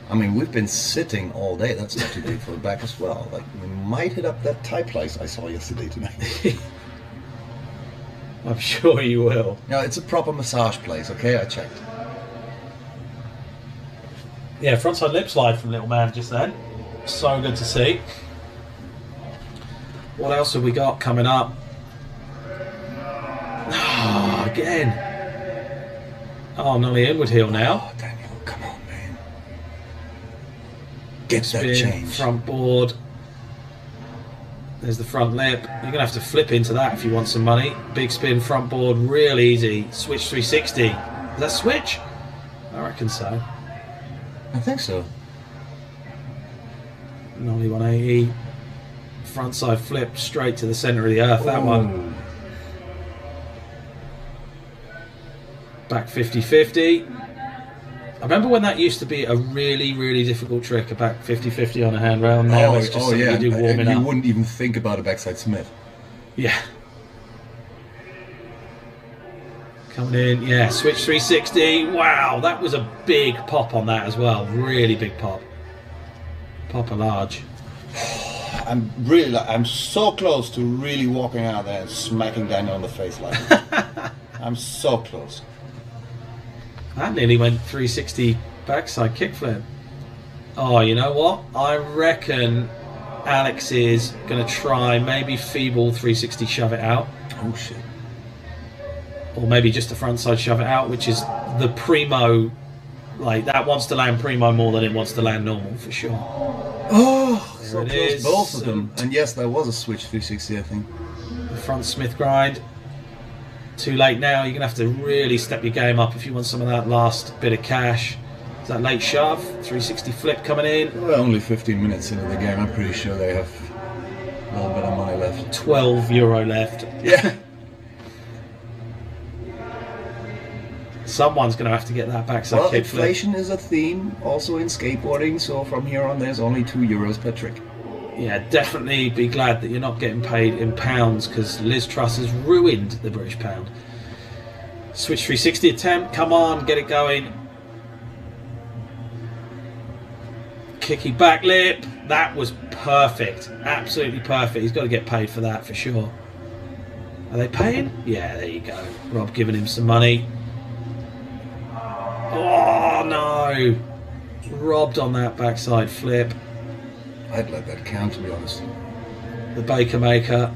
L: I mean, we've been sitting all day. That's not too big for the back as well. Like, we might hit up that Thai place I saw yesterday tonight.
J: I'm sure you will.
L: No, it's a proper massage place, okay? I checked.
J: Yeah, frontside lip slide from little man just then. So good to see. What else have we got coming up? Oh, again. Oh, nollie inward heel now.
L: Oh, Daniel, come on, man. Get
J: Spin,
L: that change.
J: Front board. There's the front lip. You're going to have to flip into that if you want some money. Big spin, front board, real easy. Switch 360. Is that switch? I reckon so.
L: I think so.
J: Nollie 180. Front side flip straight to the centre of the earth, that one. Back 50-50. I remember when that used to be a really, really difficult trick, a back 50-50 on a handrail. Now it's just something you do warming up.
L: You wouldn't even think about a backside Smith.
J: Yeah. Coming in, yeah, switch 360. Wow, that was a big pop on that as well. Really big pop. Pop a large.
M: I'm really, like, I'm so close to really walking out there and smacking Daniel on the face like that. I'm so close.
J: That nearly went 360 backside kickflip. Oh, you know what? I reckon Alex is going to try maybe feeble 360 shove it out.
L: Oh, shit.
J: Or maybe just a frontside shove it out, which is the primo. Like, that wants to land primo more than it wants to land normal, for sure.
L: Oh,
J: there
L: so
J: it
L: close,
J: is.
L: both of them. And yes, there was a switch 360, I think.
J: The front Smith grind. Too late now. You're going to have to really step your game up if you want some of that last bit of cash. Is that late shove? 360 flip coming in.
L: We're only 15 minutes into the game. I'm pretty sure they have a little bit of money left.
J: €12 left.
L: Yeah.
J: Someone's going to have to get that backside
L: Well,
J: kick
L: inflation
J: flip.
L: is a theme also in skateboarding, so from here on there's only €2 per trick.
J: Yeah, definitely be glad that you're not getting paid in pounds, because Liz Truss has ruined the British pound. Switch 360 attempt, come on, get it going. Kicky back lip, that was perfect, absolutely perfect. He's got to get paid for that for sure. Are they paying? Yeah, there you go. Rob giving him some money. Oh no! Robbed on that backside flip.
L: I'd let that count, to be honest.
J: the Baker Maker.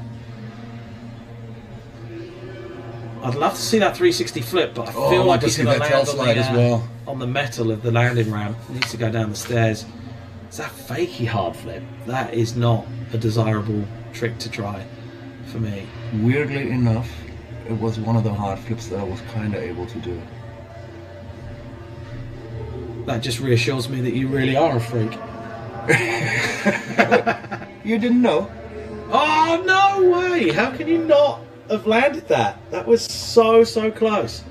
J: I'd love to see that 360 flip, but I feel like he's going to land
L: slide as well.
J: on the metal of the landing ramp. He needs to go down the stairs. It's that fakey hard flip. That is not a desirable trick to try for me.
L: Weirdly enough, it was one of the hard flips that I was kind of able to do.
J: That just reassures me that you really are a freak.
L: You didn't know?
J: Oh, no way! How can you not have landed that? That was so close.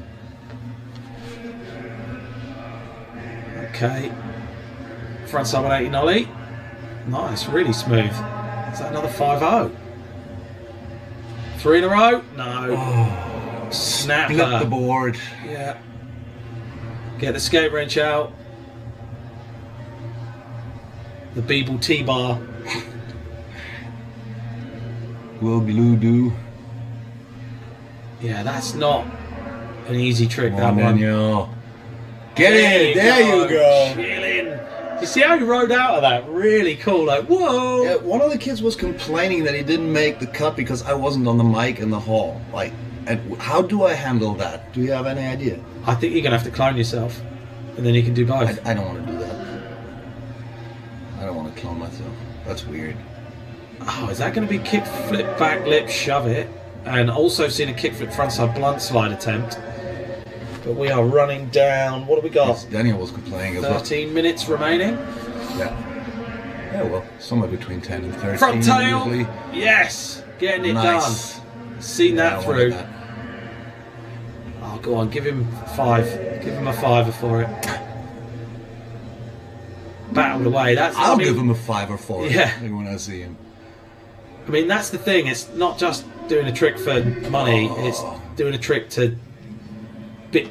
J: Okay. Frontside 180 nollie. Nice, really smooth. Is that another 5-0? 3 in a row? No.
L: Oh,
J: Snapper.
L: split the board.
J: Yeah. Get the skate wrench out. The Beeble T-bar.
L: Will glue do.
J: Yeah, that's not an easy trick,
L: Come
J: that
L: on,
J: one.
L: Daniel. Get in! There you go!
J: Chilling. You see how he rode out of that? Really cool, like, whoa!
L: Yeah, one of the kids was complaining that he didn't make the cut because I wasn't on the mic in the hall. Like, and how do I handle that? Do you have any idea?
J: I think you're going to have to clone yourself, and then you can do both.
L: I don't want to do that. I don't want to clone myself. That's weird.
J: Oh, is that going to be kick, flip, back, lip, shove it? And also seen a kickflip frontside blunt slide attempt. But we are running down. What have we got?
L: Yes, Daniel was complaining as well.
J: 13 minutes remaining.
L: Yeah. Yeah, well, somewhere between 10 and 13.
J: Front tail.
L: Usually.
J: Yes. Getting it
L: Nice.
J: done. Seen
L: Yeah,
J: that
L: I
J: through.
L: wanted that.
J: Oh, go on. Give him 5. Give him a 5 for it. Battled away.
L: I'll give him a 5 for it.
J: Yeah.
L: When I see him.
J: I mean, that's the thing. It's not just doing a trick for money. It's doing a trick to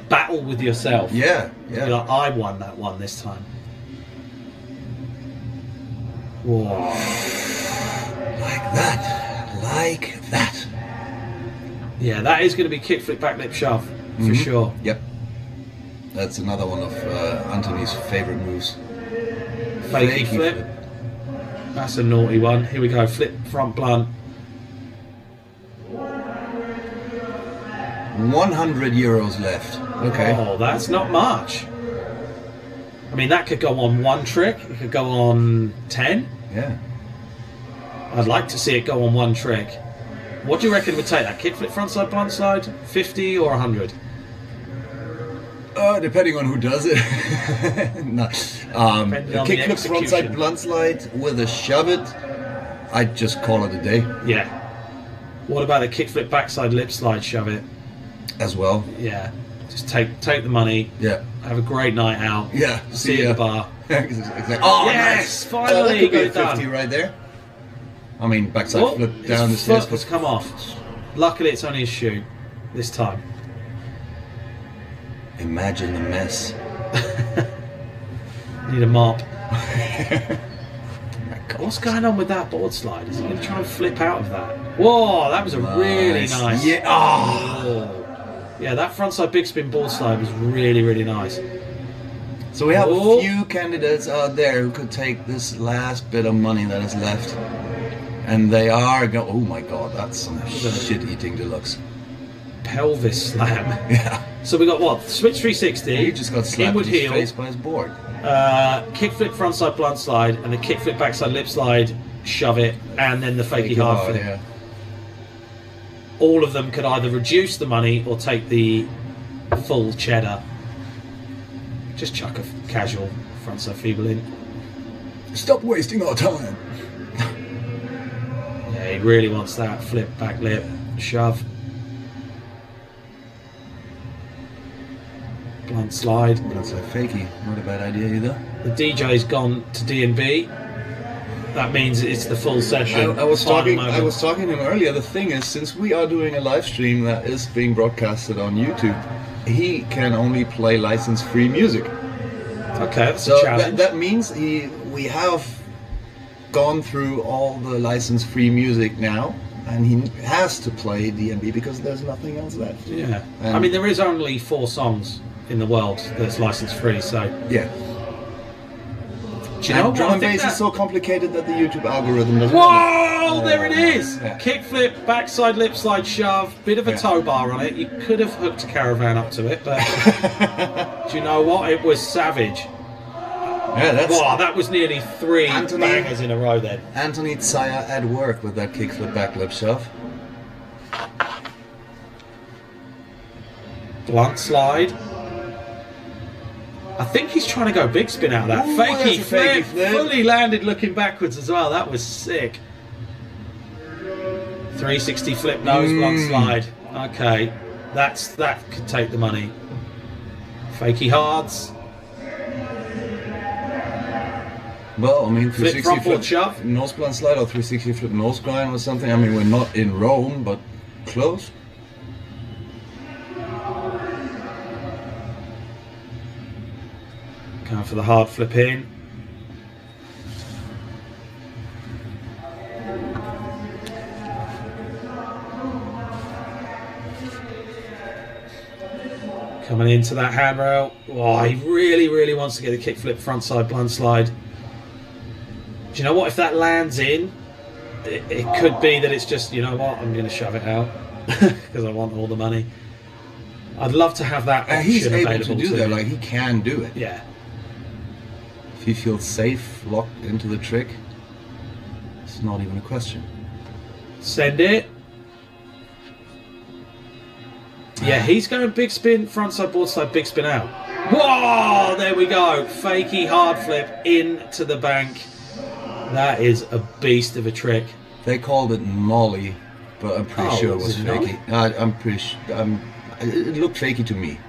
J: battle with yourself.
L: Yeah, yeah.
J: You're like, I won that one this time. Whoa.
L: Like that. Like that.
J: Yeah, that is going to be kickflip, back lip shove, for sure.
L: Yep. That's another one of Anthony's favorite moves.
J: Fakey flip. That's a naughty one. Here we go. Flip, front blunt.
L: 100 euros left. Okay.
J: Oh, that's not much. I mean, that could go on one trick. It could go on 10.
L: Yeah.
J: I'd like to see it go on one trick. What do you reckon would take that? Kickflip, frontside, blunt slide? 50 or 100?
L: Depending on who does it. No. Kickflip, frontside, blunt slide with a shove it. I'd just call it a day.
J: Yeah. What about the kickflip, backside, lip slide, shove it?
L: As well.
J: Yeah. Just take the money.
L: Yeah.
J: Have a great night out.
L: Yeah.
J: See you at the bar.
L: Exactly. Oh,
J: yes!
L: Nice.
J: Finally,
L: that could be
J: good
L: 50
J: done.
L: right there. I mean, backside
J: Oh,
L: flip down the
J: his
L: stairs.
J: foot has come off. Luckily, it's only his shoe this time.
L: Imagine the mess.
J: Need a mop. What's going on with that board slide? Is he going to try and flip out of that? Whoa, that was a really nice.
L: Yeah. Oh.
J: Yeah, that frontside big spin board slide was really, really nice.
L: So we have a few candidates out there who could take this last bit of money that is left. And they are going, oh my god, that's some shit-eating deluxe.
J: Pelvis slam.
L: Yeah.
J: So we got what? Switch 360.
L: He just got slapped
J: inward
L: in his
J: heel,
L: face by his board.
J: kickflip frontside blunt slide, and the kickflip backside lip slide, shove it, and then the fakey hard flip.
L: Yeah.
J: All of them could either reduce the money or take the full cheddar. Just chuck a casual frontside feeble in.
L: Stop wasting our time.
J: Yeah, he really wants that flip back lip shove. Blunt slide.
L: That's a fakey. Not a bad idea either.
J: The DJ's gone to D&B. That means it's the full session.
L: I was
J: Final
L: talking.
J: moment.
L: I was talking to him earlier. The thing is, since we are doing a live stream that is being broadcasted on YouTube, he can only play license-free music.
J: Okay, that's
L: So
J: a challenge.
L: that means we have gone through all the license-free music now, and he has to play D&B because there's nothing else left.
J: Yeah.
L: And
J: I mean, there is only 4 songs in the world that's license free, so
L: yeah.
J: Do you know what?
L: Drum
J: I
L: and
J: think
L: bass
J: that-
L: is so complicated that the YouTube algorithm doesn't.
J: Whoa! There it is.
L: Yeah.
J: Kickflip, backside lip slide shove, bit of a tow bar on it. You could have hooked a caravan up to it, but do you know what? It was savage.
L: Yeah, that's.
J: Wow, that was nearly 3 bangers in a row then.
L: Anthony Tsaya at work with that kickflip backlip shove.
J: Blunt slide. I think he's trying to go big spin out of that.
L: Ooh,
J: Fakey
L: that's a fakey
J: flip,
L: flip.
J: fully landed looking backwards as well. That was sick. 360 flip nose blunt slide. Okay, that could take the money. Fakey hards.
L: Well, I mean,
J: Flip
L: 360
J: front
L: flip
J: board shove.
L: nose blunt slide or 360 flip nose grind or something. I mean, we're not in Rome, but close.
J: Going for the hard flip in. Coming into that handrail. Oh, he really wants to get a kickflip frontside blunt slide. Do you know what? If that lands in, it could be that it's just, you know what, I'm going to shove it out because I want all the money. I'd love to have that option
L: He's able
J: available
L: to do
J: to
L: that.
J: me.
L: Like, he can do it.
J: Yeah.
L: If he feels safe, locked into the trick, it's not even a question.
J: Send it. Yeah, he's going big spin, frontside, board slide, big spin out. Whoa! There we go. Fakey hard flip into the bank. That is a beast of a trick.
L: They called it nollie, but I'm pretty sure it was
J: it
L: fakey. I'm pretty sure. It looked fakey to me.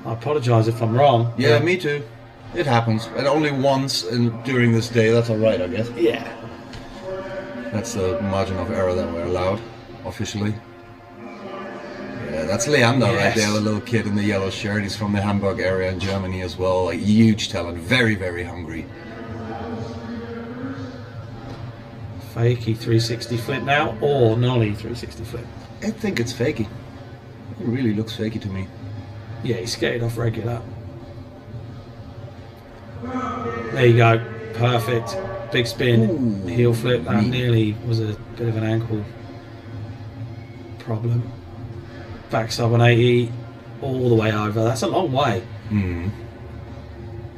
J: I apologise if I'm wrong.
L: Yeah, me too. It happens, and only once during this day. That's all right, I guess.
J: Yeah.
L: That's the margin of error that we're allowed officially. Yeah, that's Leander right there, the little kid in the yellow shirt. He's from the Hamburg area in Germany as well. Like, huge talent, very hungry.
J: Fakey 360 flip now, or nollie 360 flip.
L: I think it's fakey. It really looks fakey to me.
J: Yeah, he skated off regular. There you go. Perfect. Big spin. Heel flip. That nearly was a bit of an ankle problem. Backside 180 all the way over. That's a long way.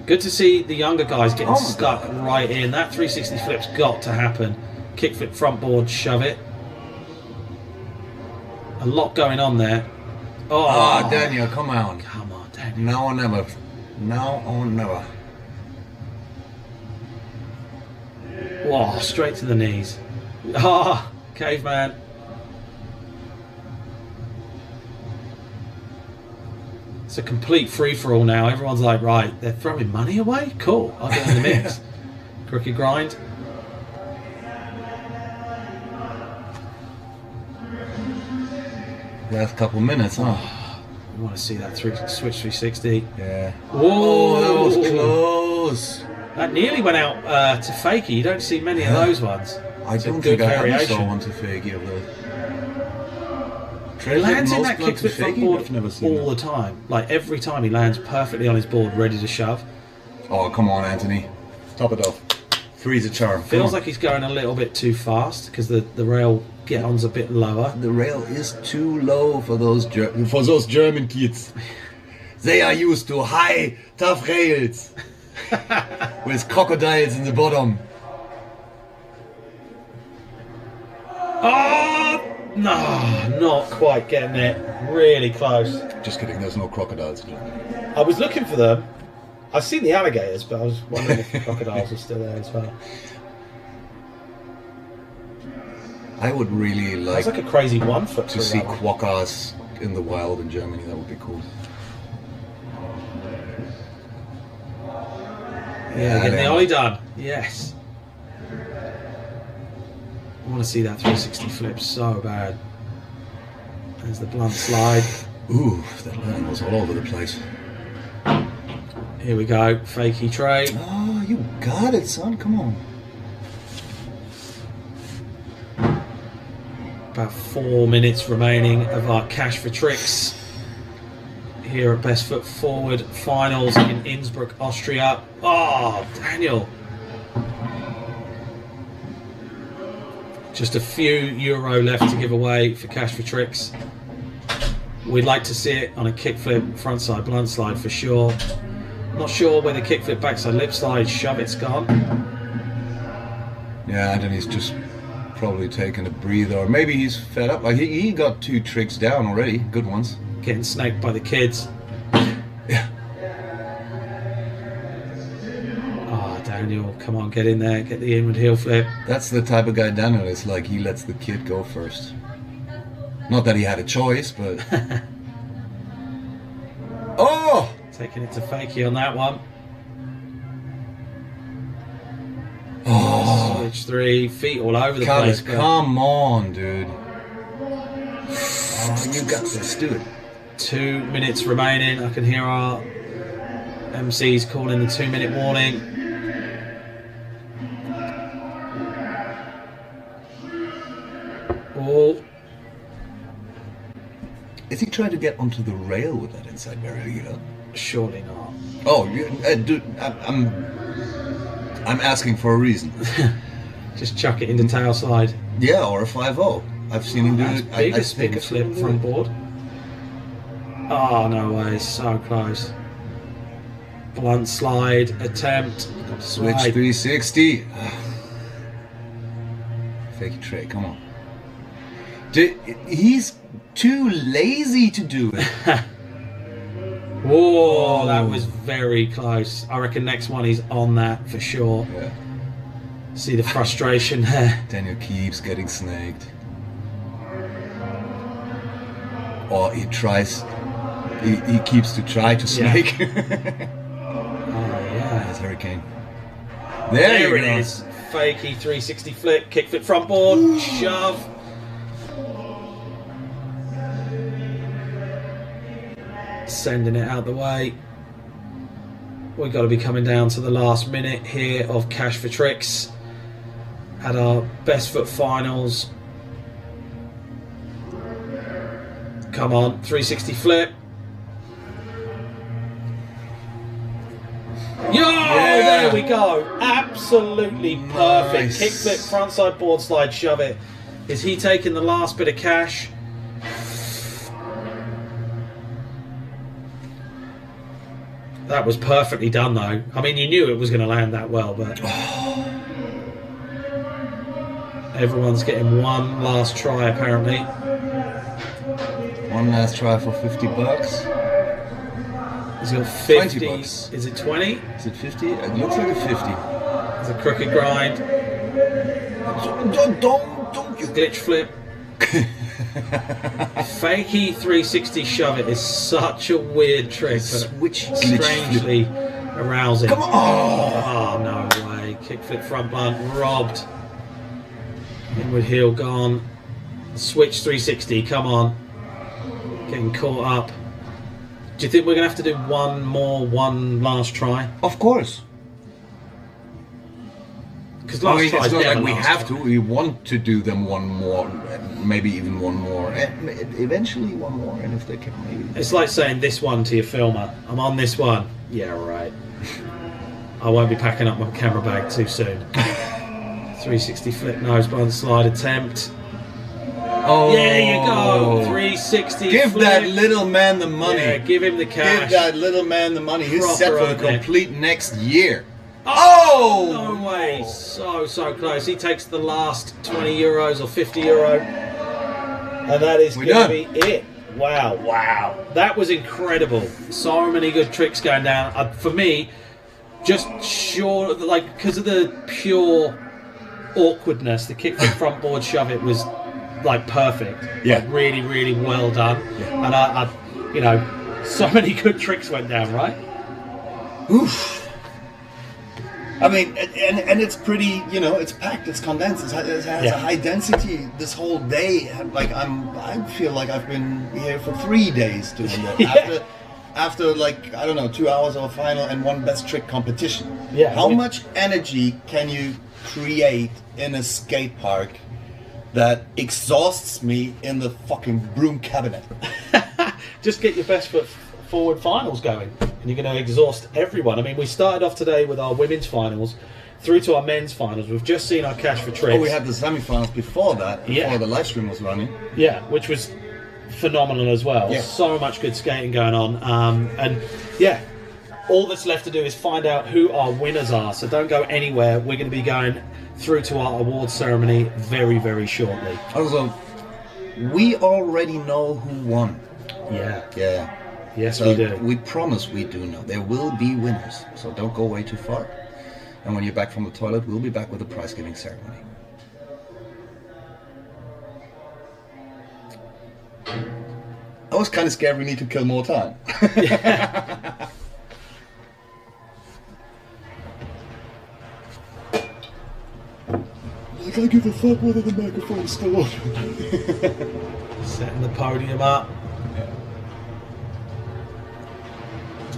J: Good to see the younger guys getting stuck right in. That 360 flip's got to happen. Kickflip front board, shove it. A lot going on there.
L: Oh, Daniel, come on.
J: Come on, Daniel.
L: Now or never. Now or never.
J: Whoa, straight to the knees. Ah, caveman. It's a complete free-for-all now. Everyone's like, right, they're throwing money away? Cool, I'll get in the mix. Crooked grind.
L: Last couple minutes, huh?
J: You want to see that switch 360.
L: Yeah.
J: Whoa,
L: that was close.
J: That nearly went out to Fakey. You don't see many of those ones.
L: I
J: It's a
L: don't
J: good
L: think I ever
J: variation.
L: saw one to Fakey of those.
J: He lands in that
L: Most
J: kickflip front
L: Fakey?
J: board
L: I've never seen
J: all the time. Like every time he lands perfectly on his board, ready to shove.
L: Oh, come on, Anthony. Top it off. Three's a charm.
J: Feels like he's going a little bit too fast because the rail get-on's a bit lower.
L: The rail is too low for those German kids. They are used to high, tough rails with crocodiles in the bottom.
J: Oh no, not quite getting it. Really close.
L: Just kidding. There's no crocodiles.
J: I was looking for them. I've seen the alligators, but I was wondering if the crocodiles are still there as well.
L: I would really like,
J: That's like a crazy 1 foot
L: to see quokkas in the wild in Germany. That would be cool.
J: Yeah, getting the ollie done. Yes. I want to see that 360 flip so bad. There's the blunt slide.
L: Ooh, that line was all over the place.
J: Here we go, fakey tray.
L: Oh, you got it, son. Come on.
J: About 4 minutes remaining of our cash for tricks. here at Best Foot Forward Finals in Innsbruck, Austria. Oh, Daniel. Just a few euro left to give away for Cash for Tricks. We'd like to see it on a kickflip frontside blunt slide for sure. Not sure where the kickflip backside lip slide shove it's gone.
L: Yeah, Anthony's just probably taking a breather, or maybe he's fed up. Like he got 2 tricks down already, good ones.
J: Getting snaked by the kids.
L: Yeah.
J: Ah, Daniel, come on, get in there, get the inward heel flip.
L: That's the type of guy Daniel is. Like, he lets the kid go first. Not that he had a choice, but oh,
J: taking it to fakie on that one.
L: Oh,
J: switch 3, feet all over the
L: Carlos,
J: place.
L: come on, dude. Oh, you got this, do it.
J: 2 minutes remaining. I can hear our MCs calling the 2-minute warning. Oh.
L: Is he trying to get onto the rail with that inside barrier, you know?
J: Surely not.
L: Oh, dude, I'm asking for a reason.
J: Just chuck it into tail slide.
L: Yeah, or a 5-0. I've seen him do it.
J: I spin flip front board. Oh, no way. So close. Blunt slide attempt.
L: Switch 360. Fake trick, come on. He's too lazy to do it.
J: Whoa, that was very close. I reckon next one he's on that for sure.
L: Yeah.
J: See the frustration there.
L: Daniel keeps getting snaked. Or he tries, he keeps to try to snake.
J: Oh yeah.
L: That's Hurricane.
J: There it is. Fakey 360 flip, kick flip front board, shove. Sending it out the way. We've got to be coming down to the last minute here of Cash for Tricks at our Best Foot Finals. Come on, 360 flip. Yo,
L: yeah.
J: There we go. Absolutely perfect.
L: Nice.
J: Kick flip, frontside board slide, shove it. Is he taking the last bit of cash? That was perfectly done though. I mean, you knew it was going to land that well, but everyone's getting one last try apparently.
L: One last try for 50 bucks.
J: He's got 50.
L: 20 bucks.
J: Is it 20?
L: Is it 50? It looks like a 50.
J: It's a crooked grind.
L: Don't you
J: glitch flip. Fakey 360 shove it is such a weird trick, but strangely arousing.
L: Come on!
J: Oh, no way. Kickflip front blunt robbed. Inward heel gone. Switch 360, come on. Getting caught up. Do you think we're going to have to do one last try?
L: Of course.
J: Because last try
L: it's not
J: never
L: like we
J: last
L: have
J: try.
L: to. We want to do them one more, maybe even one more, and eventually one more. And if they can, maybe.
J: It's like saying this one to your filmer. I'm on this one. Yeah, right. I won't be packing up my camera bag too soon. 360 flip nose blunt slide attempt.
L: Oh,
J: there you go. 360.
L: Give
J: flip.
L: that little man the money.
J: Yeah, give him the cash.
L: Give that little man the money. He's
J: Proper
L: set for the
J: open it.
L: complete next year.
J: Oh! No way. So close. He takes the last 20 euros or 50 euro. And that is going to be it. Wow. That was incredible. So many good tricks going down. For me, just sure, like, because of the pure awkwardness, the kick from front board shove it was like perfect.
L: Yeah.
J: Like, really, really well done.
L: Yeah.
J: And I, you know, so many good tricks went down, right?
L: Oof. I mean, and it's pretty, you know, it's packed, it's condensed, it has a high density this whole day. Like I feel like I've been here for 3 days doing that. After like, I don't know, 2 hours of a final and one best trick competition.
J: Yeah.
L: How much energy can you create in a skate park that exhausts me in the fucking broom cabinet?
J: Just get your best foot straightforward finals going, and you're going to exhaust everyone. I mean, we started off today with our women's finals, through to our men's finals. We've just seen our cash for tricks.
L: Oh, we had the semi-finals before that, before the live stream was running.
J: Yeah, which was phenomenal as well.
L: Yeah.
J: So much good skating going on. And yeah, all that's left to do is find out who our winners are. So don't go anywhere. We're going to be going through to our awards ceremony very, very shortly.
L: Also, we already know who won.
J: Yeah.
L: Yeah.
J: Yes,
L: so
J: we do.
L: We promise we do know. There will be winners. So don't go away too far. And when you're back from the toilet, we'll be back with the prize giving ceremony. I was kind of scared we need to kill more time. Like, I give a fuck whether the microphone's still on.
J: Setting the podium up.
L: Yeah.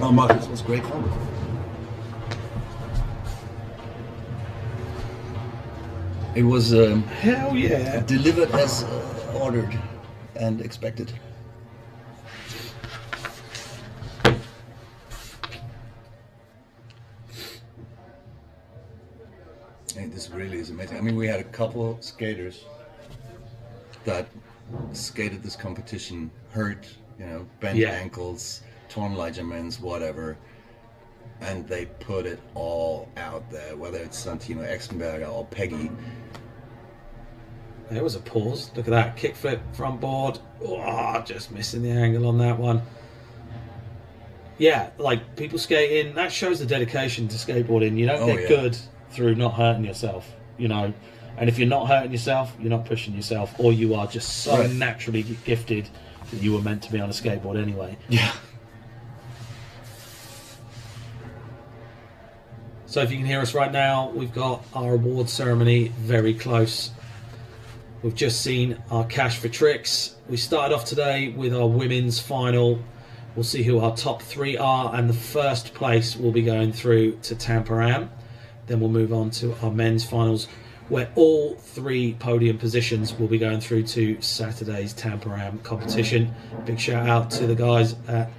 L: Oh, Marcus, was great fun. It was
J: hell yeah,
L: delivered as ordered and expected. Hey, this really is amazing. I mean, we had a couple skaters that skated this competition hurt, you know, bent ankles, torn ligaments, whatever. And they put it all out there, whether it's Santino Exenberger or Peggy.
J: There was a pause. Look at that. Kickflip, front board. Oh, just missing the angle on that one. Yeah, like people skating, that shows the dedication to skateboarding. You don't get good through not hurting yourself, you know. And if you're not hurting yourself, you're not pushing yourself, or you are just so naturally gifted that you were meant to be on a skateboard anyway.
L: Yeah.
J: So if you can hear us right now, we've got our award ceremony very close. We've just seen our cash for tricks. We started off today with our women's final. We'll see who our top 3 are, and the first place will be going through to Tampa Am. Then we'll move on to our men's finals, where all 3 podium positions will be going through to Saturday's Tampa Am competition. Big shout out to the guys at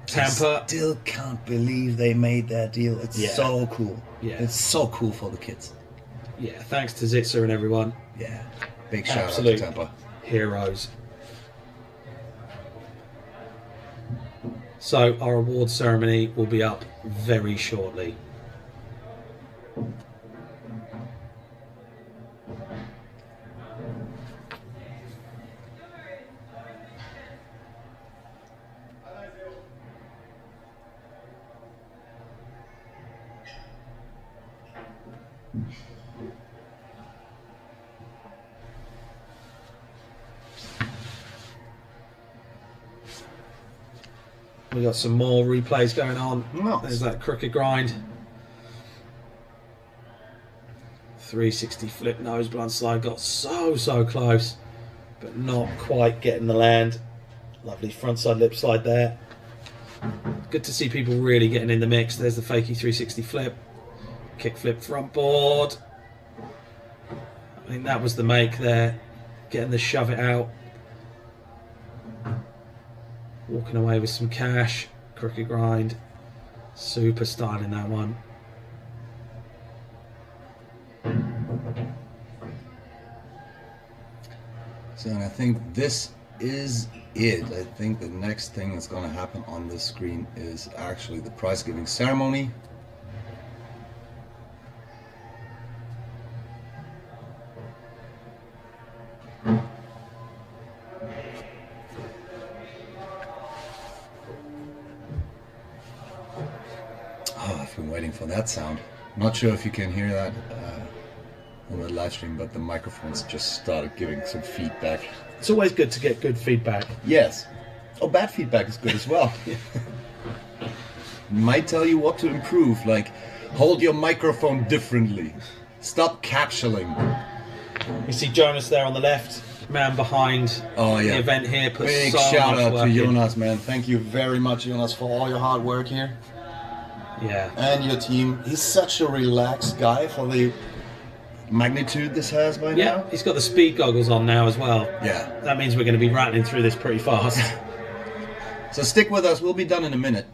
J: Tampa.
L: I still can't believe they made that deal. It's so cool. Yeah, it's so cool for the kids.
J: Yeah, thanks to Zitzer and everyone.
L: Yeah, big shout out to Tampa.
J: Heroes. So our award ceremony will be up very shortly. We got some more replays going on.
L: Nice.
J: There's that crooked grind. 360 flip nose blunt slide. Got so close, but not quite getting the land. Lovely frontside lip slide there. Good to see people really getting in the mix. There's the fakey 360 flip. Kick flip front board. I think that was the make there. Getting the shove it out. Walking away with some cash. Crooked grind. Super styling that one.
L: So I think this is it. I think the next thing that's going to happen on this screen is actually the prize giving ceremony. I've been waiting for that sound. Not sure if you can hear that on the live stream, but the microphones just started giving some feedback.
J: It's always good to get good feedback.
L: Yes. Oh, bad feedback is good as well. Might tell you what to improve, like hold your microphone differently. Stop capsuling.
J: You see Jonas there on the left, man behind the event here. Puts
L: Big
J: so
L: shout
J: much
L: out
J: work
L: to
J: in.
L: Jonas, man. Thank you very much, Jonas, for all your hard work here.
J: Yeah.
L: And your team. He's such a relaxed guy for the magnitude this has by now.
J: Yeah, he's got the speed goggles on now as well.
L: Yeah.
J: That means we're going to be rattling through this pretty fast.
L: So stick with us. We'll be done in a minute.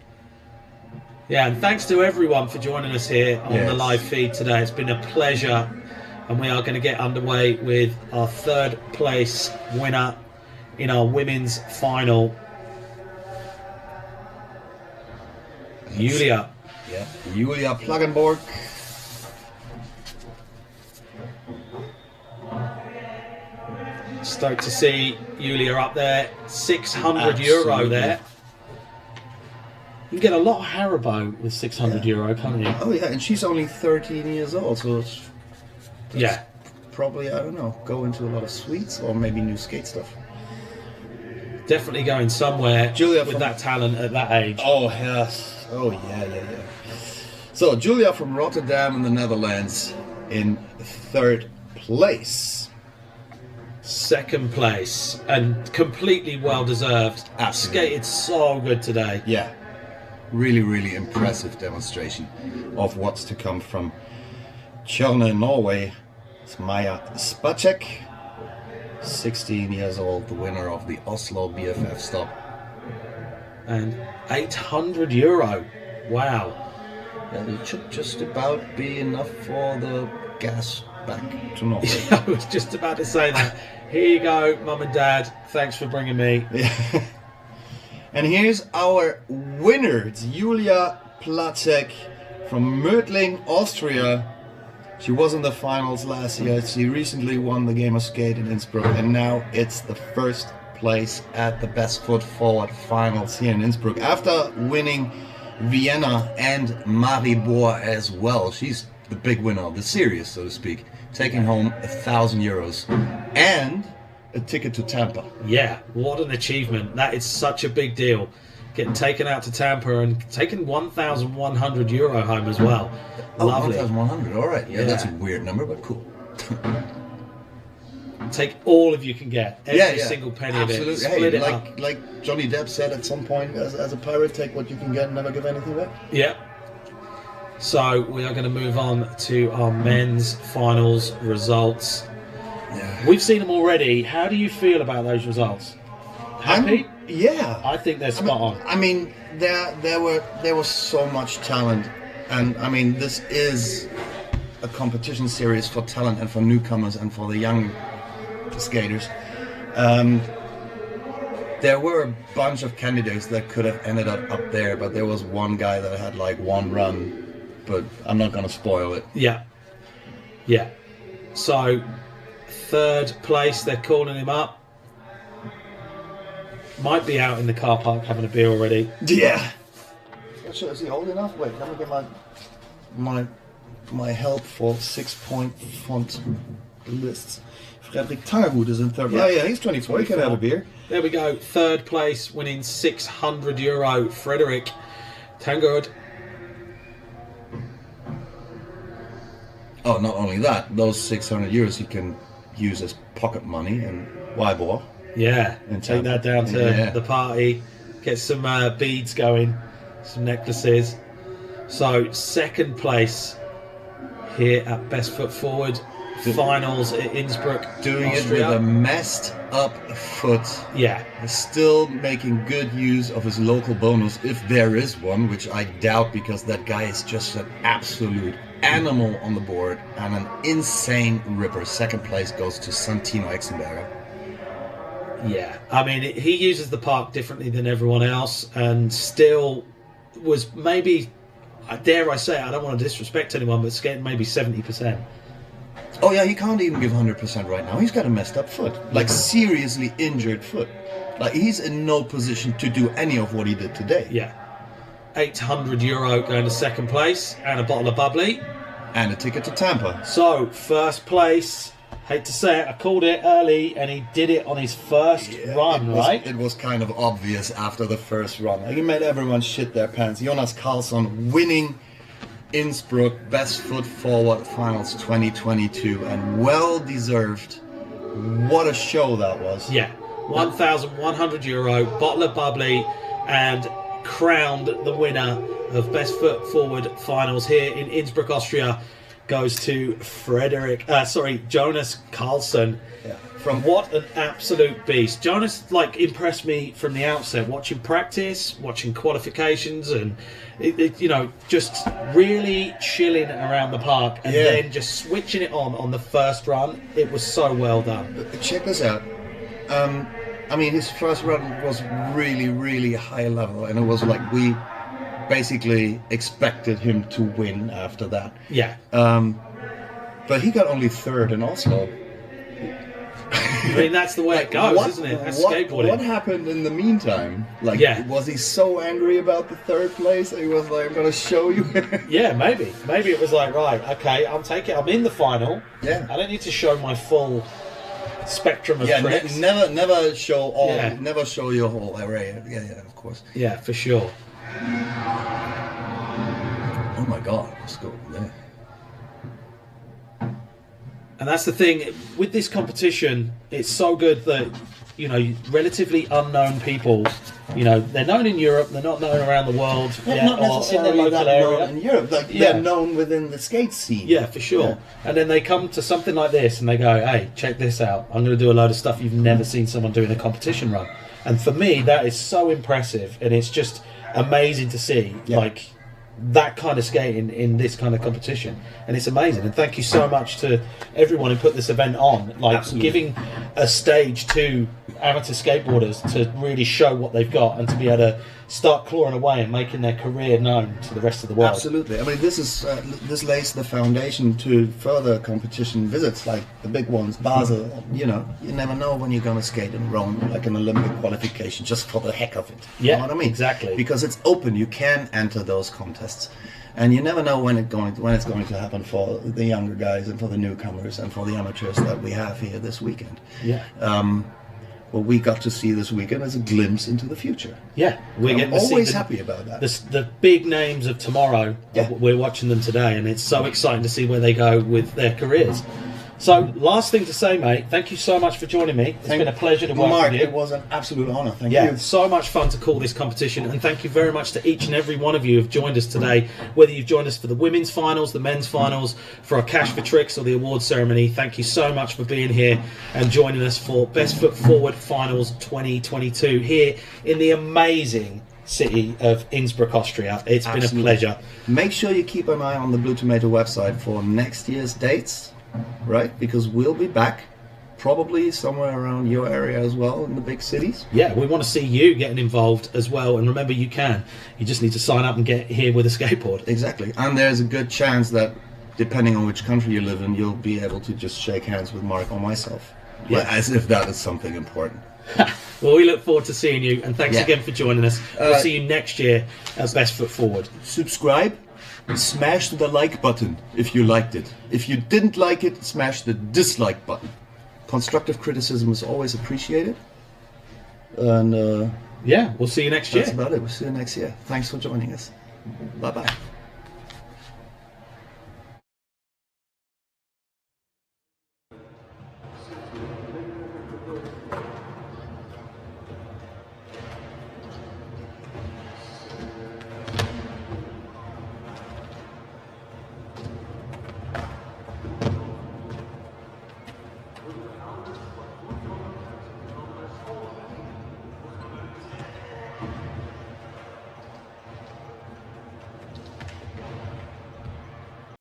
J: Yeah, and thanks to everyone for joining us here on the live feed today. It's been a pleasure, and we are going to get underway with our third place winner in our women's final, Julia.
L: Yeah, Julia Plagenborg.
J: Stoked to see Julia up there. 600 euro there. You can get a lot of Haribo with 600 euro, can't you?
L: Oh yeah, and she's only 13 years old, so it's probably, I don't know, go into a lot of sweets or maybe new skate stuff.
J: Definitely going somewhere
L: Julia
J: with that talent at that age.
L: Oh yes. Oh yeah. So Julia from Rotterdam in the Netherlands in third place.
J: Second place, and completely well deserved. Skated so good today.
L: Yeah. Really, really impressive demonstration of what's to come from Tjørne, Norway. It's Maja Spacek, 16 years old, the winner of the Oslo BFF stop.
J: And 800 euro. Wow.
L: Yeah, it should just about be enough for the gas back to Norway.
J: I was just about to say that. Here you go, Mum and Dad. Thanks for bringing me.
L: Yeah. And here's our winner. It's Julia Placek from Mödling, Austria. She was in the finals last year. She recently won the Game of Skate in Innsbruck, and now it's the first place at the Best Foot Forward finals here in Innsbruck after winning Vienna and Maribor as well. She's the big winner of the series, so to speak, taking home 1,000 euros and a ticket to Tampa.
J: Yeah, what an achievement. That is such a big deal. Getting taken out to Tampa and taking 1,100 euro home as well. Lovely.
L: 1,100, all right. Yeah, that's a weird number, but cool.
J: Take all of you can get. Every single penny of it. Split it up.
M: Like Johnny Depp said at some point, as a pirate, take what you can get and never give anything back.
J: Yeah. So we are going to move on to our men's finals results.
L: Yeah.
J: We've seen them already. How do you feel about those results? Happy?
M: Yeah.
J: I think they're spot on.
M: I mean, there was so much talent, and I mean, this is a competition series for talent and for newcomers and for the young skaters. There were a bunch of candidates that could have ended up there, but there was one guy that had like one run, but I'm not gonna spoil it.
J: Yeah. So third place, they're calling him up. Might be out in the car park having a beer already.
M: Yeah. Is he old enough? Wait, let me get my helpful 6-point font lists. Frederik Tangerwood is in third.
J: Yeah.
M: Oh yeah, he's 24. He can have a beer.
J: There we go. Third place, winning 600 euro. Frederik Tangerwood.
L: Oh, not only that, those 600 euros you can use as pocket money in Weibor.
J: Yeah, and take that down to the party, get some beads going, some necklaces. So second place here at Best Foot Forward finals at Innsbruck,
L: doing
J: Austria.
L: it with a messed up foot.
J: Yeah,
L: still making good use of his local bonus if there is one, which I doubt because that guy is just an absolute animal on the board and an insane ripper. Second place goes to Santino Exenberger.
J: Yeah, I mean, he uses the park differently than everyone else and still was maybe, dare I say, I don't want to disrespect anyone, but skating maybe 70%.
L: Oh yeah, he can't even give 100% right now. He's got a messed up foot, like seriously injured foot. Like he's in no position to do any of what he did today.
J: Yeah. 800 euro going to second place and a bottle of bubbly.
L: And a ticket to Tampa.
J: So, first place, hate to say it, I called it early and he did it on his first run, right?
L: It was kind of obvious after the first run.
M: He made everyone shit their pants. Jonas Karlsson winning
L: Innsbruck Best Foot Forward Finals 2022 and well deserved. What a show that was.
J: Yeah, 1,100 euro, bottle of bubbly, and crowned the winner of Best Foot Forward Finals here in Innsbruck, Austria. goes to Jonas Carlson.
L: Yeah.
J: From what an absolute beast. Jonas impressed me from the outset, watching practice, watching qualifications, and just really chilling around the park, and then just switching it on the first run. It was so well done.
L: Check this out. I mean, his first run was really, really high level, and it was like we basically expected him to win after that.
J: Yeah.
L: But he got only third in Oslo.
J: I mean, that's the way it goes, isn't it? That's skateboarding.
L: What happened in the meantime? Was he so angry about the third place that he was like, I'm going to show you?
J: Yeah, maybe. Maybe it was like, right, okay, I'm in the final.
L: Yeah.
J: I don't need to show my full spectrum of tricks.
L: Never show all. Never show your whole array. Yeah, of course.
J: Yeah, for sure.
L: Oh my God, let's go there.
J: And that's the thing with this competition. It's so good that relatively unknown people. They're known in Europe. They're not known around the world.
L: Not necessarily
J: in the local
L: that
J: area.
L: known in Europe. They're known within the skate scene.
J: Yeah, for sure. Yeah. And then they come to something like this and they go, "Hey, check this out. I'm going to do a load of stuff you've never seen someone do in a competition run." And for me, that is so impressive, and it's just amazing to see. That kind of skating in this kind of competition, and it's amazing. And thank you so much to everyone who put this event on, giving a stage to amateur skateboarders to really show what they've got and to be able to start clawing away and making their career known to the rest of the world.
L: Absolutely. I mean, this lays the foundation to further competition visits, like the big ones, Basel. You never know when you're going to skate in Rome, like an Olympic qualification, just for the heck of it.
J: Yeah,
L: you know what I mean?
J: Exactly.
L: Because it's open, you can enter those contests, and you never know when it's going to happen for the younger guys and for the newcomers and for the amateurs that we have here this weekend.
J: Yeah.
L: What we got to see this weekend is a glimpse into the future.
J: Yeah,
L: I'm always happy about that.
J: The big names of tomorrow, we're watching them today, and it's so exciting to see where they go with their careers. So, last thing to say, mate, thank you so much for joining me. It's been a pleasure to work with you.
L: It was an absolute honour. Thank you.
J: So much fun to call this competition, and thank you very much to each and every one of you who have joined us today, whether you've joined us for the women's finals, the men's finals, for our Cash for Tricks or the awards ceremony. Thank you so much for being here and joining us for Best Foot Forward Finals 2022 here in the amazing city of Innsbruck, Austria. It's been a pleasure.
L: Make sure you keep an eye on the Blue Tomato website for next year's dates. Right, because we'll be back probably somewhere around your area as well, in the big cities.
J: Yeah, we want to see you getting involved as well, and remember, you just need to sign up and get here with a skateboard.
L: Exactly. And there's a good chance that depending on which country you live in, you'll be able to just shake hands with Mark or myself, as if that is something important.
J: Well, we look forward to seeing you, and thanks again for joining us. We'll see you next year at Best Foot Forward.
L: Subscribe. Smash the like button if you liked it. If you didn't like it, smash the dislike button. Constructive criticism is always appreciated. And
J: we'll see you next year.
L: That's about it. We'll see you next year. Thanks for joining us. Bye-bye.